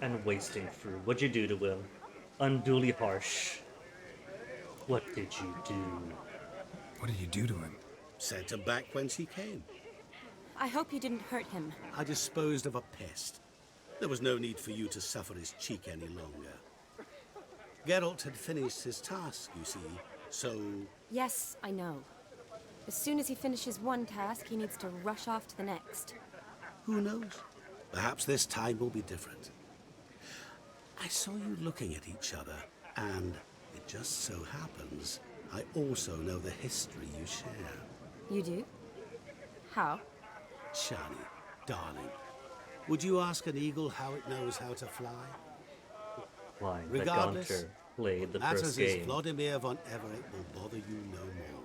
[SPEAKER 1] And wasting fruit. What'd you do to him? Unduly harsh. What did you do?
[SPEAKER 3] What did you do to him?
[SPEAKER 6] Sent him back whence he came.
[SPEAKER 20] I hope you didn't hurt him.
[SPEAKER 6] I disposed of a pest.
[SPEAKER 11] There was no need for you to suffer his cheek any longer. Geralt had finished his task, you see, so...
[SPEAKER 20] Yes, I know. As soon as he finishes one task, he needs to rush off to the next.
[SPEAKER 11] Who knows? Perhaps this time will be different. I saw you looking at each other, and it just so happens I also know the history you share.
[SPEAKER 20] You do? How?
[SPEAKER 11] Shani, darling, would you ask an eagle how it knows how to fly?
[SPEAKER 1] Line that
[SPEAKER 11] Regardless,
[SPEAKER 1] Gunter played the
[SPEAKER 11] what
[SPEAKER 1] first
[SPEAKER 11] matters is
[SPEAKER 1] game.
[SPEAKER 11] Vladimir von Everett will bother you no more.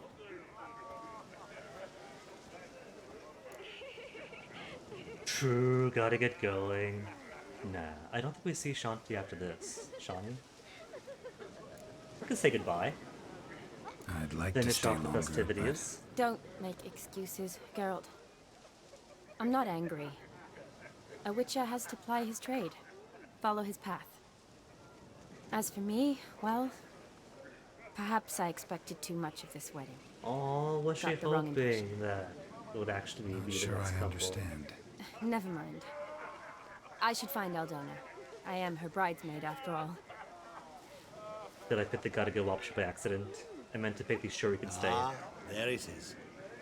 [SPEAKER 1] True, gotta get going. Nah, I don't think we see Shanti after this. Shani? We can say goodbye.
[SPEAKER 3] I'd like to
[SPEAKER 1] Finish
[SPEAKER 3] stay
[SPEAKER 1] off the
[SPEAKER 3] longer,
[SPEAKER 1] festivities.
[SPEAKER 20] Don't make excuses, Geralt. I'm not angry. A Witcher has to ply his trade, follow his path. As for me, well, perhaps I expected too much of this wedding.
[SPEAKER 1] Oh, was she
[SPEAKER 20] Got the wrong impression.
[SPEAKER 1] hoping that it would actually be the
[SPEAKER 3] sure
[SPEAKER 1] next
[SPEAKER 3] I
[SPEAKER 1] couple?
[SPEAKER 3] understand.
[SPEAKER 20] Never mind. I should find Aldona. I am her bridesmaid, after all.
[SPEAKER 1] Did I pick the gotta go option by accident? I meant to pick the sure we can stay.
[SPEAKER 11] Ah, there it is.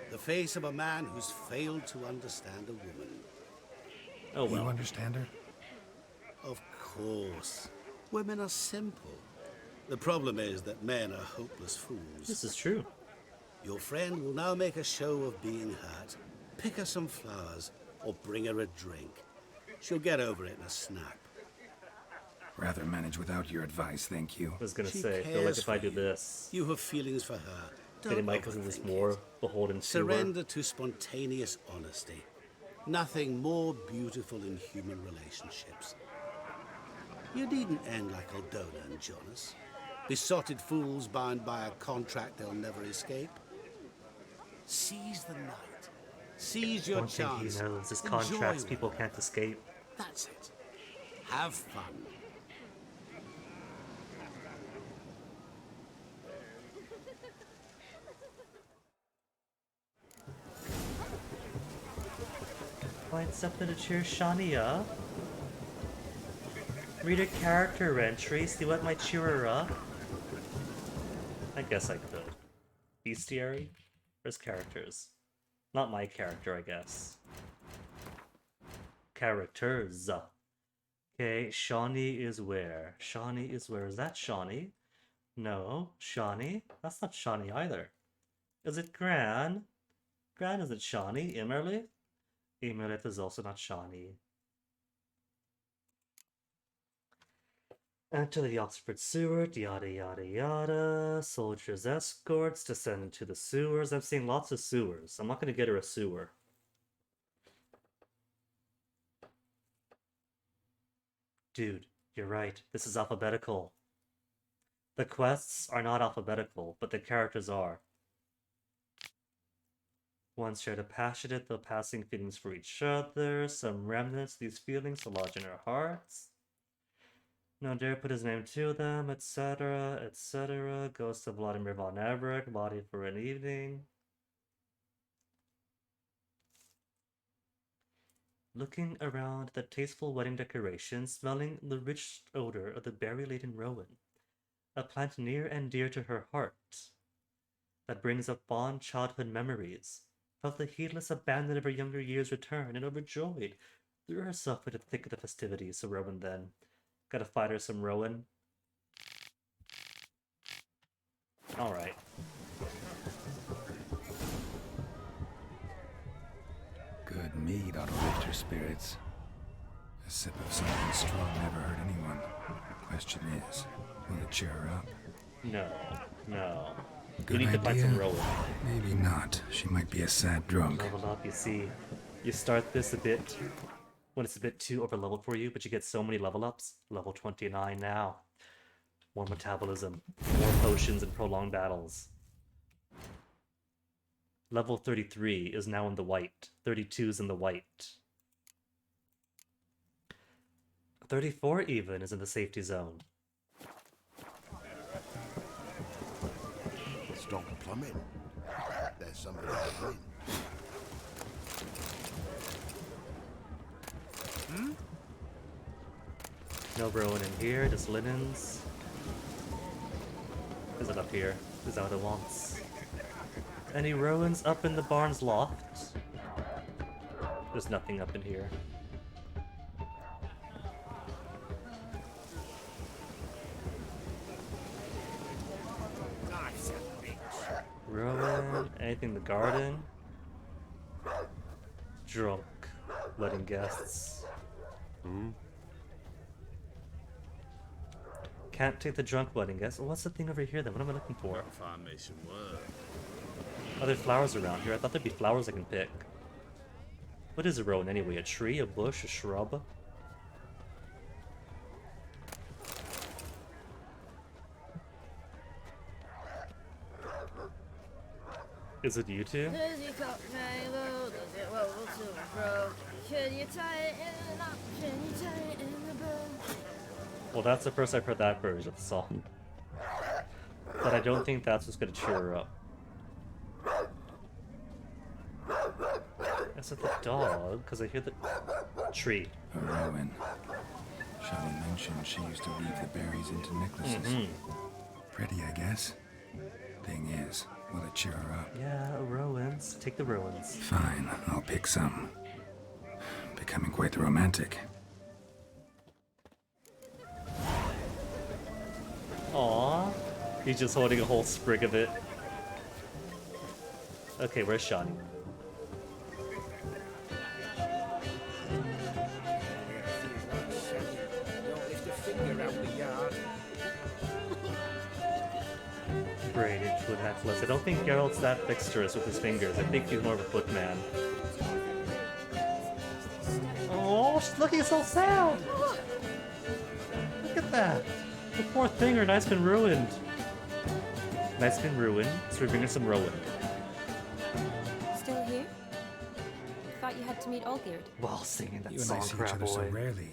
[SPEAKER 11] The face of a man who's failed to understand a woman.
[SPEAKER 1] Oh well.
[SPEAKER 3] You understand her?
[SPEAKER 11] Of course. Women are simple. The problem is that men are hopeless fools.
[SPEAKER 1] This is true.
[SPEAKER 11] Your friend will now make a show of being hurt, pick her some flowers, or bring her a drink. She'll get over it in a snap.
[SPEAKER 3] Rather manage without your advice, thank you.
[SPEAKER 1] I was gonna
[SPEAKER 11] She
[SPEAKER 1] say, I feel like
[SPEAKER 11] cares
[SPEAKER 1] if I
[SPEAKER 11] for
[SPEAKER 1] do
[SPEAKER 11] you.
[SPEAKER 1] this,
[SPEAKER 11] You have feelings for her.
[SPEAKER 1] then it might
[SPEAKER 11] Don't
[SPEAKER 1] cause this
[SPEAKER 11] overthink
[SPEAKER 1] more
[SPEAKER 11] it.
[SPEAKER 1] beholden to her.
[SPEAKER 11] Surrender to spontaneous honesty. Nothing more beautiful in human relationships. You needn't end like Aldona and Jonas. Besotted fools bound by a contract they'll never escape. Seize the night. Seize your
[SPEAKER 1] One thing
[SPEAKER 11] chance.
[SPEAKER 1] he knows is
[SPEAKER 11] Enjoy
[SPEAKER 1] contracts
[SPEAKER 11] one
[SPEAKER 1] people
[SPEAKER 11] another.
[SPEAKER 1] can't escape.
[SPEAKER 11] That's it. Have fun.
[SPEAKER 1] Find something to cheer Shani up. Read a character entry, see what might cheer her up. I guess I could. Bestiary? Where's characters? Not my character, I guess. Characters. Okay, Shawnee is where? Shawnee is where? Is that Shawnee? No, Shawnee? That's not Shawnee either. Is it Gran? Gran isn't Shawnee. Imerlith? Imerlith is also not Shawnee. Enter the Oxford sewer, yada yada yada. Soldiers' escorts descend into the sewers. I'm seeing lots of sewers. I'm not going to get her a sewer. Dude, you're right. This is alphabetical. The quests are not alphabetical, but the characters are. One shared a passionate though passing feelings for each other. Some remnants of these feelings to lodge in our hearts. No dare put his name to them, etc., etc. Goes to Vladimir von Everett, body for an evening. Looking around the tasteful wedding decorations, smelling the rich odor of the berry-laden rowan, a plant near and dear to her heart, that brings up fond childhood memories, felt the heedless abandon of her younger years return, and overjoyed, threw herself into the thick of the festivities. So Rowan then. Gotta fight her some Rowan. Alright.
[SPEAKER 3] Good mead ought to lift your spirits. A sip of something strong never hurt anyone. Question is, will it cheer her up?
[SPEAKER 1] No. No.
[SPEAKER 3] Good
[SPEAKER 1] we need to find some Rowan.
[SPEAKER 3] Maybe not. She might be a sad drunk.
[SPEAKER 1] Level up, you see. You start this a bit when it's a bit too over-leveled for you, but you get so many level ups. Level 29 now. More metabolism, more potions, and prolonged battles. Level 33 is now in the white. 32 is in the white. 34 even is in the safety zone.
[SPEAKER 9] Strong plumbing. There's somebody happening.
[SPEAKER 1] No Rowan in here, just linens. Is it up here? Is that what it wants? Any Rowans up in the barn's loft? There's nothing up in here. Rowan, anything in the garden? Drunk, letting guests. Can't take the drunk wedding guests. What's the thing over here then? What am I looking for?
[SPEAKER 11] Find me some work.
[SPEAKER 1] Are there flowers around here? I thought there'd be flowers I can pick. What is a rowan anyway? A tree? A bush? A shrub? Is it you two? Well, that's the first I've heard that version of the song. But I don't think that's what's gonna cheer her up. Is it the dog? Because I hear the tree.
[SPEAKER 3] A rowan. Shelley mentioned she used to weave the berries into necklaces. Pretty, I guess. Thing is, will it cheer her up?
[SPEAKER 1] Yeah, rowans. Take the rowans.
[SPEAKER 3] Fine, I'll pick some. Becoming quite the romantic.
[SPEAKER 1] Aww. He's just holding a whole sprig of it. Okay, where's Shawnee? Braided with necklace. I don't think Geralt's that dexterous with his fingers. I think he's more of a footman. Oh, she's looking so sad! Look at that! The poor thing, her night's been ruined. Night's been ruined, so we're bringing some Rowan.
[SPEAKER 20] Still here? Thought you had to meet Olgierd.
[SPEAKER 1] While singing that
[SPEAKER 3] You and
[SPEAKER 1] song,
[SPEAKER 3] I see each
[SPEAKER 1] crap
[SPEAKER 3] other so
[SPEAKER 1] boy.
[SPEAKER 3] rarely.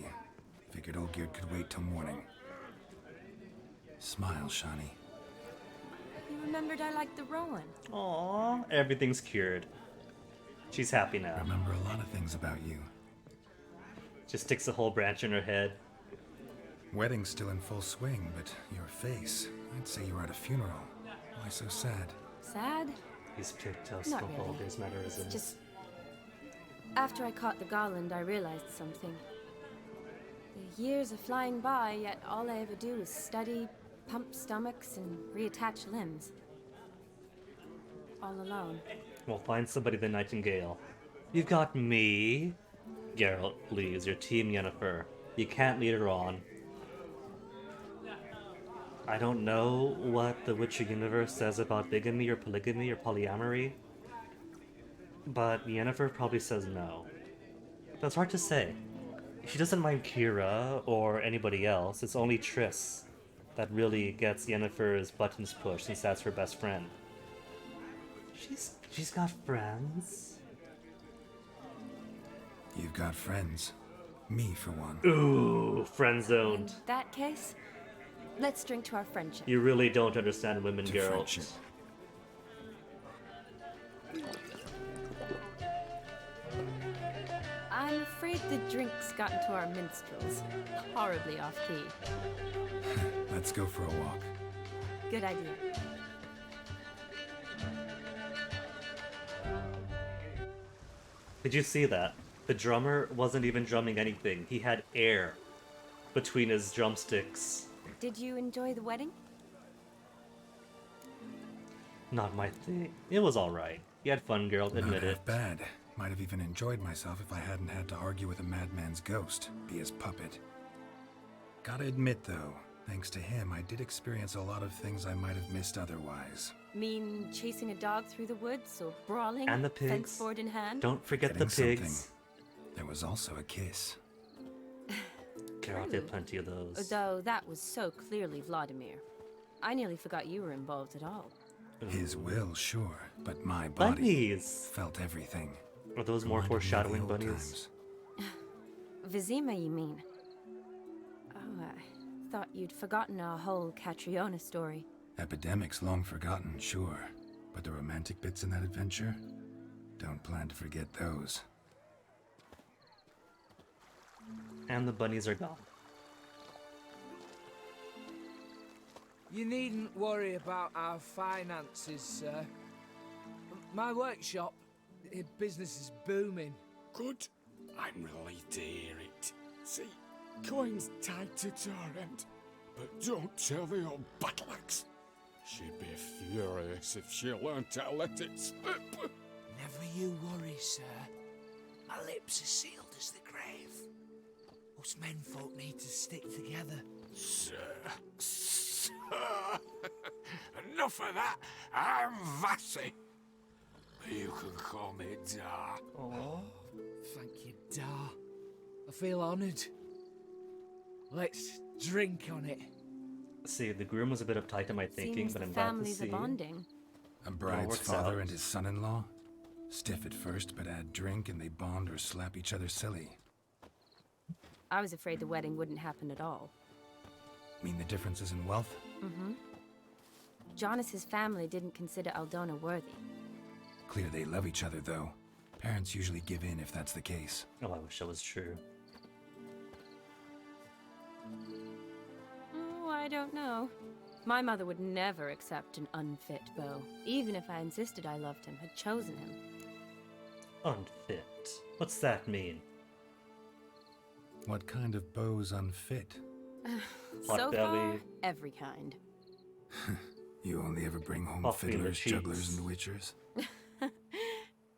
[SPEAKER 3] Figured Olgierd could wait till morning. Smile, Shawnee.
[SPEAKER 20] You remembered I liked the Rowan.
[SPEAKER 1] Aww, everything's cured. She's happy now.
[SPEAKER 3] Remember a lot of things about you.
[SPEAKER 1] Just sticks a whole branch in her head.
[SPEAKER 3] Wedding's still in full swing, but your face, I'd say you were at a funeral. Why so sad?
[SPEAKER 20] Sad?
[SPEAKER 1] He's pigtails
[SPEAKER 20] Not
[SPEAKER 1] for
[SPEAKER 20] really.
[SPEAKER 1] Olgierd's mannerisms.
[SPEAKER 20] Just after I caught the garland, I realized something. The years are flying by, yet all I ever do is study, pump stomachs, and reattach limbs. All alone.
[SPEAKER 1] We'll find somebody the Nightingale. You've got me. Geralt, please, you're Team Yennefer. You can't lead her on. I don't know what the Witcher universe says about bigamy or polygamy or polyamory, but Yennefer probably says no. But it's hard to say. She doesn't mind Kira or anybody else, it's only Triss that really gets Yennefer's buttons pushed since that's her best friend. She's got friends.
[SPEAKER 3] You've got friends. Me, for one.
[SPEAKER 1] Ooh, friend zoned.
[SPEAKER 20] In that case, let's drink to our friendship.
[SPEAKER 1] You really don't understand women,
[SPEAKER 3] To
[SPEAKER 1] Geralt.
[SPEAKER 3] friendship.
[SPEAKER 20] I'm afraid the drinks got into our minstrels. Horribly off key.
[SPEAKER 3] Let's go for a walk.
[SPEAKER 20] Good idea.
[SPEAKER 1] Did you see that? The drummer wasn't even drumming anything. He had air between his drumsticks.
[SPEAKER 20] Did you enjoy the wedding?
[SPEAKER 1] Not my thing. It was alright. You had fun, Geralt, admit
[SPEAKER 3] Not
[SPEAKER 1] it.
[SPEAKER 3] half bad. Might have even enjoyed myself if I hadn't had to argue with a madman's ghost, be his puppet. Gotta admit, though, thanks to him, I did experience a lot of things I might have missed otherwise.
[SPEAKER 20] Mean chasing a dog through the woods or brawling?
[SPEAKER 1] And the pigs.
[SPEAKER 20] Fence board in hand?
[SPEAKER 1] Don't forget
[SPEAKER 3] Getting
[SPEAKER 1] the pigs.
[SPEAKER 3] something. There was also a kiss.
[SPEAKER 1] Geralt did plenty of those.
[SPEAKER 20] Though that was so clearly Vladimir. I nearly forgot you were involved at all.
[SPEAKER 3] His will, sure, but my body
[SPEAKER 1] Bunnies!
[SPEAKER 3] felt everything.
[SPEAKER 1] Are those more
[SPEAKER 3] Reminded me of the
[SPEAKER 1] foreshadowing
[SPEAKER 3] old
[SPEAKER 1] bunnies?
[SPEAKER 3] times.
[SPEAKER 20] Vizima, you mean? Oh, I thought you'd forgotten our whole Catriona story.
[SPEAKER 3] Epidemics long forgotten, sure. But the romantic bits in that adventure? Don't plan to forget those.
[SPEAKER 1] And the bunnies are gone.
[SPEAKER 17] You needn't worry about our finances, sir. My workshop, business is booming.
[SPEAKER 14] Good. I'm relieved to hear it. See, coin's tied to Torrent, but don't tell the old battleaxe. She'd be furious if she learned to let it slip.
[SPEAKER 17] Never you worry, sir. My lips are sealed as the grave. Us menfolk need to stick together.
[SPEAKER 14] Sir. Enough of that. I'm Vassy. You can call me Dar.
[SPEAKER 17] Oh, thank you, Dar. I feel honoured. Let's drink on it.
[SPEAKER 1] See, the groom was a bit uptight in my thinking,
[SPEAKER 20] Seems
[SPEAKER 1] but
[SPEAKER 20] the
[SPEAKER 1] I'm glad to
[SPEAKER 20] families
[SPEAKER 1] see.
[SPEAKER 20] are bonding.
[SPEAKER 3] A bride's
[SPEAKER 1] works
[SPEAKER 3] father
[SPEAKER 1] out.
[SPEAKER 3] and his son-in-law? Stiff at first, but add drink and they bond or slap each other silly.
[SPEAKER 20] I was afraid the wedding wouldn't happen at all.
[SPEAKER 3] Mean the differences in wealth?
[SPEAKER 20] Mm-hmm. Jonas's family didn't consider Aldona worthy.
[SPEAKER 3] Clear they love each other, though. Parents usually give in if that's the case.
[SPEAKER 1] Oh, I wish that was true.
[SPEAKER 20] Oh, I don't know. My mother would never accept an unfit beau, even if I insisted I loved him, had chosen him.
[SPEAKER 1] Unfit. What's that mean?
[SPEAKER 3] What kind of beau's unfit?
[SPEAKER 20] So far, every kind.
[SPEAKER 3] You only ever bring home
[SPEAKER 1] Puffy in the
[SPEAKER 3] fiddlers, jugglers,
[SPEAKER 1] cheeks.
[SPEAKER 3] and witchers?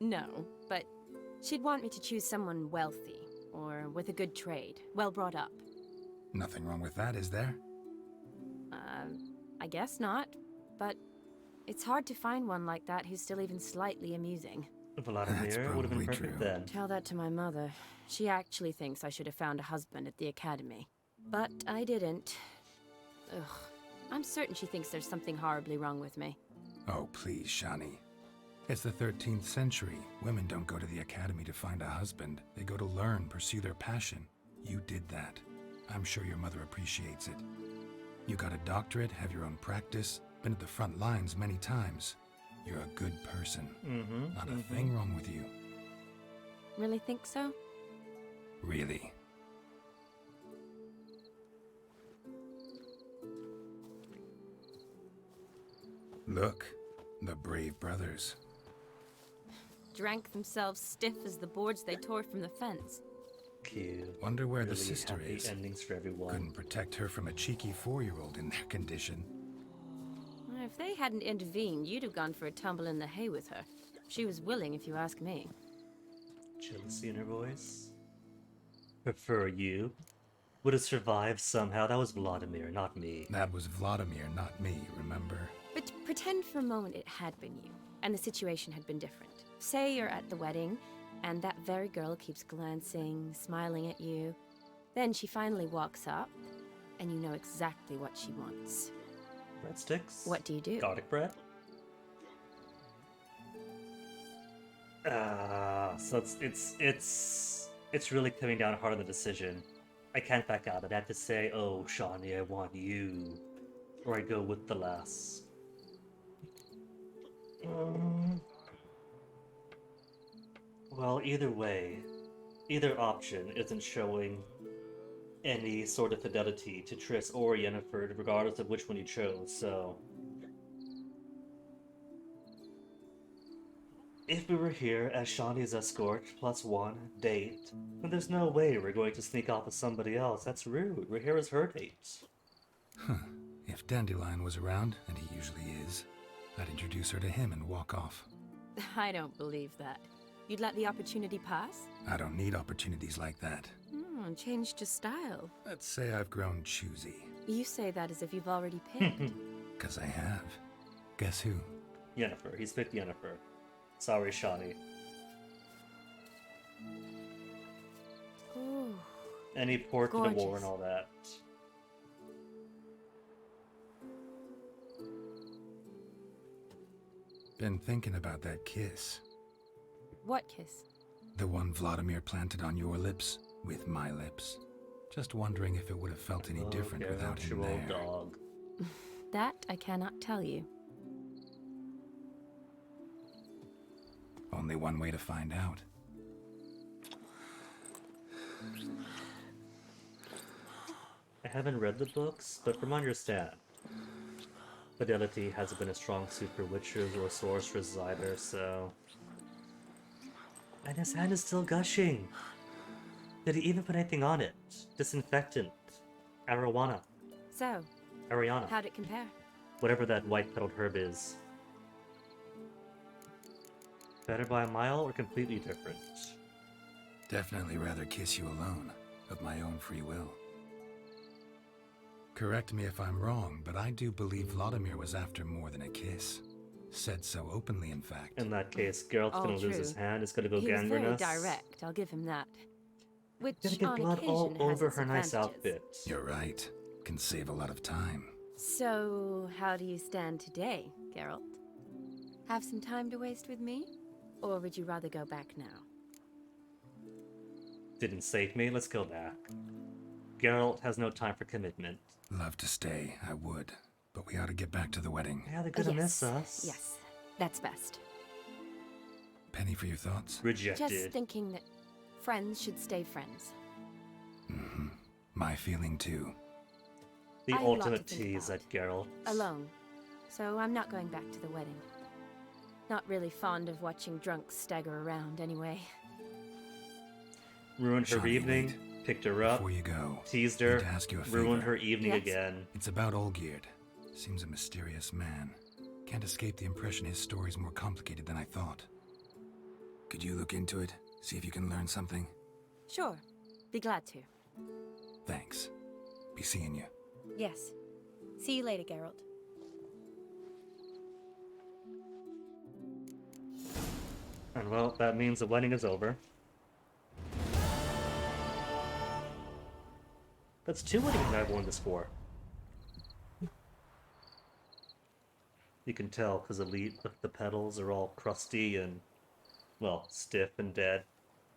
[SPEAKER 20] No, but she'd want me to choose someone wealthy, or with a good trade, well brought up.
[SPEAKER 3] Nothing wrong with that, is there?
[SPEAKER 20] I guess not, but it's hard to find one like that who's still even slightly amusing.
[SPEAKER 1] Vladimir would have been perfect then.
[SPEAKER 20] Tell that to my mother. She actually thinks I should have found a husband at the academy. But I didn't. Ugh. I'm certain she thinks there's something horribly wrong with me.
[SPEAKER 3] Oh, please, Shani. It's the 13th century. Women don't go to the academy to find a husband. They go to learn, pursue their passion. You did that. I'm sure your mother appreciates it. You got a doctorate, have your own practice, been at the front lines many times. You're a good person. Not a thing wrong with you.
[SPEAKER 20] Really think so?
[SPEAKER 3] Really. Look, the brave brothers.
[SPEAKER 20] Drank themselves stiff as the boards they tore from the fence.
[SPEAKER 1] Cute.
[SPEAKER 3] Wonder where the
[SPEAKER 1] Really
[SPEAKER 3] sister
[SPEAKER 1] happy
[SPEAKER 3] is.
[SPEAKER 1] endings for everyone.
[SPEAKER 3] Couldn't protect her from a cheeky 4-year-old in their condition.
[SPEAKER 20] If they hadn't intervened, you'd have gone for a tumble in the hay with her. She was willing, if you ask me.
[SPEAKER 1] Jealousy in her voice. Prefer you. Would have survived somehow. That was Vladimir, not me.
[SPEAKER 3] That was Vladimir, not me, remember?
[SPEAKER 20] But pretend for a moment it had been you, and the situation had been different. Say you're at the wedding, and that very girl keeps glancing, smiling at you. Then she finally walks up, and you know exactly what she wants.
[SPEAKER 1] Breadsticks?
[SPEAKER 20] What do you do?
[SPEAKER 1] Garlic bread? So it's really coming down hard on the decision. I can't back out. I'd have to say, oh, Shawnee, I want you. Or I go with the lass. Well, either way, either option isn't showing any sort of fidelity to Triss or Yennefer, regardless of which one you chose, so... If we were here as Shawnee's escort, +1, date, then there's no way we're going to sneak off with somebody else. That's rude. We're here as her date.
[SPEAKER 3] Huh. If Dandelion was around, and he usually is, I'd introduce her to him and walk off.
[SPEAKER 20] I don't believe that. You'd let the opportunity pass?
[SPEAKER 3] I don't need opportunities like that.
[SPEAKER 20] Changed your style.
[SPEAKER 3] Let's say I've grown choosy.
[SPEAKER 20] You say that as if you've already picked.
[SPEAKER 3] 'Cause I have. Guess who?
[SPEAKER 1] Yennefer. He's picked Yennefer. Sorry, Shawnee.
[SPEAKER 20] Ooh.
[SPEAKER 1] And he poured to the war
[SPEAKER 20] Gorgeous.
[SPEAKER 1] and all that.
[SPEAKER 3] Been thinking about that kiss.
[SPEAKER 20] What kiss?
[SPEAKER 3] The one Vladimir planted on your lips, with my lips. Just wondering if it would have felt any different without him there.
[SPEAKER 1] Dog.
[SPEAKER 20] That I cannot tell you.
[SPEAKER 3] Only one way to find out.
[SPEAKER 1] I haven't read the books, but from what I understand, fidelity hasn't been a strong suit for witchers or sorcerers either, so... And his hand is still gushing! Did he even put anything on it? Disinfectant. Arowana.
[SPEAKER 20] So,
[SPEAKER 1] Ariana.
[SPEAKER 20] how'd it compare?
[SPEAKER 1] Whatever that white-petaled herb is. Better by a mile or completely different?
[SPEAKER 3] Definitely rather kiss you alone, of my own free will. Correct me if I'm wrong, but I do believe Vladimir was after more than a kiss. Said so openly, in fact.
[SPEAKER 1] In that case, Geralt's
[SPEAKER 20] All
[SPEAKER 1] gonna lose his
[SPEAKER 20] true.
[SPEAKER 1] hand, it's gonna go
[SPEAKER 20] He was very
[SPEAKER 1] gangrenous.
[SPEAKER 20] direct, I'll give him that. Which,
[SPEAKER 1] Gonna get
[SPEAKER 20] on
[SPEAKER 1] blood
[SPEAKER 20] occasion,
[SPEAKER 1] all
[SPEAKER 20] has
[SPEAKER 1] over
[SPEAKER 20] its
[SPEAKER 1] her nice
[SPEAKER 20] advantages.
[SPEAKER 1] outfit.
[SPEAKER 3] You're right. Can save a lot of time.
[SPEAKER 20] So, how do you stand today, Geralt? Have some time to waste with me? Or would you rather go back now?
[SPEAKER 1] Didn't save me, let's go back. Geralt has no time for commitment.
[SPEAKER 3] Love to stay, I would. But we ought to get back to the wedding.
[SPEAKER 1] Yeah, they're gonna
[SPEAKER 20] Yes.
[SPEAKER 1] miss us.
[SPEAKER 20] Yes, that's best.
[SPEAKER 3] Penny for your thoughts?
[SPEAKER 1] Rejected.
[SPEAKER 20] Just thinking that friends should stay friends.
[SPEAKER 3] Mm-hmm. My feeling too.
[SPEAKER 1] The
[SPEAKER 20] I have a lot
[SPEAKER 1] ultimate
[SPEAKER 20] to think
[SPEAKER 1] tease at Geralt.
[SPEAKER 20] Alone. So I'm not going back to the wedding. Not really fond of watching drunks stagger around anyway.
[SPEAKER 1] Ruined her
[SPEAKER 3] Shawnee,
[SPEAKER 1] evening,
[SPEAKER 3] wait.
[SPEAKER 1] picked her up,
[SPEAKER 3] Before you go,
[SPEAKER 1] teased
[SPEAKER 3] need
[SPEAKER 1] her,
[SPEAKER 3] to ask you a
[SPEAKER 1] ruined
[SPEAKER 3] favor.
[SPEAKER 1] her evening
[SPEAKER 20] Yes.
[SPEAKER 1] again.
[SPEAKER 3] It's about Olgierd. Seems a mysterious man. Can't escape the impression his story's more complicated than I thought. Could you look into it? See if you can learn something?
[SPEAKER 20] Sure. Be glad to.
[SPEAKER 3] Thanks. Be seeing you.
[SPEAKER 20] Yes. See you later, Geralt.
[SPEAKER 1] And well, that means the wedding is over. That's 2 weddings I've won this for. You can tell because the petals are all crusty and, well, stiff and dead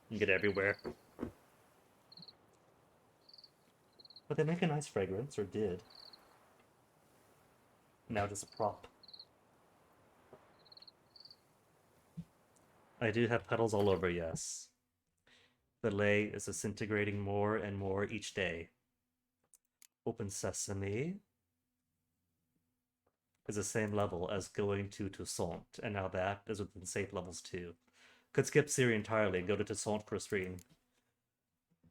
[SPEAKER 1] and get everywhere. But they make a nice fragrance, or did. Now just a prop. I do have petals all over, yes. The lay is disintegrating more and more each day. Open Sesame is the same level as going to Toussaint, and now that is within safe levels too. Could skip Ciri entirely and go to Toussaint for a stream.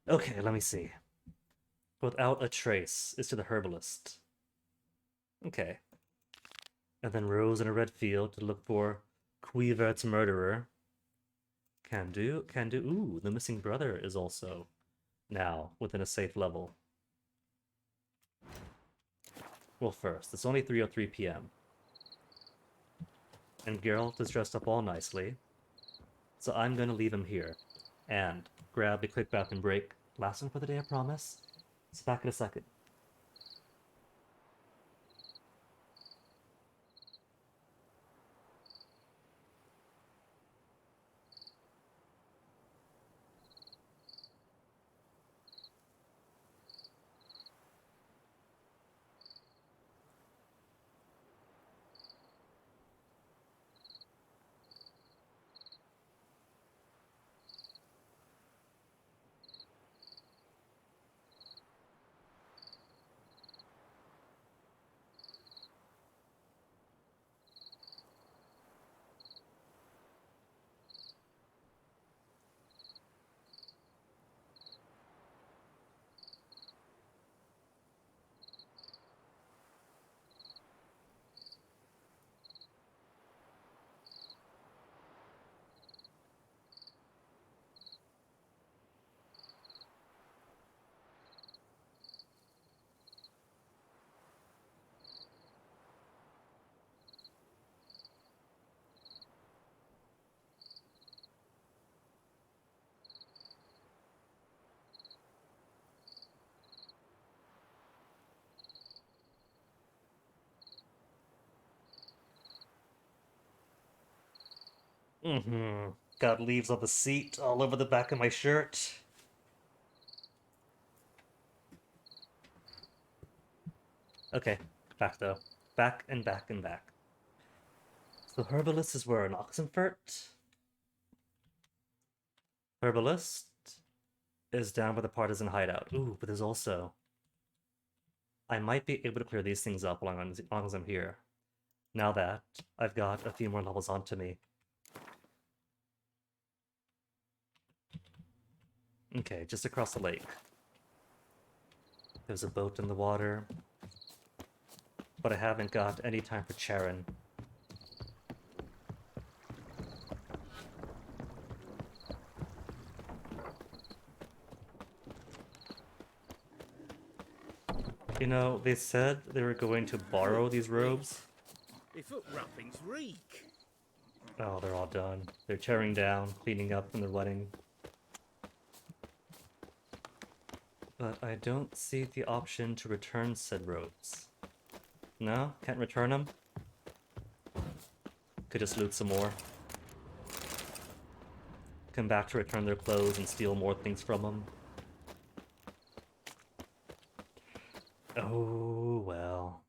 [SPEAKER 1] Okay, let me see. Without a trace is to the herbalist. Okay. And then Rose in a red field to look for Quivert's murderer. Can do. Ooh, the missing brother is also now within a safe level. Well, first, it's only 3:03 p.m. And Geralt is dressed up all nicely. So I'm going to leave him here and grab a quick bathroom break. Last one for the day, I promise. So back in a second. Got leaves on the seat all over the back of my shirt. Okay, back though. Back and back and back. So Herbalist is where? In Oxenfurt? Herbalist is down by the partisan hideout. Ooh, but there's also... I might be able to clear these things up as long as I'm here. Now that I've got a few more levels onto me. Okay, just across the lake. There's a boat in the water. But I haven't got any time for Charon. You know, they said they were going to borrow these robes.
[SPEAKER 16] Their foot wrappings reek.
[SPEAKER 1] Oh, they're all done. They're tearing down, cleaning up from their wedding. But I don't see the option to return said robes. No? Can't return them? Could just loot some more. Come back to return their clothes and steal more things from them. Oh, well.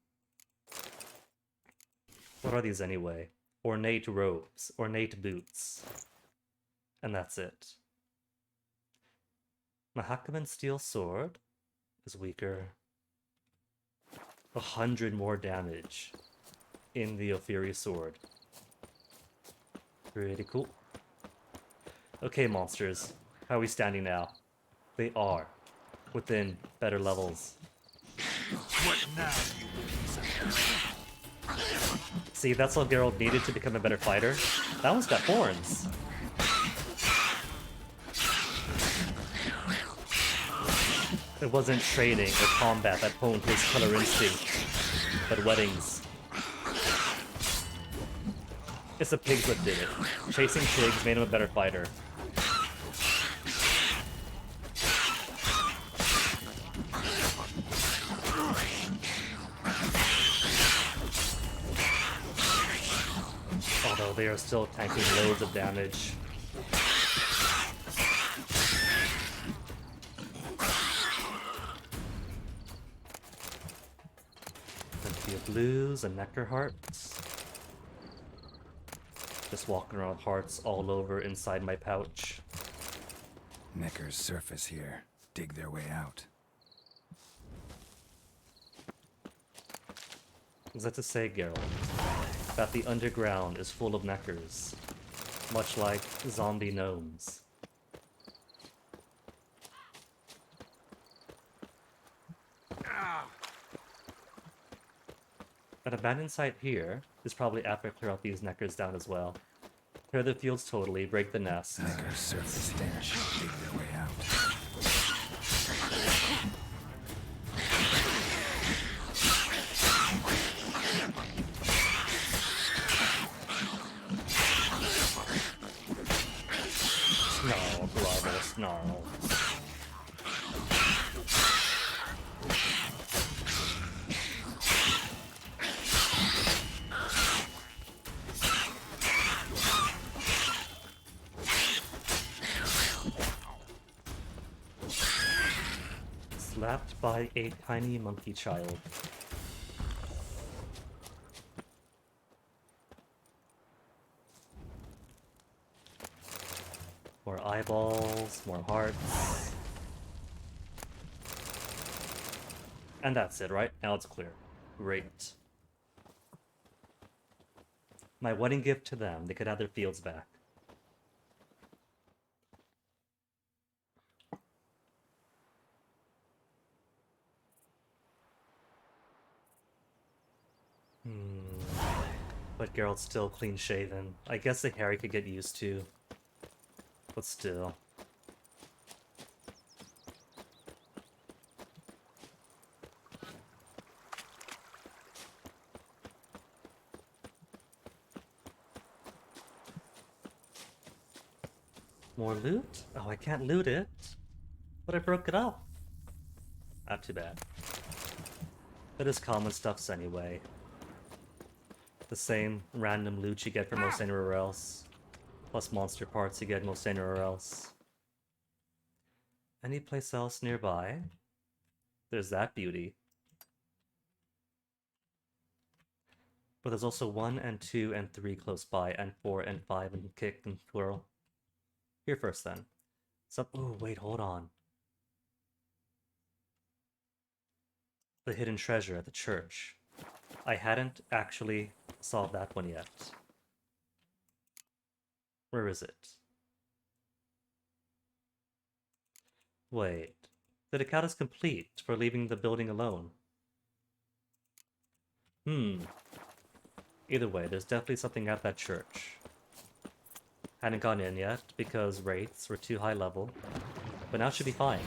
[SPEAKER 1] What are these anyway? Ornate robes, ornate boots. And that's it. Mahakaman steel sword is weaker. 100 more damage in the Ophiri sword. Pretty cool. Okay, monsters. How are we standing now? They are within better levels.
[SPEAKER 6] What now,
[SPEAKER 1] See, that's all Geralt needed to become a better fighter. That one's got horns. It wasn't training or combat that honed his killer instinct, but weddings. It's the pigs that did it. Chasing pigs made him a better fighter. Although they are still tanking loads of damage. Plenty of blues and nectar hearts. Just walking around with hearts all over inside my pouch.
[SPEAKER 3] Neckers surface here, dig their way out.
[SPEAKER 1] Is that to say, Geralt, that the underground is full of neckers, much like zombie gnomes? An abandoned site here is probably apt to clear out these neckers down as well. Clear the fields totally, break the nest.
[SPEAKER 3] Neckers surface here, dig their way out.
[SPEAKER 1] Snarl, brother, snarl. Slapped by a tiny monkey child. More eyeballs, more hearts. And that's it, right? Now it's clear. Great. My wedding gift to them, they could have their fields back. But Geralt's still clean-shaven. I guess the hair he could get used to. But still. More loot? Oh, I can't loot it. But I broke it up. Not too bad. But it's common stuffs anyway. The same random loot you get from most anywhere else. Plus monster parts you get most anywhere else. Any place else nearby? There's that beauty. But there's also 1 and 2 and 3 close by, and 4 and 5 and kick and twirl. Here first then. Oh wait, hold on. The hidden treasure at the church. I hadn't actually solved that one yet. Where is it? Wait. The account is complete for leaving the building alone. Either way, there's definitely something at that church. Hadn't gone in yet because wraiths were too high level, but now should be fine.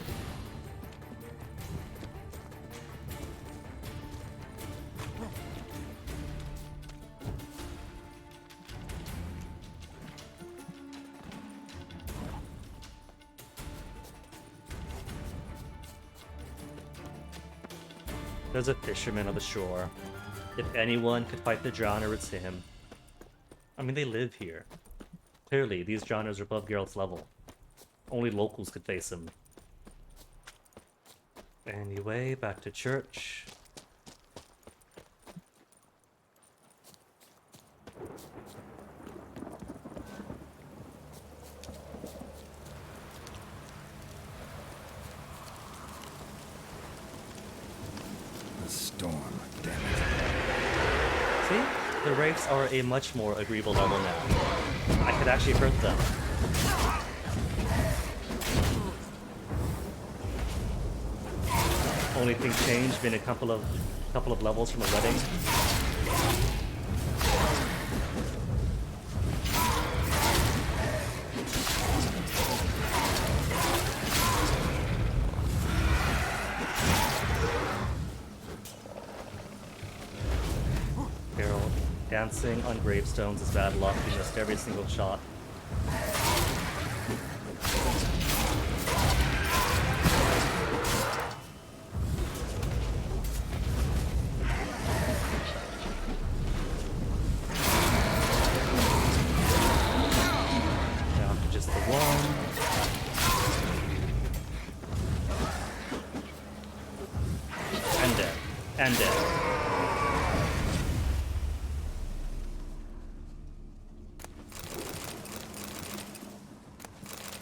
[SPEAKER 1] There's a fisherman on the shore. If anyone could fight the Drowner, it's him. I mean, they live here. Clearly, these Drowners are above Geralt's level. Only locals could face him. Anyway, back to church.
[SPEAKER 3] Storm, damn it.
[SPEAKER 1] See? The Wraiths are a much more agreeable level now. I could actually hurt them. Only thing changed being a couple of levels from a wedding. Dancing on gravestones is bad luck. You missed every single shot. Down to just the one. And dead. And dead.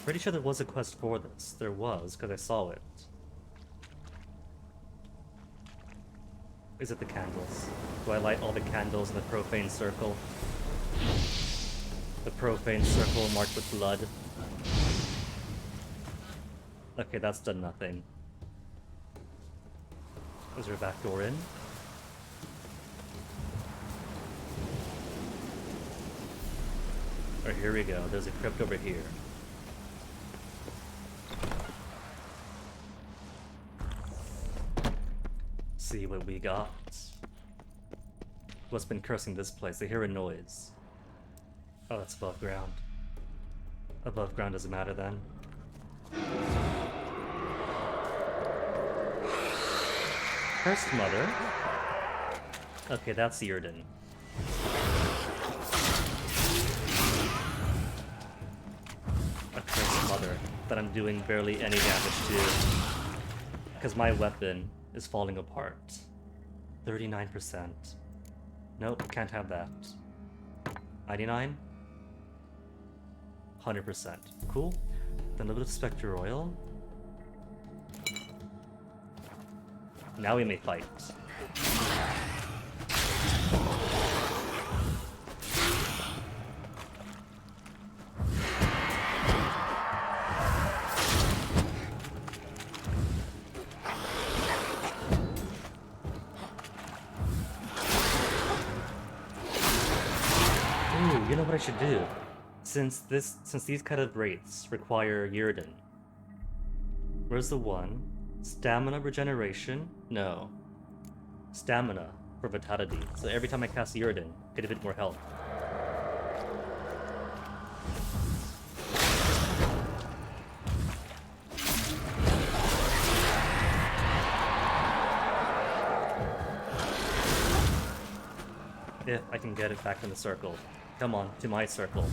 [SPEAKER 1] Pretty sure there was a quest for this. There was, because I saw it. Is it the candles? Do I light all the candles in the profane circle? The profane circle marked with blood. Okay, that's done nothing. Is there a back door in? Alright, here we go. There's a crypt over here. See what we got. What's been cursing this place? I hear a noise. Oh, that's above ground. Above ground doesn't matter then. Cursed Mother. Okay, that's Yrden. A Cursed Mother that I'm doing barely any damage to. Because my weapon is falling apart. 39%. Nope, can't have that. 99? 100%. Cool. Then a little bit of Spectre Oil. Now we may fight. You know what I should do? Since these kind of wraiths require Yrden. Where's the one? Stamina regeneration? No. Stamina for vitality. So every time I cast Yrden, get a bit more health. If I can get it back in the circle. Come on, to my circle.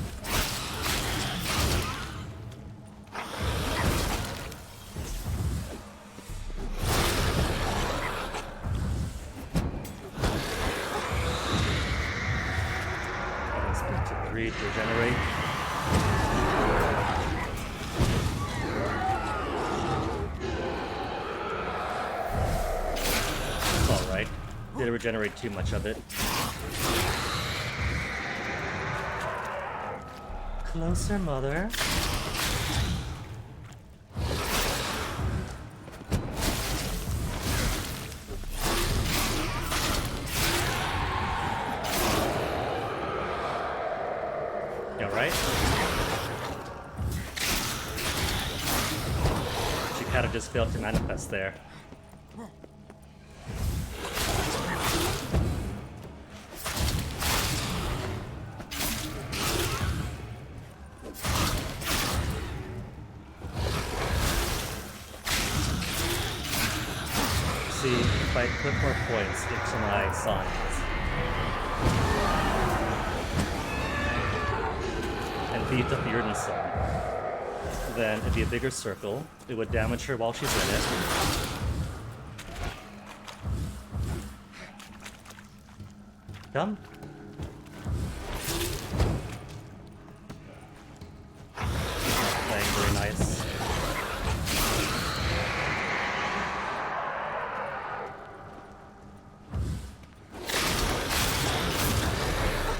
[SPEAKER 1] Split to 3 to regenerate. It's alright. Didn't regenerate too much of it. Closer, mother. Yeah, right? She kind of just failed to manifest there. See, if I put more points into my signs and beat up the Yrden Sun, then it'd be a bigger circle. It would damage her while she's in it. Come. Playing very nice.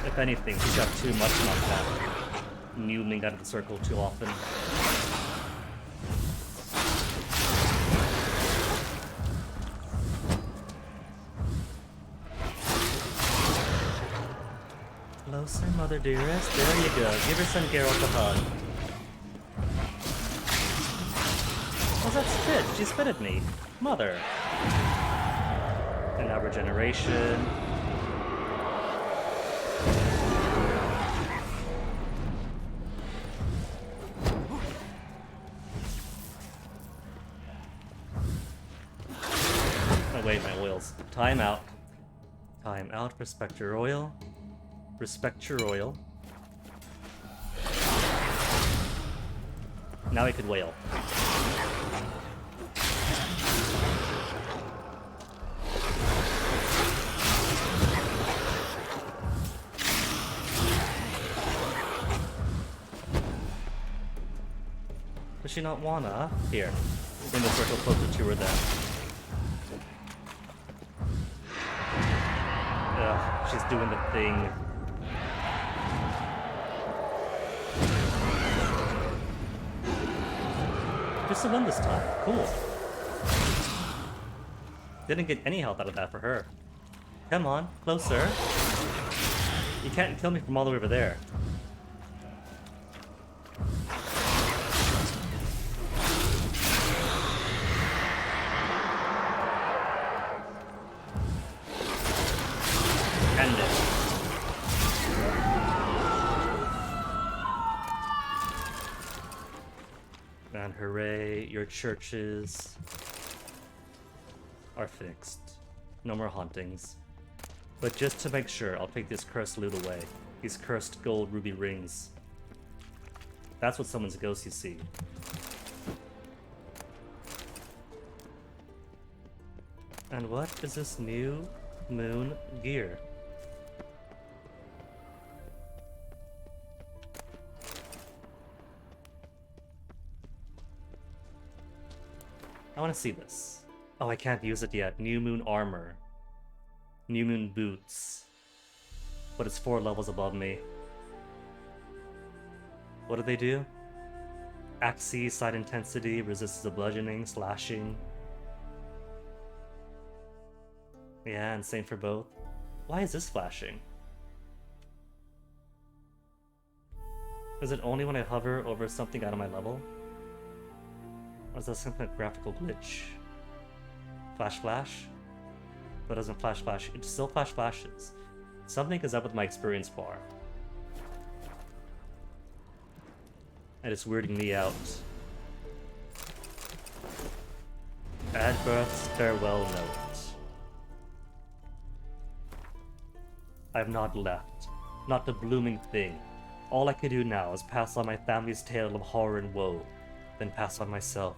[SPEAKER 1] If anything, she got too much knockback. Mewling out of the circle too often. Closer, mother dearest. There you go. Give her son Geralt a hug. What's that spit? She spit at me. Mother. And now regeneration. Wait, my oils. Time out. Time out for Spectre Oil. Respect your oil. Now I could wail. Does she not wanna? Here. Bring the circle closer to her then. Ugh, she's doing the thing. Just a win this time. Cool. Didn't get any health out of that for her. Come on, closer. You can't kill me from all the way over there. End it. And hooray, your churches are fixed. No more hauntings. But just to make sure, I'll take this cursed loot away. These cursed gold ruby rings. That's what summons ghosts, you see. And what is this new moon gear? I want to see this. Oh, I can't use it yet. New moon armor. New moon boots. But it's 4 levels above me. What do they do? Axii, side intensity, resists the bludgeoning, slashing. Yeah, and same for both. Why is this flashing? Is it only when I hover over something out of my level? Or is that some kind of graphical glitch? Flash flash? But it doesn't flash flash. It still flashes. Something is up with my experience bar. And it's weirding me out. Adberth's farewell note. I've not left. Not the blooming thing. All I can do now is pass on my family's tale of horror and woe, then pass on myself,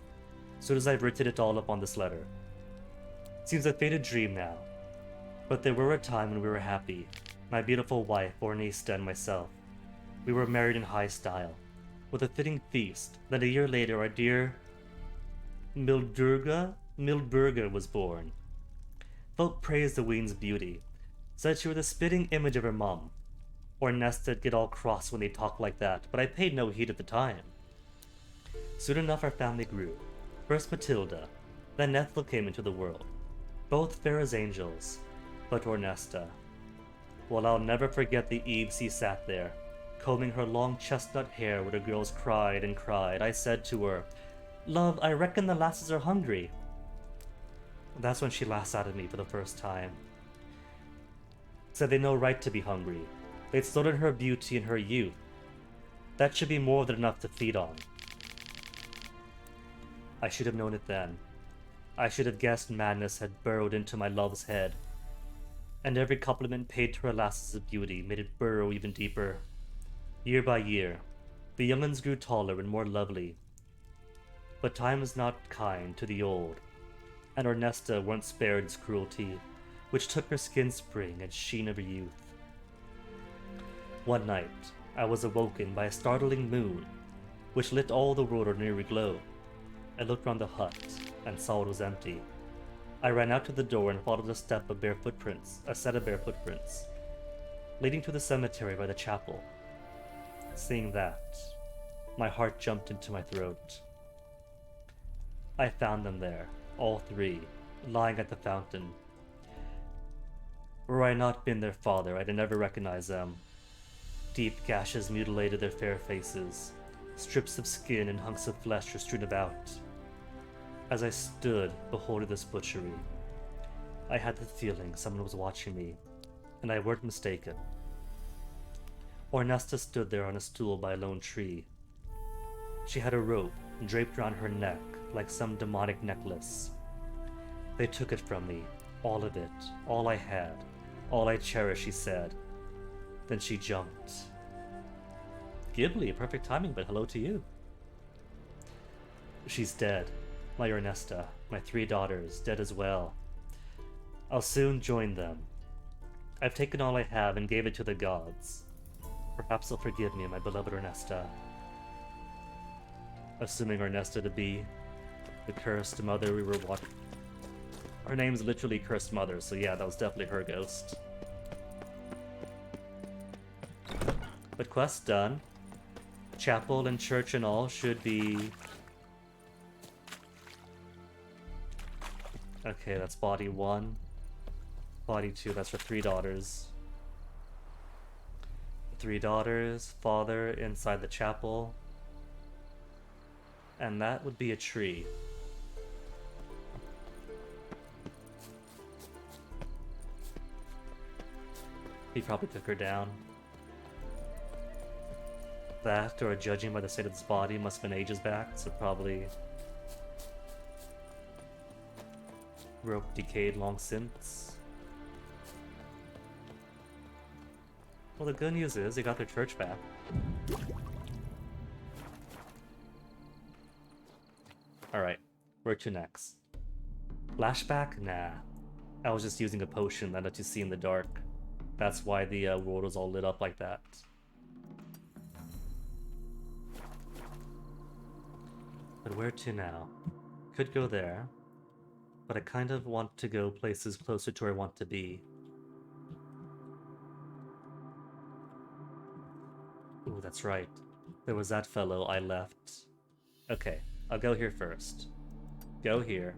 [SPEAKER 1] soon as I've written it all up on this letter. Seems a faded dream now. But there were a time when we were happy. My beautiful wife, Ornesta, and myself. We were married in high style, with a fitting feast. Then a year later, our dear Mildurga was born. Folk praised the wean's beauty, said she was the spitting image of her mum. or Nesta'd get all cross when they talked like that, but I paid no heed at the time. Soon enough our family grew. First Matilda, then Ethel came into the world. Both fair as angels, but Ornesta. Well, I'll never forget the eves he sat there, combing her long chestnut hair where the girls cried and cried. I said to her, "Love, I reckon the lasses are hungry." That's when she laughed out at me for the first time. Said they'd no right to be hungry. They'd stolen her beauty and her youth. That should be more than enough to feed on. I should have known it then. I should have guessed madness had burrowed into my love's head. And every compliment paid to her lasses of beauty made it burrow even deeper. Year by year, the young'uns grew taller and more lovely. But time is not kind to the old, and Ornesta weren't spared its cruelty, which took her skin spring and sheen of her youth. One night, I was awoken by a startling moon, which lit all the world in an eerie glow. I looked round the hut, and saw it was empty. I ran out to the door and followed a set of bare footprints, leading to the cemetery by the chapel. Seeing that, my heart jumped into my throat. I found them there, all three, lying at the fountain. Were I not been their father, I'd never recognized them. Deep gashes mutilated their fair faces. Strips of skin and hunks of flesh were strewn about. As I stood beholding this butchery, I had the feeling someone was watching me, and I weren't mistaken. Ornesta stood there on a stool by a lone tree. She had a rope draped around her neck like some demonic necklace. They took it from me, all of it, all I had, all I cherished, she said. Then she jumped. Ghibli, perfect timing, but hello to you. She's dead. My Ornesta, my 3 daughters, dead as well. I'll soon join them. I've taken all I have and gave it to the gods. Perhaps they'll forgive me, my beloved Ornesta. Assuming Ornesta to be the cursed mother we were watching. Her name's literally Cursed Mother, so yeah, that was definitely her ghost. But quest done. Chapel and church and all should be... Okay, that's body 1. Body 2, that's for 3 daughters. 3 daughters, father inside the chapel. And that would be a tree. He probably took her down. That, or judging by the state of this body, must have been ages back, so probably... rope decayed long since. Well, the good news is they got their church back. Alright, where to next? Flashback? Nah. I was just using a potion that lets you see in the dark. That's why the world was all lit up like that. But where to now? Could go there, but I kind of want to go places closer to where I want to be. Ooh, that's right. There was that fellow I left. Okay, I'll go here first. Go here.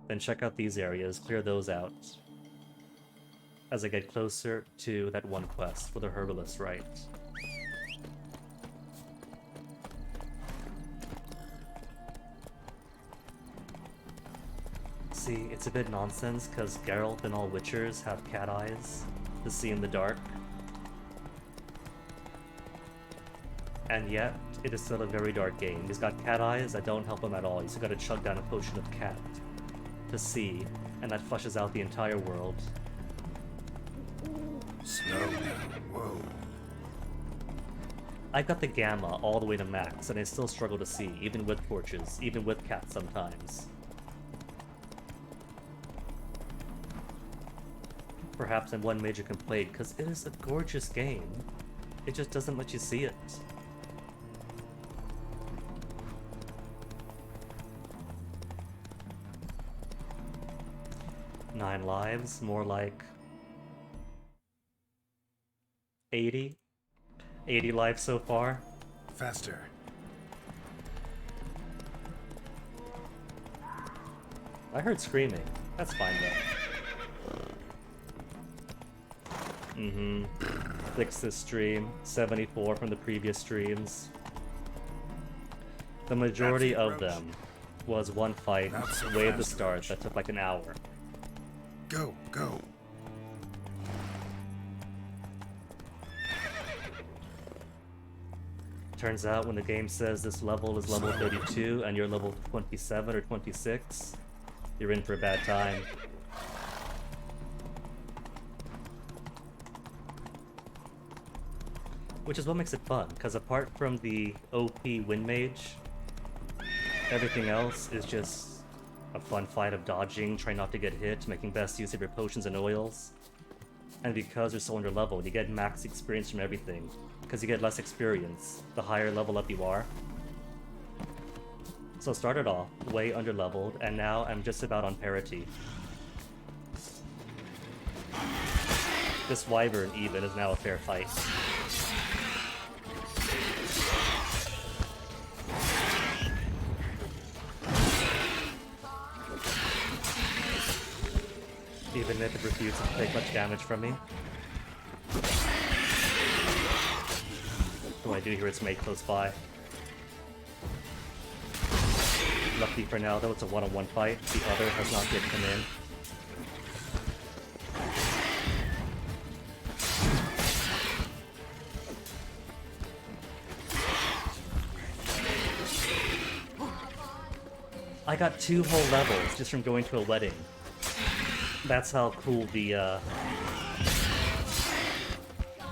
[SPEAKER 1] Then check out these areas, clear those out. As I get closer to that one quest for the herbalist, right? See, it's a bit nonsense because Geralt and all Witchers have cat eyes to see in the dark. And yet, it is still a very dark game. He's got cat eyes that don't help him at all. He's got to chug down a potion of cat to see, and that flushes out the entire world.
[SPEAKER 3] Slow down, whoa.
[SPEAKER 1] I've got the gamma all the way to max, and I still struggle to see, even with torches, even with cat sometimes. Perhaps I'm one major complaint, because it is a gorgeous game. It just doesn't let you see it. Nine lives, more like 80. 80 lives so far.
[SPEAKER 3] Faster.
[SPEAKER 1] I heard screaming. That's fine though. Fix this stream. 74 from the previous streams. The majority of them was one fight way at the start that took like an hour.
[SPEAKER 3] Go, go.
[SPEAKER 1] Turns out when the game says this level is level 32 and you're level 27 or 26, you're in for a bad time. Which is what makes it fun, because apart from the OP Wind Mage, everything else is just a fun fight of dodging, trying not to get hit, making best use of your potions and oils. And because you're so under leveled, you get max experience from everything, because you get less experience the higher level up you are. So I started off way under leveled, and now I'm just about on parity. This Wyvern even is now a fair fight. Even if it refuses to take much damage from me. Oh, I do hear its mate close by. Lucky for now though, it's a one-on-one fight. The other has not yet come in. I got 2 whole levels just from going to a wedding. That's how cool the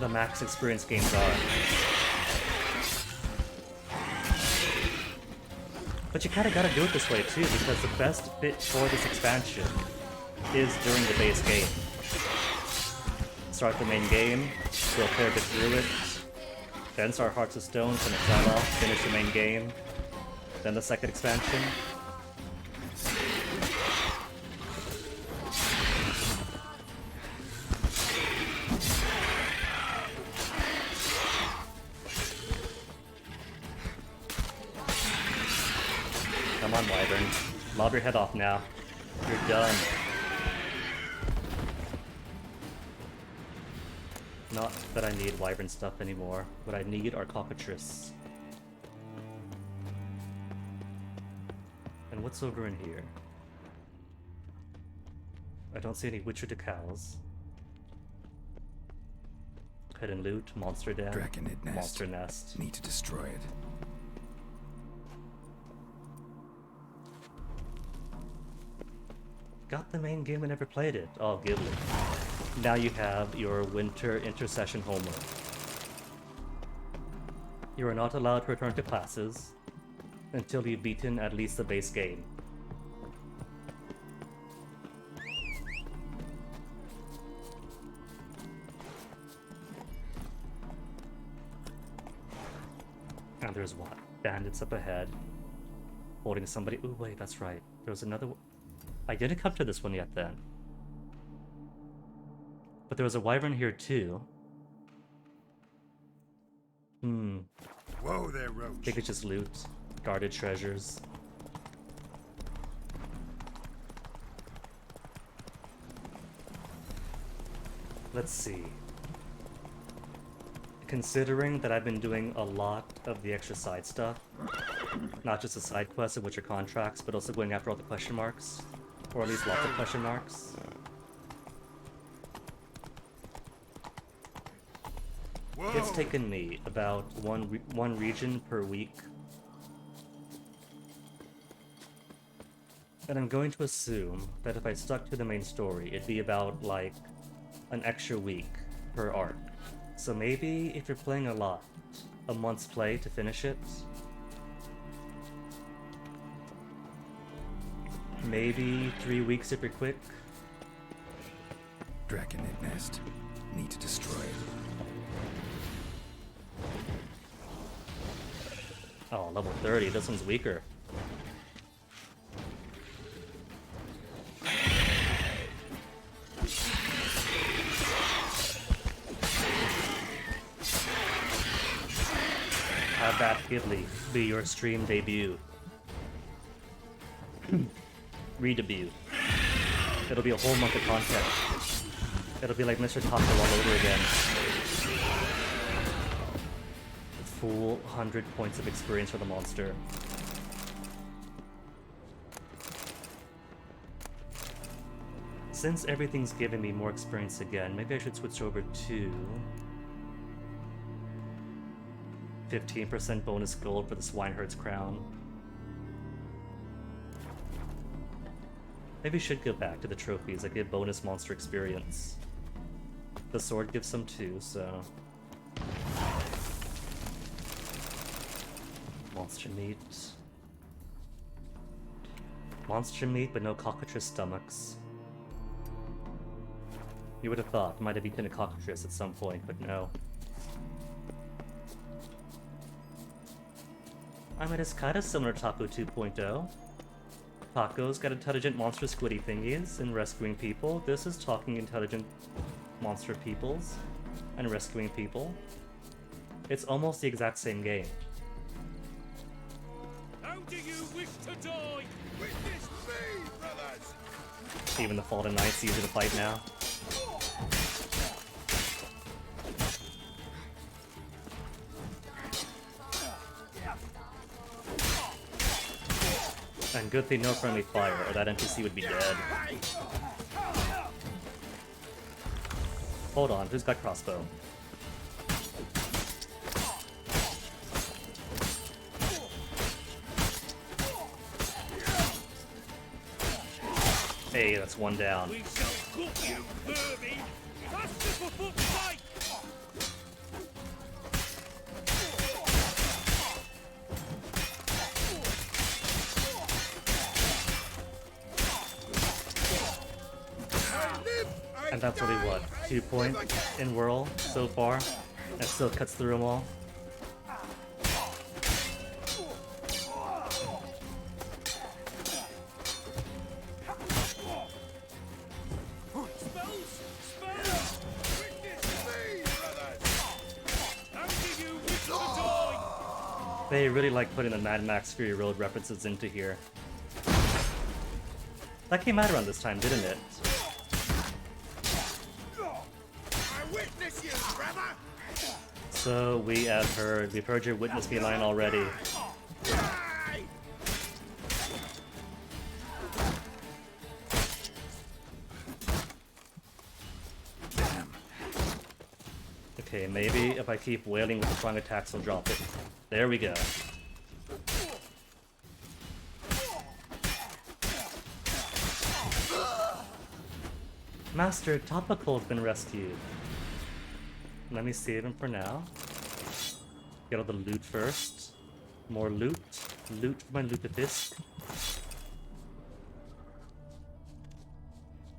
[SPEAKER 1] max experience games are. But you kinda gotta do it this way too, because the best fit for this expansion is during the base game. Start the main game, go a fair bit through it, then start Hearts of Stone, finish that off, finish the main game, then the second expansion. Come on, Wyvern. Lob your head off now. You're done. Not that I need Wyvern stuff anymore. What I need are cockatrice. And what's over in here? I don't see any Witcher decals. Hidden loot, monster den,
[SPEAKER 3] Draconid nest.
[SPEAKER 1] monster nest.
[SPEAKER 3] Need to destroy it.
[SPEAKER 1] Got the main game and never played it. Oh, Ghibli. Now you have your winter intercession homework. You are not allowed to return to classes until you've beaten at least the base game. And there's what? Bandits up ahead. Holding somebody. Ooh, wait, that's right. There was another one. I didn't come to this one yet then. But there was a Wyvern here too.
[SPEAKER 3] Whoa there, Roach.
[SPEAKER 1] I think it's just loot. Guarded treasures. Let's see. Considering that I've been doing a lot of the extra side stuff, not just the side quests, which are contracts, but also going after all the question marks, or at least lots of question marks. It's taken me about one region per week. And I'm going to assume that if I stuck to the main story, it'd be about, like, an extra week per arc. So maybe if you're playing a lot, a month's play to finish it. Maybe 3 weeks if you're quick.
[SPEAKER 3] Draconid nest. Need to destroy it.
[SPEAKER 1] Oh, level 30. This one's weaker. Ghibli be your stream debut. Re-debut. It'll be a whole month of content. It'll be like Mr. Taco all over again. Full 100 points of experience for the monster. Since everything's giving me more experience again, maybe I should switch over to 15% bonus gold for the Swineherd's Crown. Maybe we should go back to the trophies that give bonus monster experience. The sword gives some too, so... Monster meat. Monster meat, but no cockatrice stomachs. You would have thought might have eaten a cockatrice at some point, but no. I mean, it's kind of similar to Taco 2.0. Taco's got intelligent monster squiddy thingies and rescuing people. This is talking intelligent monster peoples and rescuing people. It's almost the exact same game.
[SPEAKER 6] How do you wish to die? Witness me, brothers!
[SPEAKER 1] Even the Fallen Knight's easy to fight now. And good thing no friendly fire, or that NPC would be dead. Hold on, who's got crossbow? Hey, that's one down.
[SPEAKER 6] We shall cook you, vermin! Faster for fuck's sake!
[SPEAKER 1] And that's only what, 2 points in Whirl so far? And still cuts through them all. They really like putting the Mad Max Fury Road references into here. That came out around this time, didn't it? So we've heard your witness me line already. Okay, maybe if I keep wailing with the strong attacks, I'll drop it. There we go. Master Topical's been rescued. Let me save him for now. Get all the loot first. More loot. Loot for my Lutefisk.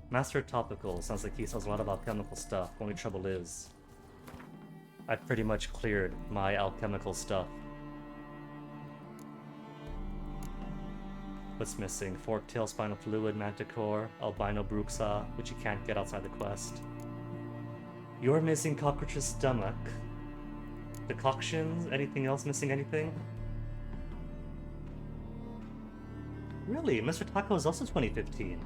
[SPEAKER 1] Master Topical sounds like he sells a lot of alchemical stuff. Only trouble is, I've pretty much cleared my alchemical stuff. What's missing? Forktail, Spinal Fluid, Manticore, Albino Bruxa, which you can't get outside the quest. You're missing Cockroach's stomach. Decoctions? Anything else missing anything? Really? Mr. Taco is also 2015.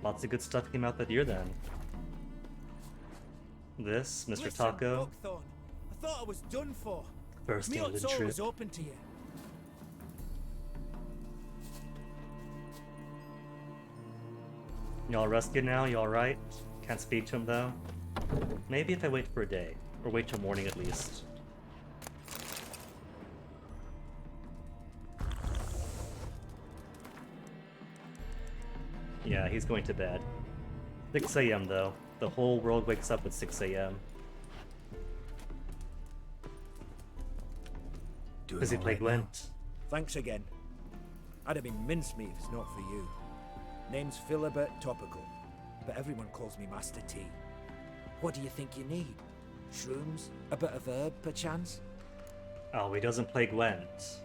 [SPEAKER 1] Lots of good stuff came out that year then. This, Mr.
[SPEAKER 22] Listen,
[SPEAKER 1] Taco.
[SPEAKER 22] Buckthorn, I thought I was done for.
[SPEAKER 1] First
[SPEAKER 22] Me
[SPEAKER 1] England
[SPEAKER 22] hut's
[SPEAKER 1] trip.
[SPEAKER 22] always open to you.
[SPEAKER 1] Y'all rescued now? You alright? Can't speak to him though? Maybe if I wait for a day. Or wait till morning at least. Yeah, he's going to bed. 6 AM though. The whole world wakes up at 6 AM. Does he play Gwent?
[SPEAKER 22] Thanks again. I'd have been mincemeat if it's not for you. Name's Philibert Topical, but everyone calls me Master T. What do you think you need? Shrooms? A bit of herb, perchance?
[SPEAKER 1] Oh, he doesn't play Gwent.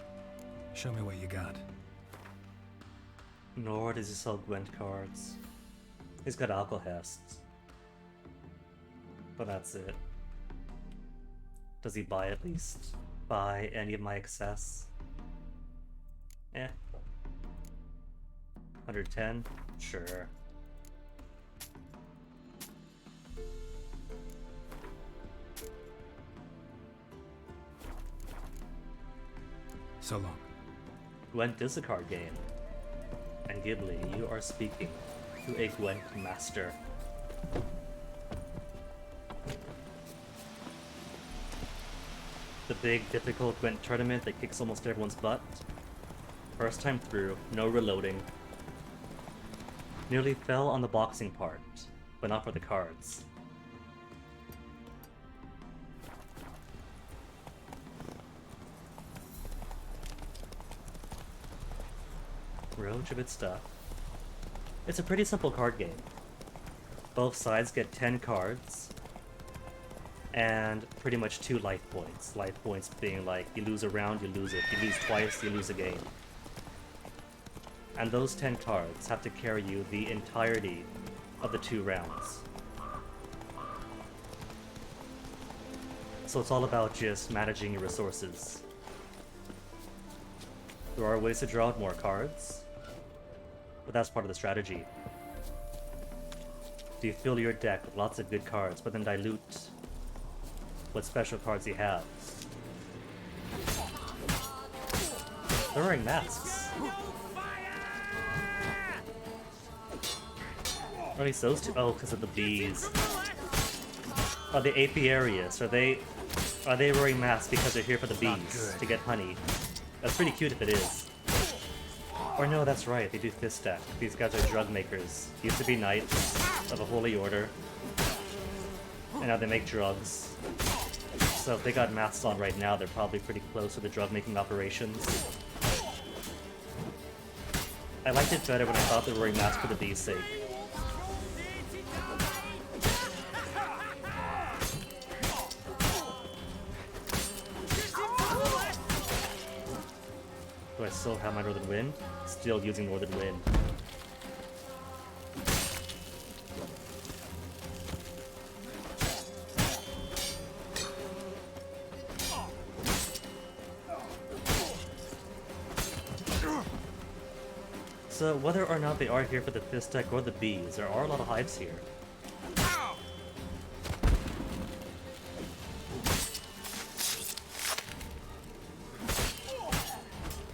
[SPEAKER 3] Show me what you got.
[SPEAKER 1] Nor does he sell Gwent cards. He's got Alcohests. But that's it. Does he buy at least? Buy any of my excess? Eh. 110? Sure.
[SPEAKER 3] So long.
[SPEAKER 1] Gwent is a card game. And Ghibli, you are speaking to a Gwent master. The big, difficult Gwent tournament that kicks almost everyone's butt. First time through, no reloading. Nearly fell on the boxing part, but not for the cards. Roach of its stuff. It's a pretty simple card game. Both sides get 10 cards, and pretty much 2 life points. Life points being like, you lose a round, you lose it. You lose twice, you lose a game. And those 10 cards have to carry you the entirety of the 2 rounds. So it's all about just managing your resources. There are ways to draw out more cards, but that's part of the strategy. Do you fill your deck with lots of good cards, but then dilute what special cards you have? They're wearing masks. Or at least those two. Oh, because of the bees. Oh, the apiarius. Are they wearing masks because they're here for the bees to get honey? That's pretty cute if it is. Or no, that's right. They do fist stack. These guys are drug makers. Used to be knights of a holy order, and now they make drugs. So if they got masks on right now, they're probably pretty close to the drug making operations. I liked it better when I thought they were wearing masks for the bees' sake. Do I still have my Northern Wind? Still using Northern Wind. So whether or not they are here for the fist deck or the bees, there are a lot of hives here.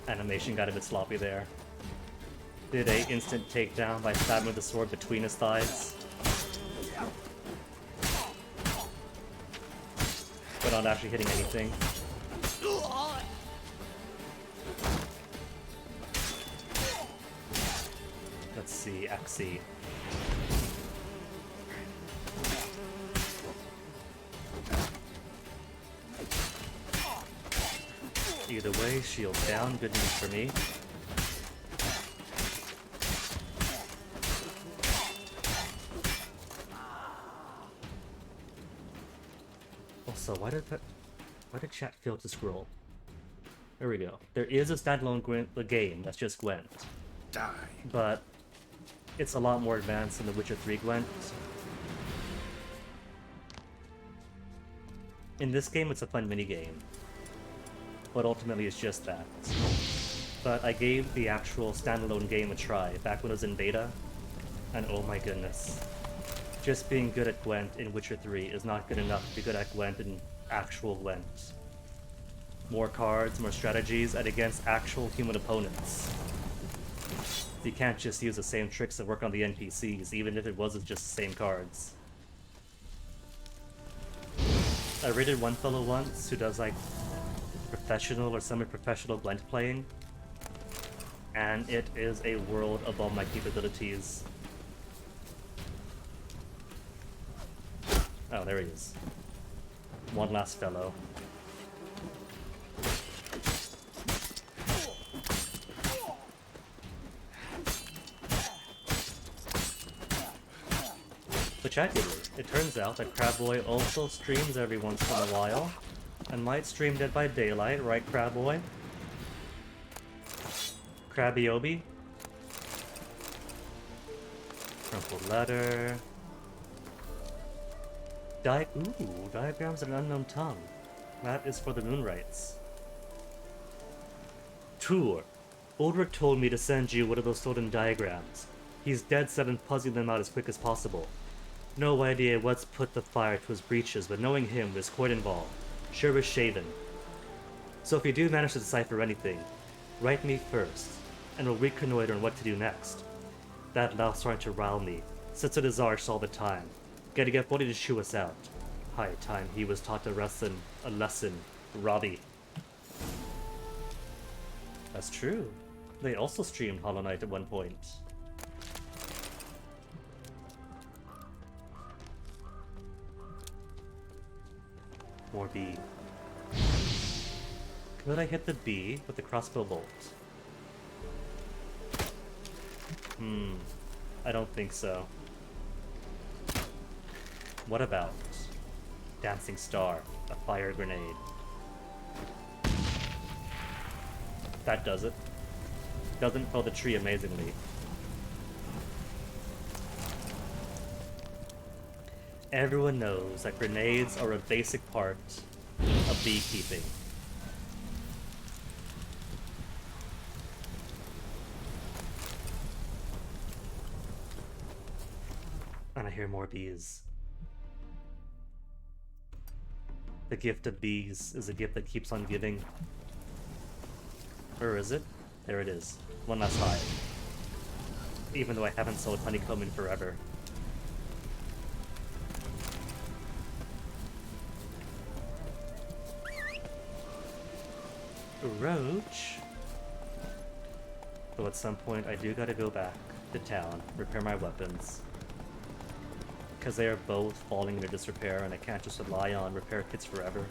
[SPEAKER 1] Animation got a bit sloppy there. Did a instant takedown by stabbing with the sword between his thighs. But not actually hitting anything. Let's see, Axie. Either way, shield down, good news for me. Also, why did chat fail to scroll? There we go. There is a standalone game that's just Gwent.
[SPEAKER 3] Die.
[SPEAKER 1] But it's a lot more advanced than the Witcher 3 Gwent. In this game, it's a fun minigame. But ultimately it's just that. But I gave the actual standalone game a try back when it was in beta, and oh my goodness. Just being good at Gwent in Witcher 3 is not good enough to be good at Gwent in actual Gwent. More cards, more strategies, and against actual human opponents. You can't just use the same tricks that work on the NPCs, even if it wasn't just the same cards. I rated one fellow once who does like professional or semi-professional Gwent playing, and it is a world above my capabilities. Oh, there he is. One last fellow. But chat Ghibli, it turns out that Crabboy also streams every once in a while, and might stream Dead by Daylight, right Crabboy? Crabby-obi? Crumpled letter. Ooh, diagrams of an unknown tongue. That is for the Moonrights. Tour. Ulrich told me to send you one of those stolen diagrams. He's dead set on puzzling them out as quick as possible. No idea what's put the fire to his breeches, but knowing him, there's quite involved. Sure as shaven. So if you do manage to decipher anything, write me first, and we'll reconnoiter on what to do next. That loud's starting to rile me. Sits at his arch all the time. Gotta get Buddy to chew us out. High time he was taught a lesson, Robbie. That's true. They also streamed Hollow Knight at one point. More B. Could I hit the B with the crossbow bolt? I don't think so. What about Dancing Star, a fire grenade? That does it. Doesn't fell the tree amazingly. Everyone knows that grenades are a basic part of beekeeping. And I hear more bees. The gift of bees is a gift that keeps on giving. Or is it? There it is. One last hive. Even though I haven't sold honeycomb in forever. Roach. So at some point I do gotta go back to town, repair my weapons. Because they are both falling into disrepair and I can't just rely on repair kits forever.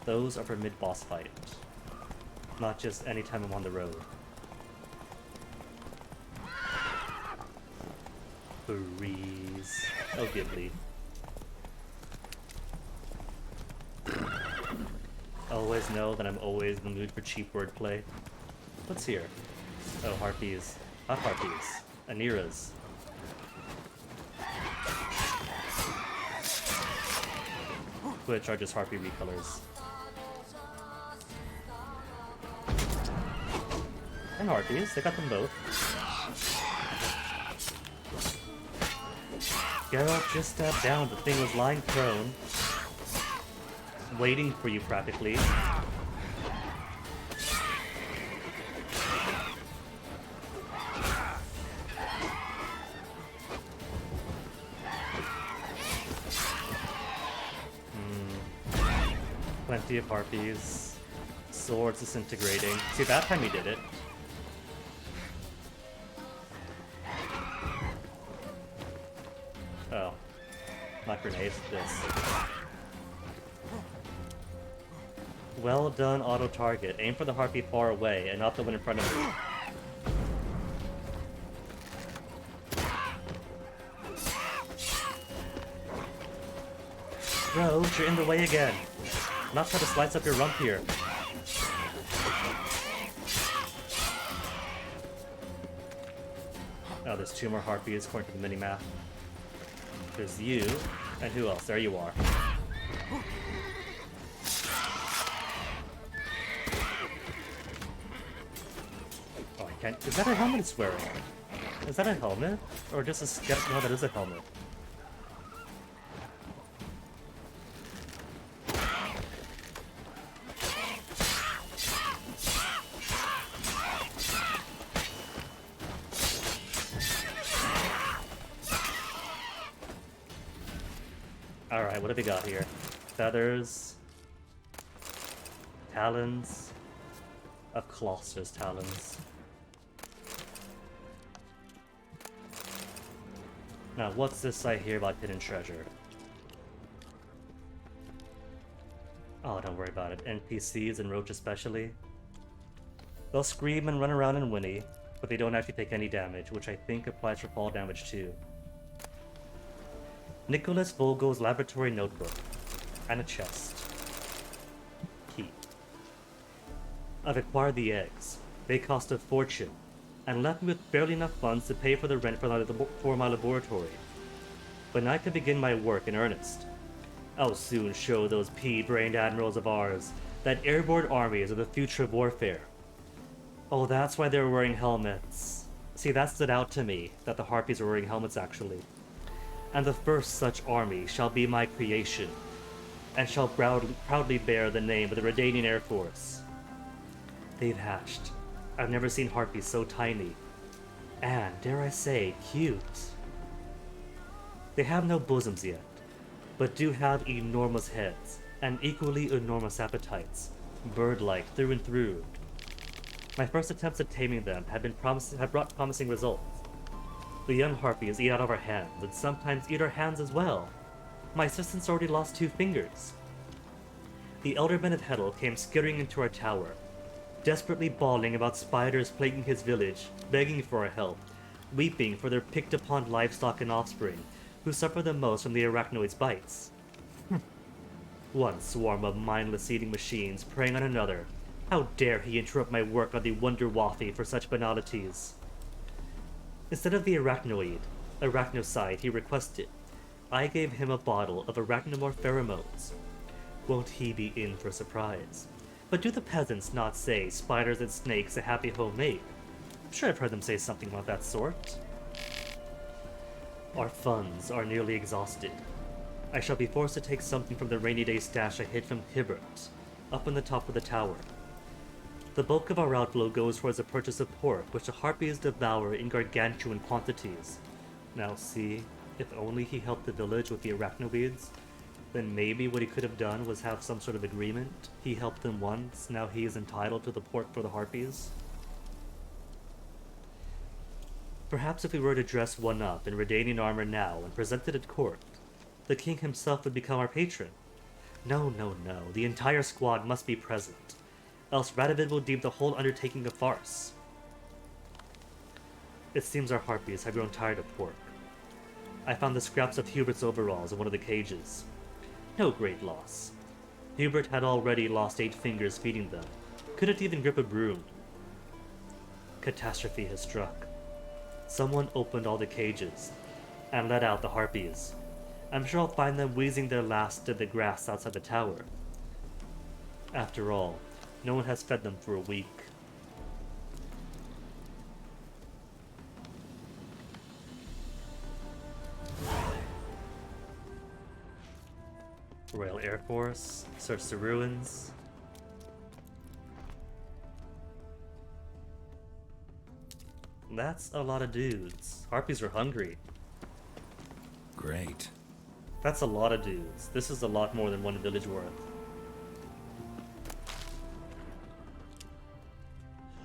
[SPEAKER 1] Those are for mid-boss fight. Not just anytime I'm on the road. Breeze. Oh, Ghibli. Always know that I'm always in the mood for cheap wordplay. What's here? Oh, harpies. Hot harpies. Aniras. Which are just harpy recolors. And harpies, they got them both. Geralt just stepped down, the thing was lying prone. Waiting for you, practically. Plenty of harpies. Swords disintegrating. See, that time he did it. Oh. Not grenades, this. Well done, auto-target. Aim for the harpy far away, and not the one in front of me. Roach, you're in the way again. Not try to slice up your rump here. Oh, there's two more harpies according to the minimap. There's you, and who else? There you are. Oh, I can't. Is that a helmet it's wearing? Is that a helmet? Or just a sketch? No, that is a helmet. Alright, what have we got here? Feathers. Talons. Of Colossus talons. Now, what's this I hear about hidden treasure? Oh, don't worry about it. NPCs and Roach especially. They'll scream and run around and whinny, but they don't actually take any damage, which I think applies for fall damage too. Nicholas Vogel's laboratory notebook. And a chest. Key. I've acquired the eggs. They cost a fortune, and left me with barely enough funds to pay for the rent for my laboratory. But now I can begin my work in earnest. I'll soon show those pea-brained admirals of ours that airborne armies are the future of warfare. Oh, that's why they're wearing helmets. See, that stood out to me, that the Harpies are wearing helmets actually. And the first such army shall be my creation, and shall proudly bear the name of the Redanian Air Force. They've hatched. I've never seen Harpies so tiny. And, dare I say, cute. They have no bosoms yet, but do have enormous heads, and equally enormous appetites, bird-like through and through. My first attempts at taming them have brought promising results. The young Harpies eat out of our hands, and sometimes eat our hands as well. My assistant's already lost 2 fingers. The elder men of Heddle came skittering into our tower, desperately bawling about spiders plaguing his village, begging for our help, weeping for their picked-upon livestock and offspring, who suffer the most from the arachnoid's bites. One swarm of mindless eating machines preying on another. How dare he interrupt my work on the Wonder Waffy for such banalities? Instead of the arachnocide he requested, I gave him a bottle of arachnomorph pheromones. Won't he be in for a surprise? But do the peasants not say spiders and snakes a happy home made? I'm sure I've heard them say something about that sort. Our funds are nearly exhausted. I shall be forced to take something from the rainy day stash I hid from Hibbert, up on the top of the tower. The bulk of our outflow goes towards the purchase of pork, which the Harpies devour in gargantuan quantities. Now see, if only he helped the village with the arachnoids, then maybe what he could have done was have some sort of agreement. He helped them once, now he is entitled to the pork for the Harpies. Perhaps if we were to dress one up in Redanian armor now and present it at court, the king himself would become our patron. No, no, no, the entire squad must be present, else Radovid will deem the whole undertaking a farce. It seems our Harpies have grown tired of pork. I found the scraps of Hubert's overalls in one of the cages. No great loss. Hubert had already lost 8 fingers feeding them, couldn't even grip a broom. Catastrophe has struck. Someone opened all the cages, and let out the Harpies. I'm sure I'll find them wheezing their last in the grass outside the tower. After all, no one has fed them for a week. Royal Air Force, search the ruins. That's a lot of dudes. Harpies are hungry.
[SPEAKER 3] Great.
[SPEAKER 1] That's a lot of dudes. This is a lot more than one village worth.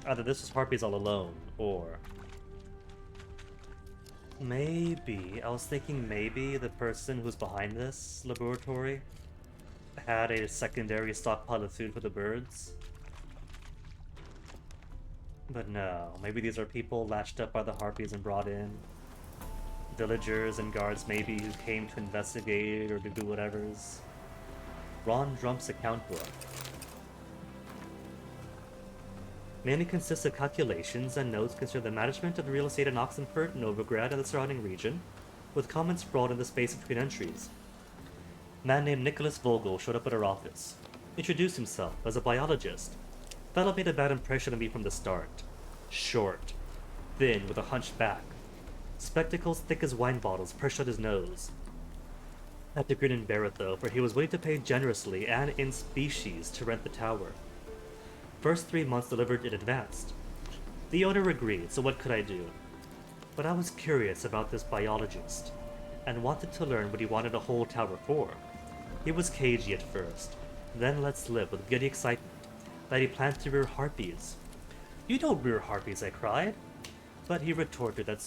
[SPEAKER 1] Either this is Harpies all alone, or... maybe, I was thinking maybe the person who's behind this laboratory had a secondary stockpile of food for the birds. But no, maybe these are people latched up by the Harpies and brought in. Villagers and guards maybe who came to investigate or to do whatever's. Ron Drump's account book. Mainly consists of calculations and notes concerning the management of the real estate in Oxenfurt, Novigrad, and the surrounding region, with comments sprawled in the space between entries. A man named Nicholas Vogel showed up at our office, introduced himself as a biologist. Fellow made a bad impression of me from the start. Short, thin, with a hunched back, spectacles thick as wine bottles perched on his nose. I had to grin and bear it though, for he was willing to pay generously and in species to rent the tower. First 3 months delivered in advance. The owner agreed, so what could I do? But I was curious about this biologist, and wanted to learn what he wanted a whole tower for. He was cagey at first, then let slip with giddy excitement that he planned to rear Harpies. You don't rear Harpies, I cried. But he retorted that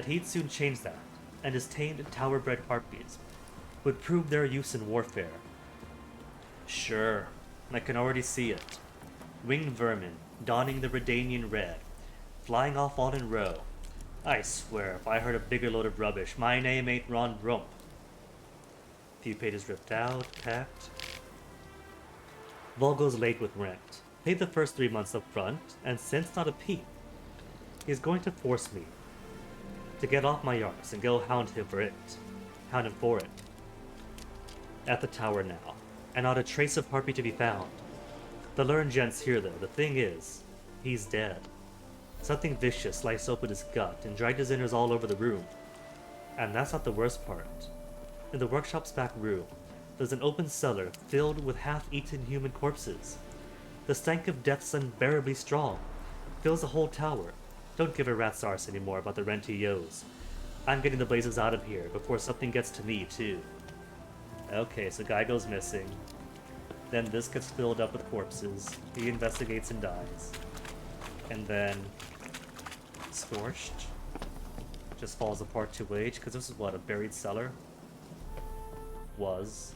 [SPEAKER 1] he'd soon change that, and his tamed tower-bred Harpies would prove their use in warfare. Sure, I can already see it. Winged vermin, donning the Redanian red, flying off all in row. I swear, if I heard a bigger load of rubbish, my name ain't Ron Drump. Few pages ripped out, packed. Volgo's late with rent. Paid the first 3 months up front, and since not a peep. He's going to force me to get off my arse and go hound him for it. accounted for it. At the tower now, and not a trace of Harpy to be found. The learned gent's here though. The thing is, he's dead. Something vicious sliced open his gut and dragged his innards all over the room. And that's not the worst part. In the workshop's back room, there's an open cellar filled with half-eaten human corpses. The stank of death's unbearably strong. Fills the whole tower. Don't give a rat's arse anymore about the rent he owes. I'm getting the blazes out of here before something gets to me, too. Okay, so guy goes missing. Then this gets filled up with corpses. He investigates and dies. And then... Scorched. Just falls apart to age, because this is what, a buried cellar? Was.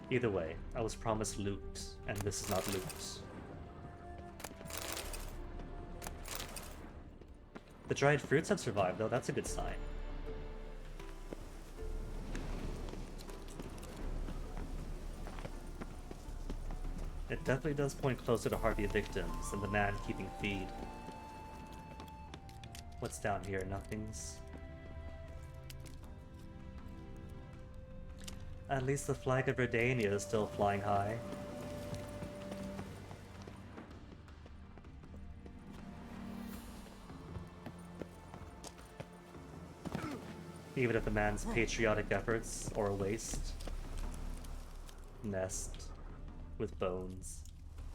[SPEAKER 1] Either way, I was promised loot, and this is not loot. The dried fruits have survived, though. That's a good sign. It definitely does point closer to Harpy victims than the man keeping feed. What's down here? Nothing's. At least the flag of Redania is still flying high. Even if the man's patriotic efforts are a waste. Nest with bones,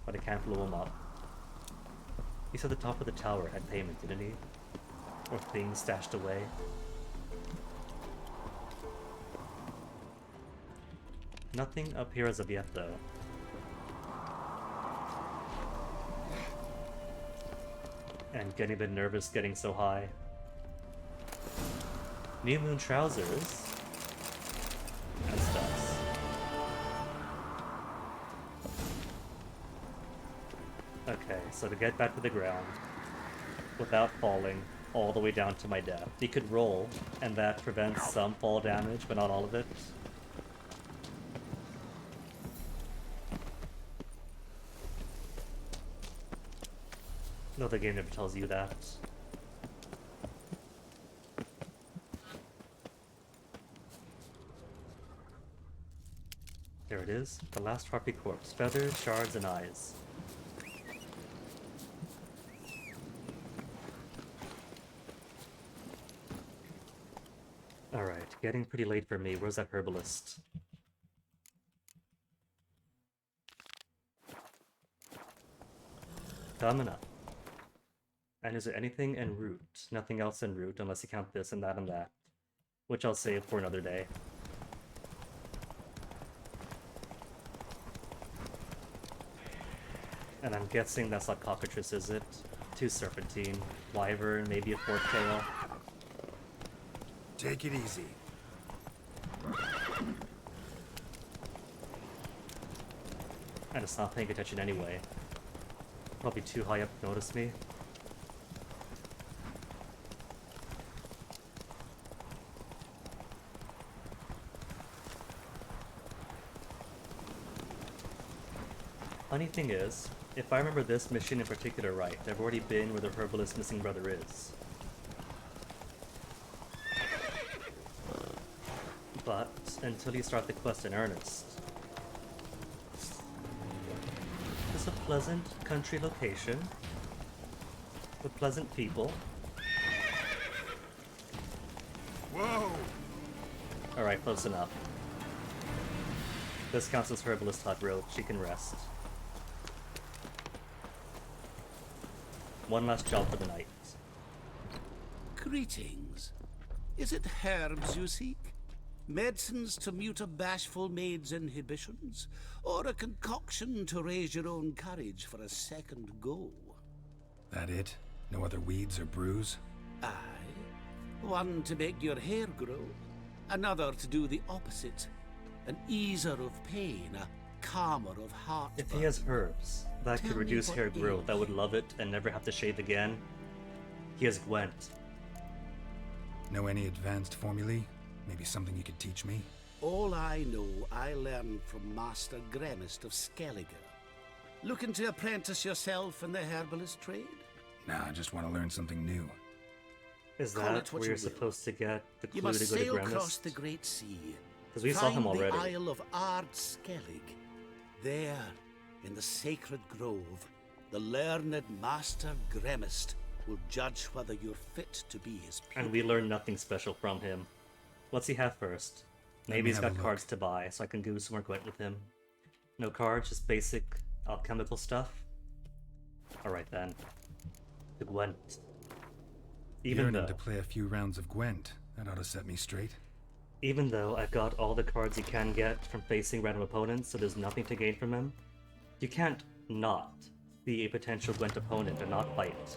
[SPEAKER 1] but I can't blow him up. He said the top of the tower had payment, didn't he? Or things stashed away. Nothing up here as of yet, though. And getting a bit nervous getting so high. New Moon trousers. And stuff. Okay, so to get back to the ground, without falling all the way down to my death, you could roll, and that prevents some fall damage, but not all of it. No, the game never tells you that. There it is, the last Harpy corpse. Feathers, shards, and eyes. Alright, getting pretty late for me. Where's that herbalist? Coming up. And is there anything en route? Nothing else en route unless you count this and that and that. Which I'll save for another day. And I'm guessing that's not cockatrice, is it? 2 serpentine, wyvern, maybe a 4th tail.
[SPEAKER 3] Take it easy.
[SPEAKER 1] And it's not paying attention anyway. Probably too high up to notice me. Funny thing is, if I remember this mission in particular right, I've already been where the herbalist's missing brother is. But until you start the quest in earnest. It's a pleasant country location with pleasant people.
[SPEAKER 3] Whoa!
[SPEAKER 1] Alright, close enough. This counts as herbalist hut road. She can rest. One last job for the night.
[SPEAKER 11] Greetings. Is it herbs you seek? Medicines to mute a bashful maid's inhibitions? Or a concoction to raise your own courage for a second go?
[SPEAKER 3] That it? No other weeds or brews?
[SPEAKER 11] Aye. One to make your hair grow. Another to do the opposite. An easer of pain, a calmer of heart.
[SPEAKER 1] If he has herbs that could reduce hair growth, I would love it and never have to shave again. He has Gwent.
[SPEAKER 3] Know any advanced formulae? Maybe something you could teach me?
[SPEAKER 11] All I know, I learned from Master Gremist of Skellige. Looking to apprentice yourself in the herbalist trade?
[SPEAKER 3] Nah, I just want to learn something new.
[SPEAKER 1] Is
[SPEAKER 11] Call
[SPEAKER 1] that
[SPEAKER 11] it what
[SPEAKER 1] where
[SPEAKER 11] you
[SPEAKER 1] you're
[SPEAKER 11] will.
[SPEAKER 1] supposed to get the
[SPEAKER 11] You
[SPEAKER 1] clue
[SPEAKER 11] must
[SPEAKER 1] to go to
[SPEAKER 11] sail across
[SPEAKER 1] Gremist?
[SPEAKER 11] the great sea.
[SPEAKER 1] Because we saw him
[SPEAKER 11] Find
[SPEAKER 1] already.
[SPEAKER 11] the Isle of Ard Skellig. There, in the sacred grove, the learned Master Gremist will judge whether you're fit to be his pupil.
[SPEAKER 1] And we learned nothing special from him. What's he have first?
[SPEAKER 3] Let
[SPEAKER 1] Maybe
[SPEAKER 3] me
[SPEAKER 1] he's
[SPEAKER 3] have a
[SPEAKER 1] got
[SPEAKER 3] look.
[SPEAKER 1] cards to buy, so I can do some more Gwent with him. No cards, just basic alchemical stuff? Alright then. The Gwent. Even
[SPEAKER 3] Yearning
[SPEAKER 1] though,
[SPEAKER 3] to play a few rounds of Gwent. That ought to set me straight.
[SPEAKER 1] even though I've got all the cards you can get from facing random opponents, so there's nothing to gain from him, you can't not be a potential Gwent opponent and not fight.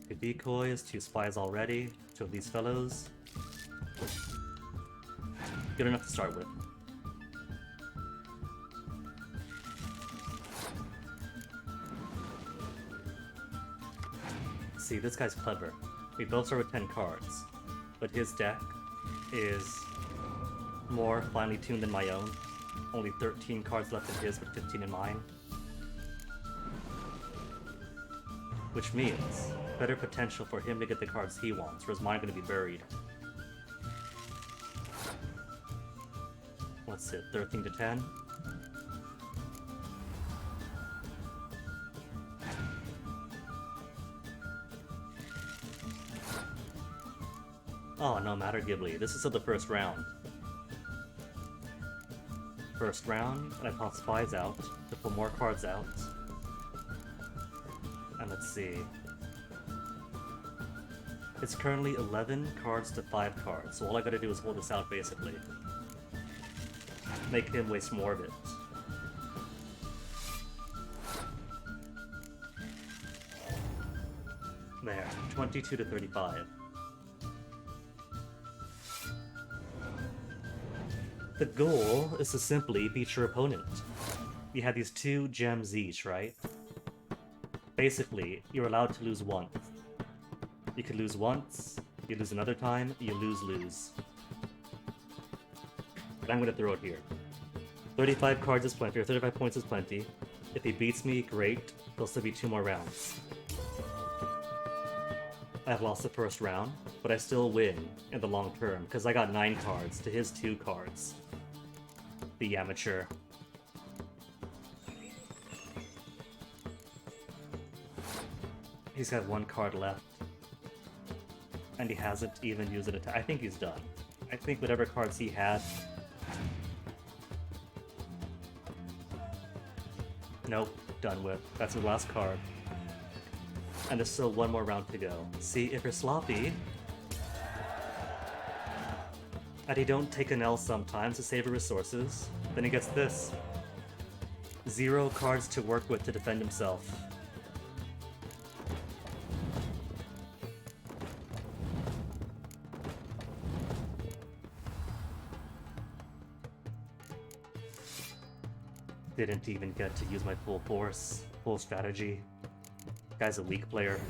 [SPEAKER 1] 2 decoys, 2 spies already, 2 of these fellows. Good enough to start with. See, this guy's clever. We both start with 10 cards, but his deck is more finely tuned than my own. Only 13 cards left in his, but 15 in mine. Which means better potential for him to get the cards he wants, whereas mine are going to be buried. What's it, 13 to 10? Oh, no matter, Ghibli. This is still the first round. First round, and I pop spies out to pull more cards out. And let's see. It's currently 11 cards to 5 cards, so all I gotta do is hold this out basically. Make him waste more of it. There, 22 to 35. The goal is to simply beat your opponent. You have these 2 gems each, right? Basically, you're allowed to lose once. You could lose once, you lose another time, you lose. But I'm gonna throw it here. 35 cards is plenty, or 35 points is plenty. If he beats me, great. There'll still be 2 more rounds. I've lost the first round, but I still win in the long term, because I got 9 cards to his 2 cards. The amateur. He's got 1 card left. And he hasn't even used it. I think he's done. I think whatever cards he had... Nope, done with. That's his last card. And there's still 1 more round to go. See, if you're sloppy... and he don't take an L sometimes to save your resources, then he gets this. 0 cards to work with to defend himself. Didn't even get to use my full force, full strategy. Guy's a weak player.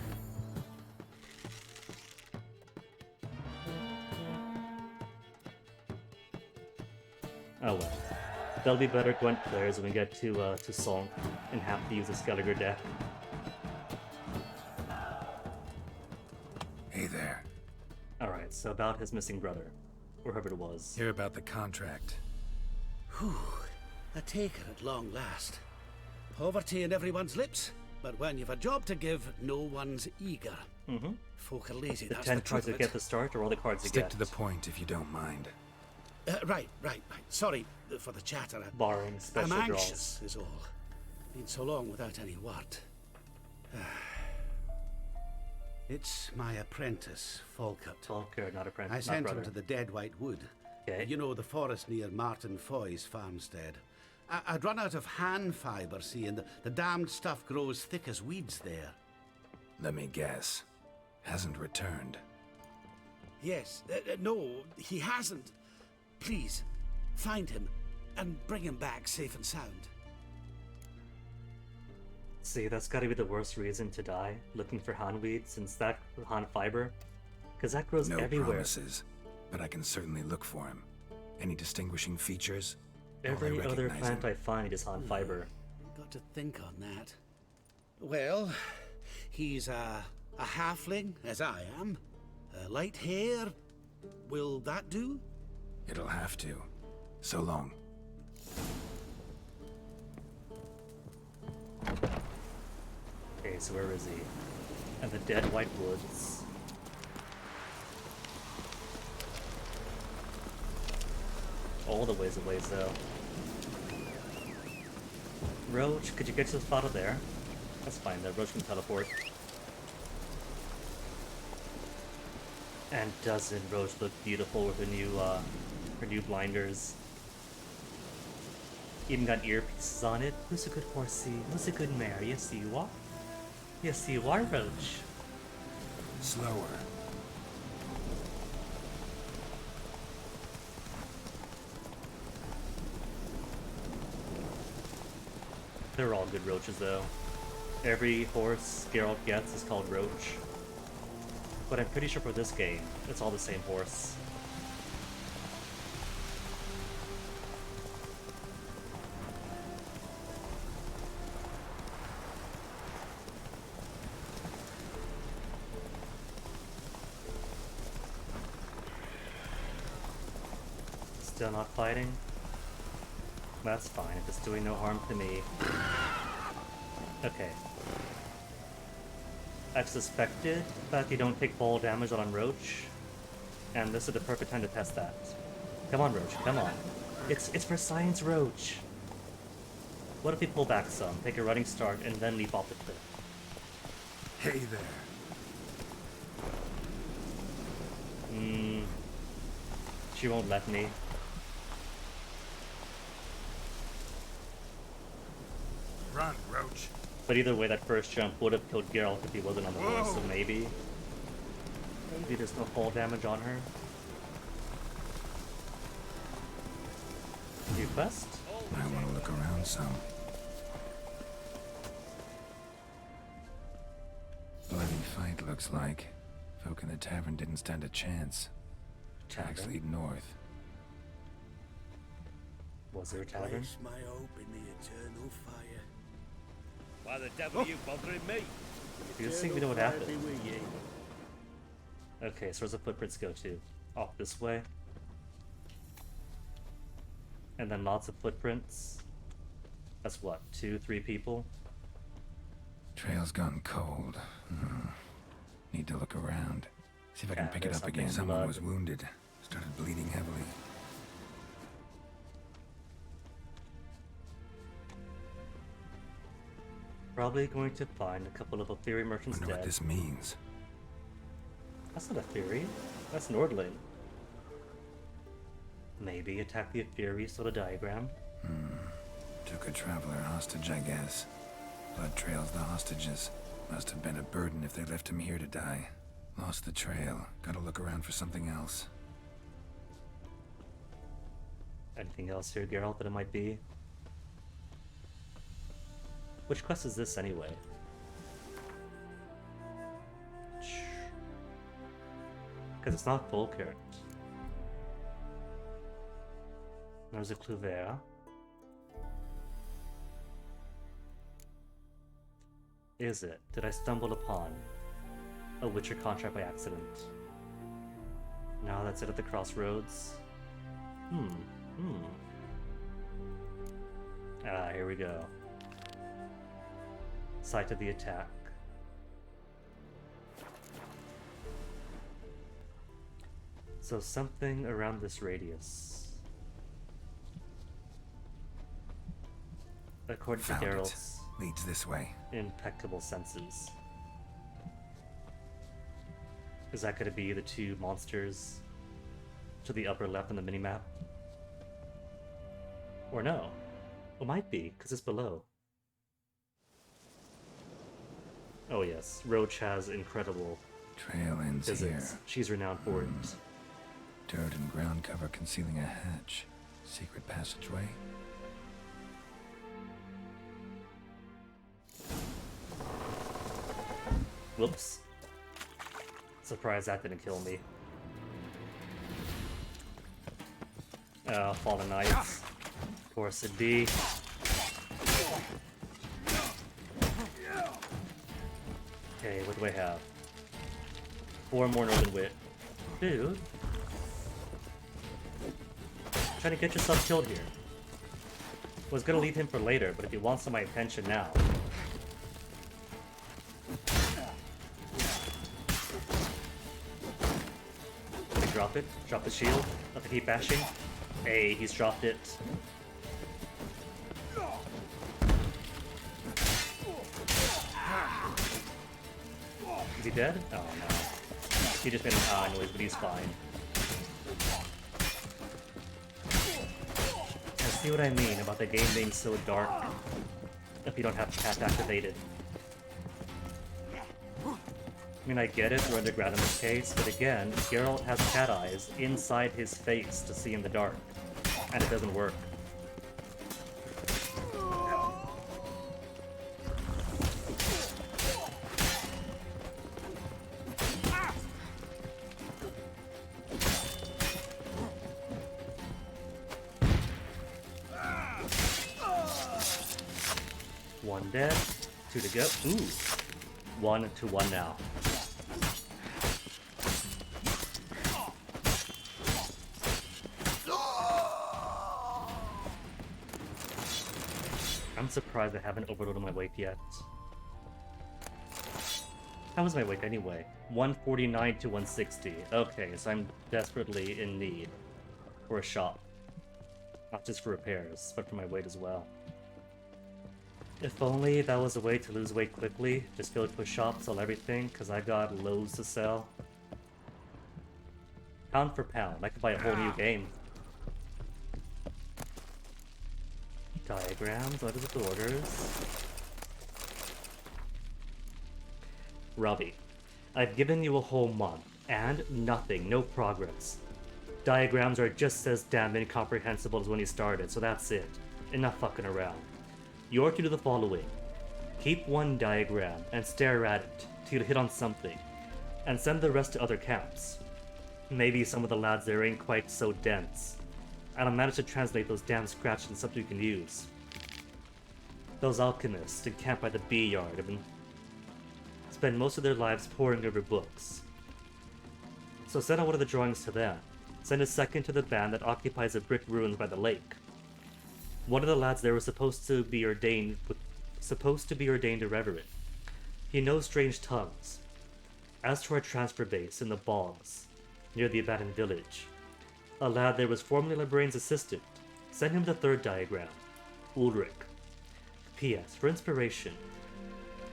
[SPEAKER 1] Oh well. There'll be better Gwent players when we get to Solk and have to use a Skelliger deck.
[SPEAKER 3] Hey there.
[SPEAKER 1] Alright, so about his missing brother. Or whoever it was.
[SPEAKER 3] Hear about the contract.
[SPEAKER 11] Whew. A taker at long last. Poverty in everyone's lips, but when you've a job to give, no one's eager.
[SPEAKER 1] Mm-hmm.
[SPEAKER 11] Folk are lazy,
[SPEAKER 1] The
[SPEAKER 11] that's
[SPEAKER 1] 10
[SPEAKER 11] the
[SPEAKER 1] cards
[SPEAKER 11] truth
[SPEAKER 1] you
[SPEAKER 11] of
[SPEAKER 1] get
[SPEAKER 11] it.
[SPEAKER 1] to start, or all the cards you
[SPEAKER 3] Stick
[SPEAKER 1] get?
[SPEAKER 3] to the point if you don't mind.
[SPEAKER 11] Right. Sorry for the chatter.
[SPEAKER 1] Barring special
[SPEAKER 11] I'm
[SPEAKER 1] draws.
[SPEAKER 11] anxious, is all. Been so long without any word. It's my apprentice, Falkert.
[SPEAKER 1] Falkert, not apprentice,
[SPEAKER 11] I
[SPEAKER 1] not
[SPEAKER 11] sent
[SPEAKER 1] brother.
[SPEAKER 11] him to the Dead White Wood.
[SPEAKER 1] Okay.
[SPEAKER 11] You know, the forest near Martin Foy's farmstead. I'd run out of hand fibre, see, and the damned stuff grows thick as weeds there.
[SPEAKER 3] Let me guess. Hasn't returned.
[SPEAKER 11] Yes, no, he hasn't. Please, find him and bring him back safe and sound.
[SPEAKER 1] See, that's gotta be the worst reason to die, looking for handweed, since that hand fiber, because that grows
[SPEAKER 3] No
[SPEAKER 1] everywhere.
[SPEAKER 3] promises, but I can certainly look for him. Any distinguishing features?
[SPEAKER 1] Every
[SPEAKER 3] Oh, I
[SPEAKER 1] other
[SPEAKER 3] recognize
[SPEAKER 1] plant
[SPEAKER 3] him.
[SPEAKER 1] I find is hand fiber.
[SPEAKER 11] Got to think on that. Well, He's a halfling, as I am. Light hair. Will that do?
[SPEAKER 3] It'll have to. So long.
[SPEAKER 1] Okay, so where is he? In the dead white woods. All the ways away, though. Roach, could you get to the spot of there? That's fine, though. Roach can teleport. And doesn't Roach look beautiful with her new blinders? Even got earpieces on it. Who's a good horsey? Who's a good mare? Yes, you are. Yes, you are, Roach.
[SPEAKER 3] Slower.
[SPEAKER 1] They're all good Roaches, though. Every horse Geralt gets is called Roach. But I'm pretty sure for this game, it's all the same horse. Still not fighting? That's fine, if it's doing no harm to me. Okay. I've suspected that you don't take fall damage on Roach, and this is the perfect time to test that. Come on, Roach, come on. It's for science, Roach! What if we pull back some, take a running start, and then leap off the cliff?
[SPEAKER 3] Hey there.
[SPEAKER 1] She won't let me.
[SPEAKER 3] Run, Roach.
[SPEAKER 1] But either way, that first jump would have killed Geralt if he wasn't on the horse, so maybe there's no fall damage on her. New quest?
[SPEAKER 3] I want to look around some. Bloody fight, looks like. Folk in the tavern didn't stand a chance. Tracks lead north.
[SPEAKER 1] Was there a tavern?
[SPEAKER 9] Place my hope in the eternal fire.
[SPEAKER 16] Why the devil are you bothering me?
[SPEAKER 1] You just think we know what happened. Okay, so where's the footprints go to? Off this way. And then lots of footprints. That's what, 2-3 people?
[SPEAKER 3] Trail's gone cold. Need to look around. See if I can pick it up again. Someone was wounded. Started bleeding heavily.
[SPEAKER 1] Probably going to find a couple of Aetheri merchants
[SPEAKER 3] Wonder
[SPEAKER 1] dead.
[SPEAKER 3] what this means.
[SPEAKER 1] That's not Aetheri. That's Nordling. Maybe attack the Aetheri, so the diagram.
[SPEAKER 3] Took a traveler hostage, I guess. Blood trails the hostages. Must have been a burden if they left him here to die. Lost the trail. Gotta look around for something else.
[SPEAKER 1] Anything else here, Geralt, that it might be? Which quest is this, anyway? Because it's not Volkert. There's a Cluvera. Is it? Did I stumble upon a Witcher contract by accident? Now that's it at the crossroads. Ah, here we go. Site of the attack. So something around this radius. According to Geralt's
[SPEAKER 3] leads this way.
[SPEAKER 1] Impeccable senses. Is that going to be the two monsters to the upper left on the minimap? Or no? It might be, because it's below. Oh yes, Roach has incredible
[SPEAKER 3] Trail ends
[SPEAKER 1] physics.
[SPEAKER 3] here.
[SPEAKER 1] She's renowned for it.
[SPEAKER 3] Dirt and ground cover concealing a hatch. Secret passageway.
[SPEAKER 1] Whoops. Surprised that didn't kill me. Fallen Knights. Of course it'd be. Okay, what do I have? 4 more Northern Wit. Dude. Trying to get yourself killed here. Was gonna leave him for later, but if he wants some of my attention now. Did he drop it? Drop the shield? Let the keep bashing? Hey, he's dropped it. Is he dead? Oh no. He just made an ah noise, but he's fine. See what I mean about the game being so dark if you don't have cat activated. I mean, I get it, we're underground in this case, but again, Geralt has cat eyes inside his face to see in the dark, and it doesn't work. One dead, 2 to go. Ooh, 1 to 1 now. I'm surprised I haven't overloaded my weight yet. How was my weight anyway? 149 to 160. Okay, so I'm desperately in need for a shop. Not just for repairs, but for my weight as well. If only that was a way to lose weight quickly, just go to a shop, sell everything, because I got loads to sell. Pound for pound, I could buy a whole new game. Diagrams, letters of orders. Robbie, I've given you a whole month, and nothing, no progress. Diagrams are just as damn incomprehensible as when you started, so that's it. Enough fucking around. You're to do the following. Keep one diagram and stare at it till you hit on something, and send the rest to other camps. Maybe some of the lads there ain't quite so dense, and I'll manage to translate those damn scraps into something you can use. Those alchemists in camp by the bee yard have been spend most of their lives poring over books. So send out one of the drawings to them. Send a second to the band that occupies the brick ruins by the lake. One of the lads there was supposed to be ordained a reverend. He knows strange tongues. As to our transfer base in the bogs, near the abandoned village, a lad there was formerly Librarian's assistant. Send him the third diagram. Ulrich. P.S. For inspiration,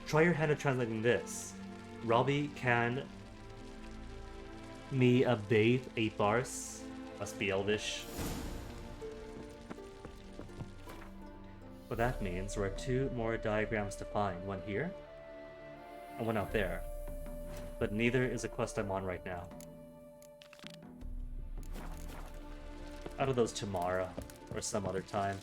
[SPEAKER 1] try your hand at translating this. Robbie can me a bathe a bars. Must be Elvish. What that means, there are 2 more diagrams to find. One here, and one out there. But neither is a quest I'm on right now. Out of those tomorrow, or some other time.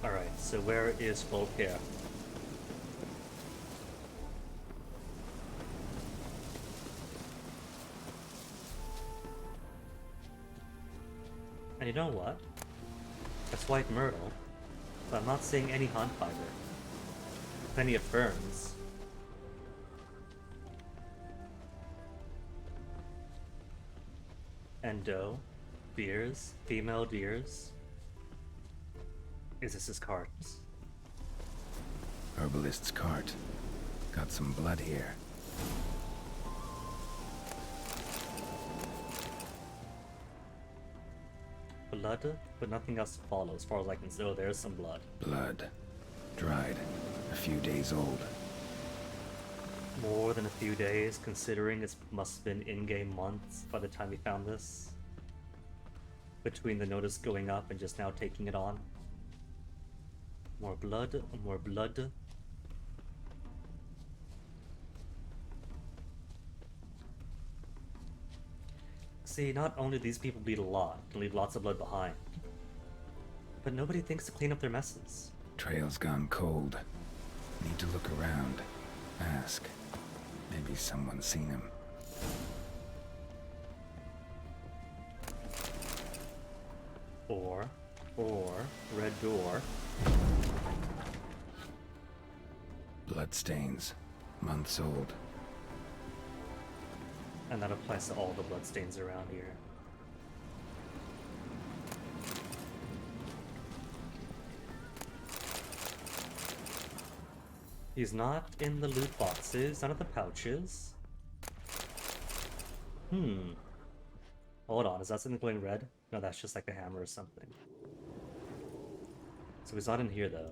[SPEAKER 1] Alright, so where is Volker? And you know what? That's white myrtle, but I'm not seeing any hunt fiber. Plenty of ferns. And doe, deers, female deers. Is this his cart?
[SPEAKER 3] Herbalist's cart. Got some blood here.
[SPEAKER 1] Blood, but nothing else to follow as far as I can see. Oh, there's some blood.
[SPEAKER 3] Blood. Dried. A few days old.
[SPEAKER 1] More than a few days, considering it must have been in-game months by the time we found this. Between the notice going up and just now taking it on. More blood, more blood. See, not only do these people bleed a lot and leave lots of blood behind, but nobody thinks to clean up their messes.
[SPEAKER 3] Trail's gone cold. Need to look around. Ask. Maybe someone's seen him.
[SPEAKER 1] Or red door.
[SPEAKER 3] Bloodstains. Months old.
[SPEAKER 1] And that applies to all the bloodstains around here. He's not in the loot boxes, none of the pouches. Hold on, is that something glowing red? No, that's just like a hammer or something. So he's not in here though.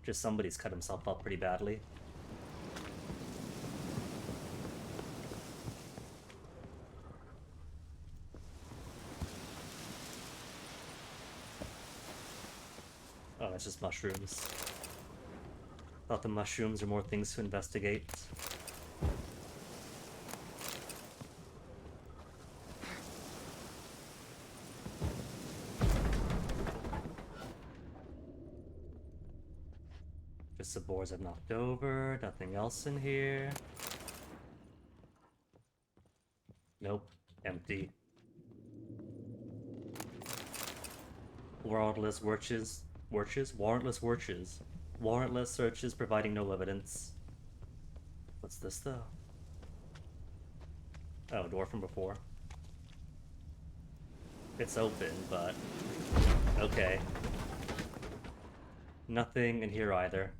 [SPEAKER 1] Just somebody's cut himself up pretty badly. Oh, that's just mushrooms. Thought the mushrooms are more things to investigate. Just the boards I've knocked over, nothing else in here. Nope, empty. Warrantless warrantless searches providing no evidence. What's this though? Oh, door from before. It's open, but okay. Nothing in here either.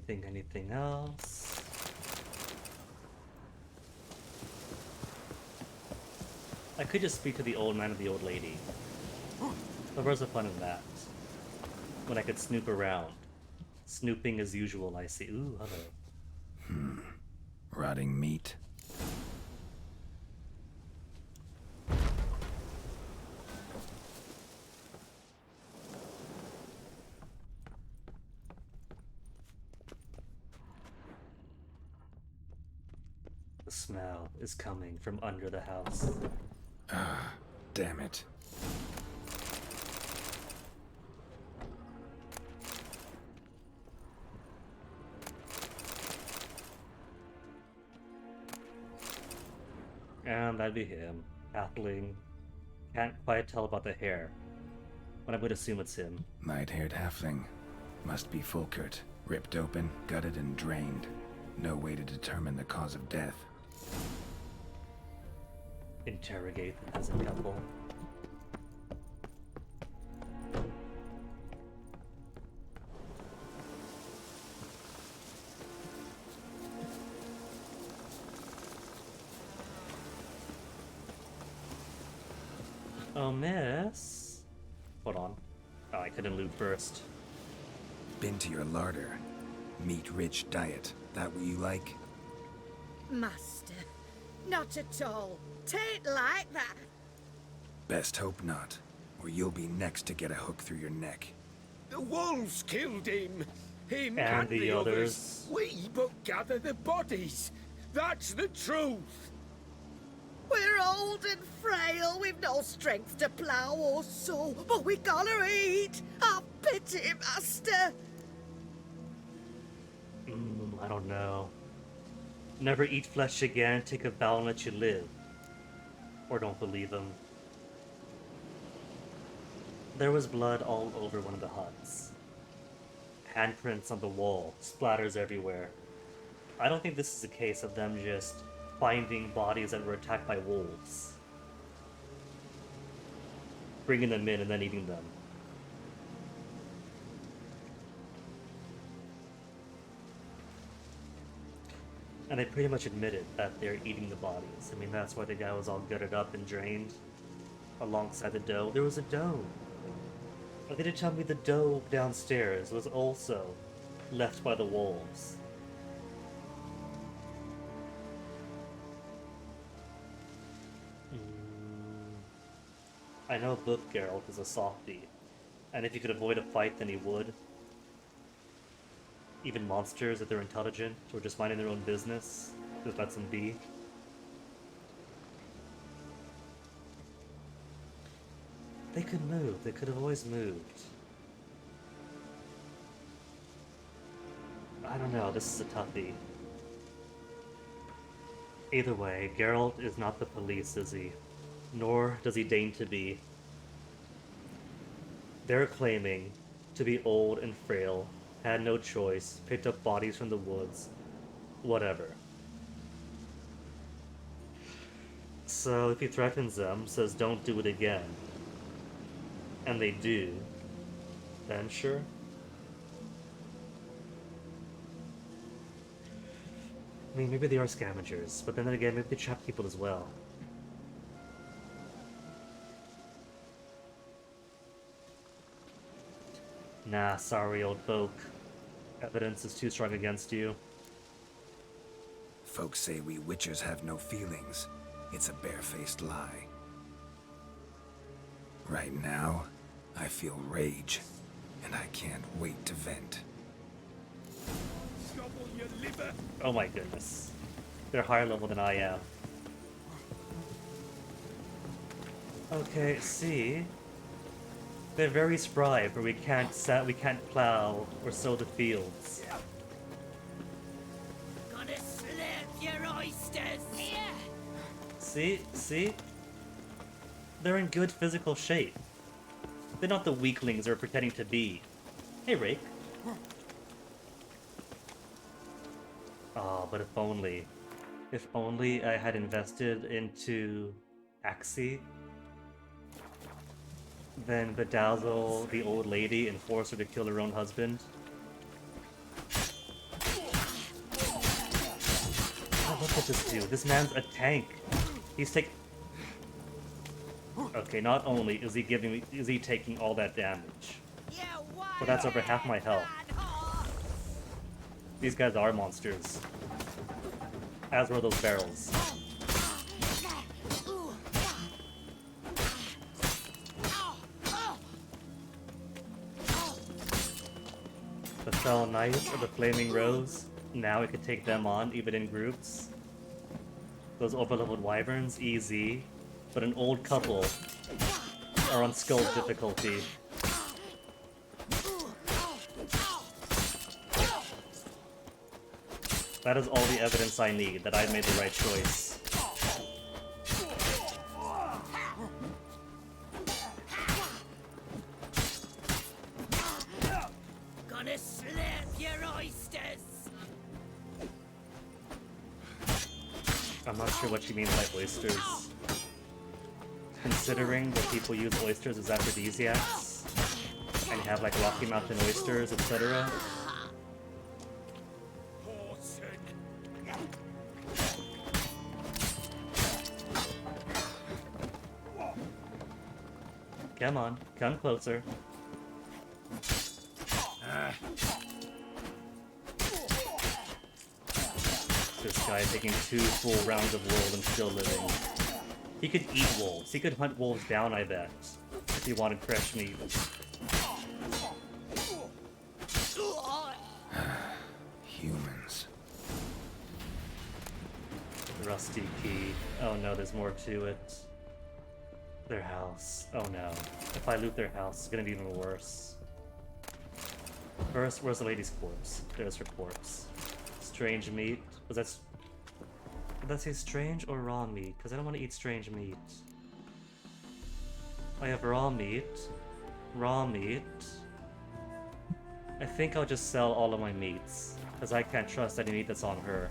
[SPEAKER 1] Anything else? I could just speak to the old man or the old lady. But where's the fun in that? When I could snoop around. Snooping as usual, I see. Ooh, hello.
[SPEAKER 3] Rotting meat.
[SPEAKER 1] The smell is coming from under the house.
[SPEAKER 3] Ah, damn it.
[SPEAKER 1] And that'd be him. Halfling. Can't quite tell about the hair, but I would assume it's him.
[SPEAKER 3] Light-haired halfling. Must be Fulkert. Ripped open, gutted and drained. No way to determine the cause of death.
[SPEAKER 1] Interrogate the peasant couple. Oh, miss. Hold on. Oh, I couldn't loot first.
[SPEAKER 3] Been to your larder. Meat-rich diet. That what you like?
[SPEAKER 12] Master, not at all. Tain't like that.
[SPEAKER 3] Best hope not, or you'll be next to get a hook through your neck.
[SPEAKER 9] The wolves killed him. Him
[SPEAKER 1] And the others.
[SPEAKER 9] We but gather the bodies. That's the truth.
[SPEAKER 12] We're old and frail, we've no strength to plough or sow, but we gotta eat. Have pity, master.
[SPEAKER 1] I don't know. Never eat flesh again, take a vow and let you live. Or don't believe him. There was blood all over one of the huts. Handprints on the wall, splatters everywhere. I don't think this is a case of them just finding bodies that were attacked by wolves. Bringing them in and then eating them. And they pretty much admitted that they're eating the bodies. I mean, that's why the guy was all gutted up and drained alongside the dough. There was a dough. But they did tell me the dough downstairs was also left by the wolves. I know Book Geralt is a softie, and if he could avoid a fight, then he would. Even monsters, if they're intelligent or just minding their own business, Just lets them be. They could move. They could have always moved. I don't know. This is a toughie. Either way, Geralt is not the police, is he? Nor does he deign to be. They're claiming to be old and frail, had no choice, picked up bodies from the woods, whatever. So if he threatens them, says don't do it again, and they do, then sure. I mean, maybe they are scavengers, but then again, maybe they trap people as well. Nah, sorry, old folk. Evidence is too strong against you.
[SPEAKER 3] Folks say we witchers have no feelings. It's a barefaced lie. Right now, I feel rage, and I can't wait to vent.
[SPEAKER 1] Oh my goodness. They're higher level than I am. Okay, see? They're very spry, but we can't plow or sow the fields.
[SPEAKER 12] Gonna slurp your oysters. Here.
[SPEAKER 1] See? They're in good physical shape. They're not the weaklings they're pretending to be. Hey, Rake. Oh, but if only I had invested into Axie, then bedazzle the old lady and force her to kill her own husband. Oh, look at this dude. This man's a tank. He's Okay, not only is he taking all that damage, but that's over half my health. These guys are monsters. As were those barrels. The Fell Knights or the Flaming Rose. Now we could take them on, even in groups. Those overleveled wyverns, easy. But an old couple are on skull difficulty. That is all the evidence I need that I made the right choice.
[SPEAKER 12] Gonna slurp your oysters.
[SPEAKER 1] I'm not sure what she means by oysters. Considering that people use oysters as aphrodisiacs, and have like Rocky Mountain oysters, etc. Come on, come closer. This guy taking 2 full rounds of world and still living. He could eat wolves. He could hunt wolves down, I bet, if he wanted fresh meat.
[SPEAKER 3] Humans.
[SPEAKER 1] Rusty key. Oh no, there's more to it. Their house. Oh no. If I loot their house, it's gonna be even worse. First, where's the lady's corpse? There's her corpse. Strange meat. Was that... Did that say strange or raw meat? Because I don't want to eat strange meat. I have raw meat. Raw meat. I think I'll just sell all of my meats. Because I can't trust any meat that's on her.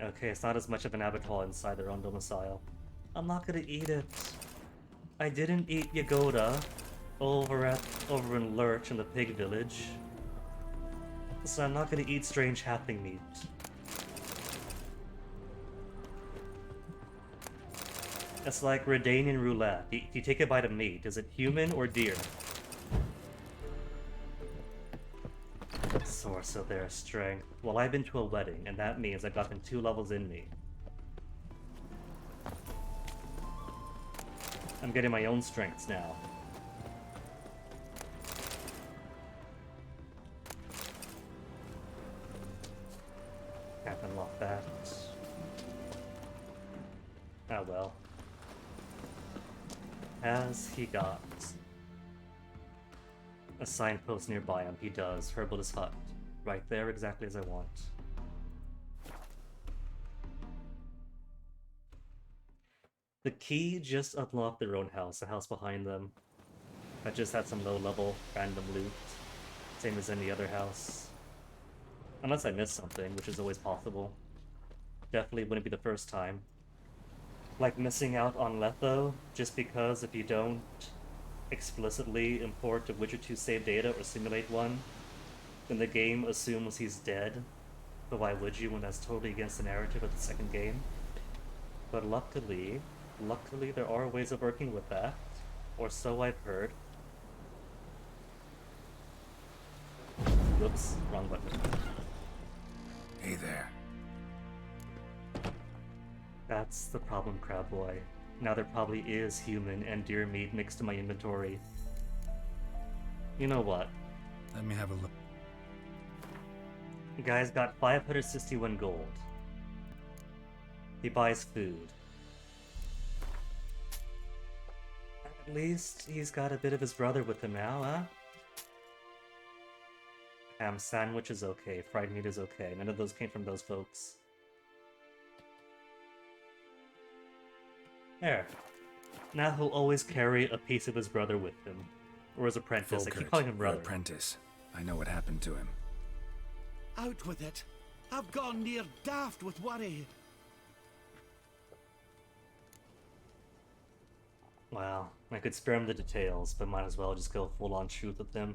[SPEAKER 1] Okay, it's not as much of an abattoir inside their own domicile. I'm not gonna eat it. I didn't eat Yagoda over in Lurch in the pig village. So I'm not gonna eat strange halfling meat. It's like Redanian roulette. You take a bite of meat. Is it human or deer? Source of their strength. Well, I've been to a wedding, and that means I've gotten 2 levels in me. I'm getting my own strengths now. Has he got a signpost nearby him? He does. Herbalist Hut. Right there, exactly as I want. The key just unlocked their own house, the house behind them. That just had some low-level random loot. Same as any other house. Unless I missed something, which is always possible. Definitely wouldn't be the first time. Like missing out on Letho, just because if you don't explicitly import a Witcher 2 save data or simulate one, then the game assumes he's dead. But why would you when that's totally against the narrative of the second game? But luckily there are ways of working with that. Or so I've heard. Whoops, wrong button.
[SPEAKER 3] Hey there.
[SPEAKER 1] That's the problem, Crabboy. Now there probably is human and deer meat mixed in my inventory. You know what?
[SPEAKER 3] Let me have a look.
[SPEAKER 1] The guy's got 561 gold. He buys food. At least he's got a bit of his brother with him now, huh? Ham sandwich is okay, fried meat is okay. None of those came from those folks. There. Now he'll always carry a piece of his brother with him. Or his apprentice. I keep calling him brother.
[SPEAKER 3] Apprentice. I know what happened to him.
[SPEAKER 6] Out with it. I've gone near daft with worry.
[SPEAKER 1] Well, I could spare him the details, but might as well just go full-on truth with him.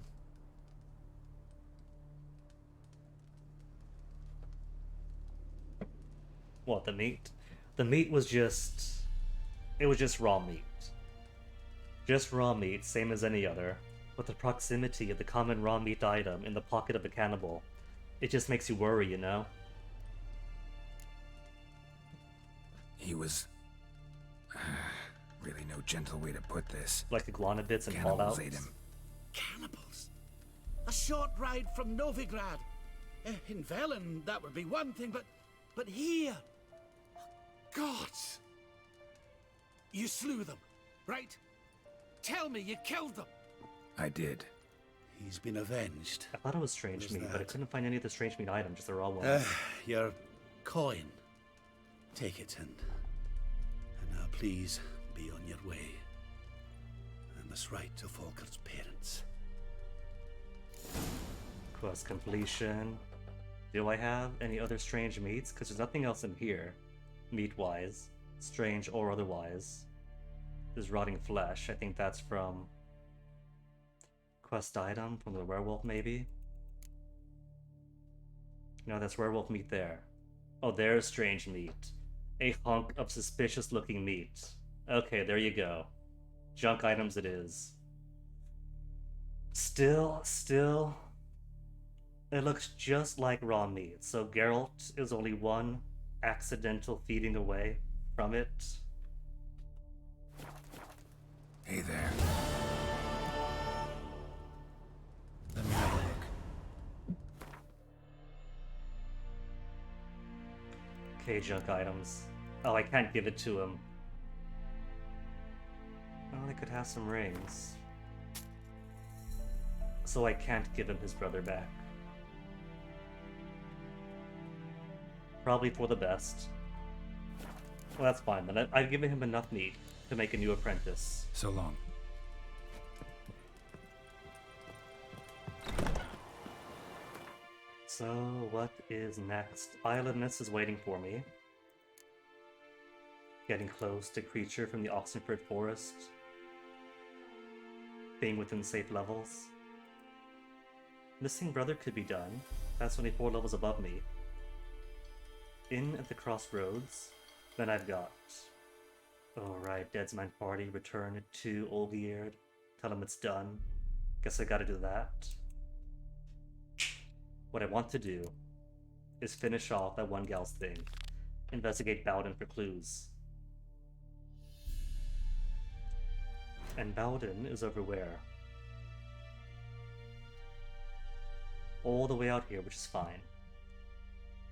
[SPEAKER 1] What, the meat? The meat was just... It was just raw meat. Just raw meat, same as any other. With the proximity of the common raw meat item in the pocket of a cannibal, it just makes you worry, you know?
[SPEAKER 3] He was... really no gentle way to put this.
[SPEAKER 1] Like iguana bits and
[SPEAKER 3] Cannibals
[SPEAKER 1] fallout.
[SPEAKER 3] ate him.
[SPEAKER 6] Cannibals? A short ride from Novigrad. In Velen, that would be one thing, but here... Gods! You slew them, right? Tell me you killed them!
[SPEAKER 3] I did.
[SPEAKER 11] He's been avenged.
[SPEAKER 1] I thought it was strange
[SPEAKER 11] What is
[SPEAKER 1] meat, but I
[SPEAKER 11] that?
[SPEAKER 1] couldn't find any of the strange meat items, just the raw ones.
[SPEAKER 11] Your coin. Take it and now please be on your way. I must write to Falker's parents.
[SPEAKER 1] Quest completion. Do I have any other strange meats? Because there's nothing else in here, meat-wise, strange or otherwise. There's rotting flesh. I think that's from quest item from the werewolf, maybe. No, that's werewolf meat there. Oh, there's strange meat. A hunk of suspicious-looking meat. Okay, there you go. Junk items it is. Still, it looks just like raw meat, so Geralt is only one accidental feeding away from it.
[SPEAKER 3] Hey there. Let me have a look.
[SPEAKER 1] Okay, junk items. Oh, I can't give it to him. Oh, I could have some rings. So I can't give him his brother back. Probably for the best. Well, that's fine then. I've given him enough meat to make a new apprentice.
[SPEAKER 3] So long.
[SPEAKER 1] So, what is next? Isle of Mist is waiting for me. Getting close to creature from the Oxenford Forest. Being within safe levels. Missing Brother could be done. That's only 4 levels above me. Inn at the Crossroads. Then I've got... Oh right, Deadsman Party, return to Olgierd. Tell him it's done. Guess I gotta do that. What I want to do is finish off that one gal's thing. Investigate Bowden for clues. And Bowden is over where? All the way out here, which is fine.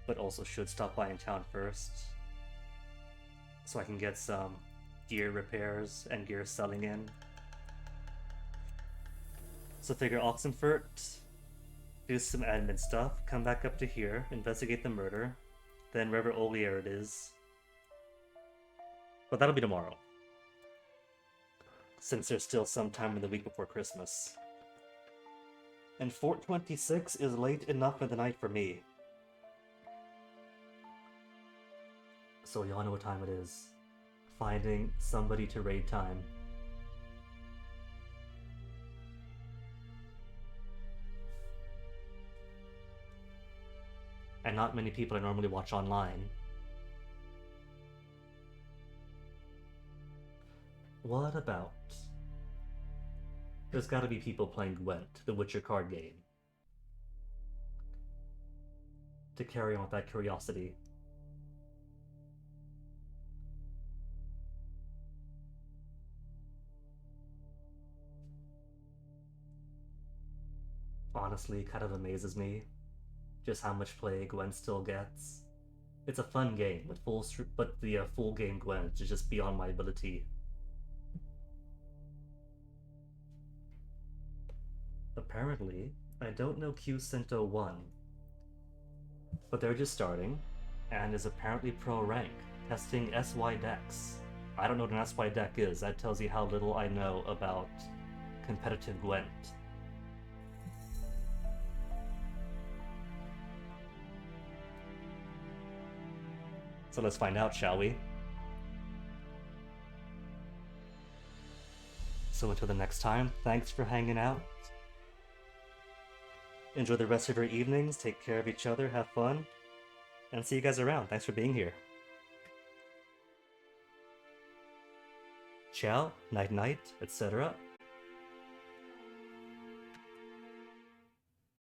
[SPEAKER 1] But also should stop by in town first. So I can get some gear repairs and gear selling in. So figure Oxenfurt, do some admin stuff, come back up to here, investigate the murder, then wherever Olier it is. But that'll be tomorrow, since there's still some time in the week before Christmas. And 4:26 is late enough in the night for me. So y'all know what time it is. Finding somebody to raid time. And not many people I normally watch online. What about... There's gotta be people playing Gwent, the Witcher card game. To carry on with that curiosity. Honestly, it kind of amazes me just how much play Gwent still gets. It's a fun game, but the full game Gwent is just beyond my ability. Apparently, I don't know Q Cento 1, but they're just starting, and is apparently pro rank, testing SY decks. I don't know what an SY deck is, that tells you how little I know about competitive Gwent. So let's find out, shall we? So until the next time, thanks for hanging out. Enjoy the rest of your evenings, take care of each other, have fun, and see you guys around. Thanks for being here. Ciao, night night, etc.